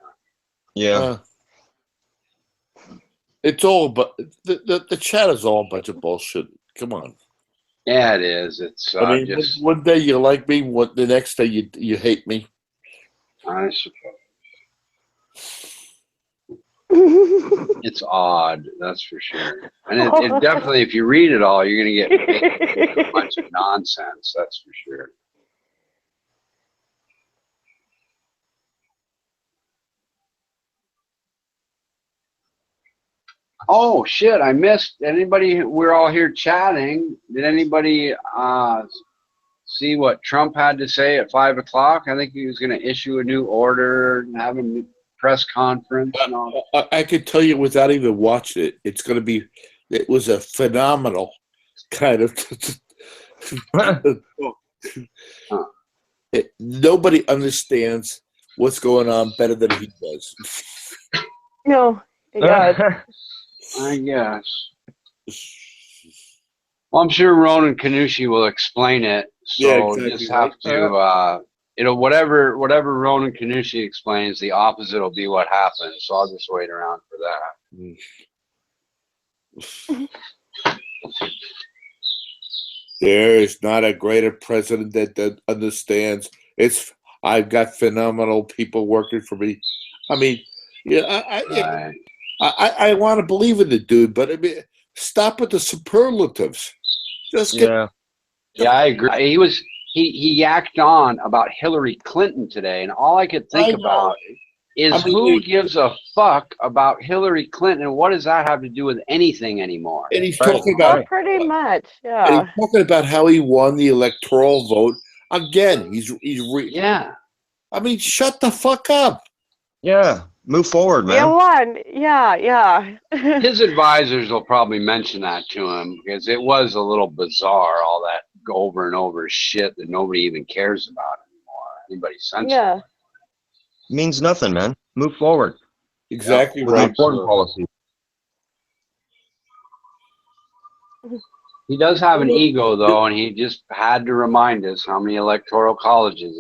Yeah. It's all but the chat is all a bunch of bullshit. Come on. Yeah, it is. It's I mean, just one day you like me, the next day you hate me. I suppose. It's odd, that's for sure. And it definitely, if you read it all, you're going to get a bunch of nonsense. That's for sure. Oh shit! I missed anybody. We're all here chatting. Did anybody see what Trump had to say at 5 o'clock? I think he was going to issue a new order and have a press conference and all. I could tell you without even watching it. It was a phenomenal kind of. Nobody understands what's going on better than he does. No. Yeah. I guess. Well, I'm sure Ronan Kanushi will explain it. So Yeah, exactly. just have to, whatever Ronan Kanushi explains, the opposite will be what happens. So I'll just wait around for that. There is not a greater president that understands. I've got phenomenal people working for me. I mean, yeah, I want to believe in the dude, but I mean, stop with the superlatives. Just Yeah, I agree. He yacked on about Hillary Clinton today, and all I could think about is who gives a fuck about Hillary Clinton, and what does that have to do with anything anymore? And he's talking about pretty much, and yeah. he's talking about how he won the electoral vote again. Yeah. I mean, shut the fuck up. Yeah. Move forward, man. Yeah, one. Yeah. His advisors will probably mention that to him because it was a little bizarre, all that over and over shit that nobody even cares about anymore. Anybody sensitive? Yeah. Means nothing, man. Move forward. Exactly With right. the foreign policy. He does have an ego, though, and he just had to remind us how many electoral colleges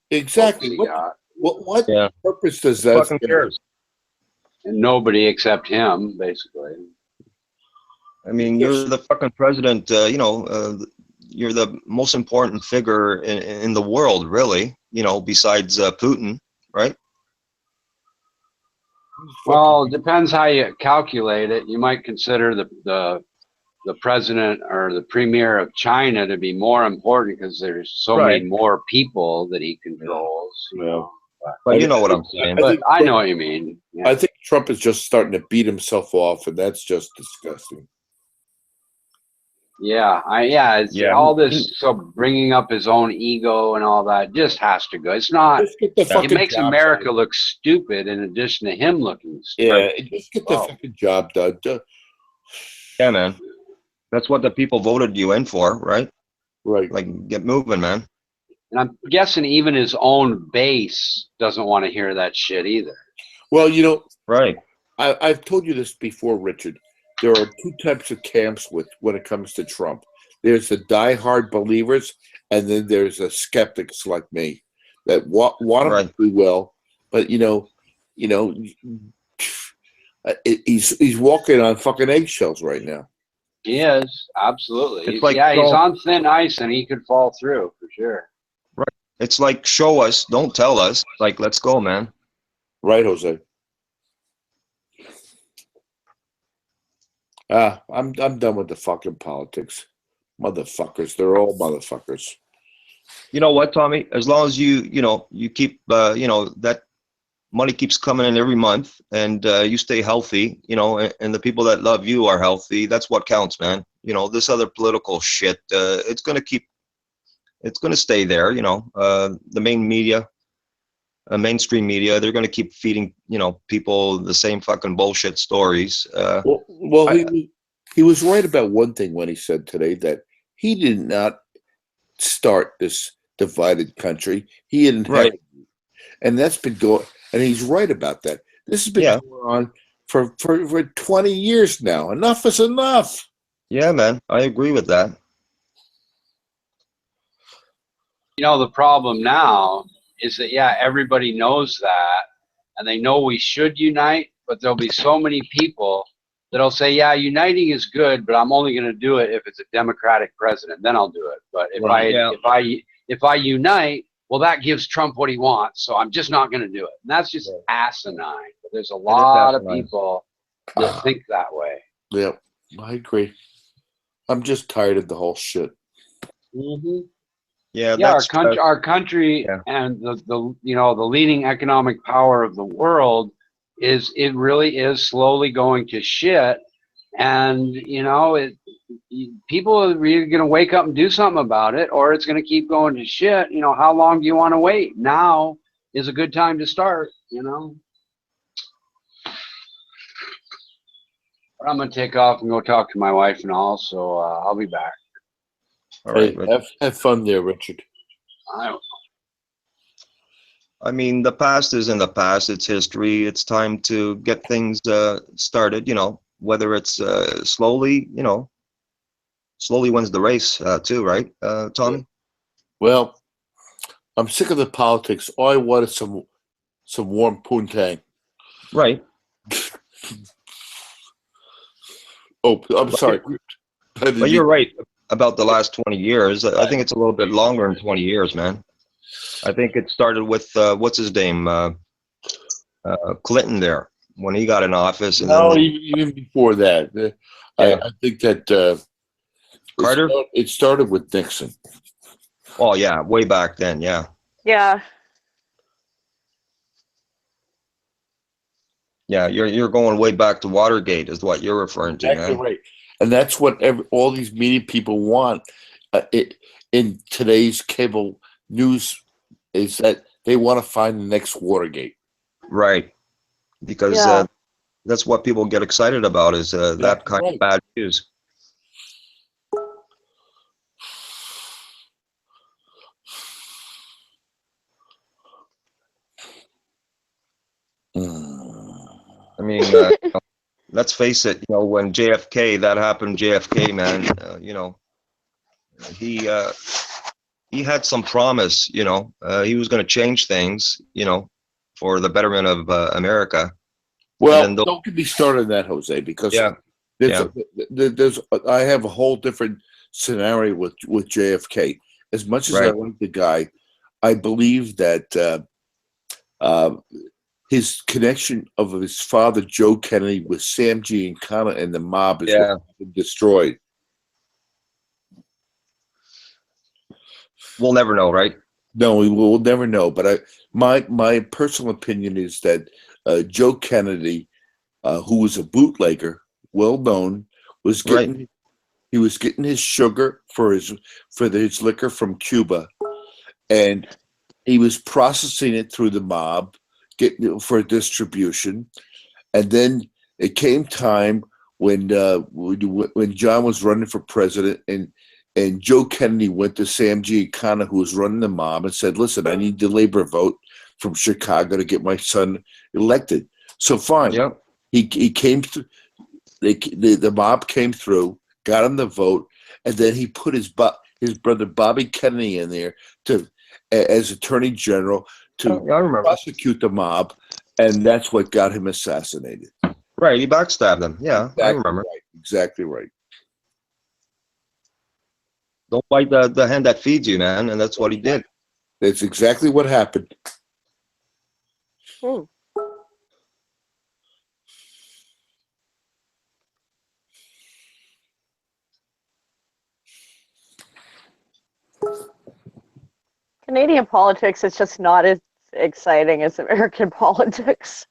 he got. What Yeah. purpose does that Fucking cares. And nobody except him, basically. I mean, you're the fucking president. You're the most important figure in the world, really. Besides Putin, right? Well, it depends how you calculate it. You might consider the president or the premier of China to be more important because there's so many more people that he controls. You know. But you know what I'm saying. But I know what you mean. Yeah. I think Trump is just starting to beat himself off, and that's just disgusting. Yeah, all this bringing up his own ego and all that just has to go. It's not. It makes America look stupid in addition to him looking stupid. Yeah, just get the fucking job done. Yeah, man. That's what the people voted you in for, right? Right. Like, get moving, man. And I'm guessing even his own base doesn't want to hear that shit either. Well, right. I've told you this before, Richard. There are two types of camps when it comes to Trump. There's the diehard believers, and then there's the skeptics like me that want him to do well. But He's walking on fucking eggshells right now. He is, absolutely. It's like He's on thin ice and he could fall through for sure. Right. It's like show us, don't tell us. Like, let's go, man. Right, Jose. I'm done with the fucking politics. Motherfuckers. They're all motherfuckers. You know what, Tommy? As long as you keep, that money keeps coming in every month, and you stay healthy, and the people that love you are healthy. That's what counts, man. This other political shit, it's gonna stay there. The main media, mainstream media, they're gonna keep feeding, people the same fucking bullshit stories. He was right about one thing when he said today that he did not start this divided country. He inherited it. And that's been going, and he's right about that. This has been going on for 20 years now. Enough is enough. Yeah, man, I agree with that. The problem now is that, everybody knows that, and they know we should unite, but there'll be so many people that'll say, uniting is good, but I'm only going to do it if it's a Democratic president. Then I'll do it. But if I unite, well, that gives Trump what he wants, so I'm just not going to do it. And that's just asinine. But there's a lot of people that think that way. Yeah, I agree. I'm just tired of the whole shit. Mm-hmm. Yeah, our country, and the leading economic power of the world really is slowly going to shit, and people are either going to wake up and do something about it, or it's going to keep going to shit. How long do you want to wait? Now is a good time to start. But I'm going to take off and go talk to my wife and all, so I'll be back. All right, have fun there, Richard. I mean, the past is in the past. It's history. It's time to get things started, whether it's slowly, slowly wins the race too, right, Tommy? Well, I'm sick of the politics. All I want is some warm poontang. Right. Oh, I'm sorry. But you're right about the last 20 years. I think it's a little bit longer than 20 years, man. I think it started with what's his name, Clinton there, when he got in office. And even before that. I think that Carter. It started with Nixon. Oh yeah, way back then. Yeah. Yeah. Yeah, you're going way back to Watergate, is what you're referring to, Exactly man. right. And that's what all these media people want in today's cable news, is that they want to find the next Watergate. Right. Because that's what people get excited about, is that kind of bad news. I mean, let's face it, when JFK, that happened, JFK, man, he had some promise, he was going to change things, for the betterment of America. Well, don't get me started on that, Jose, because there's I have a whole different scenario with JFK. As much as I like the guy, I believe that his connection of his father, Joe Kennedy, with Sam Giancana and the mob is been destroyed. We'll never know, right? No, we'll never know. But my personal opinion is that Joe Kennedy, who was a bootlegger, well known, was getting he was getting his sugar for his liquor from Cuba, and he was processing it through the mob, getting it for distribution, and then it came time when John was running for president, and Joe Kennedy went to Sam Giancana, who was running the mob, and said, "Listen, I need the labor vote from Chicago to get my son elected." So fine, he came through. The mob came through, got him the vote, and then he put his brother Bobby Kennedy in there as Attorney General to prosecute the mob, and that's what got him assassinated. Right, he backstabbed him. Yeah, I Exactly remember. right. Exactly right. Don't bite the hand that feeds you, man, and that's what he did. That's exactly what happened. Hmm. Canadian politics is just not as exciting as American politics.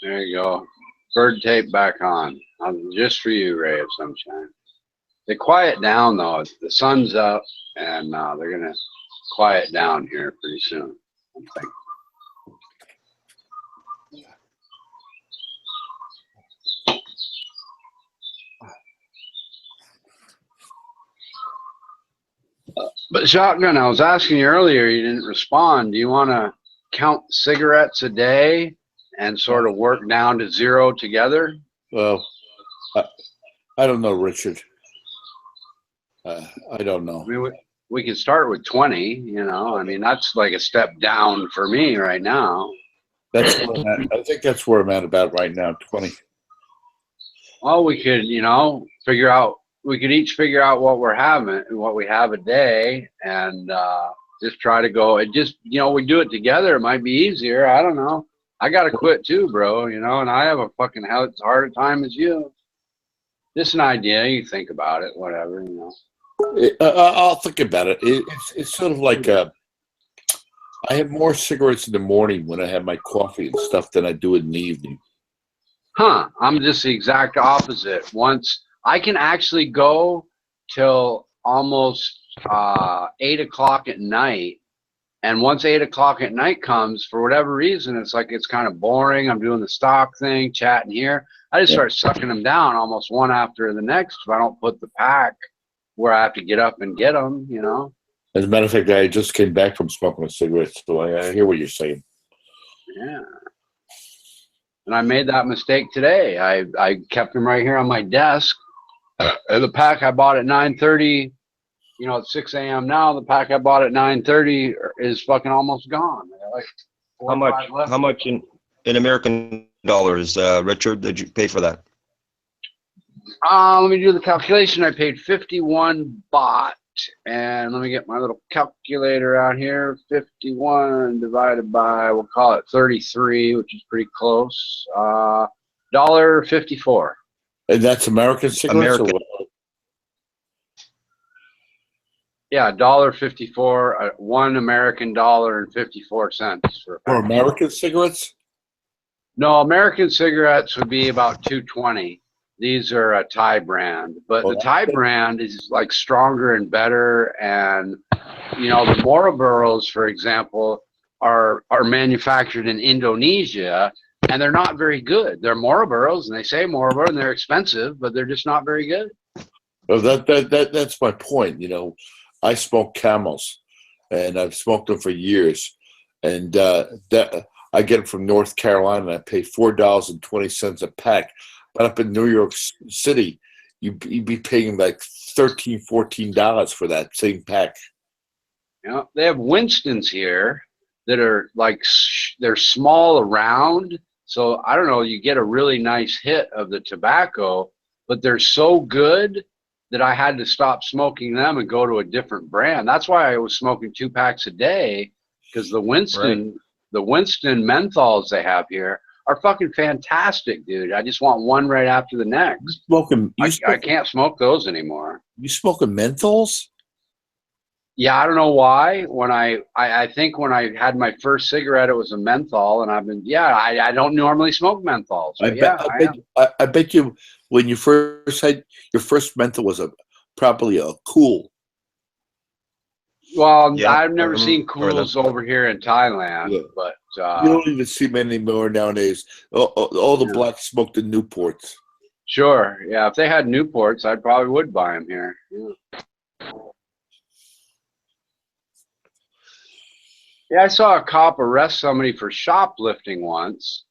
There you go. Bird tape back on. Just for you, Ray of Sunshine. They quiet down though. The sun's up, and they're gonna quiet down here pretty soon. I'm thinking. But Shotgun, I was asking you earlier, you didn't respond. Do you want to count cigarettes a day and sort of work down to 0 together? Well, I don't know, Richard. I don't know. I mean, we could start with 20, you know. I mean, that's like a step down for me right now. That's where I'm at. I think that's where I'm at about right now, 20. Well, we could, you know, we could each figure out what we're having, what we have a day, and just try to go. It just, you know, we do it together. It might be easier. I don't know. I got to quit too, bro, you know, and I have a fucking as hard a time as you. Just an idea. You think about it, whatever, you know. I'll think about it. It's sort of like I have more cigarettes in the morning when I have my coffee and stuff than I do in the evening. Huh. I'm just the exact opposite. Once I can actually go till almost 8 o'clock at night. And once 8 o'clock at night comes, for whatever reason, it's like it's kind of boring. I'm doing the stock thing, chatting here. I just start sucking them down almost one after the next if I don't put the pack where I have to get up and get them, you know. As a matter of fact, I just came back from smoking a cigarette, so I hear what you're saying. Yeah. And I made that mistake today. I kept them right here on my desk. The pack I bought at 9:30, you know, it's 6 a.m. now. The pack I bought at 9:30 is fucking almost gone. Like how much in American dollars, Richard, did you pay for that? Let me do the calculation. I paid 51 baht. And let me get my little calculator out here. 51 divided by, we'll call it 33, which is pretty close. $1.54. And that's American cigarettes? American. Yeah, $1.54, $1 American dollar and 54 cents for American cigarettes? No, American cigarettes would be about $2.20. These are a Thai brand, but the Thai brand is like stronger and better. And you know, the Marlboros, for example, are manufactured in Indonesia, and they're not very good. They're Marlboros, and they say Marlboro, and they're expensive, but they're just not very good. Well, that's my point. You know, I smoke Camels, and I've smoked them for years, and I get them from North Carolina. And I pay $4.20 a pack. But up in New York City, you'd be paying like $13, $14 for that same pack. You know, they have Winstons here that are like, they're small around. So I don't know, you get a really nice hit of the tobacco, but they're so good that I had to stop smoking them and go to a different brand. That's why I was smoking 2 packs a day, because the Winston menthols they have here are fucking fantastic, dude. I just want one right after the next. I can't smoke those anymore. You smoking menthols? Yeah, I don't know why. When I think when I had my first cigarette, it was a menthol, and I've been I don't normally smoke menthols. I bet you when you first had your first menthol was probably a Cool. Well, yeah, I've never seen Cools over here in Thailand, but you don't even see many anymore nowadays. All the blacks smoke the Newports. Sure, yeah. If they had Newports, I probably would buy them here. Yeah, I saw a cop arrest somebody for shoplifting once,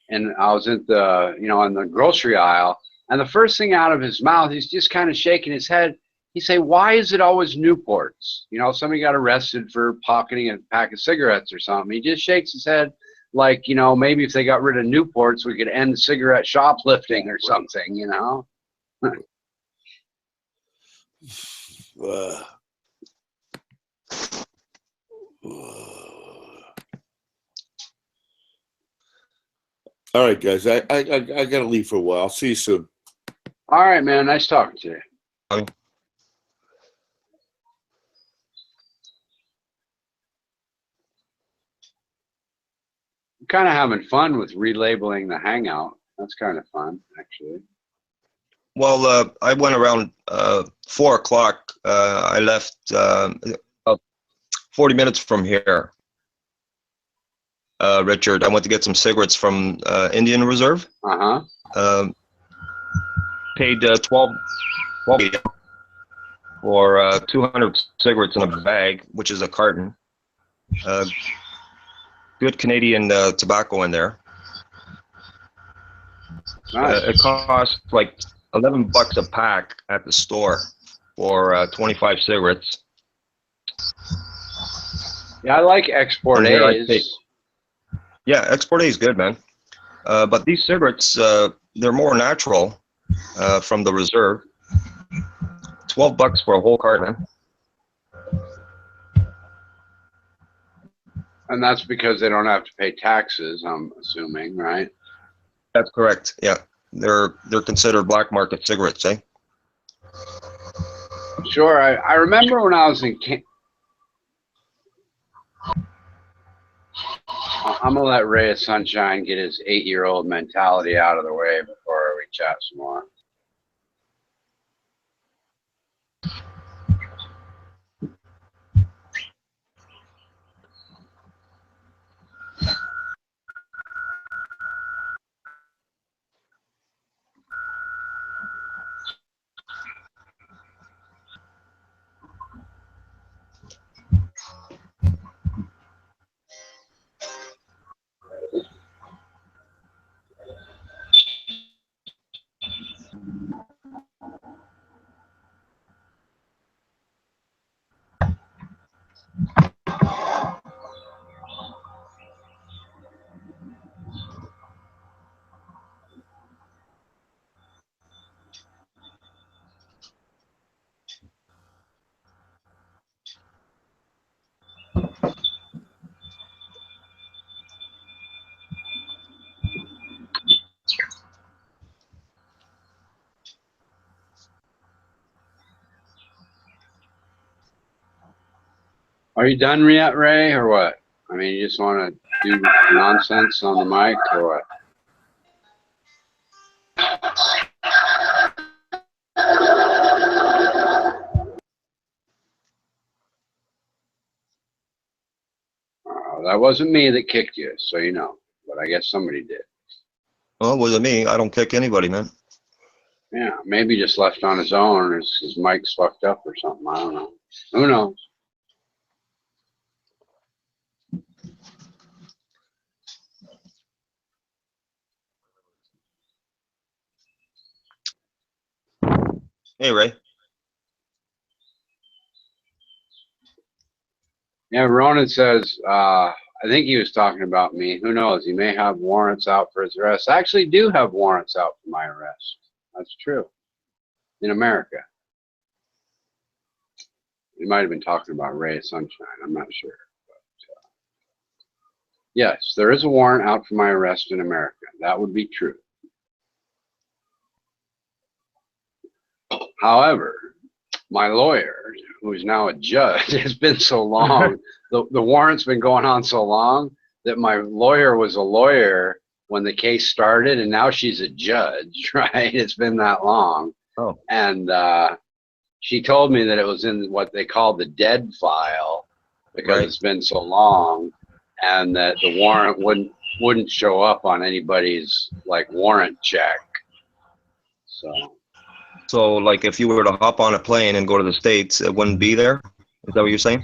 and I was at the, you know, in the grocery aisle, and the first thing out of his mouth, he's just kind of shaking his head. He say, "Why is it always Newports?" You know, somebody got arrested for pocketing a pack of cigarettes or something. He just shakes his head like, you know, maybe if they got rid of Newports, we could end the cigarette shoplifting or something, you know? All right, guys, I got to leave for a while. I'll see you soon. All right, man. Nice talking to you. Okay. I'm kind of having fun with relabeling the Hangout. That's kind of fun, actually. Well, I went around 4 o'clock. I left 40 minutes from here. Richard, I went to get some cigarettes from Indian Reserve. Uh-huh. Paid 12. for 200 cigarettes in a bag, which is a carton. Good Canadian tobacco in there. Nice. It costs like $11 a pack at the store for 25 cigarettes. Yeah, I like Export And here I A's. take- Yeah, Export A is good, man. But these cigarettes, they're more natural from the reserve. $12 for a whole carton. And that's because they don't have to pay taxes, I'm assuming, right? That's correct. Yeah, they're considered black market cigarettes, eh? Sure. I remember when I was in I'm gonna let Ray of Sunshine get his 8-year-old mentality out of the way before we chat some more. Are you done yet, Ray, or what? I mean, you just want to do nonsense on the mic, or what? That wasn't me that kicked you, so you know. But I guess somebody did. Well, it wasn't me. I don't kick anybody, man. Yeah, maybe just left on his own, or his mic's fucked up or something. I don't know. Who knows? Hey, Ray. Yeah, Ronan says, I think he was talking about me. Who knows? He may have warrants out for his arrest. I actually do have warrants out for my arrest. That's true. In America. He might have been talking about Ray of Sunshine. I'm not sure. But, yes, there is a warrant out for my arrest in America. That would be true. However, my lawyer, who is now a judge, has been so long, the warrant's been going on so long that my lawyer was a lawyer when the case started, and now she's a judge, right? It's been that long. Oh. And she told me that it was in what they call the dead file because Right. it's been so long, and that the warrant wouldn't show up on anybody's like warrant check. So, like, if you were to hop on a plane and go to the States, it wouldn't be there? Is that what you're saying?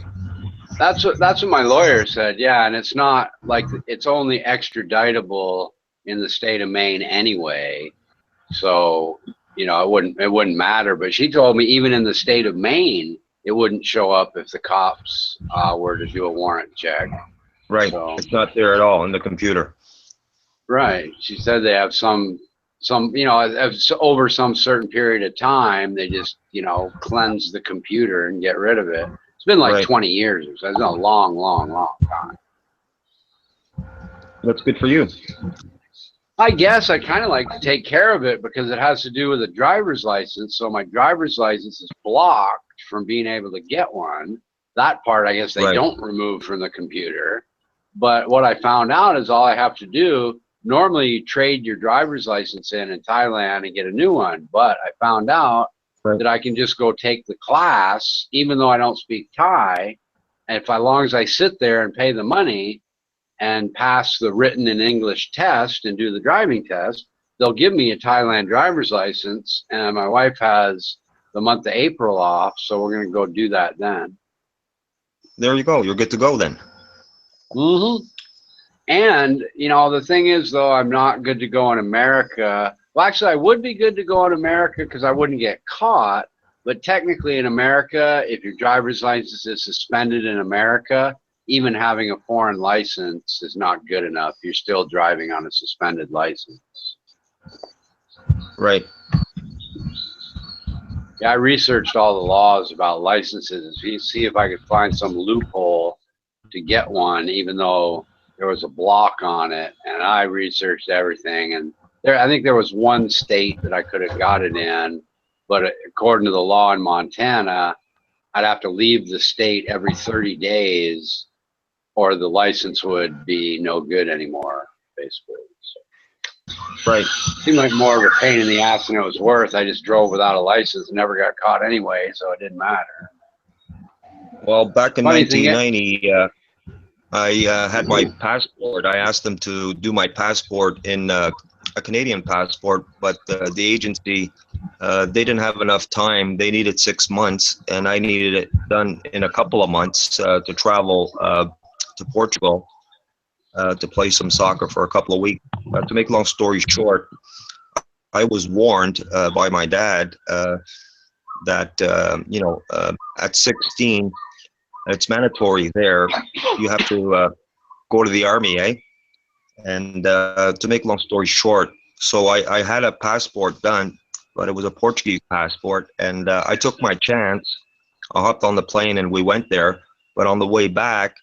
That's what my lawyer said. Yeah, and it's not like it's only extraditable in the state of Maine anyway. So, you know, it wouldn't matter. But she told me even in the state of Maine, it wouldn't show up if the cops were to do a warrant check. Right. So, It's not there at all in the computer. right. She said they have some, you know, over some certain period of time, they just, you know, cleanse the computer and get rid of it. It's been like Right. 20 years or so. It's been a long, long, long time. That's good for you. I guess I kind of like to take care of it because it has to do with a driver's license. So my driver's license is blocked from being able to get one. That part, I guess they Right. don't remove from the computer. But what I found out is all I have to do, normally you trade your driver's license in Thailand and get a new one. But I found out that I can just go take the class, even though I don't speak Thai. And as long as I sit there and pay the money and pass the written and English test and do the driving test, they'll give me a Thailand driver's license. And my wife has the month of April off, so we're gonna go do that then. There you go. You're good to go then. Mm-hmm. And you know, the thing is, though, I'm not good to go in America. Well, actually, I would be good to go in America because I wouldn't get caught. But technically, in America, if your driver's license is suspended in America, even having a foreign license is not good enough. You're still driving on a suspended license. Right. Yeah, I researched all the laws about licenses to see if I could find some loophole to get one, even though there was a block on it. And I researched everything, and I think there was one state that I could have got it in, but according to the law in Montana, I'd have to leave the state every 30 days, or the license would be no good anymore, basically. So, right. Seemed like more of a pain in the ass than it was worth. I just drove without a license and never got caught anyway, so it didn't matter. Well, back in Funny 1990, I had my passport. I asked them to do my passport in a Canadian passport, but the agency, they didn't have enough time. They needed 6 months, and I needed it done in a couple of months to travel to Portugal to play some soccer for a couple of weeks. To make a long story short, I was warned by my dad that, you know, at 16, it's mandatory there. You have to go to the army, eh? And to make a long story short, so I had a passport done, but it was a Portuguese passport, and I took my chance. I hopped on the plane and we went there, but on the way back,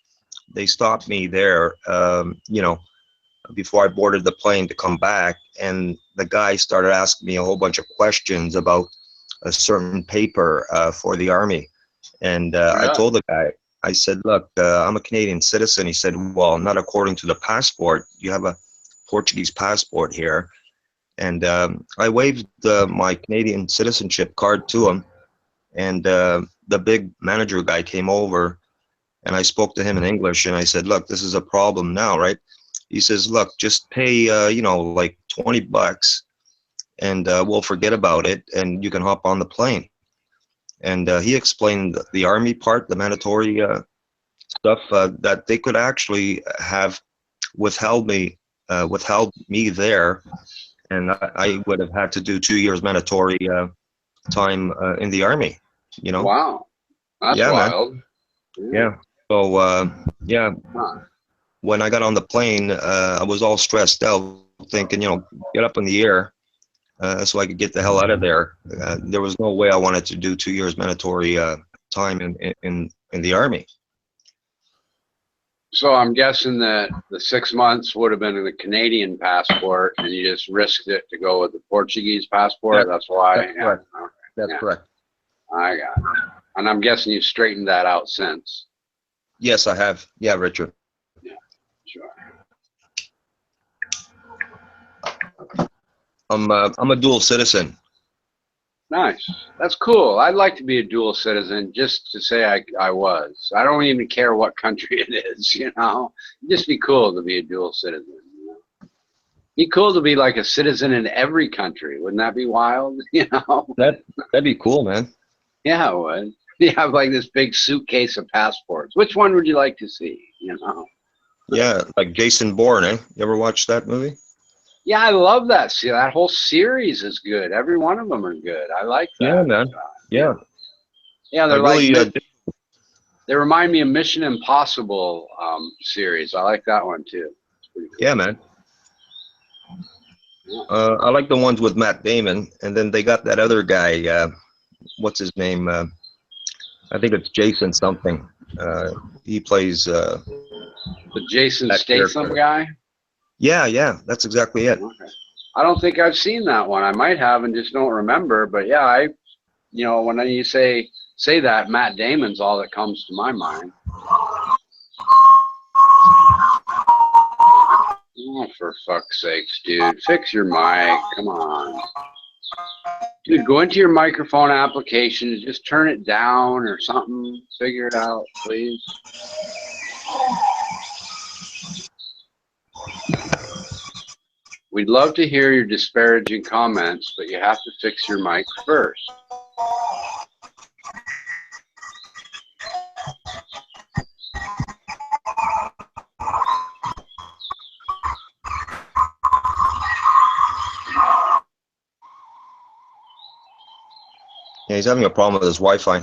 they stopped me there, you know, before I boarded the plane to come back, and the guy started asking me a whole bunch of questions about a certain paper for the army. And I told the guy, I said, look, I'm a Canadian citizen. He said, well, not according to the passport. You have a Portuguese passport here. And I waved my Canadian citizenship card to him. And the big manager guy came over, and I spoke to him in English. And I said, look, this is a problem now, right? He says, look, just pay, you know, like $20, and we'll forget about it, and you can hop on the plane. And he explained the army part, the mandatory stuff, that they could actually have withheld me there, and I would have had to do 2 years mandatory time in the army. You know? Wow, that's wild. Man. Yeah. So yeah, when I got on the plane, I was all stressed out, thinking, you know, get up in the air. So I could get the hell out of there. There was no way I wanted to do 2 years mandatory time in the army. So I'm guessing that the 6 months would have been in the Canadian passport, and you just risked it to go with the Portuguese passport. That's why. That's correct. Okay. That's correct. I got it. And I'm guessing you've straightened that out since. Yes, I have. Yeah, Richard. Yeah, sure. I'm a dual citizen. Nice. That's cool. I'd like to be a dual citizen just to say I was. I don't even care what country it is, you know. It'd just be cool to be a dual citizen. You know? Be cool to be like a citizen in every country. Wouldn't that be wild? You know. That'd be cool, man. Yeah, it would. You have like this big suitcase of passports. Which one would you like to see? You know. Yeah, like Jason Bourne, eh? You ever watch that movie? Yeah, I love that. See, that whole series is good. Every one of them are good. I like that. Yeah, man. Yeah. Yeah, they're really, like they remind me of Mission Impossible series. I like that one too. Cool. Yeah, man. I like the ones with Matt Damon, and then they got that other guy. What's his name? I think it's Jason something. He plays the Jason Statham guy. Yeah, that's exactly it. Okay. I don't think I've seen that one. I might have and just don't remember. But yeah, you know, when you say that, Matt Damon's all that comes to my mind. Oh, for fuck's sakes, dude. Fix your mic. Come on. Dude, go into your microphone application and just turn it down or something. Figure it out, please. We'd love to hear your disparaging comments, but you have to fix your mic first. Yeah, he's having a problem with his Wi-Fi.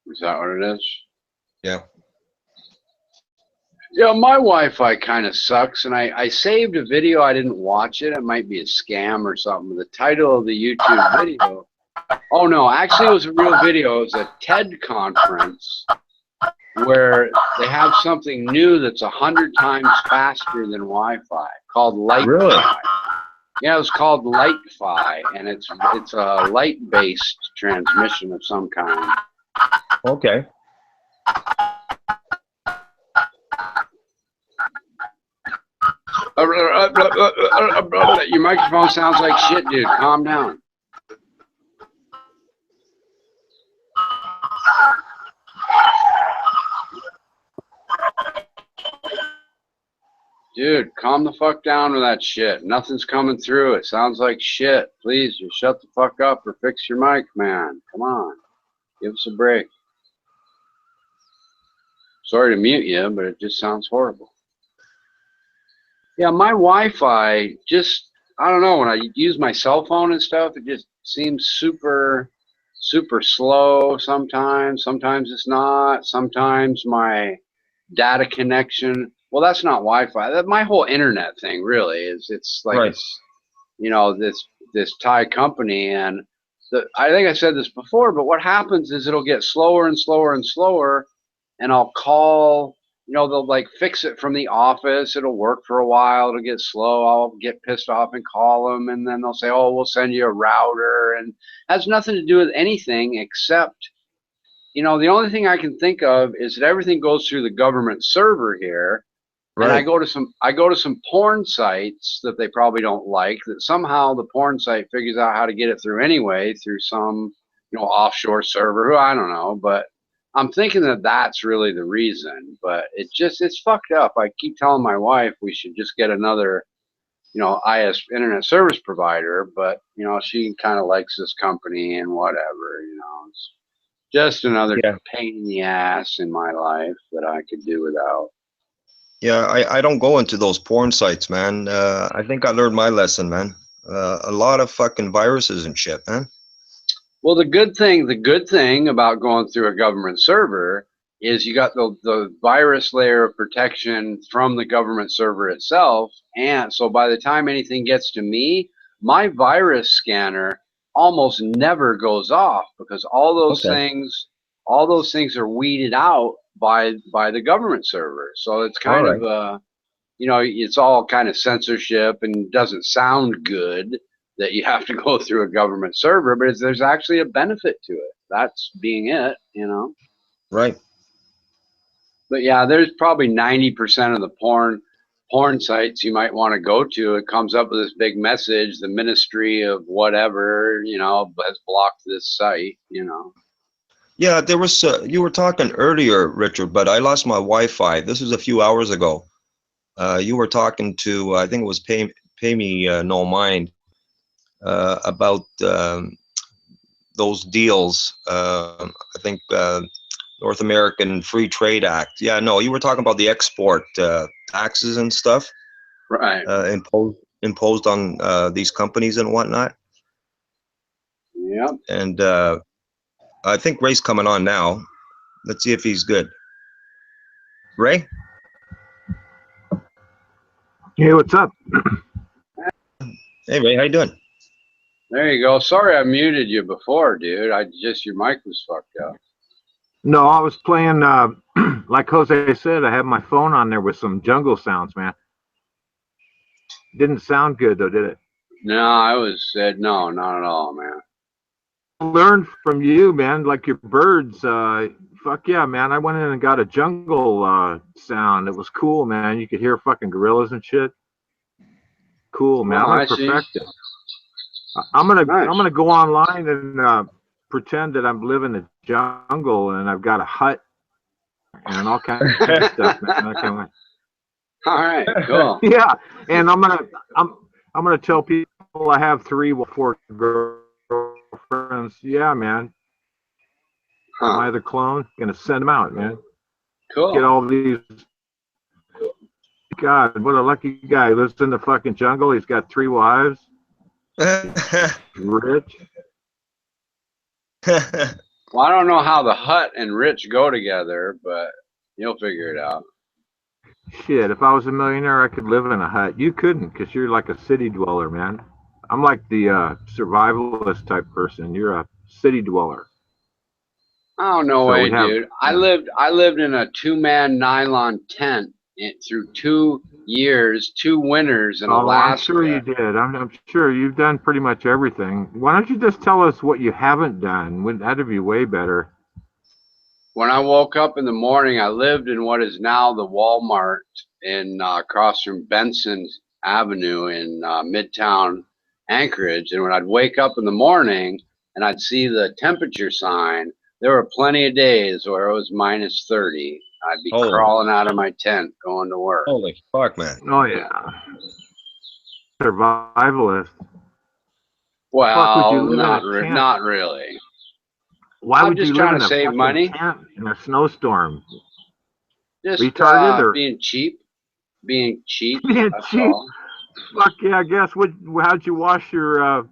Is that what it is? Yeah. Yeah, my Wi-Fi kind of sucks, and I saved a video. I didn't watch it. It might be a scam or something. The title of the YouTube video. Oh no, actually, it was a real video. It was a TED conference where they have something new that's 100 times faster than Wi-Fi called Light-Fi. Really? Yeah, it's called Light-Fi, and it's a light-based transmission of some kind. Okay. Your microphone sounds like shit, dude. Calm down. Dude, calm the fuck down with that shit. Nothing's coming through. It sounds like shit. Please, just shut the fuck up or fix your mic, man. Come on. Give us a break. Sorry to mute you, but it just sounds horrible. Yeah, my Wi-Fi just, I don't know, when I use my cell phone and stuff, it just seems super slow sometimes. Sometimes it's not. Sometimes my data connection, well, that's not Wi-Fi. That my whole internet thing really is. It's like Right. it's, you know, this Thai company, and I think I said this before, but what happens is it'll get slower and slower and slower, and I'll call. You know, they'll like fix it from the office. It'll work for a while. It'll get slow. I'll get pissed off and call them, and then they'll say, "Oh, we'll send you a router," and it has nothing to do with anything except, you know, the only thing I can think of is that everything goes through the government server here. Right. And I go to some porn sites that they probably don't like, that somehow the porn site figures out how to get it through anyway, through some, you know, offshore server, who I don't know, but I'm thinking that that's really the reason. But it's fucked up. I keep telling my wife we should just get another, you know, internet service provider, but you know, she kind of likes this company and whatever, you know. It's just another pain in the ass in my life that I could do without. Yeah, I don't go into those porn sites, man. I think I learned my lesson, man. A lot of fucking viruses and shit, man. Well, the good thing about going through a government server is you got the virus layer of protection from the government server itself. And so by the time anything gets to me, my virus scanner almost never goes off, because all those things are weeded out by the government server. So it's kind of you know, it's all kind of censorship and doesn't sound good that you have to go through a government server, but there's actually a benefit to it. That's being it, you know. Right. But yeah, there's probably 90% of the porn sites you might want to go to. It comes up with this big message: the Ministry of whatever, you know, has blocked this site, you know. Yeah, there was. You were talking earlier, Richard, but I lost my Wi-Fi. This was a few hours ago. You were talking to, I think it was Pay Me No Mind, about those deals. I think North American Free Trade Act. Yeah, no, you were talking about the export taxes and stuff, right? Imposed on these companies and whatnot. Yeah. And I think Ray's coming on now. Let's see if he's good. Ray? Hey, what's up? Hey, Ray, how you doing? There you go. Sorry I muted you before, dude. Your mic was fucked up. No, I was playing, like Jose said, I have my phone on there with some jungle sounds, man. Didn't sound good, though, did it? No, I said no, not at all, man. I learned from you, man, like your birds. Fuck yeah, man. I went in and got a jungle sound. It was cool, man. You could hear fucking gorillas and shit. Cool, man. Oh, I'm gonna perfect it. I'm gonna go online and pretend that I'm living in the jungle and I've got a hut and all kinds of stuff, man. I can't wait. All right, cool. Yeah, and I'm gonna tell people I have 3 or 4 girlfriends. Yeah, man. Am I the clone? Gonna send them out, man. Cool. Get all these. God, what a lucky guy. He lives in the fucking jungle. He's got 3 wives. Rich. Well, I don't know how the hut and rich go together, but you'll figure it out. Shit, if I was a millionaire, I could live in a hut. You couldn't, because you're like a city dweller, man. I'm like the survivalist type person. You're a city dweller. Oh, no So way, we have. dude. I lived in a 2-man nylon tent through 2 years, 2 winters in Oh, I'm Alaska. sure you did. I'm sure you've done pretty much everything. Why don't you just tell us what you haven't done? That'd be way better. When I woke up in the morning, I lived in what is now the Walmart in across from Benson Avenue in Midtown Anchorage. And when I'd wake up in the morning and I'd see the temperature sign, there were plenty of days where it was minus 30. I'd be Holy. crawling out of my tent going to work. Holy fuck, man. Oh yeah, survivalist. Well, Fuck, would you live in a tent? not really. Why I'm would just you trying live to in a save fucking money. tent in a snowstorm? Just Retarded or being cheap. Being cheap. being That's cheap? all. Fuck yeah, I guess. How'd you wash your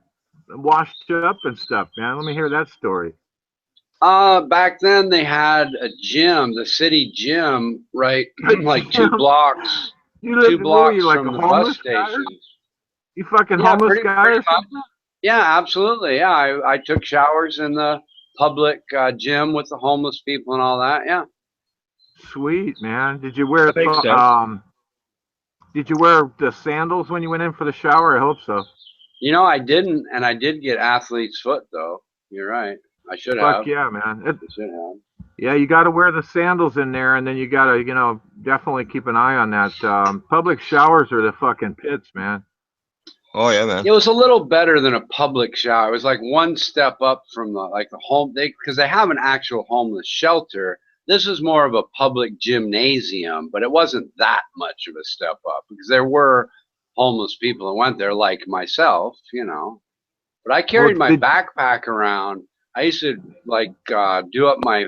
washed up and stuff, man? Let me hear that story. Back then they had a gym, the city gym, right, like 2 blocks, You lived 2 in blocks you like from a the bus homeless guy? station. You fucking Yeah, homeless pretty guy or much. something? Yeah, absolutely. Yeah, I took showers in the public gym with the homeless people and all that. Yeah. Sweet, man. Did you wear That makes sense. Did you wear the sandals when you went in for the shower? I hope so. You know, I didn't, and I did get athlete's foot though. You're right. I should have. Fuck yeah, man. I should have. Yeah, you got to wear the sandals in there, and then you got to, definitely keep an eye on that. Public showers are the fucking pits, man. Oh yeah, man. It was a little better than a public shower. It was like one step up from the home, because they have an actual homeless shelter. This was more of a public gymnasium, but it wasn't that much of a step up because there were homeless people that went there, like myself, But I carried my backpack around. I used to do up my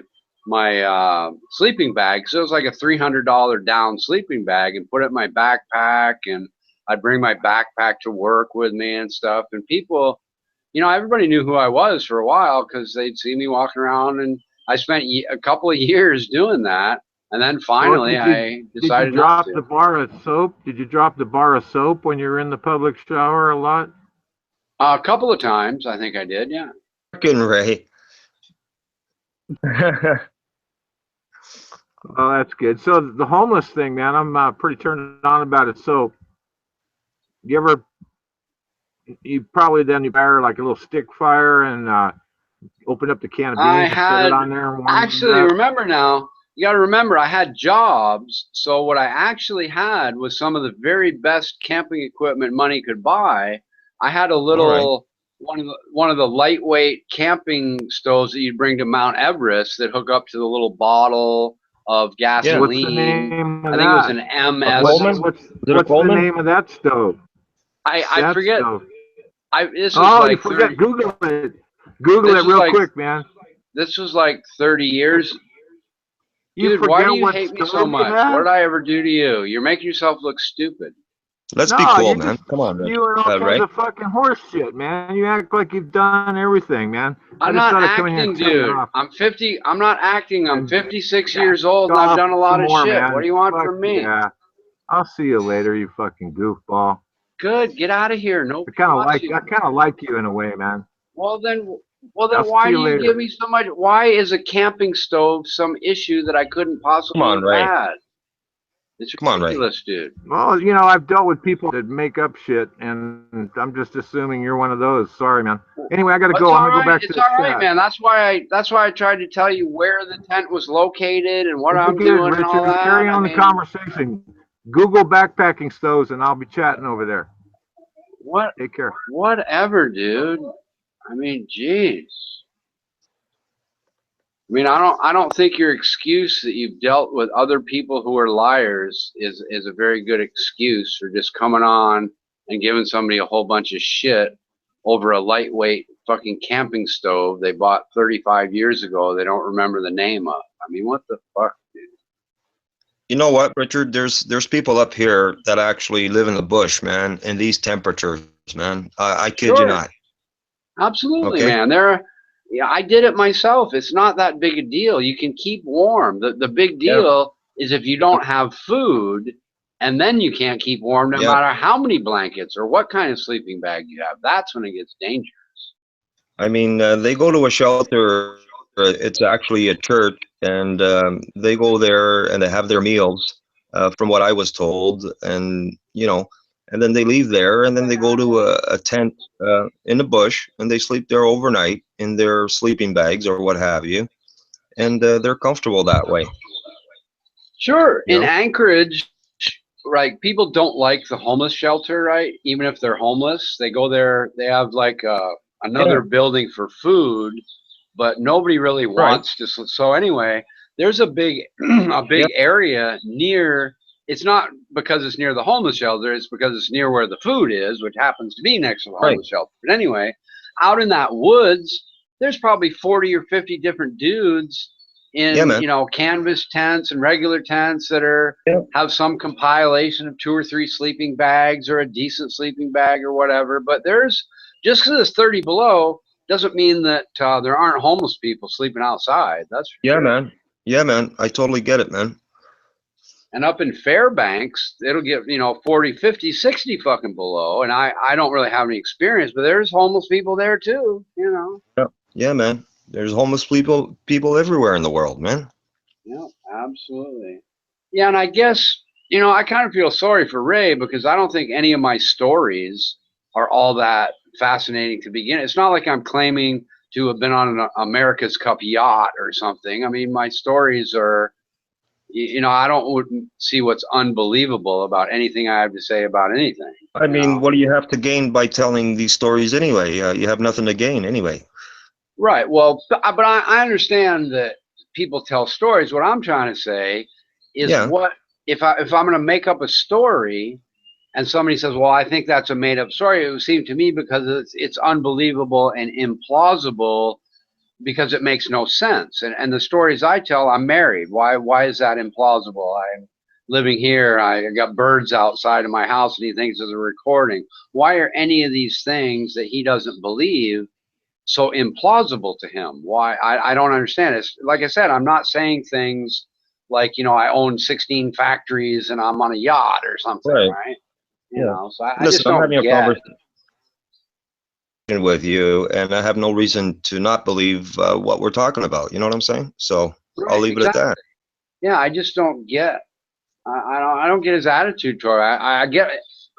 sleeping bag, so it was like a $300 down sleeping bag, and put it in my backpack, and I'd bring my backpack to work with me and stuff. And people, everybody knew who I was for a while because they'd see me walking around, and I spent a couple of years doing that. And then finally, I decided Did you drop the bar of soap? Did you drop the bar of soap when you were in the public shower a lot? A couple of times, I think I did, yeah. Fucking Ray. Oh, that's good. So the homeless thing, man, I'm pretty turned on about it. So you probably then you fire like a little stick fire and open up the can of beans and set it on there. And remember now, you got to remember I had jobs. So what I actually had was some of the very best camping equipment money could buy. I had a little one of the lightweight camping stoves that you'd bring to Mount Everest that hook up to the little bottle of gasoline. What's the name of I think it was an MS. What's the name of that stove? I forget. Stove. This was you forget. Google it. Google it real quick, man. This was like 30 years. Dude, why do you hate me so much? What did I ever do to you? You're making yourself look stupid. Let's be cool, man. Come on, man. You are all kinds of fucking horse shit, man. You act like you've done everything, man. I'm not acting, dude. I'm 50. I'm not acting. I'm 56 years old, and I've done a lot of shit. Man. What do you want from me? Yeah. I'll see you later, you fucking goofball. Good. Get out of here. No. I kind of like you in a way, man. Well then, why do you give me so much? Why is a camping stove some issue that I couldn't possibly have had? It's ridiculous, dude. Well, I've dealt with people that make up shit, and I'm just assuming you're one of those. Sorry, man. Anyway, I gotta go. I'm gonna go back to the chat. It's all right, man. That's why I tried to tell you where the tent was located and what I'm doing Richard, and all that. Carry on the conversation. Google backpacking stoves, and I'll be chatting over there. What? Take care. Whatever, dude. I mean, jeez. I mean, I don't think your excuse that you've dealt with other people who are liars is a very good excuse for just coming on and giving somebody a whole bunch of shit over a lightweight fucking camping stove they bought 35 years ago they don't remember the name of. I mean, what the fuck, dude? You know what, Richard? There's people up here that actually live in the bush, man, in these temperatures, man. I kid you not. Absolutely, Okay. man. Yeah, I did it myself. It's not that big a deal. You can keep warm. The big deal is if you don't have food, and then you can't keep warm no matter how many blankets or what kind of sleeping bag you have. That's when it gets dangerous. I mean, they go to a shelter. It's actually a church, and they go there and they have their meals, from what I was told, and and then they leave there, and then they go to a tent in the bush, and they sleep there overnight in their sleeping bags or what have you, and they're comfortable that way. Sure. You In know? Anchorage, right, people don't like the homeless shelter, right? Even if they're homeless, they go there. They have like another building for food, but nobody really wants to. So anyway, there's a big area near. It's not because it's near the homeless shelter. It's because it's near where the food is, which happens to be next to the homeless shelter. But anyway, out in that woods, there's probably 40 or 50 different dudes in canvas tents and regular tents that have some compilation of 2 or 3 sleeping bags or a decent sleeping bag or whatever. But there's just because it's 30 below doesn't mean that there aren't homeless people sleeping outside. That's for sure. Man. Yeah, man. I totally get it, man. And up in Fairbanks, it'll get 40, 50, 60 fucking below. And I don't really have any experience, but there's homeless people there too. Yeah, man. There's homeless people everywhere in the world, man. Yeah, absolutely. Yeah, and I guess, I kind of feel sorry for Ray because I don't think any of my stories are all that fascinating to begin. It's not like I'm claiming to have been on an America's Cup yacht or something. I mean, my stories are, I wouldn't see what's unbelievable about anything I have to say about anything. I mean, what do you have to gain by telling these stories anyway? You have nothing to gain anyway. Right. Well, but I understand that people tell stories. What I'm trying to say is what if I'm going to make up a story and somebody says, well, I think that's a made up story. It would seem to me because it's unbelievable and implausible because it makes no sense. And the stories I tell, I'm married. Why is that implausible? I'm living here. I got birds outside of my house and he thinks it's a recording. Why are any of these things that he doesn't believe so implausible to him? Why? I don't understand. It's like I said, I'm not saying things like, I own 16 factories and I'm on a yacht or something, right? So I just don't having get a conversation with you, and I have no reason to not believe what we're talking about. You know what I'm saying? So I'll leave it at that. Yeah, I just don't get. I don't get his attitude toward. I get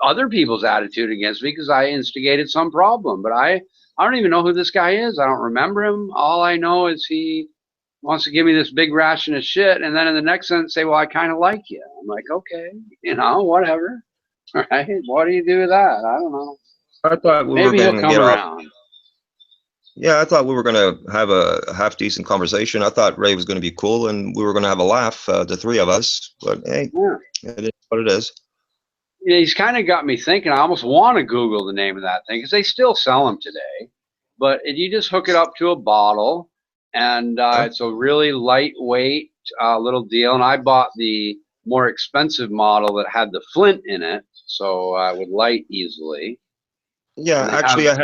other people's attitude against me because I instigated some problem, but I don't even know who this guy is. I don't remember him. All I know is he wants to give me this big ration of shit, and then in the next sentence say, well, I kind of like you. I'm like, okay, whatever. Right? What do you do with that? I don't know. I thought we Maybe were he'll going to come get around. off. Yeah, I thought we were going to have a half-decent conversation. I thought Ray was going to be cool, and we were going to have a laugh, the three of us. But hey, it is what it is. Yeah, he's kind of got me thinking. I almost want to Google the name of that thing because they still sell them today. But you just hook it up to a bottle, and it's a really lightweight little deal. And I bought the more expensive model that had the flint in it, so it would light easily. Yeah, actually, I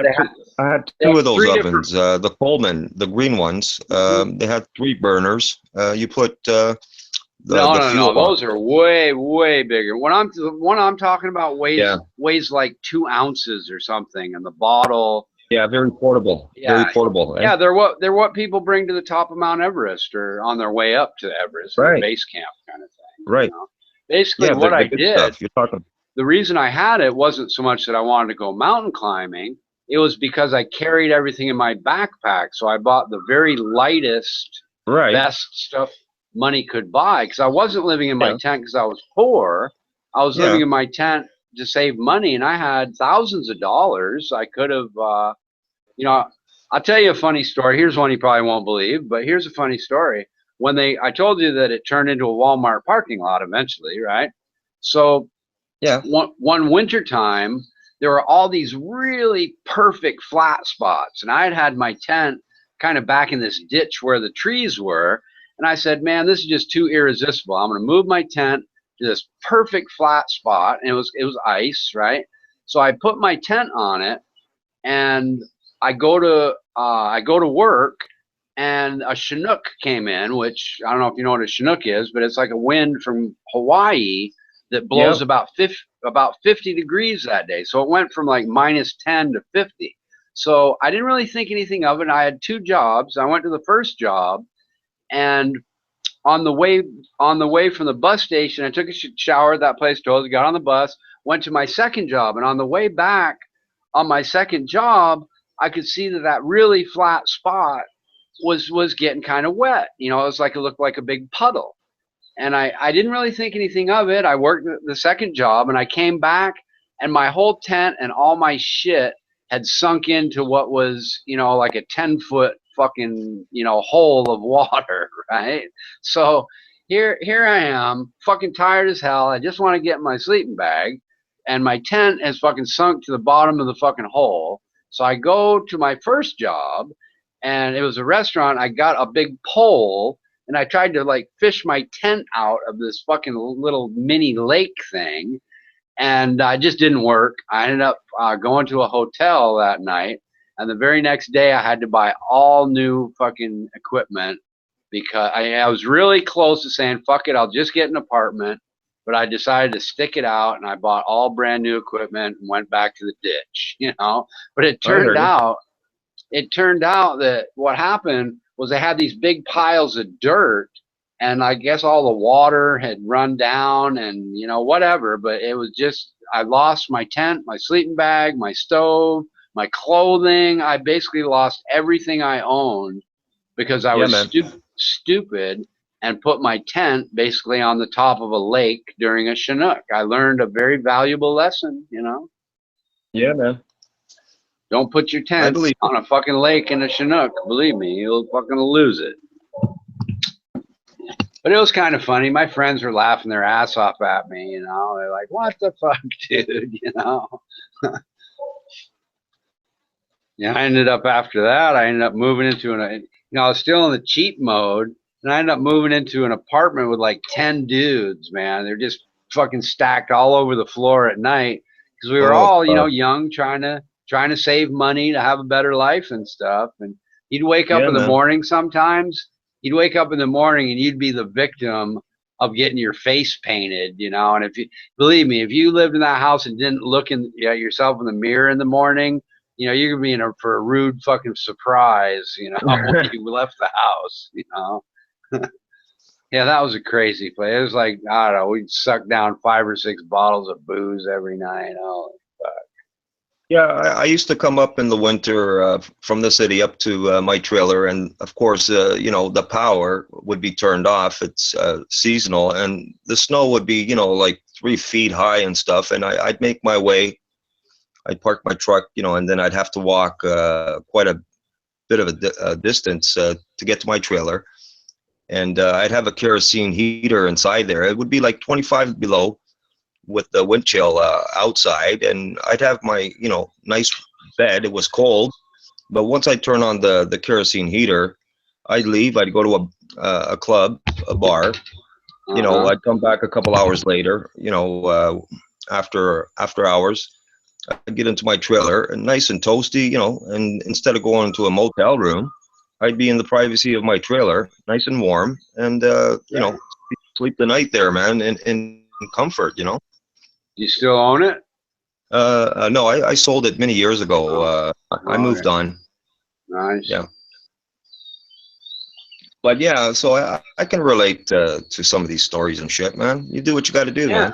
had two of those ovens. The Coleman, the green ones. They had 3 burners. You put the fuel. Those are way bigger. One I'm talking about weighs like 2 ounces or something, and the bottle. Yeah, very portable. Very portable. Yeah, they're what people bring to the top of Mount Everest or on their way up to Everest, or base camp kind of thing. Right. Basically, what I did. Stuff. You're talking. The reason I had it wasn't so much that I wanted to go mountain climbing. It was because I carried everything in my backpack. So I bought the very lightest, best stuff money could buy. Because I wasn't living in my tent because I was poor. I was living in my tent to save money, and I had thousands of dollars. I could have, I'll tell you a funny story. Here's one you probably won't believe, but here's a funny story. I told you that it turned into a Walmart parking lot eventually, right? So one winter time, there were all these really perfect flat spots, and I had my tent kind of back in this ditch where the trees were, and I said, man, this is just too irresistible. I'm going to move my tent to this perfect flat spot, and it was ice, right? So I put my tent on it, and I go to I go to work, and a Chinook came in, which I don't know if you know what a Chinook is, but it's like a wind from Hawaii that blows Yep. about 50 degrees that day. So it went from like -10 to 50. So I didn't really think anything of it. I had 2 jobs. I went to the first job, and on the way from the bus station, I took a shower at that place, got on the bus, went to my second job, and on the way back on my second job, I could see that really flat spot was getting kind of wet. You know, it looked like a big puddle. And I didn't really think anything of it. I worked the second job, and I came back, and my whole tent and all my shit had sunk into what was, you know, like a 10-foot fucking, you know, hole of water, right? So here I am, fucking tired as hell. I just want to get in my sleeping bag, and my tent has fucking sunk to the bottom of the fucking hole. So I go to my first job, and it was a restaurant. I got a big pole, and I tried to like fish my tent out of this fucking little mini lake thing, and it just didn't work. I ended up going to a hotel that night, and the very next day I had to buy all new fucking equipment because I was really close to saying, fuck it, I'll just get an apartment, but I decided to stick it out, and I bought all brand new equipment and went back to the ditch, you know. But it turned out that what happened was they had these big piles of dirt, and I guess all the water had run down, and you know, whatever, but it was just, I lost my tent, my sleeping bag, my stove, my clothing. I basically lost everything I owned because I was stupid and put my tent basically on the top of a lake during a Chinook. I learned a very valuable lesson, you know. Yeah, man. Don't put your tent on a fucking lake in a Chinook. Believe me, you'll fucking lose it. But it was kind of funny. My friends were laughing their ass off at me, you know. They're like, what the fuck, dude, you know. Yeah, I ended up moving into I was still in the cheap mode, and I ended up moving into an apartment with like 10 dudes, man. They're just fucking stacked all over the floor at night because we were all, you know, young, trying to save money to have a better life and stuff. And you'd wake up in the morning sometimes. You'd wake up in the morning and you'd be the victim of getting your face painted, you know. And believe me, if you lived in that house and didn't look at yourself in the mirror in the morning, you know, you're gonna be for a rude fucking surprise, you know, when you left the house, you know. Yeah, that was a crazy place. It was like, I don't know, we'd suck down 5 or 6 bottles of booze every night. Oh, fuck. Yeah, I used to come up in the winter from the city up to my trailer, and of course, you know, the power would be turned off. It's seasonal, and the snow would be, you know, like 3 feet high and stuff. And I'd make my way. I'd park my truck, you know, and then I'd have to walk quite a bit of a distance to get to my trailer. And I'd have a kerosene heater inside there. It would be like 25 below, with the wind chill outside, and I'd have my, you know, nice bed. It was cold, but once I turn on the kerosene heater, I'd leave. I'd go to a club, a bar. You know, I'd come back a couple hours later. You know, after hours, I'd get into my trailer, and nice and toasty. You know, and instead of going to a motel room, I'd be in the privacy of my trailer, nice and warm, and you know, sleep the night there, man, in comfort. You know. You still own it? No, I sold it many years ago. I moved on. Nice. Yeah. But yeah, so I can relate to some of these stories and shit, man. You do what you got to do, man.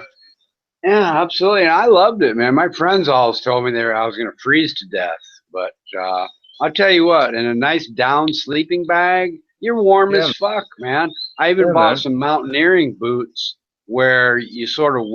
Yeah, absolutely. And I loved it, man. My friends always told me I was going to freeze to death. But I'll tell you what, in a nice down sleeping bag, you're warm as fuck, man. I even bought some mountaineering boots where you sort of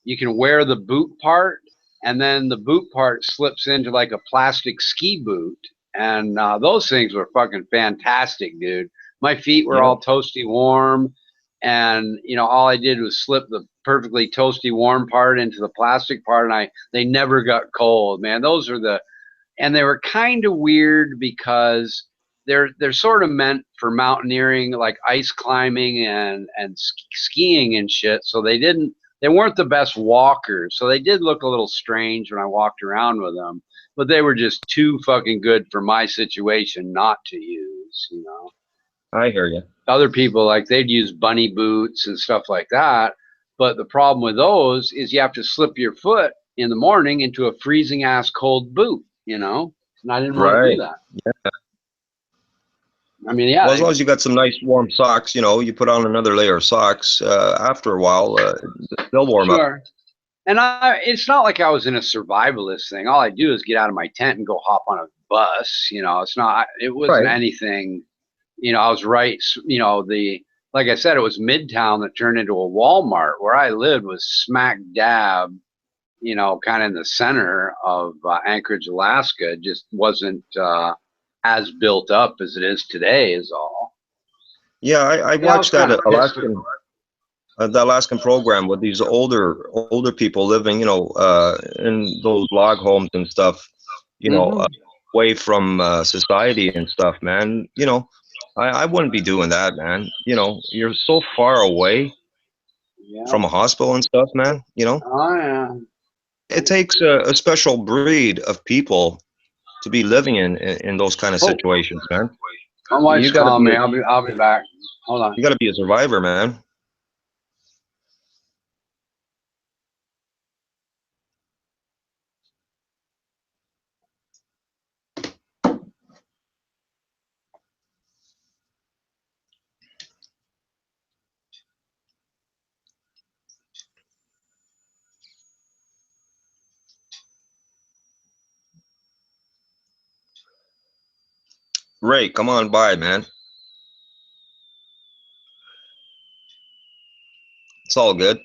you can wear the boot part, and then the boot part slips into like a plastic ski boot. And those things were fucking fantastic, dude. My feet were all toasty warm, and you know, all I did was slip the perfectly toasty warm part into the plastic part, and they never got cold, man. And they were kind of weird because they're sort of meant for mountaineering, like ice climbing and skiing and shit. So they didn't they weren't the best walkers, so they did look a little strange when I walked around with them. But they were just too fucking good for my situation not to use. You know. I hear you. Other people, like, they'd use bunny boots and stuff like that. But the problem with those is you have to slip your foot in the morning into a freezing ass cold boot, you know? And I didn't want to do Right. that. Yeah. I mean, yeah. Well, as long as you got some nice warm socks, you know, you put on another layer of socks. After a while, they'll warm up. Sure. And it's not like I was in a survivalist thing. All I do is get out of my tent and go hop on a bus. You know, it wasn't Right. anything, you know, I was right. You know, like I said, it was Midtown that turned into a Walmart. Where I lived was smack dab, you know, kind of in the center of Anchorage, Alaska. It just wasn't as built up as it is today is all. Yeah, I Yeah, I was watched that kinda pissed. The Alaskan program with these older people living, you know, in those log homes and stuff, you know, away from society and stuff, man. You know, I wouldn't be doing that, man. You know, you're so far away from a hospital and stuff, man. You know, Oh, yeah. it takes a special breed of people to be living in those kind of situations, man. My wife's You gotta calling be me. I'll be back. Hold on. you gotta be a survivor, man. Ray, come on by, man. It's all good.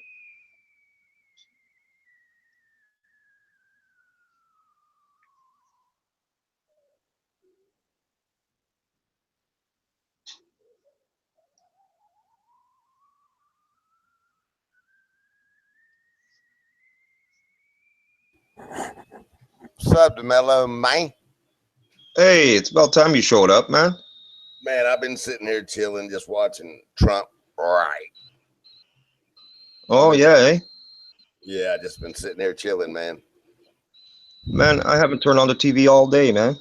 What's up, DeMello, man? Hey, it's about time you showed up, man. Man, I've been sitting here chilling, just watching Trump. Right. Oh, yeah, eh? Yeah, I just been sitting here chilling, man. Man, I haven't turned on the TV all day, man.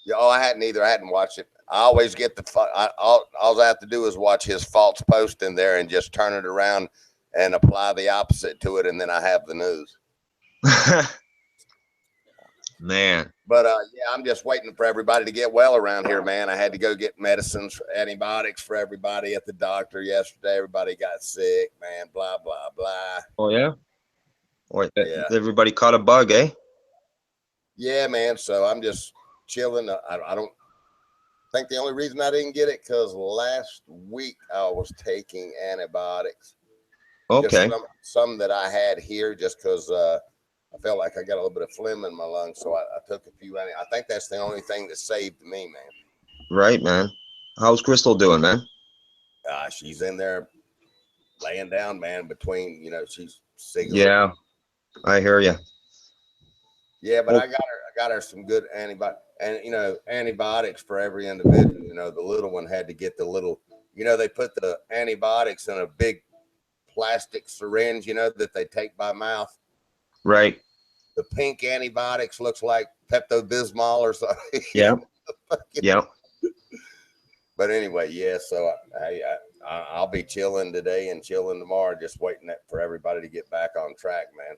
Yeah, oh, I hadn't either. I hadn't watched it. I always get all I have to do is watch his false post in there and just turn it around and apply the opposite to it, and then I have the news. Man. But yeah, I'm just waiting for everybody to get well around here, man. I had to go get medicines, antibiotics for everybody at the doctor yesterday. Everybody got sick, man. Blah blah blah. Oh, yeah? Wait, Yeah. everybody caught a bug, eh? Yeah, man. So I'm just chilling. I don't think the only reason I didn't get it because last week I was taking antibiotics. Okay. Just some that I had here, just because I felt like I got a little bit of phlegm in my lungs, so I took a few. I think that's the only thing that saved me, man. Right, man. How's Crystal doing, man? She's in there laying down, man. Between, you know, she's sick. Yeah, I hear you. Yeah, but I got her some good antibiotics for every individual. You know, the little one had to get the little. You know, they put the antibiotics in a big plastic syringe, you know, that they take by mouth. Right. The pink antibiotics looks like Pepto-Bismol or something. Yeah. Yeah. But anyway, yeah. So I'll be chilling today and chilling tomorrow, just waiting for everybody to get back on track, man.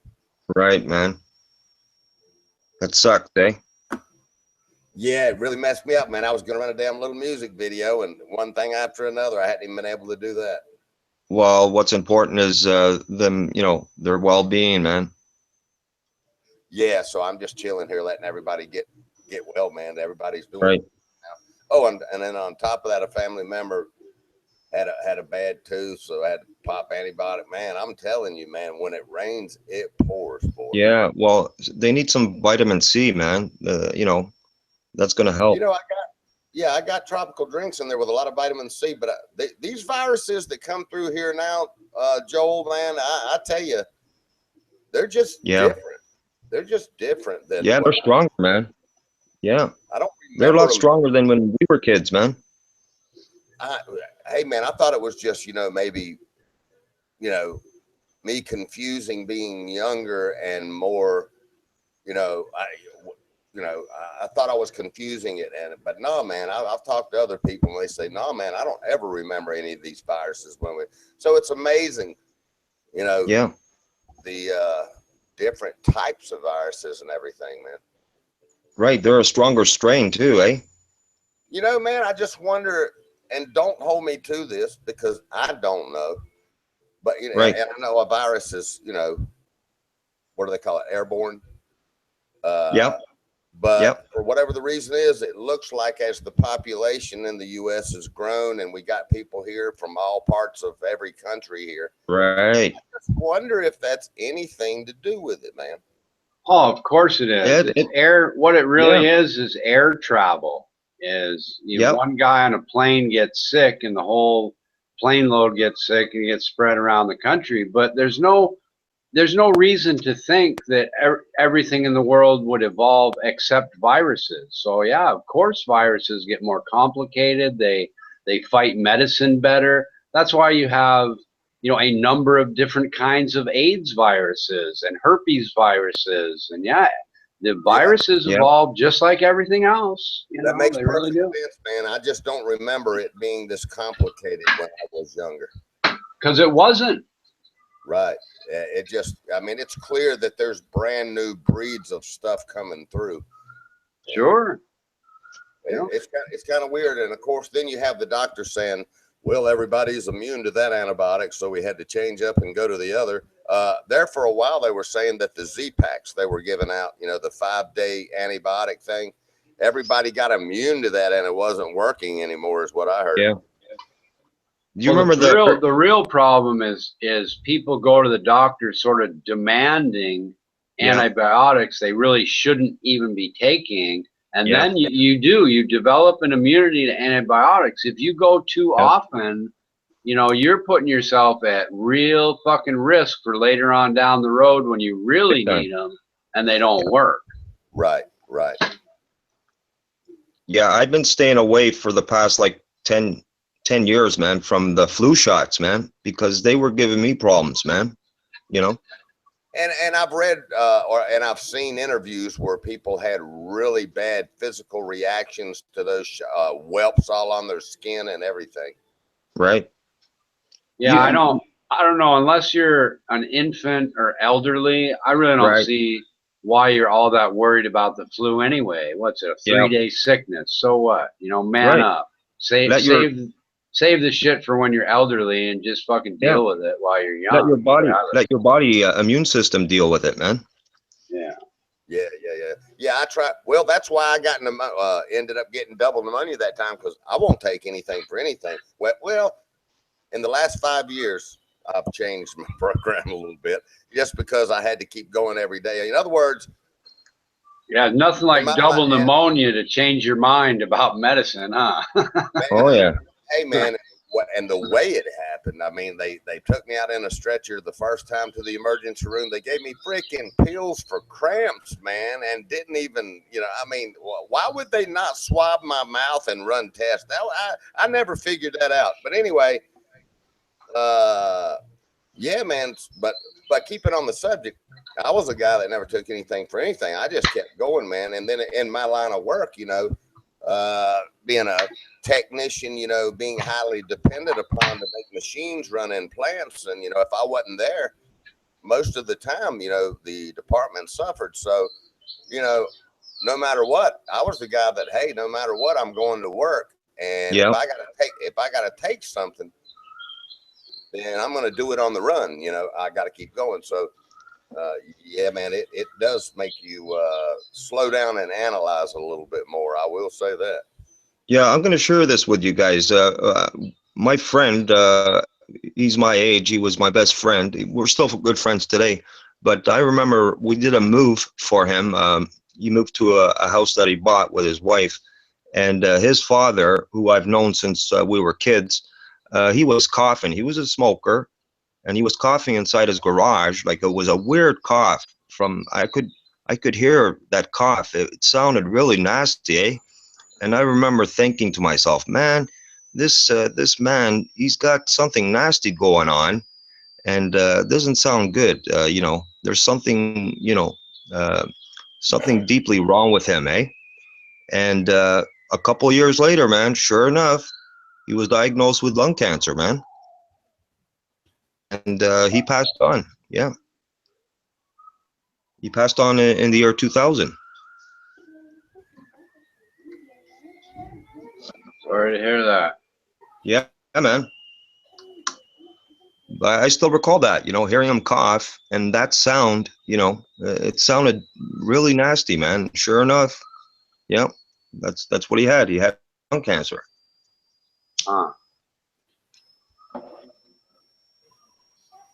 Right, man. That sucked, eh? Yeah, it really messed me up, man. I was going to run a damn little music video, and one thing after another, I hadn't even been able to do that. Well, what's important is them, you know, their well-being, man. Yeah, so I'm just chilling here, letting everybody get well, man. Everybody's doing right. Now. Oh, and then on top of that, a family member had a bad tooth, so I had to pop antibiotic. Man, I'm telling you, man, when it rains, it pours, boy. Yeah, well, they need some vitamin C, man. You know, that's gonna help. You know, I got tropical drinks in there with a lot of vitamin C, but these viruses that come through here now, Joel, man, I tell you, they're just different. They're just different than. Yeah, they're stronger, man. Yeah, I don't. They're a lot stronger than when we were kids, man. Hey, man, I thought it was just, you know, maybe, you know, me confusing being younger and more, I thought I was confusing it, but no, man, I've talked to other people and they say, no, man, I don't ever remember any of these viruses so it's amazing, Yeah. the different types of viruses and everything, man. Right. They're a stronger strain too, eh? Man, I just wonder, and don't hold me to this because I don't know, but Right. and I know a virus is, what do they call it? Airborne. Yep. But for whatever the reason is, it looks like as the population in the U.S. has grown and we got people here from all parts of every country here. Right. I just wonder if that's anything to do with it, man. Oh, of course it is. It's air. What it really is air travel. One guy on a plane gets sick and the whole plane load gets sick and gets spread around the country. But there's no reason to think that everything in the world would evolve except viruses. So yeah, of course viruses get more complicated. They fight medicine better. That's why you have, a number of different kinds of AIDS viruses and herpes viruses. And yeah, the viruses evolve just like everything else. That makes perfect sense, man. I just don't remember it being this complicated when I was younger. Because it wasn't. Right. It's clear that there's brand new breeds of stuff coming through. Sure. It's kind of weird. And of course, then you have the doctor saying, well, everybody's immune to that antibiotic, so we had to change up and go to the other. There for a while, they were saying that the Z-Packs they were giving out, the 5-day antibiotic thing, everybody got immune to that and it wasn't working anymore is what I heard. Yeah. Do you remember the real problem is people go to the doctor sort of demanding antibiotics they really shouldn't even be taking. And then you develop an immunity to antibiotics. If you go too often, you're putting yourself at real fucking risk for later on down the road when you really need them and they don't work. Right. Yeah, I've been staying away for the past like 10 years, man, from the flu shots, man, because they were giving me problems, man. And I've read and I've seen interviews where people had really bad physical reactions to those whelps all on their skin and everything. Right. Yeah, I don't know, unless you're an infant or elderly, I really don't see why you're all that worried about the flu anyway. What's it, a 3-day sickness? So what? Man up. Save the shit for when you're elderly and just fucking deal with it while you're young. Let your body immune system deal with it, man. Yeah. I tried. Well, that's why I ended up getting double pneumonia that time, because I won't take anything for anything. Well, in the last 5 years, I've changed my program a little bit just because I had to keep going every day. In other words, yeah, nothing like double pneumonia to change your mind about medicine, huh? Oh yeah. Hey man, and the way it happened, they took me out in a stretcher the first time to the emergency room. They gave me freaking pills for cramps, man, and didn't even, why would they not swab my mouth and run tests? I never figured that out. But anyway, yeah, man. But keeping on the subject, I was a guy that never took anything for anything. I just kept going, man. And then in my line of work, being a technician, being highly dependent upon to make machines run in plants. And, if I wasn't there most of the time, the department suffered. So, no matter what, I was the guy that, hey, no matter what, I'm going to work. And if I gotta take something, then I'm going to do it on the run. I got to keep going. So, yeah, man, it does make you slow down and analyze a little bit more. I will say that. Yeah, I'm going to share this with you guys. My friend, he's my age. He was my best friend. We're still good friends today. But I remember we did a move for him. He moved to a house that he bought with his wife. And his father, who I've known since we were kids, he was coughing. He was a smoker. And he was coughing inside his garage. Like it was a weird cough. I could hear that cough. It sounded really nasty, eh? And I remember thinking to myself, man, this man, he's got something nasty going on. and doesn't sound good. You know, there's something, you know, something deeply wrong with him, eh? And a couple years later, man, sure enough, he was diagnosed with lung cancer, man, and he passed on. Yeah, he passed on in the year 2000. Sorry to hear that. Yeah, man. But I still recall that, you know, hearing him cough and that sound, you know, it sounded really nasty, man. Sure enough, yeah, that's what he had. He had lung cancer. Huh.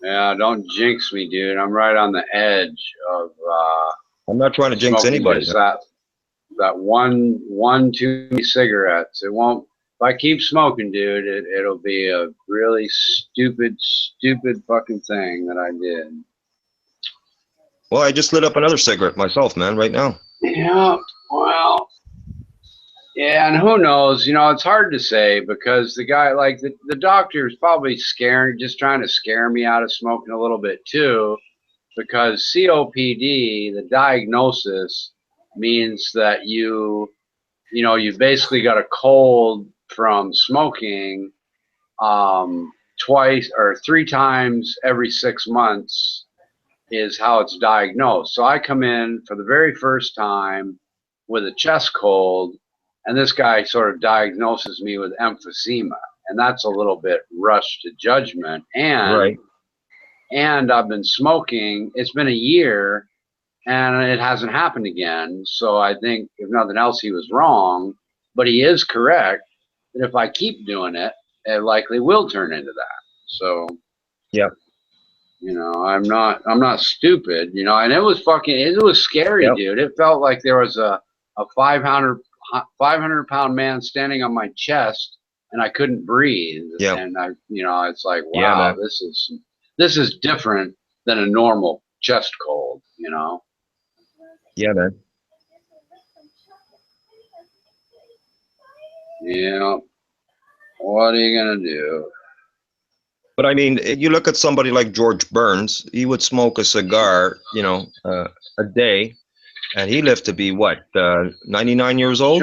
Yeah, don't jinx me, dude. I'm right on the edge of I'm not trying to jinx smoking anybody. just that one too many cigarettes. It won't. If I keep smoking, dude, it'll be a really stupid fucking thing that I did. Well, I just lit up another cigarette myself, man, right now. Yeah, well, yeah, and who knows? You know, it's hard to say because the guy, like the doctor, is probably just trying to scare me out of smoking a little bit too, because COPD, the diagnosis, means that you know, you've basically got a cold from smoking twice or three times every 6 months is how it's diagnosed. So I come in for the very first time with a chest cold, and this guy sort of diagnoses me with emphysema, and that's a little bit rushed to judgment. And right. And I've been smoking. It's been a year, and it hasn't happened again. So I think, if nothing else, he was wrong. But he is correct that if I keep doing it, it likely will turn into that. So, yeah, you know, I'm not stupid. You know, and it was scary, yep. dude. It felt like there was a 500-pound man standing on my chest, and I couldn't breathe. Yep. And you know, it's like, wow, yeah, man. this is different than a normal chest cold. You know. Yeah, man. Yeah. What are you gonna do? But I mean, you look at somebody like George Burns. He would smoke a cigar, you know, a day, and he lived to be what, 99 years old?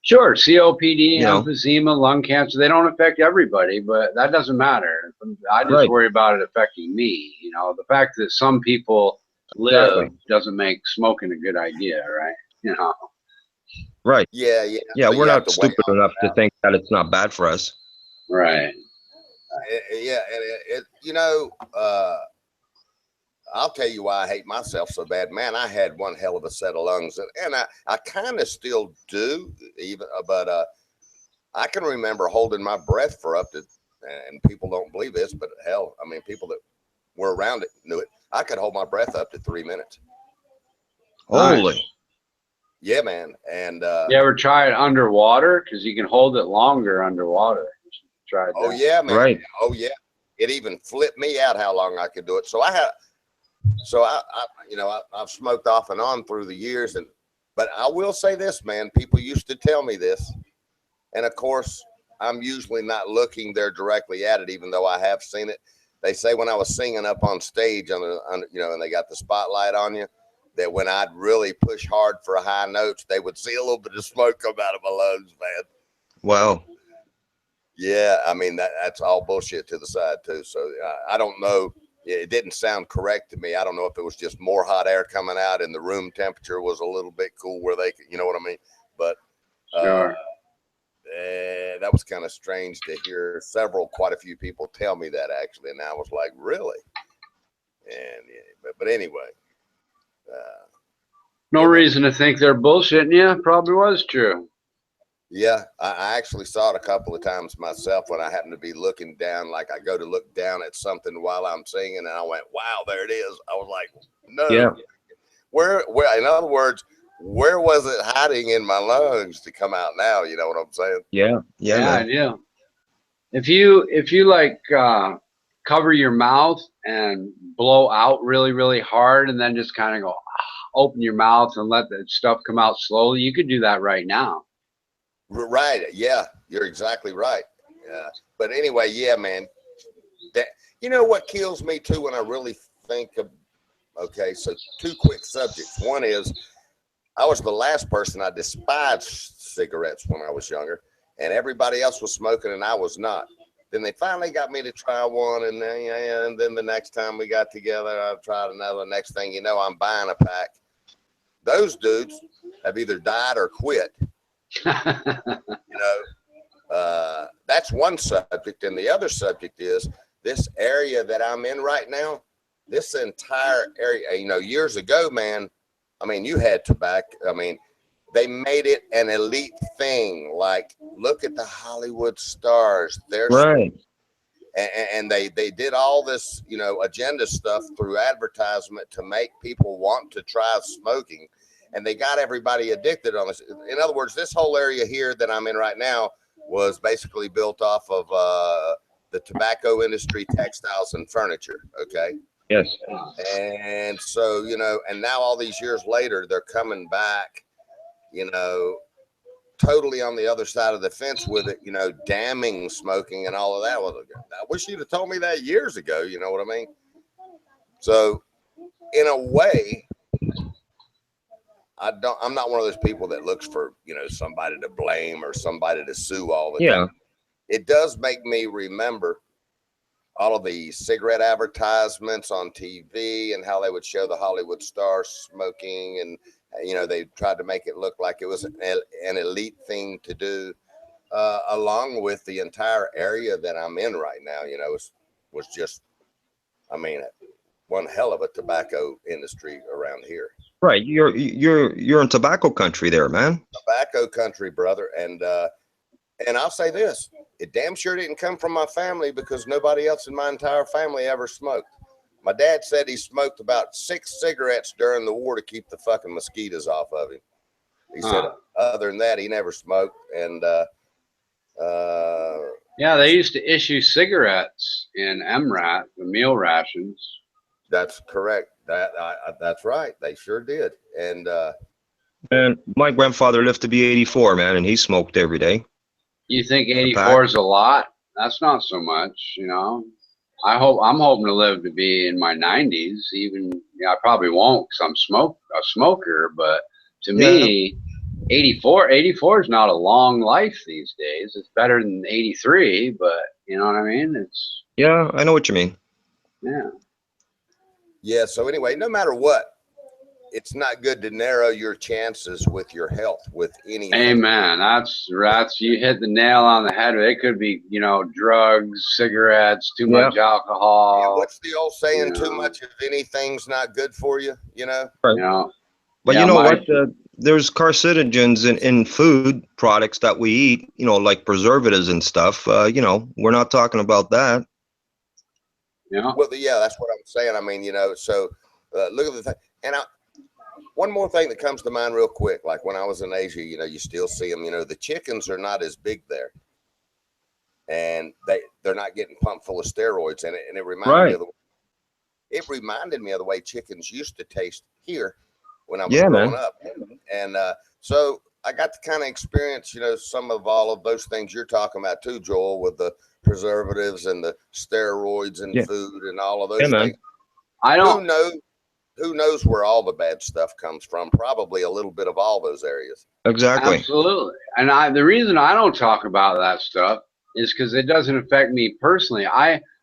Sure. COPD, you know, emphysema, lung cancer, they don't affect everybody, but that doesn't matter. I just right. worry about it affecting me. You know, the fact that some people live doesn't make smoking a good idea, right? You know. Right. Yeah. Yeah, So we're not stupid enough to think that it's not bad for us. Right. Yeah, and you know, I'll tell you why I hate myself so bad, man. I had one hell of a set of lungs, and I kind of still do, even, but I can remember holding my breath for up to, and people don't believe this, but hell, I mean, people that were around it knew it. I could hold my breath up to 3 minutes. Holy. Yeah, man. And you ever try it underwater? Because you can hold it longer underwater. You should try that. Oh yeah, man. Right. Oh yeah. It even flipped me out how long I could do it. So I you know, I've smoked off and on through the years, but I will say this, man. People used to tell me this, and of course, I'm usually not looking there directly at it, even though I have seen it. They say when I was singing up on stage you know, and they got the spotlight on you, that when I'd really push hard for high notes, they would see a little bit of smoke come out of my lungs, man. Wow. Yeah, I mean, that's all bullshit to the side too. So I don't know. It didn't sound correct to me. I don't know if it was just more hot air coming out and the room temperature was a little bit cool where they could, you know what I mean? But Sure. That was kind of strange to hear quite a few people tell me that, actually. And I was like, really? And but anyway. No reason to think they're bullshitting you. Probably was true. Yeah, I actually saw it a couple of times myself when I happened to be looking down, like I go to look down at something while I'm singing, and I went, wow, there it is. I was like, no. Yeah. Where, in other words, where was it hiding in my lungs to come out now? You know what I'm saying? Yeah. Yeah, man. I do. If you like cover your mouth and blow out really, really hard, and then just kind of go, open your mouth and let the stuff come out slowly, you could do that right now. Right. Yeah, you're exactly right. Yeah. But anyway, yeah, man. You know what kills me too when I really think of, okay, so two quick subjects. One is I was the last person. I despised cigarettes when I was younger, and everybody else was smoking and I was not. Then they finally got me to try one, and then the next time we got together, I tried another. Next thing you know, I'm buying a pack. Those dudes have either died or quit. That's one subject, and the other subject is this area that I'm in right now. This entire area, years ago, man. I mean, you had tobacco. I mean, they made it an elite thing. Like, look at the Hollywood stars. They're right. And they did all this, agenda stuff through advertisement to make people want to try smoking. And they got everybody addicted on this. In other words, this whole area here that I'm in right now was basically built off of the tobacco industry, textiles, and furniture. Okay. Yes. And so, and now all these years later, they're coming back, totally on the other side of the fence with it, damning smoking and all of that. I wish you'd have told me that years ago. You know what I mean? So in a way, I'm not one of those people that looks for, somebody to blame or somebody to sue all the time. It does make me remember all of the cigarette advertisements on TV and how they would show the Hollywood stars smoking, and they tried to make it look like it was an elite thing to do, along with the entire area that I'm in right now. Was just, I mean, one hell of a tobacco industry around here. Right, you're in tobacco country there, man. Tobacco country, brother, and I'll say this: it damn sure didn't come from my family, because nobody else in my entire family ever smoked. My dad said he smoked about 6 cigarettes during the war to keep the fucking mosquitoes off of him. He said other than that, he never smoked. And yeah, they used to issue cigarettes in MRAT, the meal rations. That's correct. That's right. They sure did. And my grandfather lived to be 84, man, and he smoked every day. You think 84 is a lot? That's not so much, I'm hoping to live to be in my 90s. Even, I probably won't, because I'm a smoker. But to me, 84 is not a long life these days. It's better than 83, but you know what I mean? It's I know what you mean. Yeah. So anyway, no matter what, it's not good to narrow your chances with your health with anything. Amen. That's you hit the nail on the head. It could be, drugs, cigarettes, too much alcohol. Yeah, what's the old saying? Too much of anything's not good for you. Right. But you know what? There's carcinogens in food products that we eat. Like preservatives and stuff. We're not talking about that. Yeah. Well, that's what I'm saying. I mean, so look at the thing. And one more thing that comes to mind real quick, like when I was in Asia, you still see them, the chickens are not as big there, and they're not getting pumped full of steroids. And it reminded me of the way chickens used to taste here when I was growing up. And so I got to kind of experience, some of all of those things you're talking about too, Joel, with the preservatives and the steroids and food and all of those things. Who knows where all the bad stuff comes from? Probably a little bit of all those areas. Exactly. Absolutely. And the reason I don't talk about that stuff is because it doesn't affect me personally.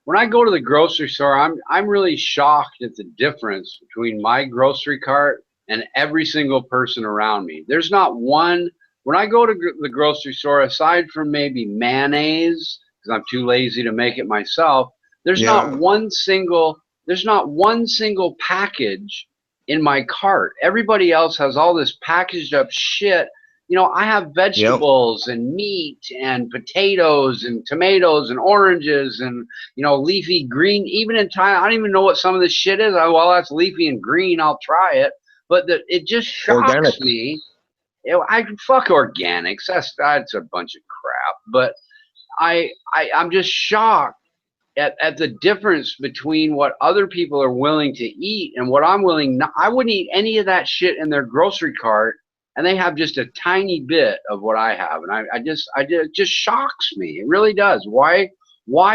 When I go to the grocery store, I'm really shocked at the difference between my grocery cart and every single person around me. There's not one. When I go to the grocery store, aside from maybe mayonnaise, because I'm too lazy to make it myself, there's not one single package in my cart. Everybody else has all this packaged up shit. I have vegetables and meat and potatoes and tomatoes and oranges and, leafy green. Even in Thailand, I don't even know what some of this shit is. Well, that's leafy and green. I'll try it. But it just shocks me. I fuck organics. That's a bunch of crap. But I'm just shocked at the difference between what other people are willing to eat and what I'm willing not. I wouldn't eat any of that shit in their grocery cart, and they have just a tiny bit of what I have, and it just shocks me. It really does. Why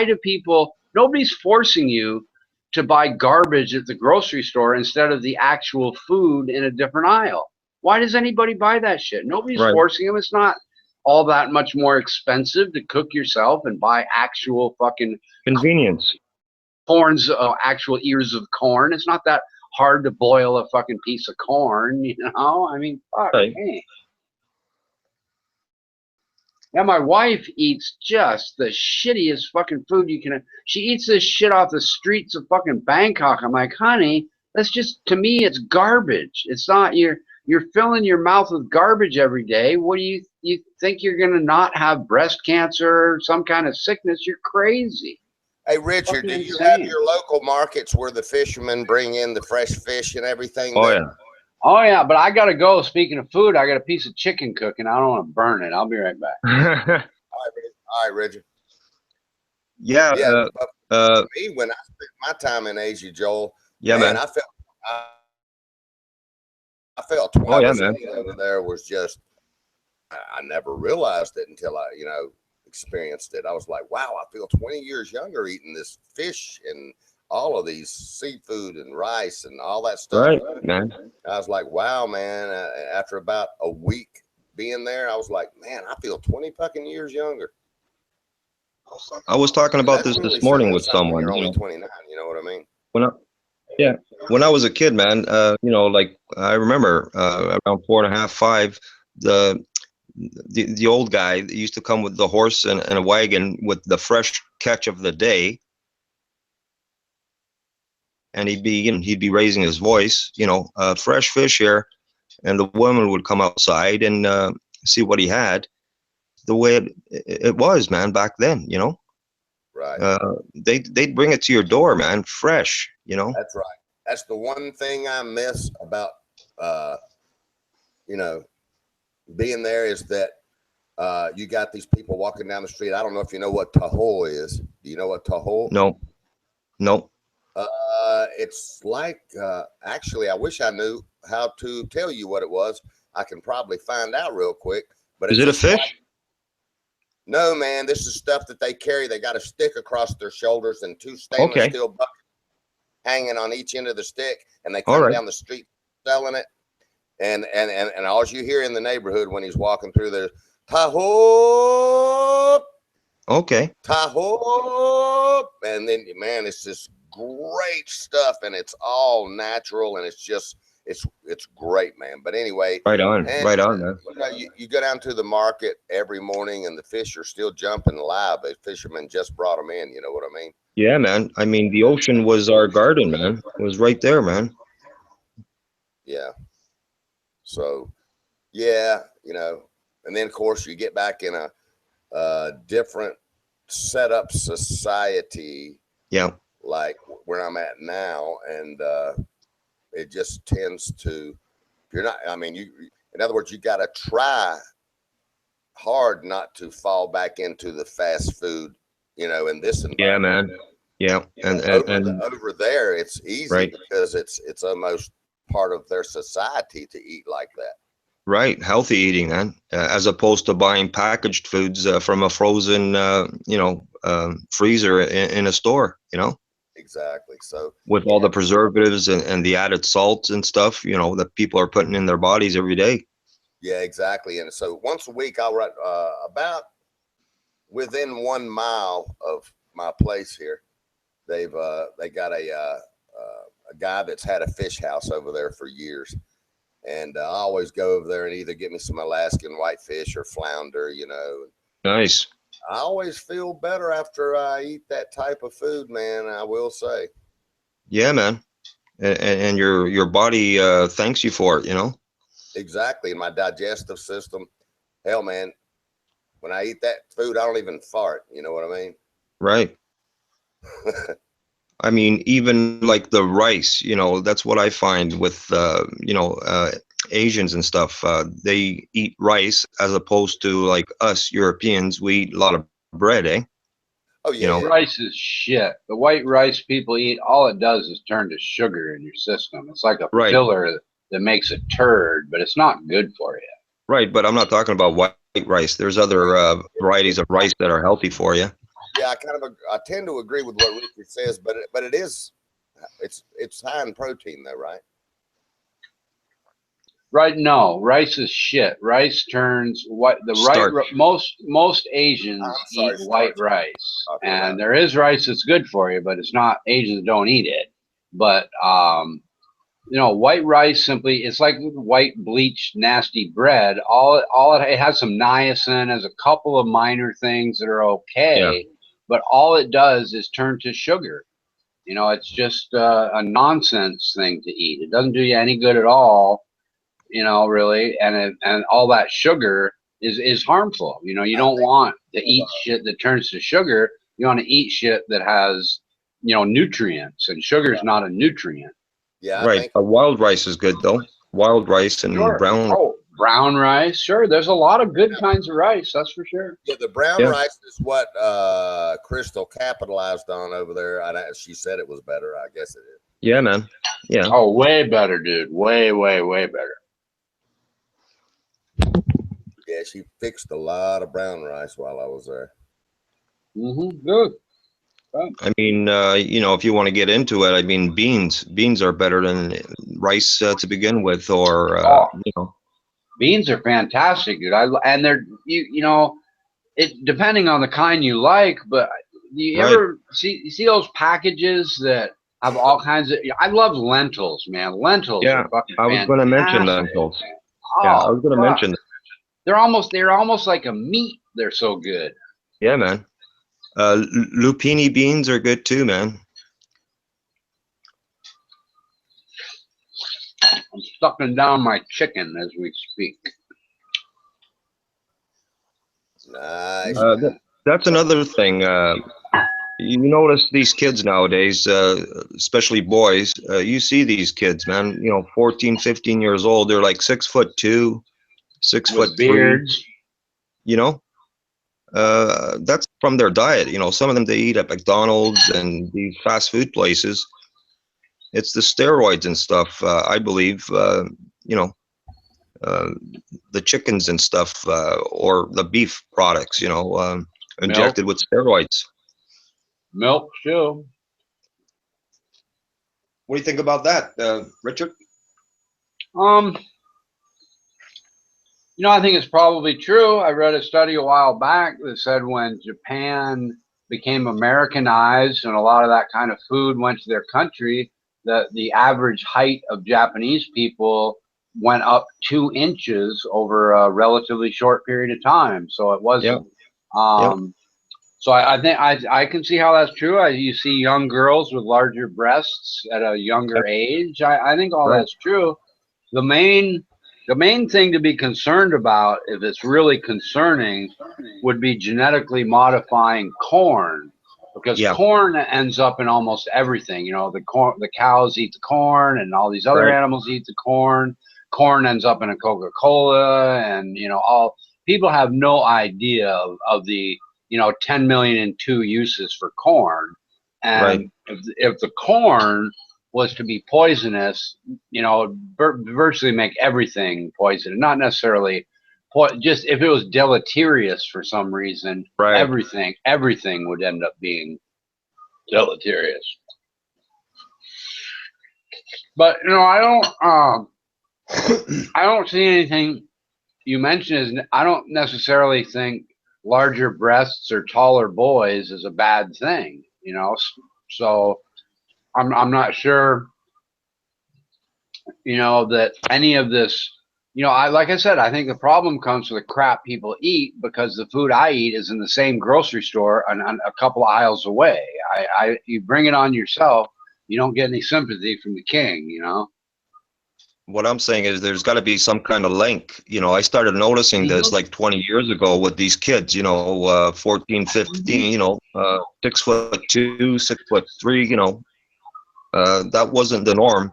do people Nobody's forcing you to buy garbage at the grocery store instead of the actual food in a different aisle. Why does anybody buy that shit? Nobody's forcing them. It's not all that much more expensive to cook yourself and buy actual fucking convenience. Corn's actual ears of corn. It's not that hard to boil a fucking piece of corn, you know? I mean, fuck me. Yeah, my wife eats just the shittiest fucking food you can. She eats this shit off the streets of fucking Bangkok. I'm like, honey, that's just, to me, it's garbage. It's not, you're filling your mouth with garbage every day. What do you think you're gonna not have breast cancer or some kind of sickness? You're crazy. Hey, Richard, do you have your local markets where the fishermen bring in the fresh fish and everything? Oh, there? yeah. Oh, yeah, but I got to go. Speaking of food, I got a piece of chicken cooking. I don't want to burn it. I'll be right back. All right, Richard. Yeah. Me, when I spent my time in Asia, Joel, man, I felt 12 years over there was just, I never realized it until I, experienced it. I was like, wow, I feel 20 years younger eating this fish and all of these seafood and rice and all that stuff. Right, man. I was like, wow, man. After about a week being there, I was like, man, I feel 20 fucking years younger. I was talking about this morning with someone. You're only 29, you know what I mean? When I was a kid, man, like I remember around 4.5, 5, the old guy that used to come with the horse and a wagon with the fresh catch of the day. And he'd be raising his voice, fresh fish here, and the woman would come outside and see what he had. The way it was, man, back then, Right. They'd bring it to your door, man, fresh, That's right. That's the one thing I miss about, being there is that you got these people walking down the street. I don't know if you know what taho is. Do you know what taho? No. It's like, actually, I wish I knew how to tell you what it was. I can probably find out real quick. But is it a fish? No, man. This is stuff that they carry. They got a stick across their shoulders and 2 stainless steel buckets hanging on each end of the stick, and they come down the street selling it. And all you hear in the neighborhood when he's walking through there, taho. Okay. Taho. And then, man, it's just great stuff, and it's all natural, and it's just it's great, man. But anyway, right on, man. You go down to the market every morning, and the fish are still jumping live. The fishermen just brought them in. You know what I mean? Yeah, man. I mean, the ocean was our garden, man. It was right there, man. Yeah. So, yeah, and then of course you get back in a different setup society. Yeah. Like where I'm at now, and it just tends to, in other words, you got to try hard not to fall back into the fast food, in this environment. Yeah, man. Yeah. And over there, it's easy because it's almost part of their society to eat like that. Right. Healthy eating, man, as opposed to buying packaged foods from a frozen, freezer in a store, Exactly. So with all the preservatives and the added salts and stuff, that people are putting in their bodies every day. Yeah, exactly. And so once a week, I'll write about within 1 mile of my place here. They got a guy that's had a fish house over there for years. And I always go over there and either get me some Alaskan whitefish or flounder, Nice. I always feel better after I eat that type of food, man. I will say. Yeah, man. And your body thanks you for it, Exactly. My digestive system. Hell, man. When I eat that food, I don't even fart. You know what I mean? Right. I mean, even like the rice, that's what I find with, Asians and stuff. They eat rice as opposed to like us Europeans. We eat a lot of bread, eh? Oh, yeah. Rice is shit. The white rice people eat, all it does is turn to sugar in your system. It's like a filler that makes a turd, but it's not good for you. Right, but I'm not talking about white rice. There's other varieties of rice that are healthy for you. Yeah, I tend to agree with what Richard says, but it is, it's high in protein though, right? Right? No, rice is shit. Rice turns what the Starch. right most Asians I'm sorry, eat white starch. rice, Okay, and right. there is rice that's good for you, but it's not. Asians don't eat it. But you know, white rice simply it's like white bleached nasty bread. It has some niacin, has a couple of minor things that are okay, but all it does is turn to sugar. You know, it's just a nonsense thing to eat. It doesn't do you any good at all. You know, really, and all that sugar is harmful. You know, you don't want to eat shit that turns to sugar. You want to eat shit that has, you know, nutrients, and sugar is not a nutrient. Yeah, I Right. think Wild rice is good though. Wild rice and Sure. brown. Oh, brown rice. Sure. There's a lot of good kinds of rice. That's for sure. yeah, the brown Yeah. rice is what Crystal capitalized on over there. She said it was better. I guess it is. Yeah, man. Yeah. Oh, way better, dude. Way, way, way better. Yeah, she fixed a lot of brown rice while I was there. Good. I mean, you know, if you want to get into it, I mean, beans are better than rice to begin with, or you know. Beans are fantastic, dude. And they're you know, it depending on the kind you like, but you Right. ever you see those packages that have all kinds of I love lentils, man. Lentils Yeah, are fucking I was going to mention fantastic. lentils. Oh, Yeah, I was going to fuck. mention. They're almost like a meat. They're so good. Yeah, man. Lupini beans are good too, man. I'm sucking down my chicken as we speak. Nice. That's another thing. You notice these kids nowadays, especially boys, you see these kids, man, you know, 14, 15 years old. They're like 6'2", 6'3", With beards. you know, that's from their diet. You know, some of them, they eat at McDonald's and these fast food places. It's the steroids and stuff, I believe, you know, the chickens and stuff, or the beef products, you know, injected with steroids. Milk too. What do you think about that, Richard? You know, I think it's probably true. I read a study a while back that said when Japan became Americanized and a lot of that kind of food went to their country, that the average height of Japanese people went up 2 inches over a relatively short period of time. So it wasn't. So I think I can see how that's true. You see young girls with larger breasts at a younger age. I think all that's true. The main thing to be concerned about, if it's really concerning, would be genetically modifying corn, because corn ends up in almost everything. You know, the cows eat the corn, and all these other animals eat the corn. Corn ends up in a Coca-Cola, and you know, all people have no idea of the 10 million and 2 uses for corn. And if the corn was to be poisonous, you know, virtually make everything poison. Not necessarily, just if it was deleterious for some reason, everything would end up being deleterious. But you know, I don't see anything you mentioned. I don't necessarily think larger breasts or taller boys is a bad thing. You know, so I'm not sure, you know, that any of this, you know, like I said, I think the problem comes with the crap people eat, because the food I eat is in the same grocery store and a couple of aisles away. You bring it on yourself, you don't get any sympathy from the king, you know. What I'm saying is there's got to be some kind of link. You know, I started noticing this like 20 years ago with these kids, you know, 14, 15, you know, 6'2", 6'3", you know, that wasn't the norm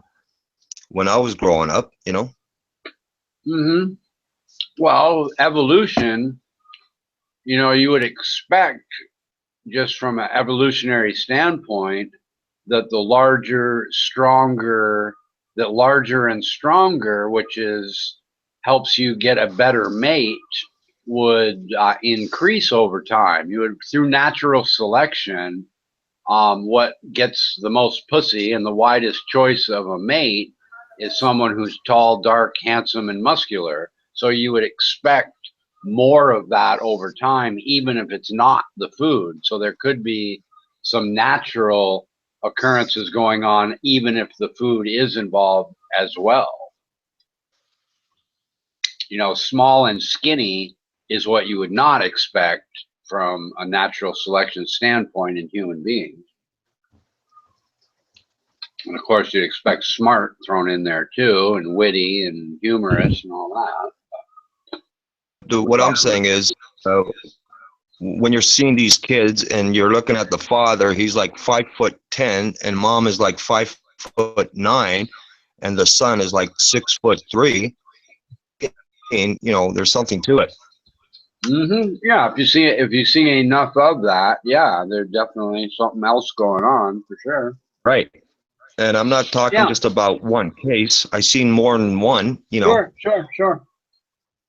when I was growing up, you know. Well, evolution, you know, you would expect, just from an evolutionary standpoint, that larger and stronger, which helps you get a better mate, would increase over time. You would, through natural selection, what gets the most pussy and the widest choice of a mate is someone who's tall, dark, handsome, and muscular. So you would expect more of that over time, even if it's not the food. So there could be some natural occurrences going on, even if the food is involved as well. You know, small and skinny is what you would not expect from a natural selection standpoint in human beings. And of course, you'd expect smart thrown in there too, and witty and humorous and all that. What I'm saying is, when you're seeing these kids and you're looking at the father, he's like 5'10", and mom is like 5'9", and the son is like 6'3". And you know, there's something to it. Yeah, if you see enough of that, yeah, there's definitely something else going on for sure. Right. And I'm not talking just about one case. I've seen more than one, you know. Sure.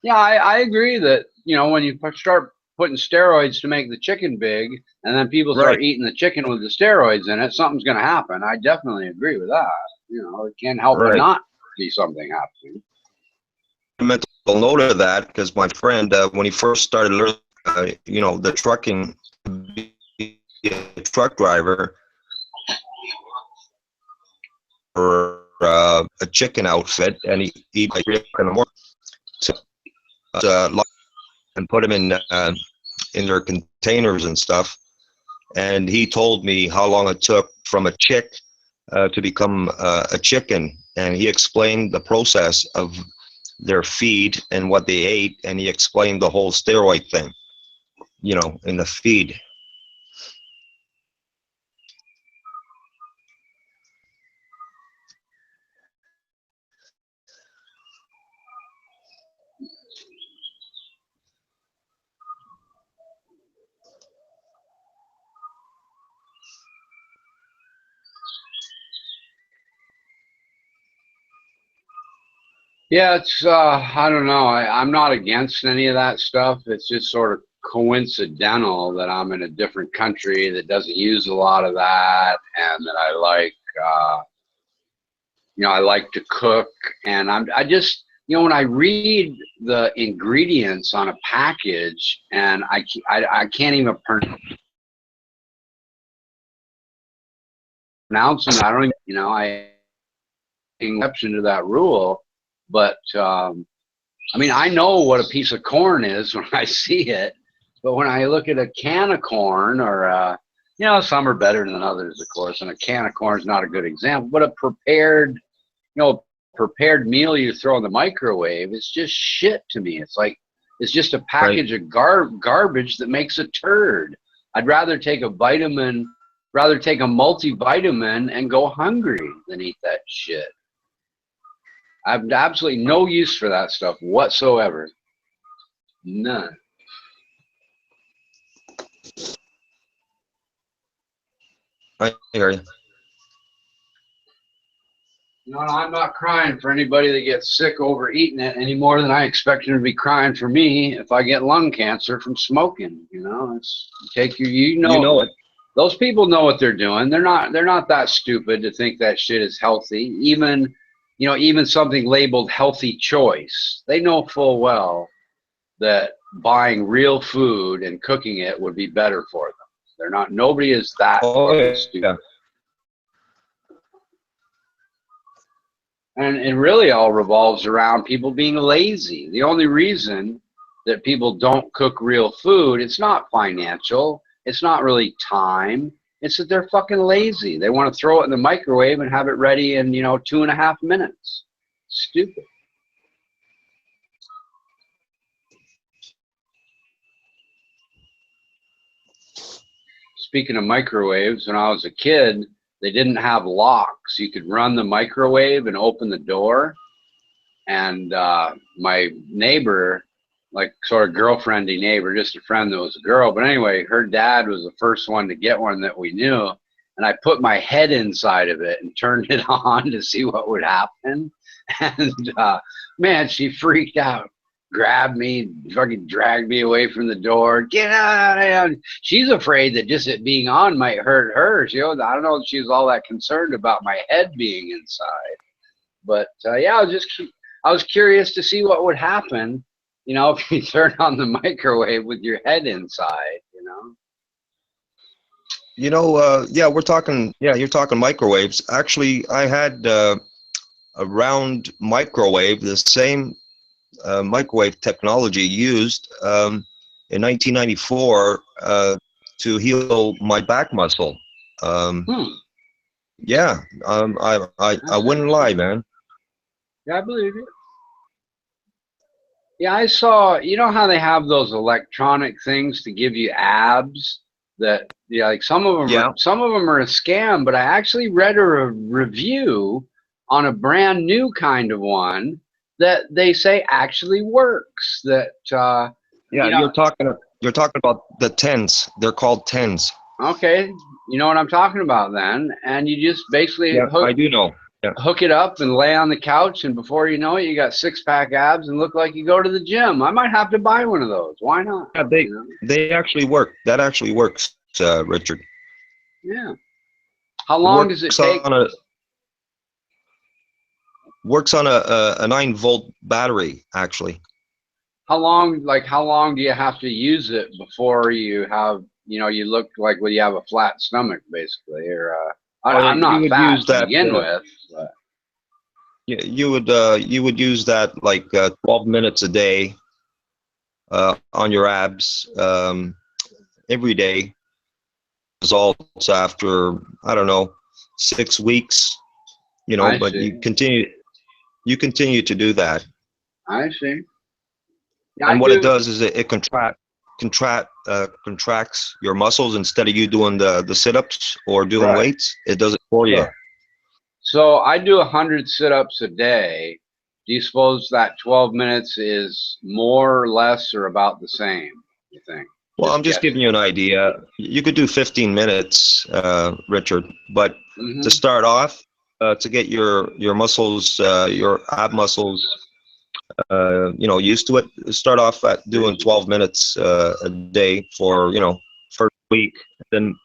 Yeah, I agree that, you know, when you start putting steroids to make the chicken big, and then people start eating the chicken with the steroids in it, something's going to happen. I definitely agree with that. You know, it can't help but not be something happening. Mental note of that, because my friend, when he first started learning, you know, the trucking, truck driver for a chicken outfit, and he like 3 in the morning to and put them in their containers and stuff. And he told me how long it took from a chick to become a chicken, and he explained the process of their feed and what they ate, and he explained the whole steroid thing, you know, in the feed. Yeah, it's I don't know. I'm not against any of that stuff. It's just sort of coincidental that I'm in a different country that doesn't use a lot of that, and that I like, you know, I like to cook, and I just, you know, when I read the ingredients on a package, and I can't even pronounce them. I don't even, you know, I exception to that rule. But, I mean, I know what a piece of corn is when I see it, but when I look at a can of corn, or, you know, some are better than others, of course, and a can of corn is not a good example, but a prepared, you know, prepared meal you throw in the microwave, it's just shit to me. It's like, it's just a package of garbage that makes a turd. I'd rather take a multivitamin and go hungry than eat that shit. I have absolutely no use for that stuff whatsoever. None. I hear you. You know, I'm not crying for anybody that gets sick over eating it any more than I expect them to be crying for me if I get lung cancer from smoking. You know, it's you know it. Those people know what they're doing. They're not that stupid to think that shit is healthy. Even, you know, even something labeled healthy choice, they know full well that buying real food and cooking it would be better for them. They're not, nobody is that stupid. And it really all revolves around people being lazy. The only reason that people don't cook real food, it's not financial, it's not really time, it's that they're fucking lazy. They want to throw it in the microwave and have it ready in, you know, 2.5 minutes. Stupid. Speaking of microwaves, when I was a kid, they didn't have locks. You could run the microwave and open the door. And my neighbor, like sort of girlfriendy neighbor, just a friend that was a girl, but anyway, her dad was the first one to get one that we knew. And I put my head inside of it and turned it on to see what would happen. And man, she freaked out. grabbed me, fucking dragged me away from the door. Get out! She's afraid that just it being on might hurt her. I don't know if she was all that concerned about my head being inside. But yeah, I was curious to see what would happen, if you turn on the microwave with your head inside, Yeah, you're talking microwaves. Actually, I had a round microwave, the same microwave technology used in 1994 to heal my back muscle. Yeah, I wouldn't lie, man. Yeah, I believe it. Yeah, I saw, how they have those electronic things to give you abs that, like some of them are a scam, but I actually read a review on a brand new kind of one that they say actually works. That you're talking about the tens. They're called tens. Okay, you know what I'm talking about then, and you just basically I do know. Yeah. Hook it up and lay on the couch, and before you know it, you got six-pack abs and look like you go to the gym. I might have to buy one of those. Why not? Yeah, they actually work. That actually works, Richard. Yeah. How long does it take? Works on a 9-volt battery, actually. How long do you have to use it before you have, you look like you have a flat stomach, basically, or I'm not fat to begin with. But. Yeah, you would use that like 12 minutes a day on your abs every day. Results after, I don't know, 6 weeks, but you continue to do that. I see. Yeah, and what it does is it contracts your muscles instead of you doing the sit-ups or doing weights. It does it for you. So I do 100 sit-ups a day. Do you suppose that 12 minutes is more or less or about the same, you think? Well, I'm just giving you an idea. You could do 15 minutes, Richard, but to start off, to get your muscles, your ab muscles, used to it, start off at doing 12 minutes a day for, first week. Then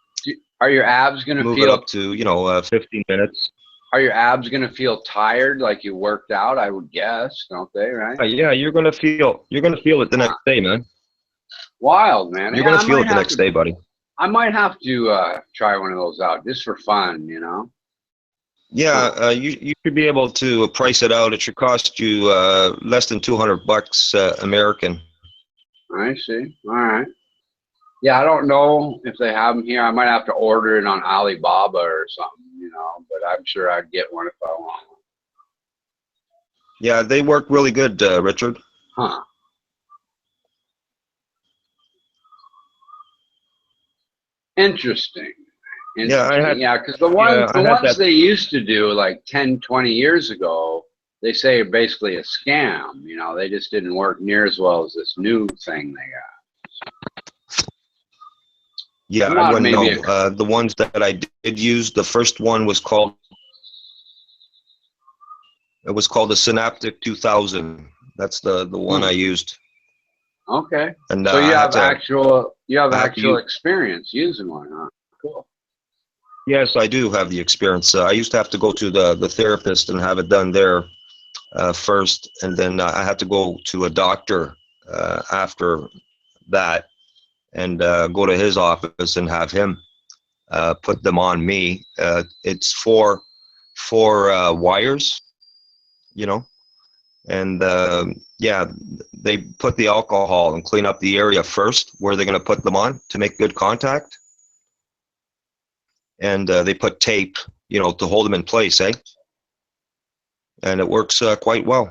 are your abs going to move feel it up to, 15 minutes? Are your abs going to feel tired like you worked out? I would guess, don't they, right? Yeah, you're going to feel it the next day, man. Wild, man. You're going to feel it the next day, buddy. I might have to try one of those out just for fun, Yeah, you should be able to price it out. It should cost you less than $200 American. I see. All right. Yeah, I don't know if they have them here. I might have to order it on Alibaba or something, but I'm sure I'd get one if I want one. Yeah, they work really good, Richard. Huh. Interesting. Yeah, because the ones they used to do like 10, 20 years ago, they say are basically a scam. They just didn't work near as well as this new thing they got. Yeah, I wouldn't know. The ones that I did use, the first one was called the Synaptic 2000. That's the one I used. Okay. And so you have actual experience using one, huh? Cool. Yes, I do have the experience. I used to have to go to the therapist and have it done there first, and then I had to go to a doctor after that, and go to his office and have him put them on me. It's four wires, and yeah, they put the alcohol and clean up the area first where they're going to put them on to make good contact. And they put tape, to hold them in place, eh? And it works quite well.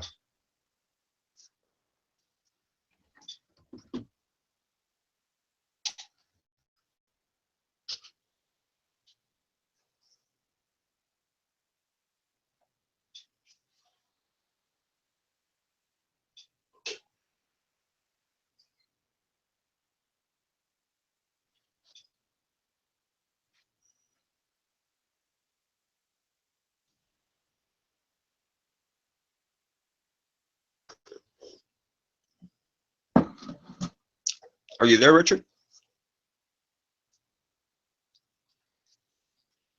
Are you there, Richard?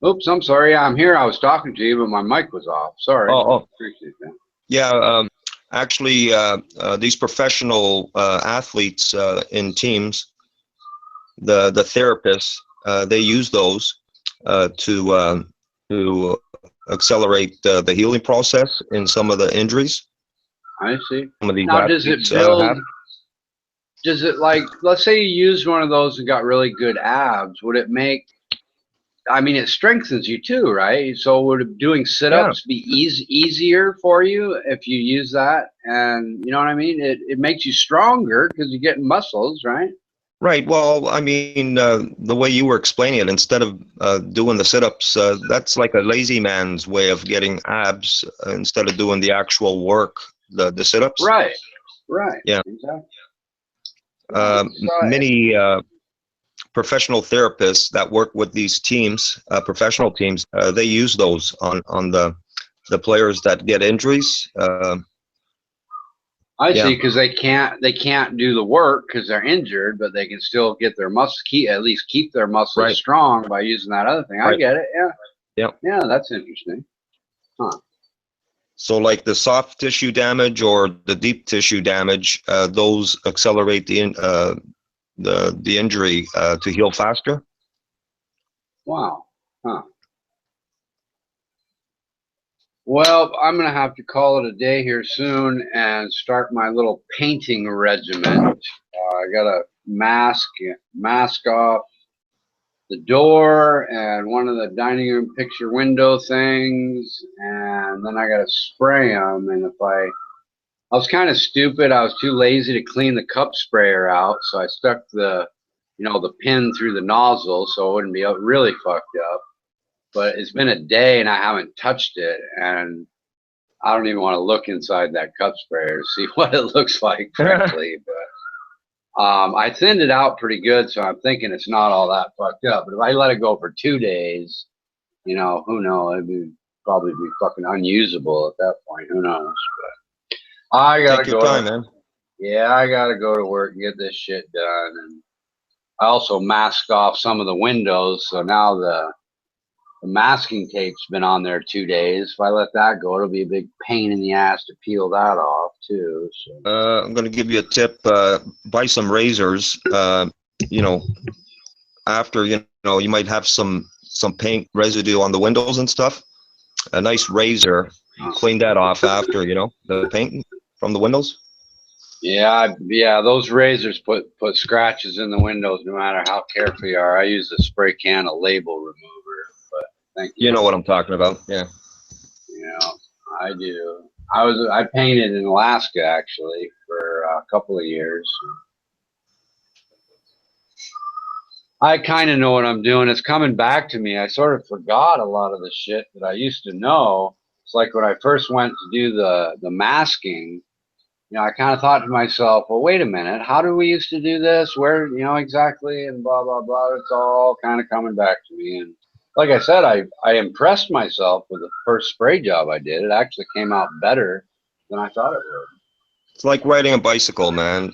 Oops, I'm sorry. I'm here. I was talking to you, but my mic was off. Sorry. Appreciate that. Yeah, actually, these professional athletes in teams, the therapists, they use those to accelerate the healing process in some of the injuries. I see. Some of these Now, does it athletes build? have. Does it, like, let's say you used one of those and got really good abs? Would it make? I mean, it strengthens you too, right? So would doing sit-ups be easier for you if you use that? And you know what I mean? It makes you stronger because you're getting muscles, right? Right. Well, I mean, the way you were explaining it, instead of doing the sit-ups, that's like a lazy man's way of getting abs instead of doing the actual work, the sit-ups. Right. Right. Yeah. Exactly. Many professional therapists that work with these teams, professional teams, they use those on the players that get injuries. I see, because they can't do the work because they're injured, but they can still get their muscles, at least keep their muscles strong by using that other thing. I get it. Yeah. Yeah, that's interesting. Huh. So like the soft tissue damage or the deep tissue damage, those accelerate the injury to heal faster. Wow. Huh. Well, I'm going to have to call it a day here soon and start my little painting regiment. I got to mask off the door and one of the dining room picture window things, and then I got to spray them. And if I was kind of stupid, I was too lazy to clean the cup sprayer out, so I stuck the pin through the nozzle so it wouldn't be really fucked up. But it's been a day and I haven't touched it, and I don't even want to look inside that cup sprayer to see what it looks like, frankly. But I thinned it out pretty good, so I'm thinking it's not all that fucked up. But if I let it go for 2 days, who knows? It'd probably be fucking unusable at that point. Who knows? But I gotta Take your time, man. Yeah, I gotta go to work and get this shit done. And I also masked off some of the windows, so now the masking tape's been on there 2 days. If I let that go, it'll be a big pain in the ass to peel that off too. So. I'm going to give you a tip. Buy some razors. After you might have some paint residue on the windows and stuff. A nice razor. Clean that off after the paint from the windows. Yeah, those razors put scratches in the windows no matter how careful you are. I use a spray can of label remover. Thank you. You know what I'm talking about, yeah. Yeah, I do. I painted in Alaska actually for a couple of years. I kind of know what I'm doing. It's coming back to me. I sort of forgot a lot of the shit that I used to know. It's like when I first went to do the masking, I kind of thought to myself, well, wait a minute, how do we used to do this? Where, exactly, and blah, blah, blah. It's all kind of coming back to me. And like I said, I impressed myself with the first spray job I did. It actually came out better than I thought it would. It's like riding a bicycle, man.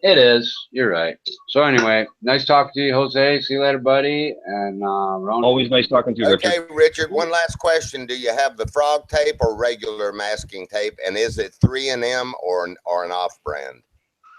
It is. You're right. So anyway, nice talking to you, Jose. See you later, buddy. And Ron. Always nice talking to you, Richard. Okay, Richard, one last question. Do you have the frog tape or regular masking tape? And is it 3M or an off-brand?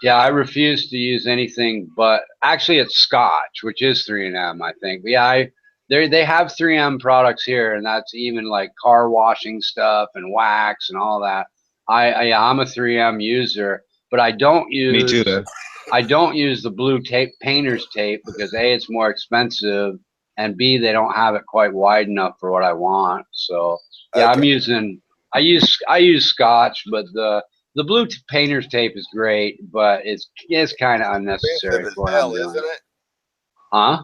Yeah, I refuse to use anything but, actually it's Scotch, which is 3M, I think. But yeah, they have 3M products here, and that's even like car washing stuff and wax and all that. I'm a 3M user, but I don't use. Me too, man. I don't use the blue tape, painter's tape, because A, it's more expensive, and B, they don't have it quite wide enough for what I want. So yeah, okay. I use Scotch, but the blue painter's tape is great, but it's kind of unnecessary for what I'm doing. Isn't it? Huh?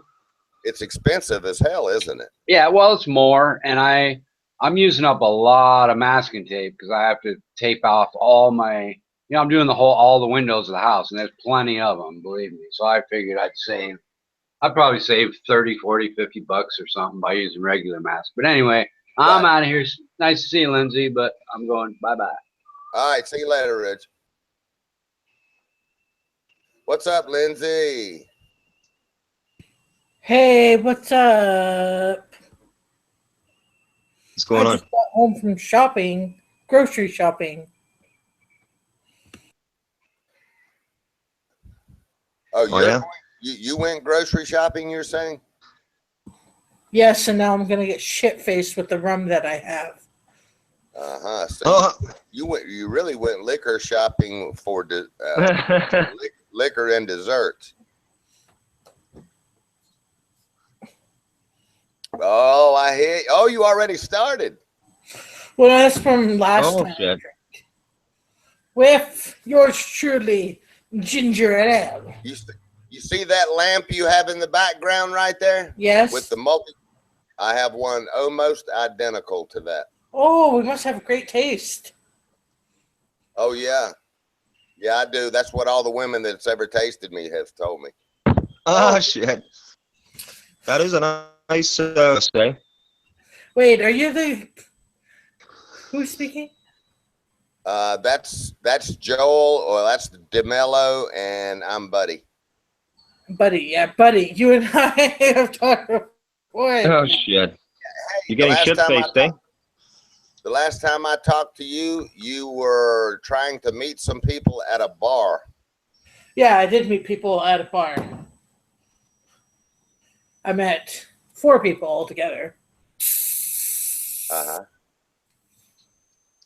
It's expensive as hell, isn't it? Yeah, well, it's more, and I'm using up a lot of masking tape because I have to tape off all my, I'm doing all the windows of the house, and there's plenty of them, believe me. So I figured I'd probably save 30, 40, 50 bucks or something by using regular masks. But anyway, I'm out of here. Nice to see you, Lindsay, but I'm going bye-bye. All right, see you later, Rich. What's up, Lindsay? Hey, what's up? What's going I on? just got home from shopping, grocery shopping. Oh, yeah? You went grocery shopping, you're saying? Yes, and now I'm gonna get shit faced with the rum that I have. Uh-huh. So you really went liquor shopping for liquor and desserts. Oh, I hear. Oh, you already started. Well, that's from last time. Shit. With yours truly, ginger ale. You see that lamp you have in the background right there? Yes. With the I have one almost identical to that. Oh, we must have great taste. Oh yeah, yeah, I do. That's what all the women that's ever tasted me have told me. Oh, shit. That is a nice stay. Wait, are you the who's speaking? That's Joel, or that's DeMello, and I'm Buddy. Buddy, yeah, Buddy. You and I have talked before. Oh, shit. You're getting shit-faced, eh? The last time I talked to you, you were trying to meet some people at a bar. Yeah, I did meet people at a bar. I met 4 people altogether. Uh-huh.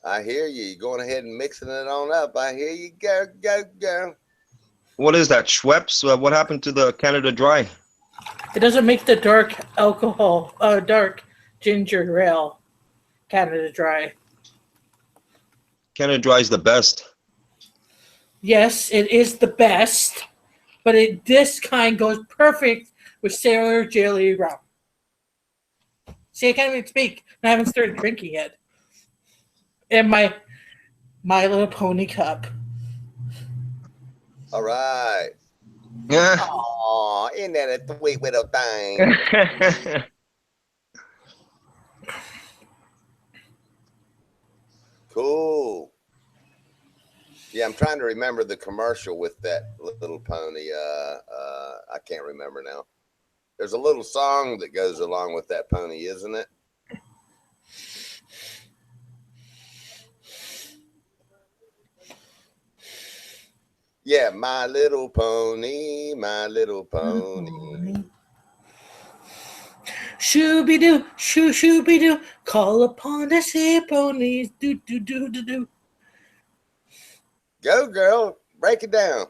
I hear you. You're going ahead and mixing it on up. I hear you. Go. What is that, Schweppes? What happened to the Canada Dry? It doesn't make the dark alcohol, dark ginger ale Canada Dry. Canada Dry is the best. Yes, it is the best, but this kind goes perfect with Sailor Jelly rum. See, I can't even speak. I haven't started drinking yet. And my Little Pony cup. All right. Oh, isn't that a sweet little thing? Cool. Yeah, I'm trying to remember the commercial with that little pony. I can't remember now. There's a little song that goes along with that pony, isn't it? Yeah, my little pony, my little pony. Shooby-doo, shoo-shooby-doo, call upon the sea ponies, do-do-do-do-do. Go, girl, break it down.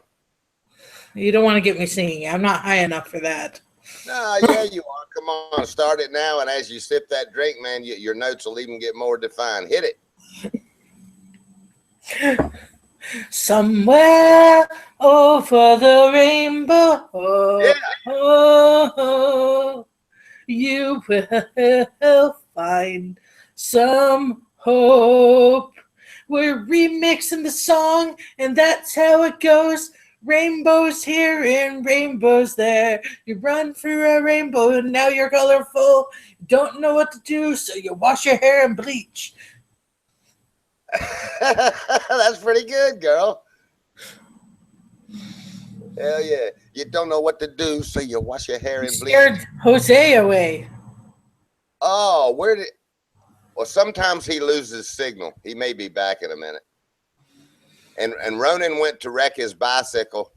You don't want to get me singing. I'm not high enough for that. No, yeah, you are. Come on, start it now, and as you sip that drink, man, your notes will even get more defined. Hit it. Somewhere over the rainbow, you will find some hope. We're remixing the song, and that's how it goes. Rainbows here and rainbows there. You run through a rainbow, and now you're colorful. You don't know what to do, so you wash your hair and bleach. That's pretty good, girl. Hell yeah. You don't know what to do, so you wash your hair and bleach. Scared Jose away. Oh, well, sometimes he loses signal. He may be back in a minute. And Ronan went to wreck his bicycle.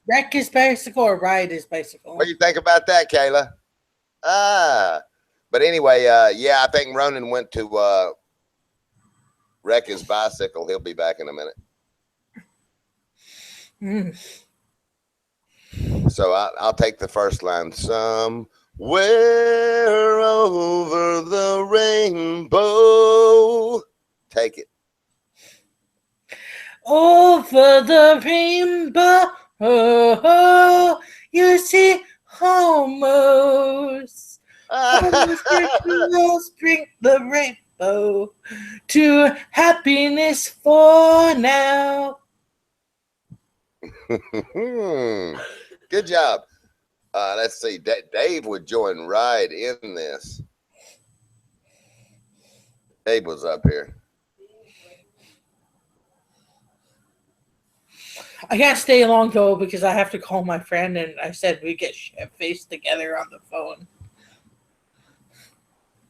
Wreck his bicycle or ride his bicycle? What do you think about that, Kayla? But anyway, yeah, I think Ronan went to wreck his bicycle. He'll be back in a minute. So I'll take the first line. Somewhere over the rainbow. Take it. Over the rainbow, you see almost. Almost bring the rainbow to happiness for now. Good job. Let's see. Dave would join right in this. Dave was up here. I can't stay long though because I have to call my friend, and I said we get shit faced together on the phone.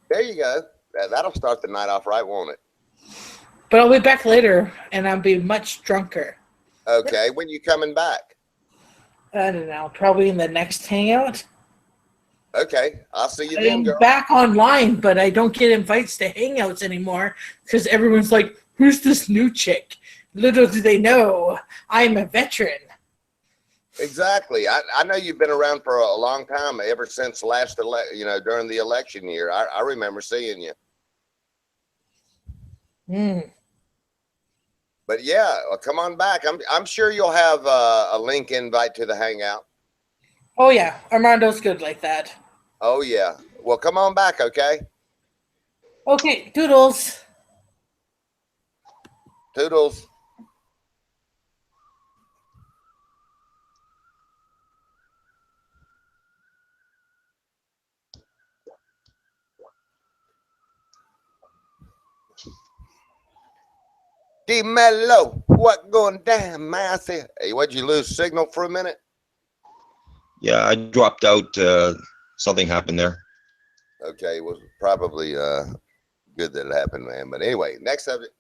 There you go. That'll start the night off right, won't it? But I'll be back later, and I'll be much drunker. Okay, when you coming back? I don't know, probably in the next hangout. Okay, I'll see you then, I'm girl. back online, but I don't get invites to hangouts anymore because everyone's like, "Who's this new chick?" Little do they know, I'm a veteran. Exactly. I know you've been around for a long time, ever since last during the election year. I remember seeing you. But yeah, come on back. I'm sure you'll have a link invite to the hangout. Oh yeah, Armando's good like that. Oh yeah. Well, come on back, okay? Okay, doodles. Toodles. D-Mello, what going down, man? I said, hey, what'd you lose signal for a minute? Yeah, I dropped out. Something happened there. Okay, it was probably good that it happened, man. But anyway, next subject.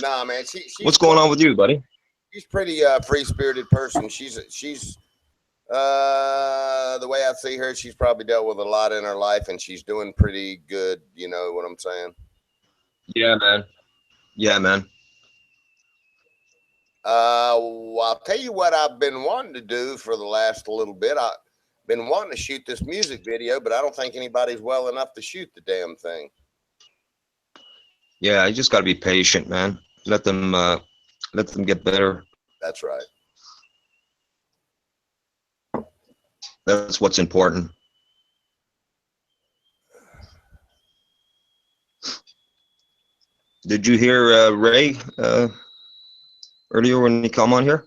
Nah, man. She's What's going on with you, buddy? She's pretty free-spirited person. She's the way I see her, she's probably dealt with a lot in her life, and she's doing pretty good. You know what I'm saying? Yeah, man. Yeah, man. Well, I'll tell you what I've been wanting to do for the last little bit. I've been wanting to shoot this music video, but I don't think anybody's well enough to shoot the damn thing. Yeah, you just got to be patient, man. Let them get better. That's right. That's what's important. Did you hear Ray earlier when he come on here?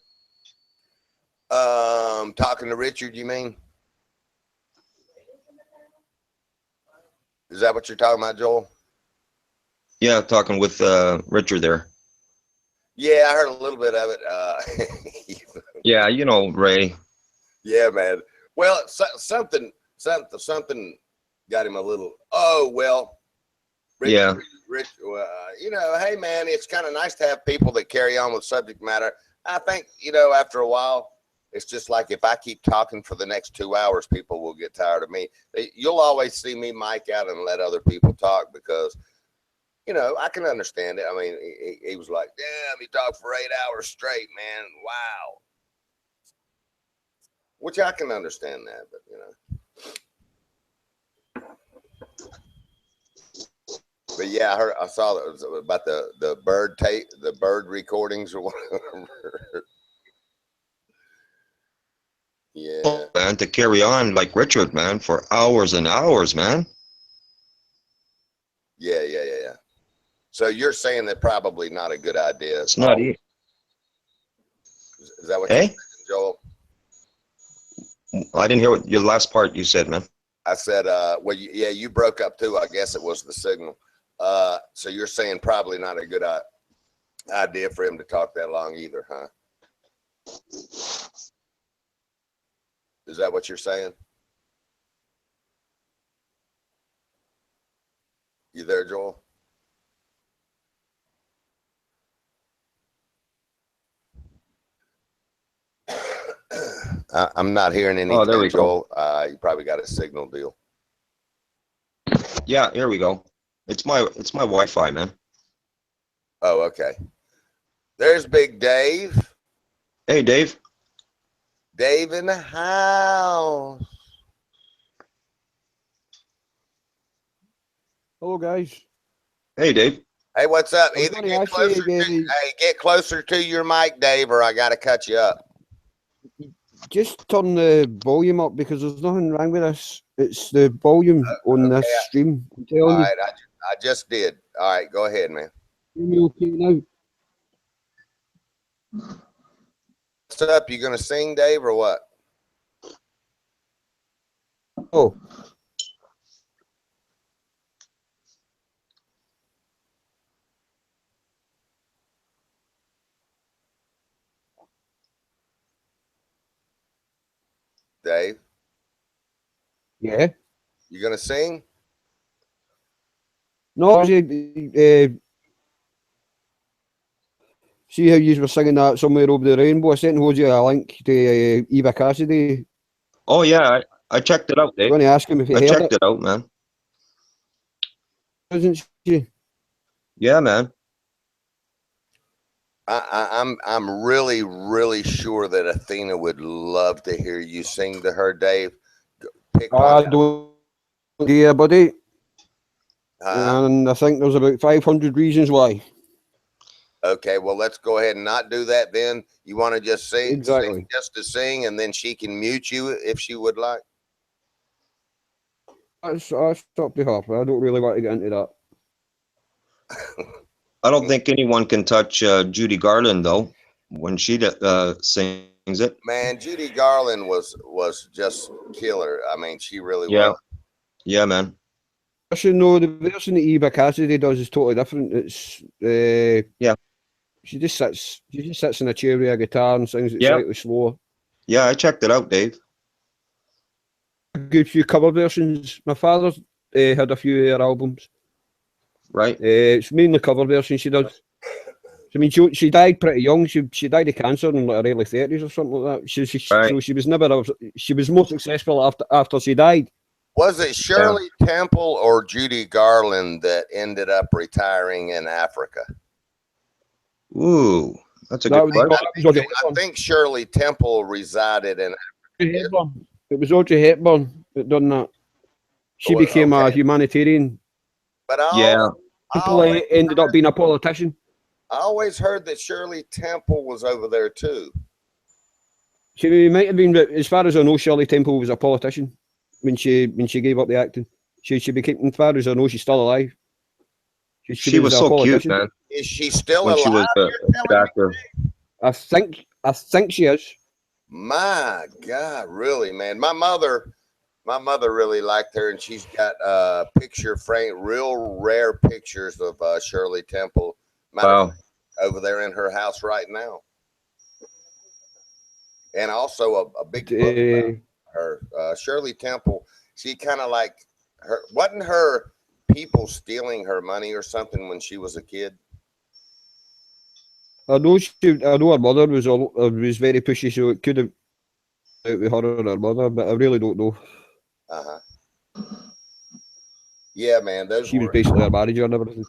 Talking to Richard, you mean? Is that what you're talking about, Joel? Yeah, talking with Richard there. Yeah, I heard a little bit of it. Yeah, you know Ray. Yeah, man. Well, something got him a little. Oh well. Yeah. Rich, hey man, it's kind of nice to have people that carry on with subject matter. I think after a while, it's just like if I keep talking for the next 2 hours, people will get tired of me. You'll always see me mic out and let other people talk because, I can understand it. I mean, he was like, damn, he talked for 8 hours straight, man. Wow. Which I can understand that, but But yeah, I saw that it was about the bird tape, the bird recordings or whatever. Yeah. Man, to carry on like Richard, man, for hours and hours, man. Yeah. So you're saying that probably not a good idea. It's not easy. Is that what you're saying, Joel? I didn't hear what your last part you said, man. I said, well, yeah, you broke up too. I guess it was the signal. So you're saying probably not a good idea for him to talk that long either, huh? Is that what you're saying? You there, Joel? I'm not hearing anything, there we Joel. You probably got a signal deal. Yeah, here we go. It's my Wi-Fi, man. Oh, okay. There's Big Dave. Hey, Dave. Dave in the house. Hello, guys. Hey, Dave. Hey, what's up? Either get closer to your mic, Dave, or I got to cut you up. Just turn the volume up because there's nothing wrong with this. It's the volume on this stream. I'm telling All you. right, I just did. All right, go ahead, man. You okay now? What's up? You gonna sing, Dave, or what? Oh. Dave, Yeah. you gonna sing? No, see how you were singing that somewhere over the rainbow. I sent Jose a link to Eva Cassidy. Oh yeah, I checked it out, I'm Dave. going to ask him if he I heard checked it. it out, man. Isn't she? Yeah, man. I'm really, really sure that Athena would love to hear you sing to her, Dave. Pick one. I don't idea, buddy. Huh? And I think there's about 500 reasons why. Okay, well, let's go ahead and not do that then. You want to just sing, Exactly. sing just to sing, and then she can mute you if she would like? That's up to her. I don't really want to get into that. I don't think anyone can touch Judy Garland though when she sings it. Man, Judy Garland was just killer. I mean, she really Yeah, was. yeah, man. No, the version that Eva Cassidy does is totally different. It's yeah. She just sits in a chair with a guitar and sings it Yeah. slightly slower. Yeah, I checked it out, Dave. A good few cover versions. My father had a few of her albums. Right. It's mainly cover versions she does. I mean, she died pretty young. She died of cancer in like her early 30s or something like that. So she was never. She was more successful after she died. Was it Shirley Temple or Judy Garland that ended up retiring in Africa? Ooh, that's a good question. I think Shirley Temple resided in Africa. It was Audrey Hepburn that done that. She became a humanitarian. But Temple ended up being a politician. I always heard that Shirley Temple was over there too. She might have been, as far as I know, Shirley Temple was a politician when she gave up the acting. She became, as far as I know, she's still alive. She was so cute, man. Is she still when alive? she was a actor. I think she is. My God, really, man. My mother really liked her, and she's got picture frame, real rare pictures of Shirley Temple. Wow. Over there in her house right now, and also a big book about her. Shirley Temple. She kind of like her. Wasn't her people stealing her money or something when she was a kid? I know her mother was very pushy, so it could have been with her and her mother, but I really don't know. Yeah, man. She was basically a manager and everything.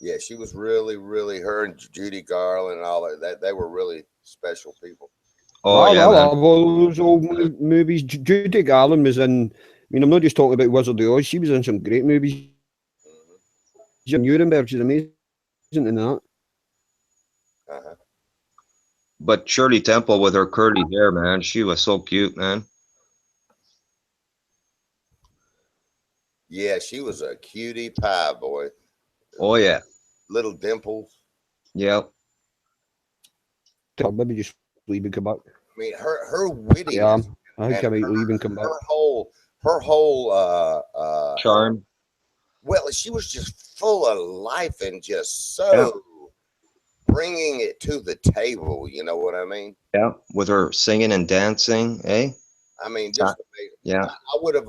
Yeah, she was really, really. Her and Judy Garland and all that. They were really special people. Oh yeah, I man. love all those old movies. Judy Garland was in. I mean, I'm not just talking about Wizard of Oz. She was in some great movies. She's in Nuremberg. She's amazing in that. But Shirley Temple with her curly hair, man, she was so cute, man. Yeah, she was a cutie pie, boy. Oh yeah. Little dimples. Yep. I'll maybe just leave and come back. I mean, her wittiness. Yeah, I think I might leave and come back. Her whole charm. Well, she was just full of life and just so bringing it to the table. You know what I mean? Yeah, with her singing and dancing, eh? I mean, just yeah. I would have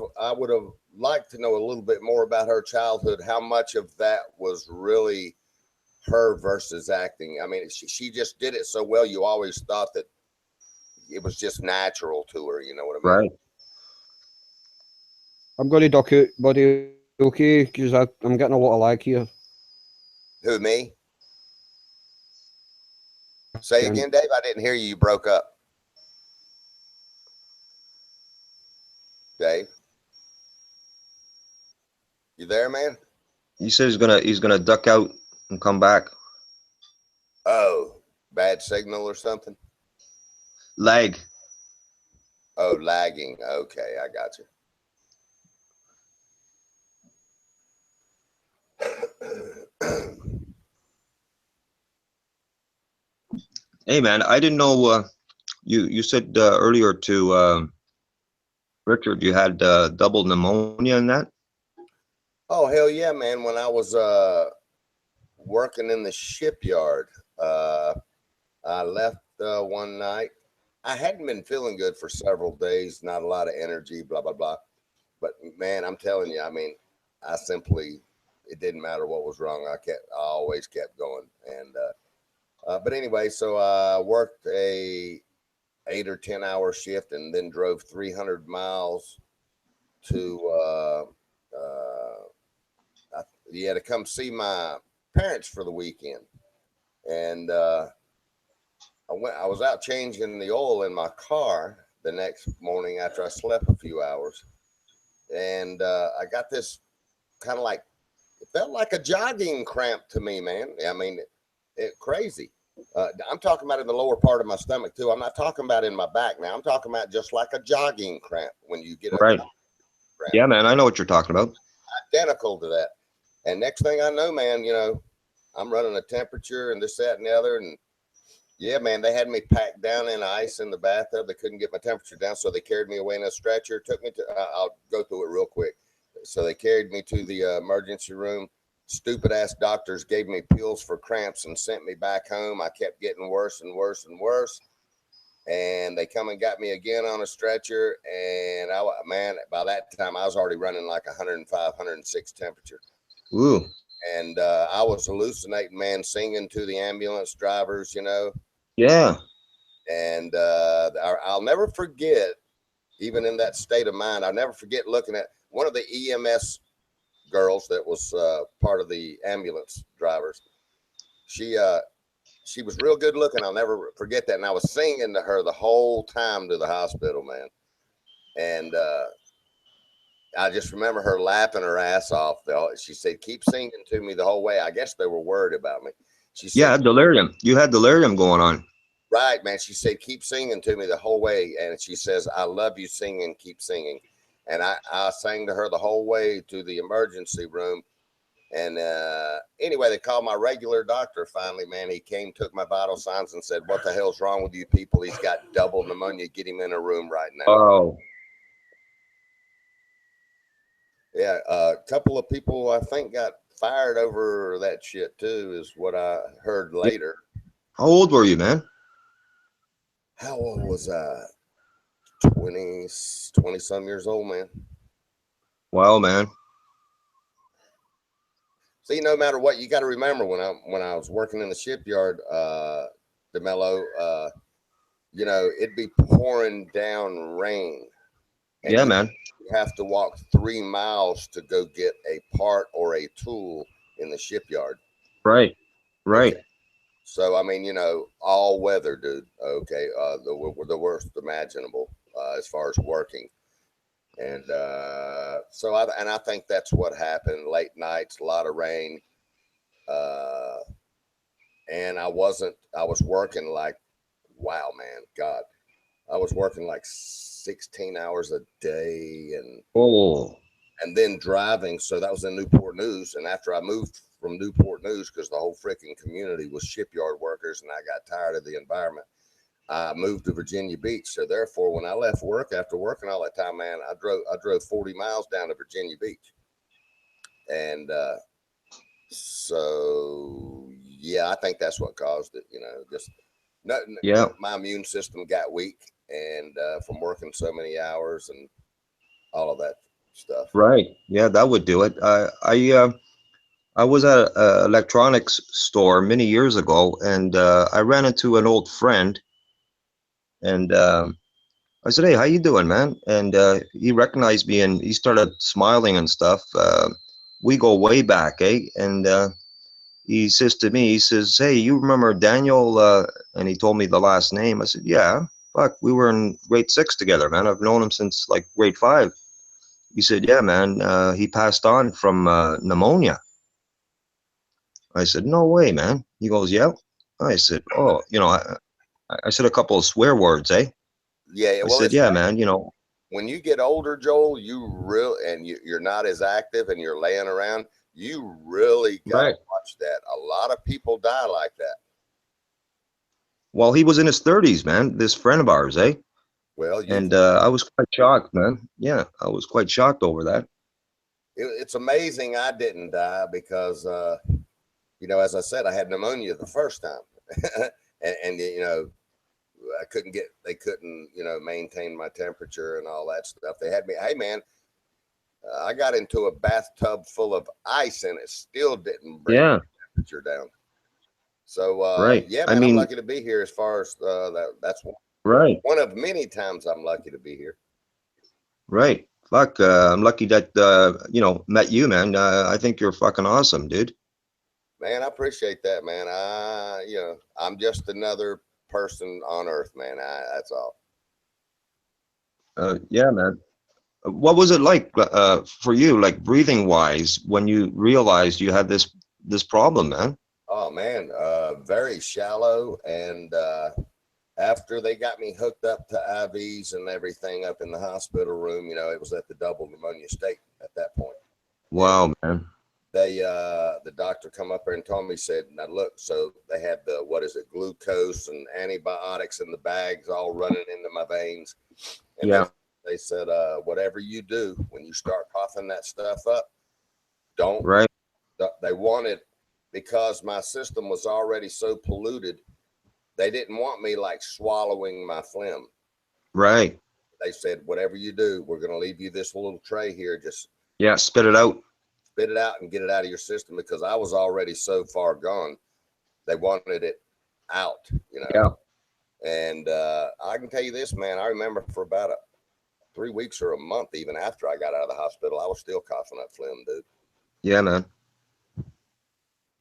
liked to know a little bit more about her childhood. How much of that was really her versus acting? I mean, she just did it so well. You always thought that it was just natural to her. You know what I mean? Right. I'm going to duck out, buddy. Okay, because I'm getting a lot of lag here. Who, me? Say again, Dave. I didn't hear you. You broke up. Dave, you there, man? He said he's gonna duck out and come back. Oh, bad signal or something? Lag. Oh, lagging. Okay, I got you. Hey man, I didn't know you said earlier to Richard you had double pneumonia in that? Oh hell yeah, man. When I was working in the shipyard, I left one night. I hadn't been feeling good for several days, not a lot of energy, blah, blah, blah. But man, I'm telling you, I mean, it didn't matter what was wrong. I always kept going. And, but anyway, so I worked a 8 or 10 hour shift and then drove 300 miles to, to come see my parents for the weekend. And, I was out changing the oil in my car the next morning after I slept a few hours. And, I got this kind of like, it felt like a jogging cramp to me, man. I mean, crazy. I'm talking about in the lower part of my stomach too. I'm not talking about in my back now. I'm talking about just like a jogging cramp when you get a Right. cramp. Yeah, man, I know what you're talking about. Identical to that. And next thing I know, man, you know, I'm running a temperature and this, that, and the other. And yeah, man, they had me packed down in ice in the bathtub. They couldn't get my temperature down, so they carried me away in a stretcher. Took me to, I'll go through it real quick. So they carried me to the emergency room. Stupid ass doctors gave me pills for cramps and sent me back home. I kept getting worse and worse and worse. And they come and got me again on a stretcher. And by that time I was already running like 105, 106 temperature. Ooh. And I was hallucinating, man, singing to the ambulance drivers, you know. Yeah. And I'll never forget, even in that state of mind, I'll never forget looking at one of the EMS girls that was part of the ambulance drivers. She was real good looking. I'll never forget that. And I was singing to her the whole time to the hospital, man. And I just remember her laughing her ass off. She said, "Keep singing to me the whole way." I guess they were worried about me. She said, "Yeah, delirium. You had delirium going on." Right, man. She said, "Keep singing to me the whole way." And she says, "I love you singing, keep singing." And I sang to her the whole way to the emergency room. And anyway, they called my regular doctor finally, man. He came, took my vital signs and said, "What the hell's wrong with you people? He's got double pneumonia. Get him in a room right now." Oh. Yeah, a couple of people I think got fired over that shit too, is what I heard later. How old were you, man? How old was I? 20 some years old, man. Wow, man. See, no matter what, you got to remember when I was working in the shipyard, DeMello, you know, it'd be pouring down rain. And yeah, man. You have to walk 3 miles to go get a part or a tool in the shipyard. Right. Right. Okay. So, I mean, you know, all weather, dude. Okay. The worst imaginable as far as working. And so I think that's what happened. Late nights, a lot of rain. And I was working like, wow, man, God, I was working like 16 hours a day and then driving. So that was in Newport News. And after I moved from Newport News, because the whole freaking community was shipyard workers and I got tired of the environment, I moved to Virginia Beach. So therefore, when I left work after working all that time, man, I drove 40 miles down to Virginia Beach. And so, yeah, I think that's what caused it, you know, just my immune system got weak and from working so many hours and all of that stuff. Right. Yeah, that would do it. I was at an electronics store many years ago, and I ran into an old friend, and I said, "Hey, how you doing, man?" And he recognized me, and he started smiling and stuff. We go way back, eh? And he says to me, he says, "Hey, you remember Daniel?" And he told me the last name. I said, "Yeah, fuck, we were in grade 6 together, man. I've known him since like grade 5. He said, "Yeah, man, he passed on from pneumonia." I said, "No way, man." He goes, "Yeah." I said, "Oh, you know," I said a couple of swear words, eh? Yeah, I said, "Yeah, man, you know." When you get older, Joel, you're not as active and you're laying around, you really got to watch that. A lot of people die like that. Well, he was in his 30s, man, this friend of ours, eh? Well, and I was quite shocked, man. Yeah, I was quite shocked over that. It's amazing I didn't die because, you know, as I said, I had pneumonia the first time. and, you know, they couldn't, maintain my temperature and all that stuff. They had me, hey man, I got into a bathtub full of ice and it still didn't bring the temperature down. So, yeah, man, I'm lucky to be here as far as that's one of many times I'm lucky to be here. Right. Fuck, I'm lucky that, met you, man. I think you're fucking awesome, dude. Man, I appreciate that, man. I'm just another person on earth, man. That's all. Yeah, man. What was it like for you, like breathing wise, when you realized you had this problem, man? Oh man, very shallow. And after they got me hooked up to IVs and everything up in the hospital room, it was at the double pneumonia state at that point. Wow, man. The doctor come up there and told me, said, now look, so they had glucose and antibiotics in the bags all running into my veins. And they said, whatever you do, when you start coughing that stuff up, don't. Right. They wanted, because my system was already so polluted, they didn't want me like swallowing my phlegm. Right. They said, whatever you do, we're going to leave you this little tray here. Just spit it out. Spit it out and get it out of your system, because I was already so far gone. They wanted it out, Yeah. And I can tell you this, man, I remember for about 3 weeks or a month, even after I got out of the hospital, I was still coughing up phlegm, dude. Yeah, man.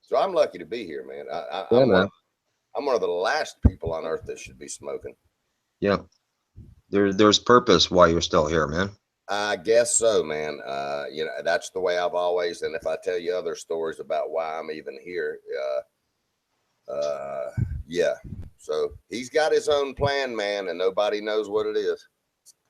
So I'm lucky to be here, man. I'm one of the last people on earth that should be smoking. Yeah. There's purpose why you're still here, man. I guess so, man. That's the way I've always, and if I tell you other stories about why I'm even here, yeah. So he's got his own plan, man, and nobody knows what it is.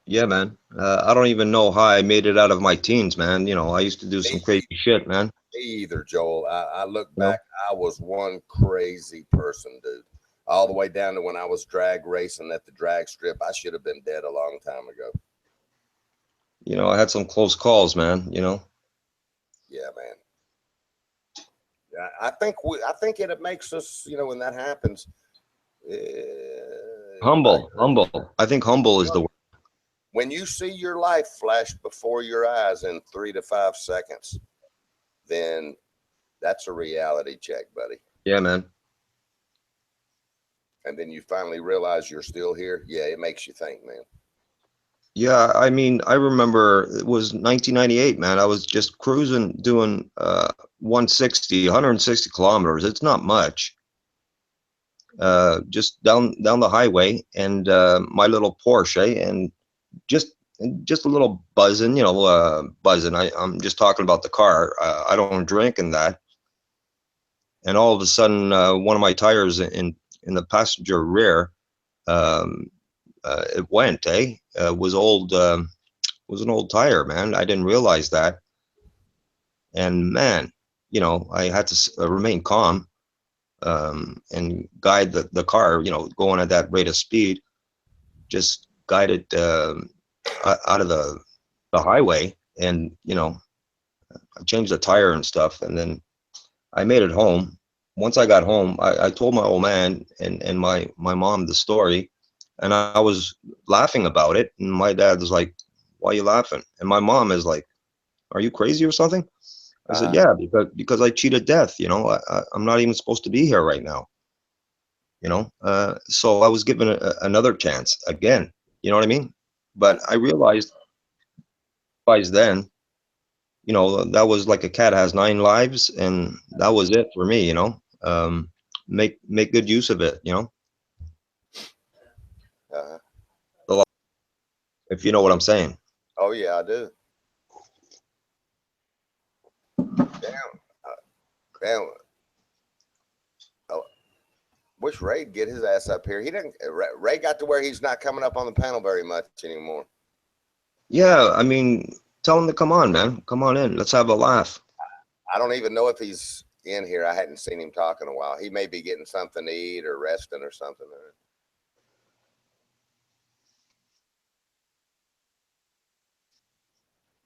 Yeah, man. I don't even know how I made it out of my teens, man. I used to do some crazy shit, man. Me either, Joel. I look back, I was one crazy person, dude. All the way down to when I was drag racing at the drag strip. I should have been dead a long time ago. I had some close calls, man. Yeah, man. Yeah, I think it makes us, when that happens. Humble. I think humble is the word. When you see your life flash before your eyes in 3 to 5 seconds, then that's a reality check, buddy. Yeah, man. And then you finally realize you're still here. Yeah, it makes you think, man. Yeah, I mean, I remember it was 1998, man. I was just cruising, doing 160 kilometers. It's not much. Just down the highway, and my little Porsche, and just a little buzzing, buzzing. I'm just talking about the car. I don't drink in that. And all of a sudden, one of my tires in the passenger rear, it went. Was old. Was an old tire, man. I didn't realize that. And man, I had to remain calm and guide the car, going at that rate of speed, just guide it out of the highway. And, I changed the tire and stuff. And then I made it home. Once I got home, I told my old man and my mom the story, and I was laughing about it. And my dad was like, "Why are you laughing?" And my mom is like, "Are you crazy or something?" I said, "Yeah, because I cheated death. I'm not even supposed to be here right now. So I was given another chance again. You know what I mean? But I realized then, that was like a cat has 9 lives, and that was it for me. Make good use of it. If you know what I'm saying. Oh yeah, I do. Damn. Oh, wish Ray'd get his ass up here. He didn't. Ray got to where he's not coming up on the panel very much anymore. Yeah, I mean, tell him to come on, man. Come on in. Let's have a laugh. I don't even know if he's in here. I hadn't seen him talk in a while. He may be getting something to eat or resting or something.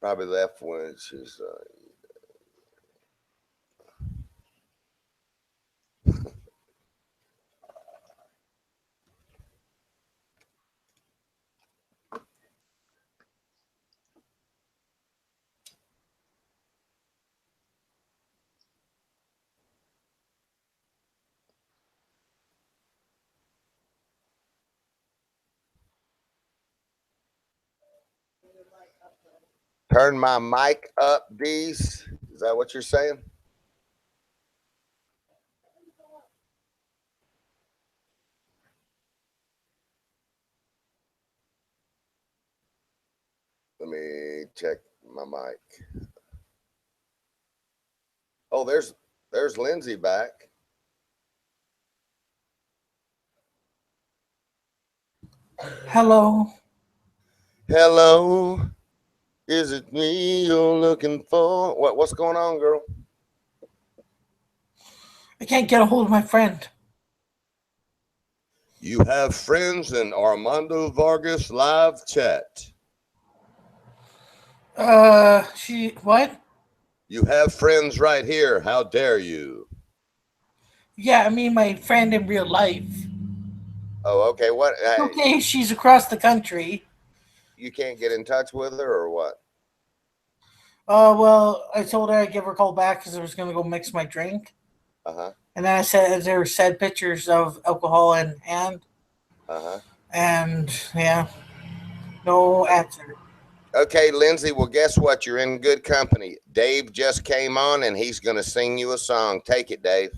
Probably left when she's. Turn my mic up, Deez. Is that what you're saying? Let me check my mic. Oh, there's Lindsay back. Hello. Hello. Is it me you're looking for? What's going on, girl? I can't get a hold of my friend. You have friends in Armando Vargas live chat. What? You have friends right here. How dare you? Yeah, I mean my friend in real life. Oh, okay. What? Okay, she's across the country. You can't get in touch with her or what? Well, I told her I'd give her a call back because I was going to go mix my drink. Uh-huh. And then I said there were said pictures of alcohol in hand. Uh-huh. And, yeah, no answer. Okay, Lindsay, well, guess what? You're in good company. Dave just came on, and he's going to sing you a song. Take it, Dave.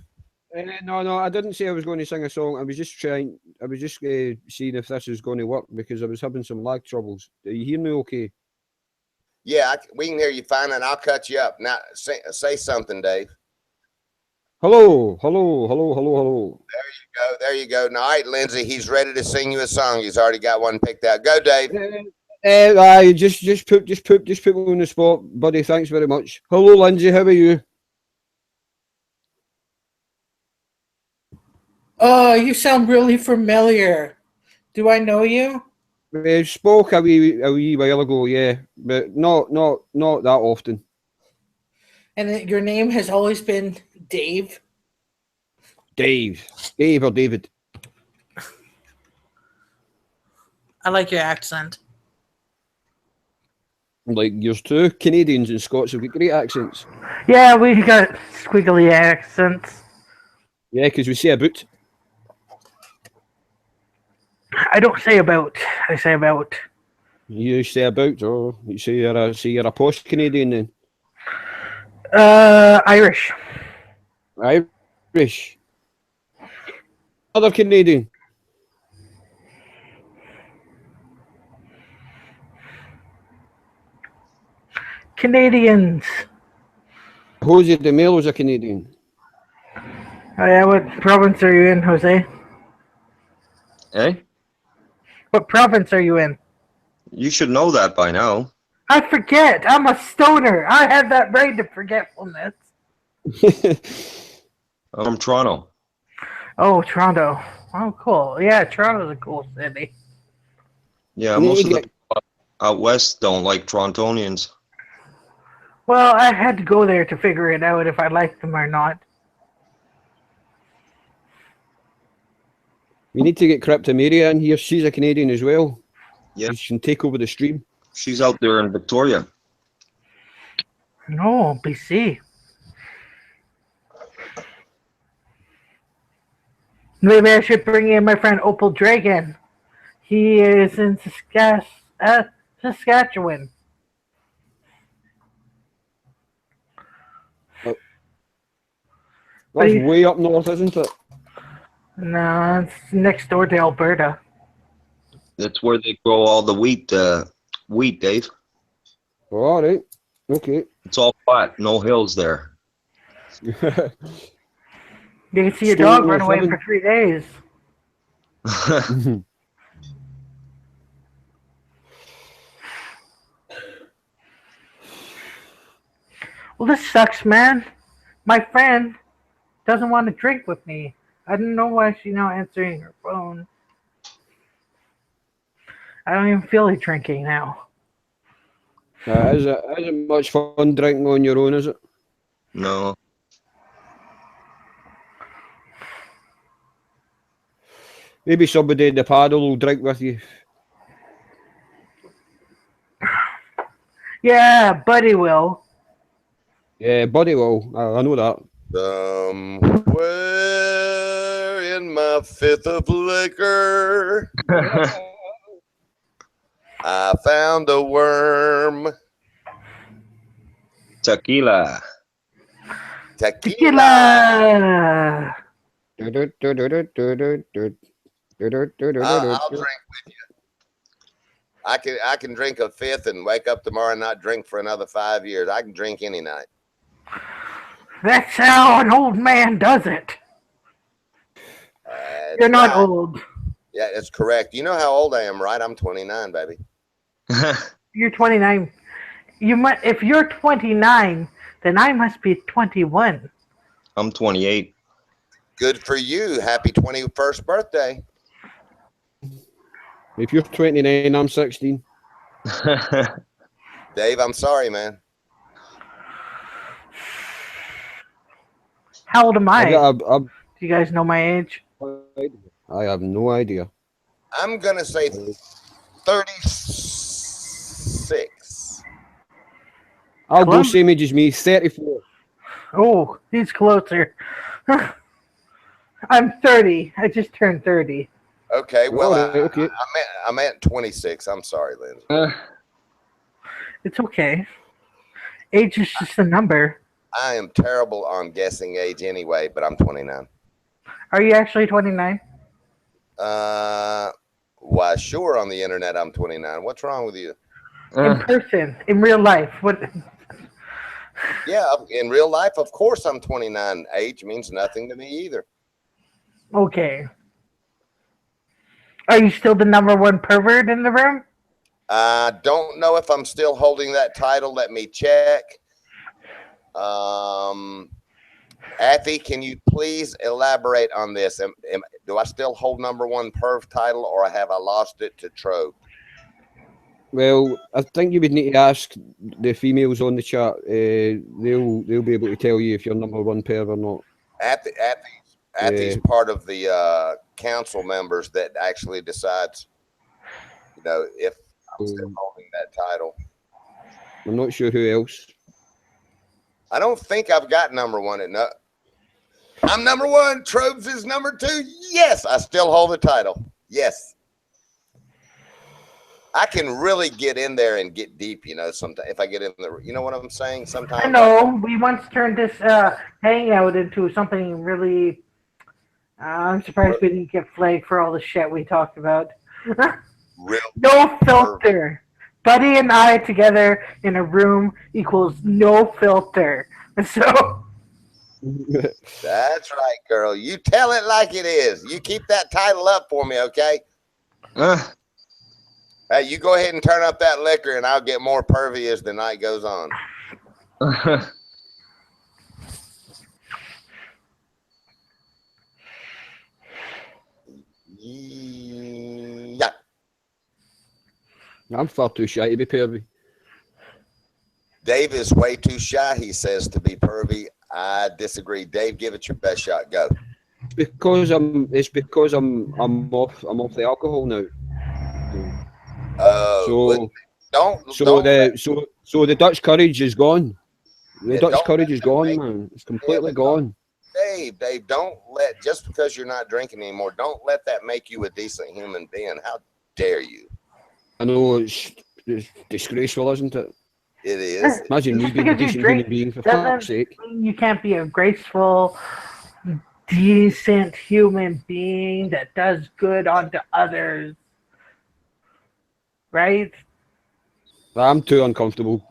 No, I didn't say I was going to sing a song. I was just seeing if this is going to work because I was having some lag troubles. Do you hear me okay? Yeah, we can hear you fine, and I'll cut you up. Now, say something, Dave. Hello. There you go. Now, all right, Lindsay, he's ready to sing you a song. He's already got one picked out. Go, Dave. I just put me on the spot, buddy. Thanks very much. Hello, Lindsay. How are you? Oh, you sound really familiar. Do I know you? We spoke a wee while ago, yeah, but not that often. And your name has always been Dave? Dave or David? I like your accent. Like yours too. Canadians and Scots have got great accents. Yeah, we got squiggly accents. Yeah, because we say about. I don't say about. I say about. You say about, or you say you're a posh Canadian then? Irish. Irish. Other Canadian. Canadians. Jose de Melo's a Canadian. Oh yeah, what province are you in, Jose? Eh? What province are you in? You should know that by now. I forget. I'm a stoner. I have that brain to forgetfulness. I'm from Toronto. Oh, Toronto. Oh, cool. Yeah, Toronto's a cool city. Yeah, most of the people out west don't like Torontonians. Well, I had to go there to figure it out if I liked them or not. We need to get Cryptomeria in here. She's a Canadian as well. Yeah. She can take over the stream. She's out there in Victoria. No, BC. Maybe I should bring in my friend Opal Dragon. He is in Saskatchewan. That's way up north, isn't it? No, it's next door to Alberta. That's where they grow all the wheat, Dave. All right. Okay. It's all flat, no hills there. You can see your dog run away for 3 days. Well, this sucks, man. My friend doesn't want to drink with me. I don't know why she's not answering her phone. I don't even feel like drinking now. Isn't much fun drinking on your own, is it? No. Maybe somebody in the paddle will drink with you. Yeah, Buddy will. Yeah, Buddy will. I know that. Somewhere in my fifth of liquor, I found a worm. Tequila. Tequila. I'll drink with you. I can drink a fifth and wake up tomorrow and not drink for another 5 years. I can drink any night. That's how an old man does it. You're not right. old. Yeah, that's correct. You know how old I am, right? I'm 29, baby. You're 29. If you're 29, then I must be 21. I'm 28. Good for you. Happy 21st birthday. If you're 29, I'm 16. Dave, I'm sorry, man. How old am I? Do you guys know my age? I have no idea. I'm going to say 36. I'll go same age as me, 34. Oh, he's closer. I'm 30. I just turned 30. Okay, well, okay. I meant 26. I'm sorry, Lindsay. It's okay. Age is just a number. I am terrible on guessing age anyway, but I'm 29. Are you actually 29? Why, sure, on the internet I'm 29. What's wrong with you? In person, in real life. What? Yeah, in real life, of course I'm 29. Age means nothing to me either. Okay. Are you still the #1 pervert in the room? I don't know if I'm still holding that title. Let me check. Affy, can you please elaborate on this? Do I still hold #1 perv title, or have I lost it to Trove? Well, I think you would need to ask the females on the chat. They'll be able to tell you if you're #1 perv or not. Affy's part of the council members that actually decides, if I'm still holding that title. I'm not sure who else. I don't think I've got #1. I'm #1. Troves is #2. Yes, I still hold the title. Yes. I can really get in there and get deep, sometimes if I get in there. You know what I'm saying? Sometimes. I know. We once turned this hangout into something really... I'm surprised we didn't get flagged for all the shit we talked about. No filter. Buddy and I together in a room equals no filter. So... That's right, girl. You tell it like it is. You keep that title up for me, okay? Hey, you go ahead and turn up that liquor, and I'll get more pervy as the night goes on. Yeah. I'm far too shy to be pervy. Dave is way too shy, he says, to be pervy. I disagree. Dave, give it your best shot. Go. It's because I'm off the alcohol now. So the Dutch courage is gone. The Dutch courage is gone, man. It's completely gone. Dave, don't let, just because you're not drinking anymore, don't let that make you a decent human being. How dare you? I know it's disgraceful, isn't it? It is. Imagine me being a decent human being, for fuck's sake. You can't be a graceful, decent human being that does good onto others. Right? I'm too uncomfortable.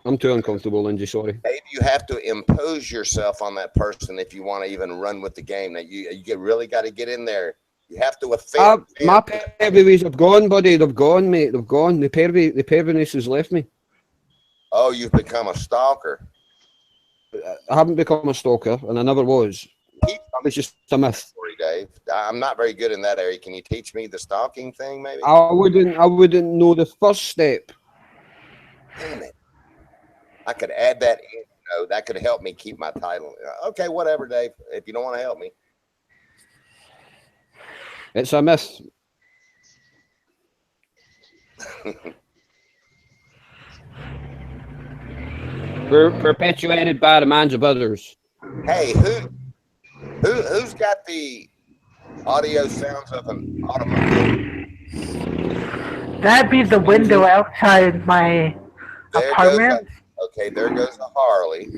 Lindsay, sorry. Maybe you have to impose yourself on that person if you want to even run with the game. Now you really got to get in there. You have to offend. My pervies have gone, buddy. They've gone, mate. They've gone. The perviness has left me. Oh, you've become a stalker. I haven't become a stalker, and I never was. That was just a myth. Sorry, Dave. I'm not very good in that area. Can you teach me the stalking thing, maybe? I wouldn't know the first step. Damn it. I could add that in. That could help me keep my title. Okay, whatever, Dave. If you don't want to help me. It's a myth. Perpetuated by the minds of others. Hey, who's got the audio sounds of an automobile? That'd be the window outside my apartment. Okay, there goes a Harley.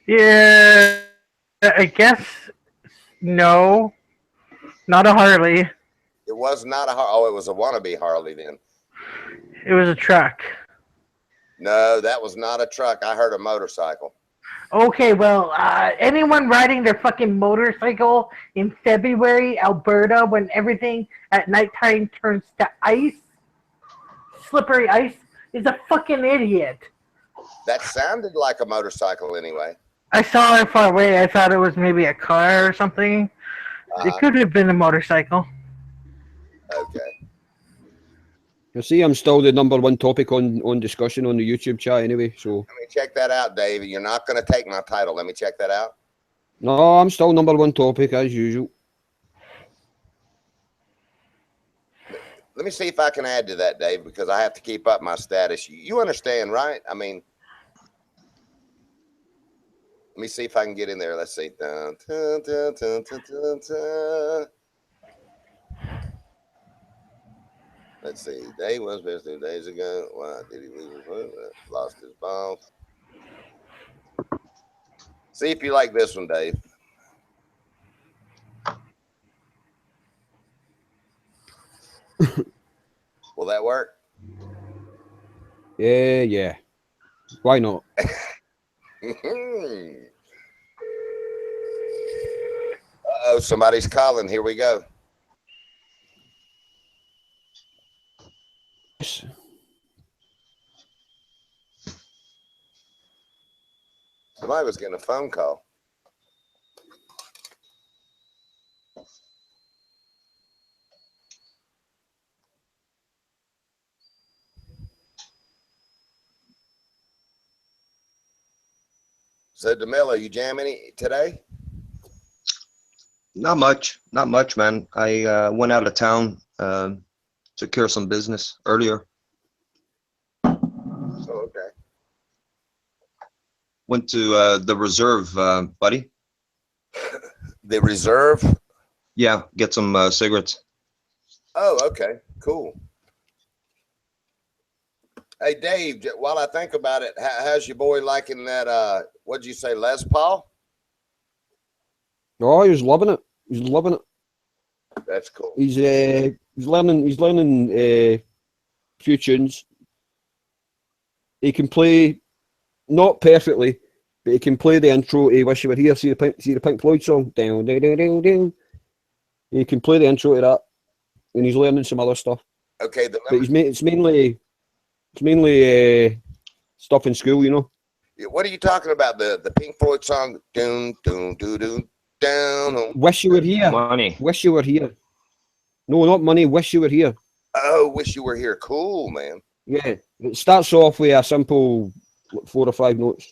Yeah, I guess no, not a Harley. It was not a Oh, it was a wannabe Harley then. It was a truck. No, that was not a truck. I heard a motorcycle. Okay, well, anyone riding their fucking motorcycle in February, Alberta, when everything at nighttime turns to ice, slippery ice, is a fucking idiot. That sounded like a motorcycle anyway. I saw it far away. I thought it was maybe a car or something. It could have been a motorcycle. Okay. You see, I'm still the #1 topic on discussion on the YouTube chat anyway. So Let me check that out, Dave. You're not going to take my title. Let me check that out. no, I'm still #1 topic as usual. Let me see if I can add to that, Dave, because I have to keep up my status. You understand, right? I mean, let me see if I can get in there. Let's see. Dun, dun, dun, dun, dun, dun, dun. Let's see. Dave was missed 2 days ago. Why did he lose his phone? Lost his phone. See if you like this one, Dave. Will that work? Yeah. Why not? Uh-oh, somebody's calling. Here we go. Somebody was getting a phone call. So, DeMello, you jam any today? Not much, man. I went out of town, took care of some business earlier. Oh, okay. Went to the reserve, buddy. The reserve? Yeah, get some cigarettes. Oh, okay, cool. Hey, Dave, while I think about it, how's your boy liking that, what'd you say, Les Paul? Oh, he's loving it. He's loving it. That's cool. He's learning a few tunes. He can play, not perfectly, but he can play the intro to Wish You Were Here. See the Pink Floyd song? Down, down, down, down, down. He can play the intro to that, and he's learning some other stuff. Okay, But it's mainly stuff in school, you know. What are you talking about? The Pink Floyd song? Doon, doon, doon, doon, down. Wish You Were Here. Money. Wish You Were Here. No, not money. Wish You Were Here. Oh, Wish You Were Here. Cool, man. Yeah, it starts off with a simple 4 or 5 notes.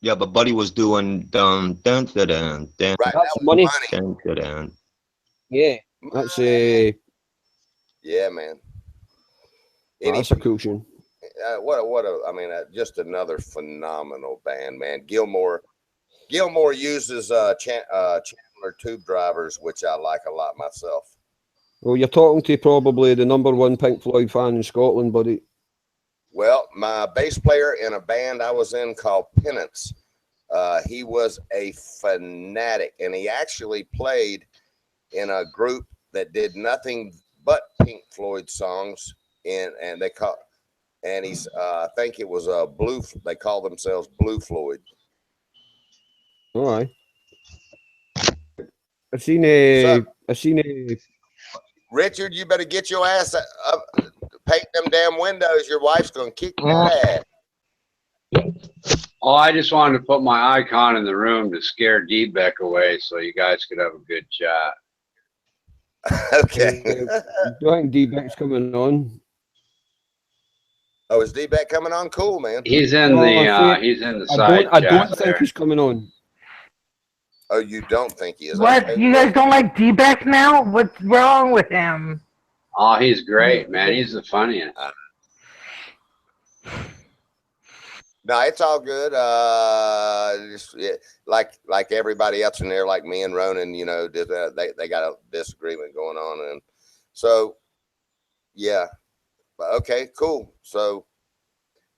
Yeah, but Buddy was doing dun dun dun dun dun. Right, That's money. Dun, dun, dun. Yeah, that's Yeah, man. that's a cool tune. Just another phenomenal band, man. Gilmore uses Chandler tube drivers, which I like a lot myself. Well, you're talking to probably the #1 Pink Floyd fan in Scotland, buddy. Well, my bass player in a band I was in called Penance, he was a fanatic, and he actually played in a group that did nothing but Pink Floyd songs, and he's I think it was Blue. They call themselves Blue Floyd. All right. I seen Richard, you better get your ass up, paint them damn windows. Your wife's gonna kick your ass. Oh, I just wanted to put my icon in the room to scare D-Beck away so you guys could have a good chat. Okay. Do I think D-Beck's coming on? Oh, is D-Beck coming on? Cool, man. He's in the side I don't chat think there. he's coming on. Oh, you don't think he is? What? Okay. You guys don't like D-Beck now? What's wrong with him? Oh, he's great, man. He's the funniest. No, it's all good. Like everybody else in there, like me and Ronan, you know, they got a disagreement going on, and so yeah. Okay, cool. So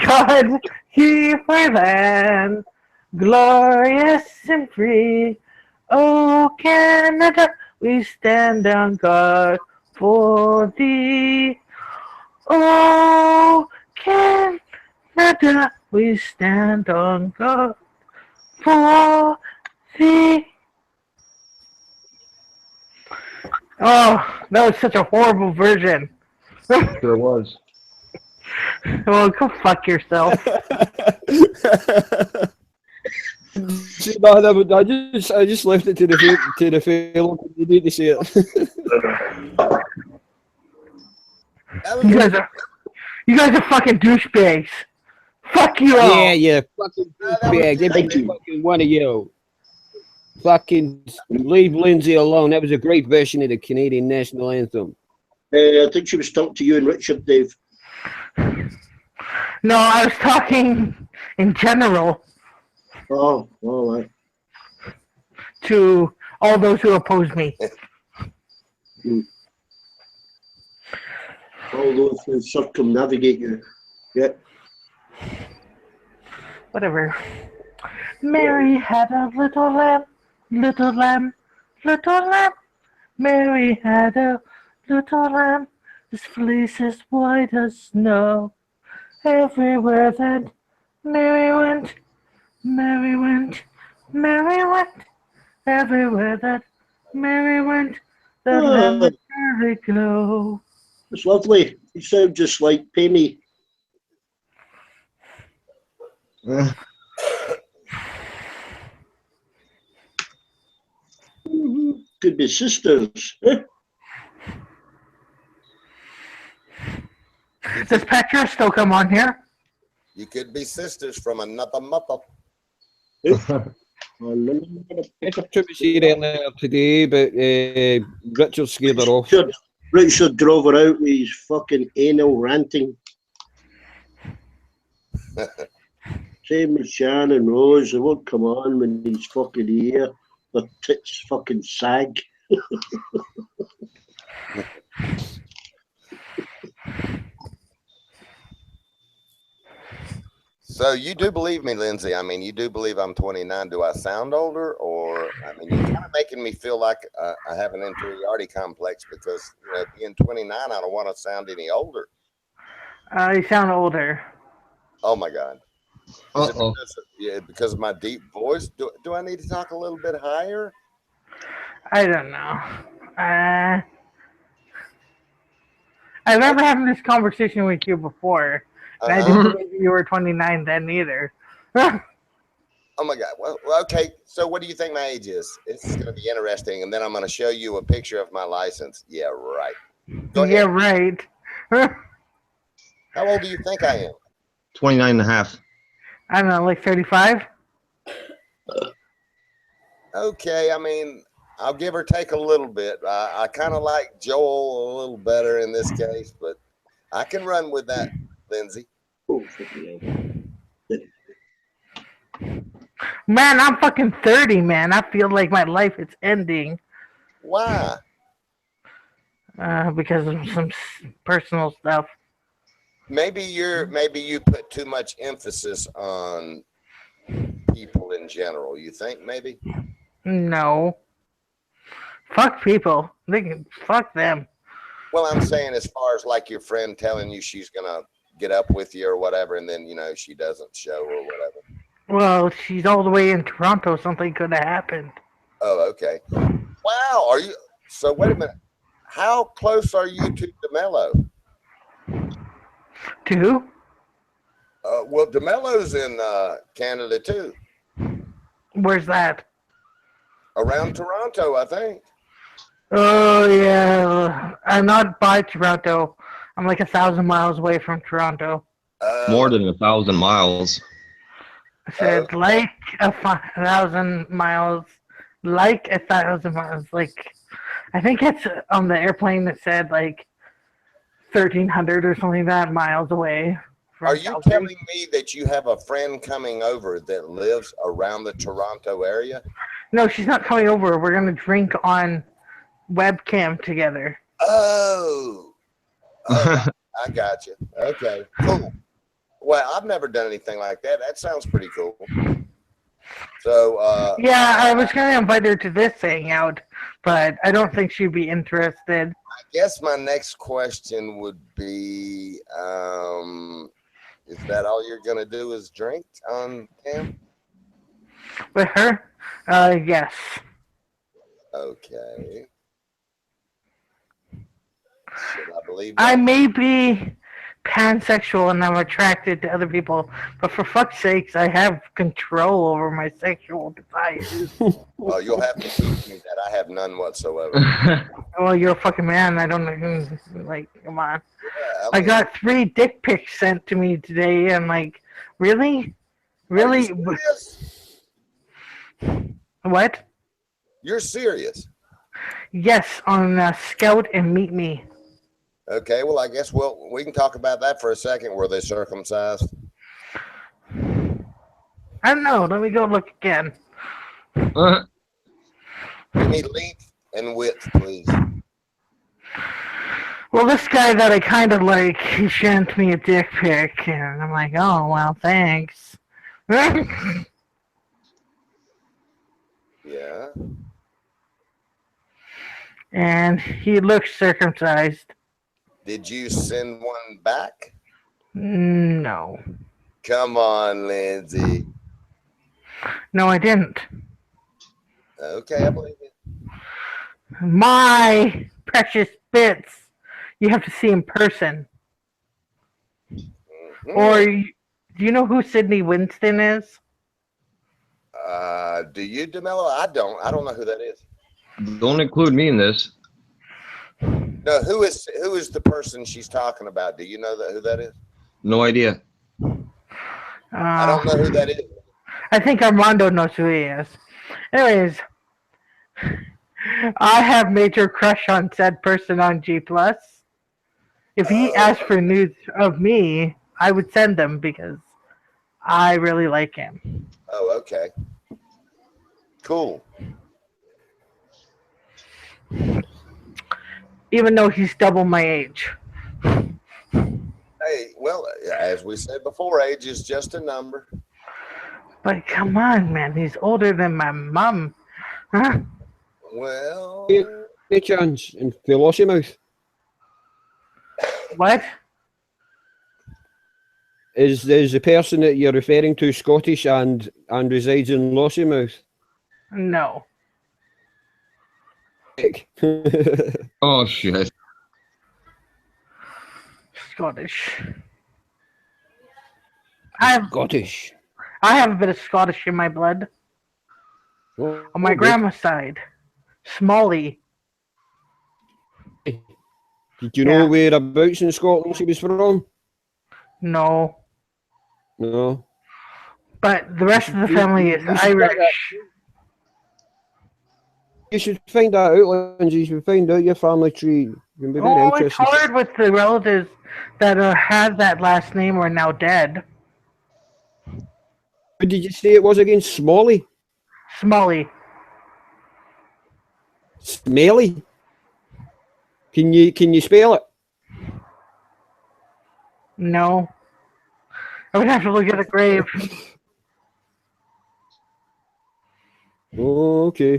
God, keep our land glorious and free. Oh, Canada, we stand on guard for thee. Oh, Canada, we stand on guard for thee. Oh, that was such a horrible version. Sure was. Well, go fuck yourself. See, no, I just left it to the fellow. You need to see it. You guys are fucking douchebags. Fuck you all. Yeah, fucking bag. Every fucking one of you. Fucking leave Lindsay alone. That was a great version of the Canadian national anthem. I think she was talking to you and Richard, Dave. No, I was talking in general. Oh, all right. To all those who oppose me. All those who circumnavigate you. Yeah. Whatever. Mary had a little lamb, little lamb, little lamb. Mary had a little lamb, his fleece as white as snow. Everywhere that Mary went, Mary went, Mary went. Everywhere that Mary went, the lamb would surely go. It's lovely. You sound just like Penny. Could be sisters. Does Petra still come on here? You could be sisters from another mother. Petra was here earlier today, but Richard scared her off. Richard drove her out with his fucking anal ranting. Same with Shan and Rose. They won't come on when he's fucking here. Their tits fucking sag. So you do believe me, Lindsay? I mean, you do believe I'm 29. Do I sound older? Or, I mean, you're kind of making me feel like I have an inferiority complex because, you know, being 29, I don't want to sound any older. You sound older. Oh, my God. Is it because of my deep voice? Do I need to talk a little bit higher? I don't know. I remember having this conversation with you before. And I didn't believe you were 29 then either. Oh my God. Well, okay. So what do you think my age is? It's going to be interesting. And then I'm going to show you a picture of my license. Yeah, right. Go ahead. Yeah, right. How old do you think I am? 29 and a half. I don't know, like 35? Okay. I mean, I'll give or take a little bit. I kind of like Joel a little better in this case, but I can run with that, Lindsay. Man, I'm fucking 30, man. I feel like my life is ending. Why? Because of some personal stuff. Maybe you put too much emphasis on people in general. You think maybe? No. Fuck people. They can fuck them. Well, I'm saying as far as like your friend telling you she's gonna get up with you or whatever, and then, you know, she doesn't show or whatever. Well, she's all the way in Toronto. Something could have happened. Oh, okay. Wow. Are you? So wait a minute. How close are you to DeMello? To? Well, DeMello's in Canada too. Where's that? Around Toronto, I think. Oh yeah, I'm not by Toronto. I'm like 1,000 miles away from Toronto. More than 1,000 miles. I said like 1,000 miles, like 1,000 miles. Like, I think it's on the airplane that said like 1,300 or something like that miles away. Are you telling me that you have a friend coming over that lives around the Toronto area? No, she's not coming over. We're gonna drink on webcam together. Oh. I got you. Okay, cool. Well, I've never done anything like that. That sounds pretty cool. So, yeah, I was gonna invite her to this hangout, but I don't think she'd be interested. I guess my next question would be, is that all you're gonna do is drink on cam? With her? Yes. Okay. Should I believe I that? may be pansexual and I'm attracted to other people, but for fuck's sakes, I have control over my sexual desires. Well, you'll have to teach me that. I have none whatsoever. Well, you're a fucking man. I don't know who. Like, come on. Yeah, I got 3 dick pics sent to me today. I'm like, really? Really? Are you serious? What? You're serious? Yes, on Scout and Meet Me. Okay, well, I guess we can talk about that for a second. Were they circumcised? I don't know. Let me go look again. Give me length and width, please. Well, this guy that I kind of like, he sent me a dick pic, and I'm like, oh, well, thanks. Yeah. And he looks circumcised. Did you send one back? No. Come on, Lindsay. No, I didn't. Okay, I believe it. My precious bits. You have to see in person. Or, do you know who Sydney Winston is? Do you, DeMello? I don't know who that is. Don't include me in this. No, who is the person she's talking about? Do you know who that is? No idea. I don't know who that is. I think Armando knows who he is. Anyways, I have major crush on said person on G+. If he asked for nudes of me, I would send them because I really like him. Oh, okay. Cool. Even though he's double my age. Hey, well, as we said before, age is just a number. But come on, man, he's older than my mom. Huh? Well, any chance in philosophies? What? Is the person that you're referring to Scottish and resides in Lossiemouth? No. Oh shit. Scottish. Scottish. I have a bit of Scottish in my blood. On my grandma's side. Smalley. Did you know whereabouts in Scotland she was from? No. No. But the rest of the family is Irish. You should find that out, Lindsay. You should find out your family tree. You can be very Oh, it's interested. hard with the relatives that had that last name or are now dead. What did you say it was again? Smalley? Smalley. Smelly? Can you spell it? No. I would have to look at the grave. Oh, okay.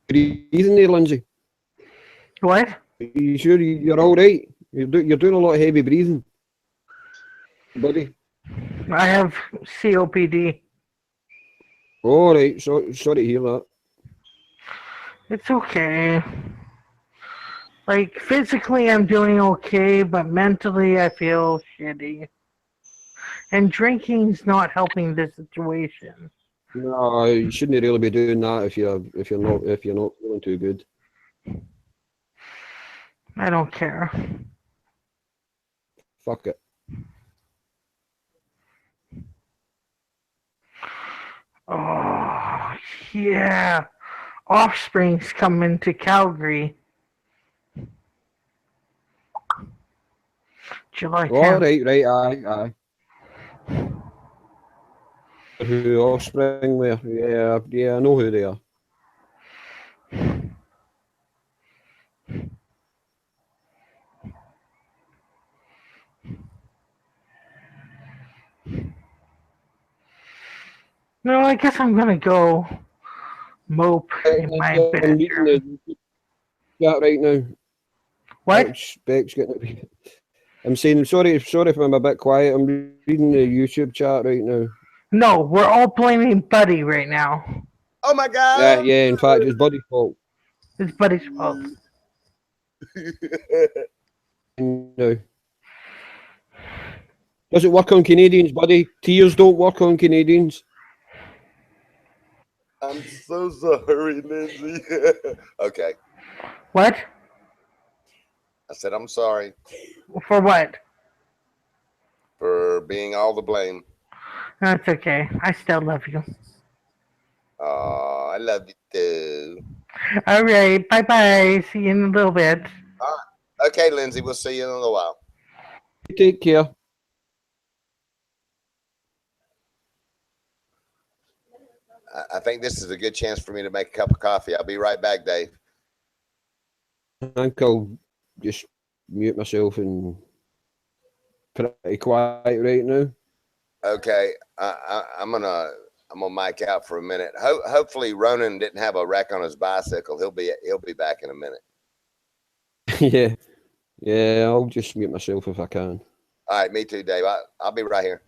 Breathing there, Lindsay. What? Are you sure you're all right? You're doing a lot of heavy breathing, buddy. I have COPD. All right. Sorry to hear that. It's okay. Like, physically I'm doing okay, but mentally I feel shitty. And drinking's not helping the situation. No, you shouldn't really be doing that if you're not feeling too good. I don't care. Fuck it. Oh, yeah. Offspring's coming to Calgary. July 10th. All right, aye. who Offspring were. Yeah, I know who they are. No, I guess I'm gonna go mope in my I'm bedroom. reading the chat right now. What? Beck's getting I'm saying sorry if I'm a bit quiet. I'm reading the YouTube chat right now. No, we're all blaming Buddy right now. Oh my God! Yeah. In fact, it's Buddy's fault. It's Buddy's fault. No. Does it work on Canadians, Buddy? Tears don't work on Canadians. I'm so sorry, Lindsay. Okay. What? I said I'm sorry For what? for being all the blame. That's okay. I still love you. Oh, I love you too. All right. Bye bye. See you in a little bit. All right. Okay, Lindsay. We'll see you in a little while. Take care. I think this is a good chance for me to make a cup of coffee. I'll be right back, Dave. I think I'll just mute myself and pretty quiet right now. Okay, I'm gonna mic out for a minute. Hopefully, Ronan didn't have a wreck on his bicycle. He'll be back in a minute. Yeah. I'll just mute myself if I can. All right, me too, Dave. I'll be right here.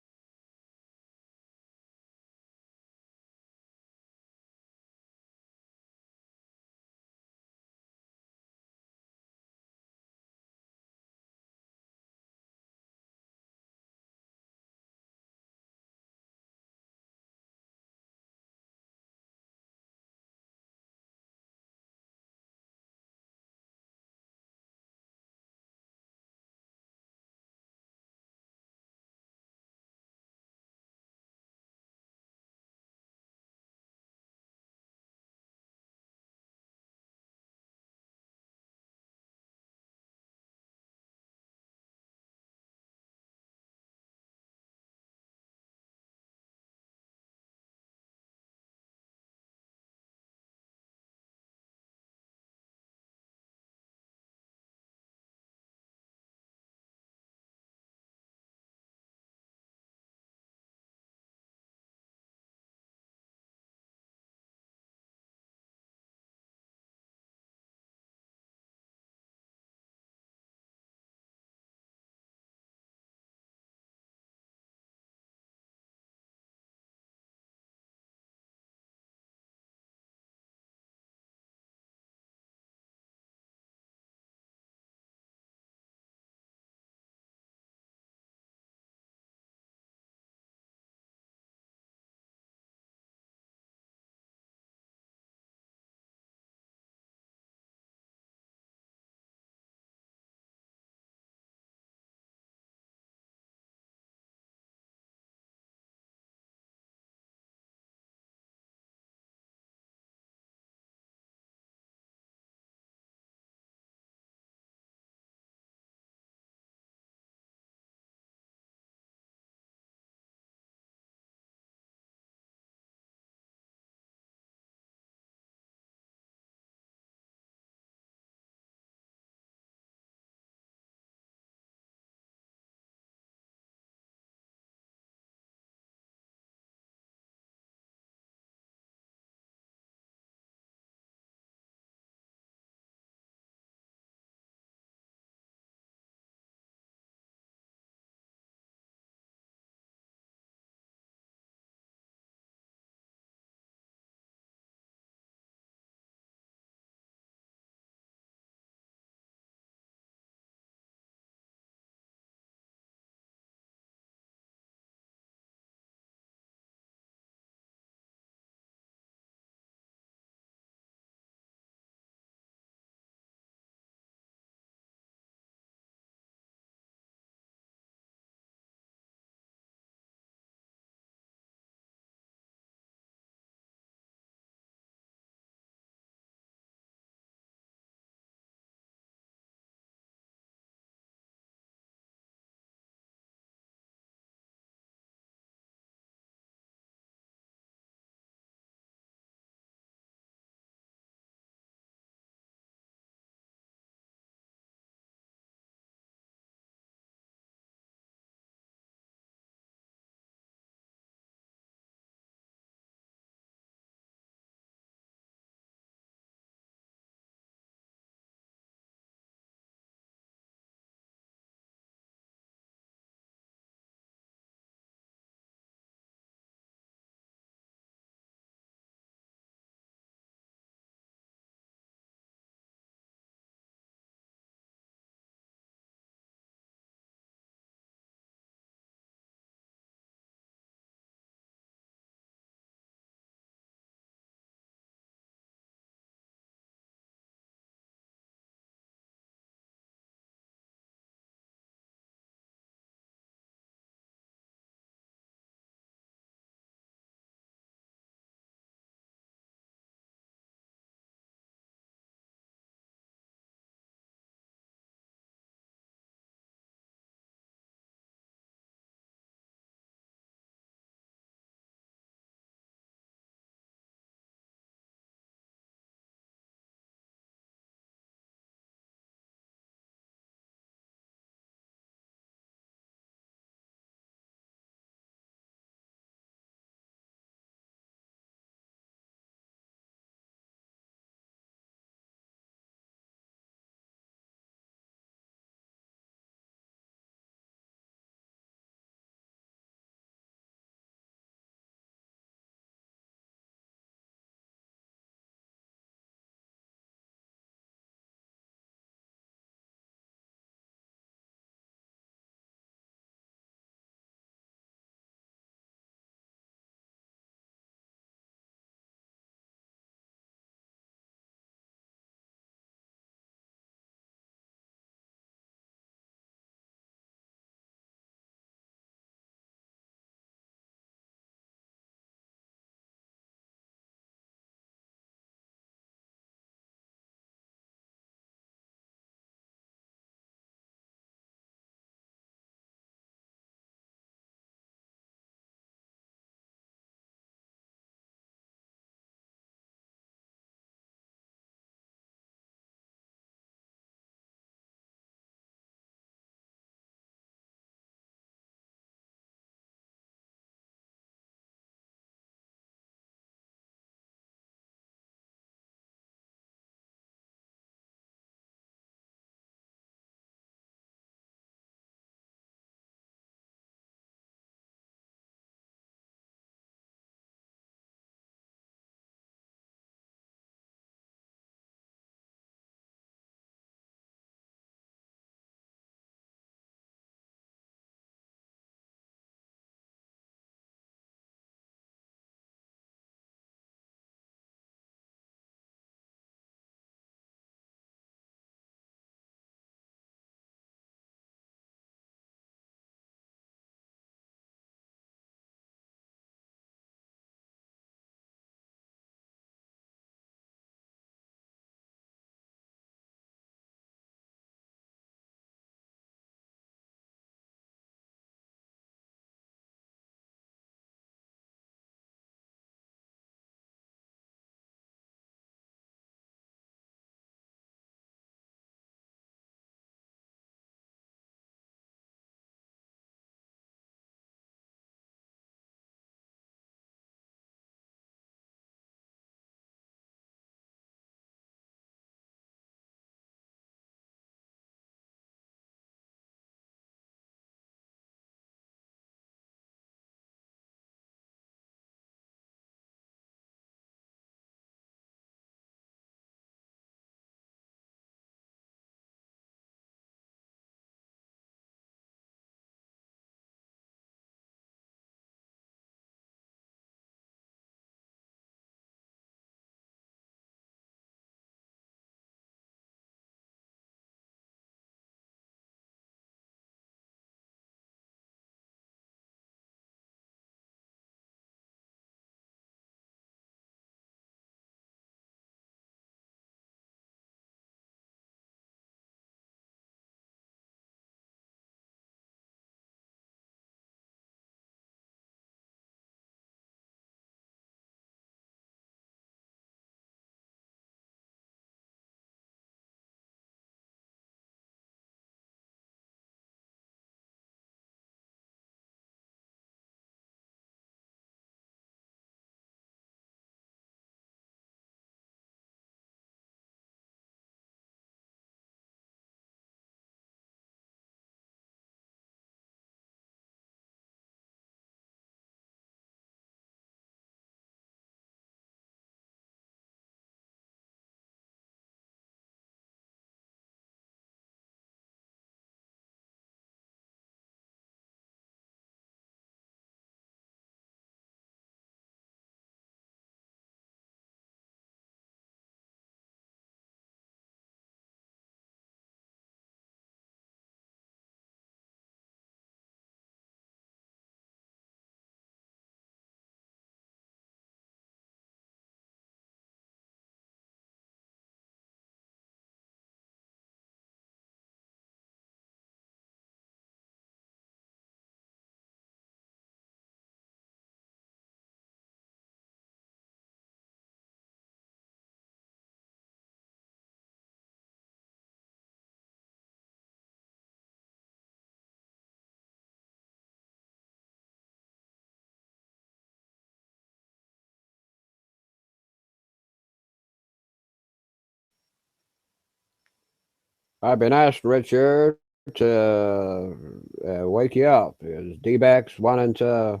I've been asked, Richard, to wake you up. D-Backs wanting to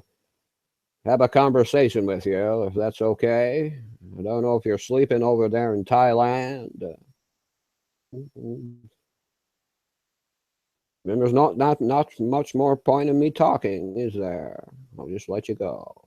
have a conversation with you, if that's okay. I don't know if you're sleeping over there in Thailand. Then there's not much more point in me talking, is there? I'll just let you go.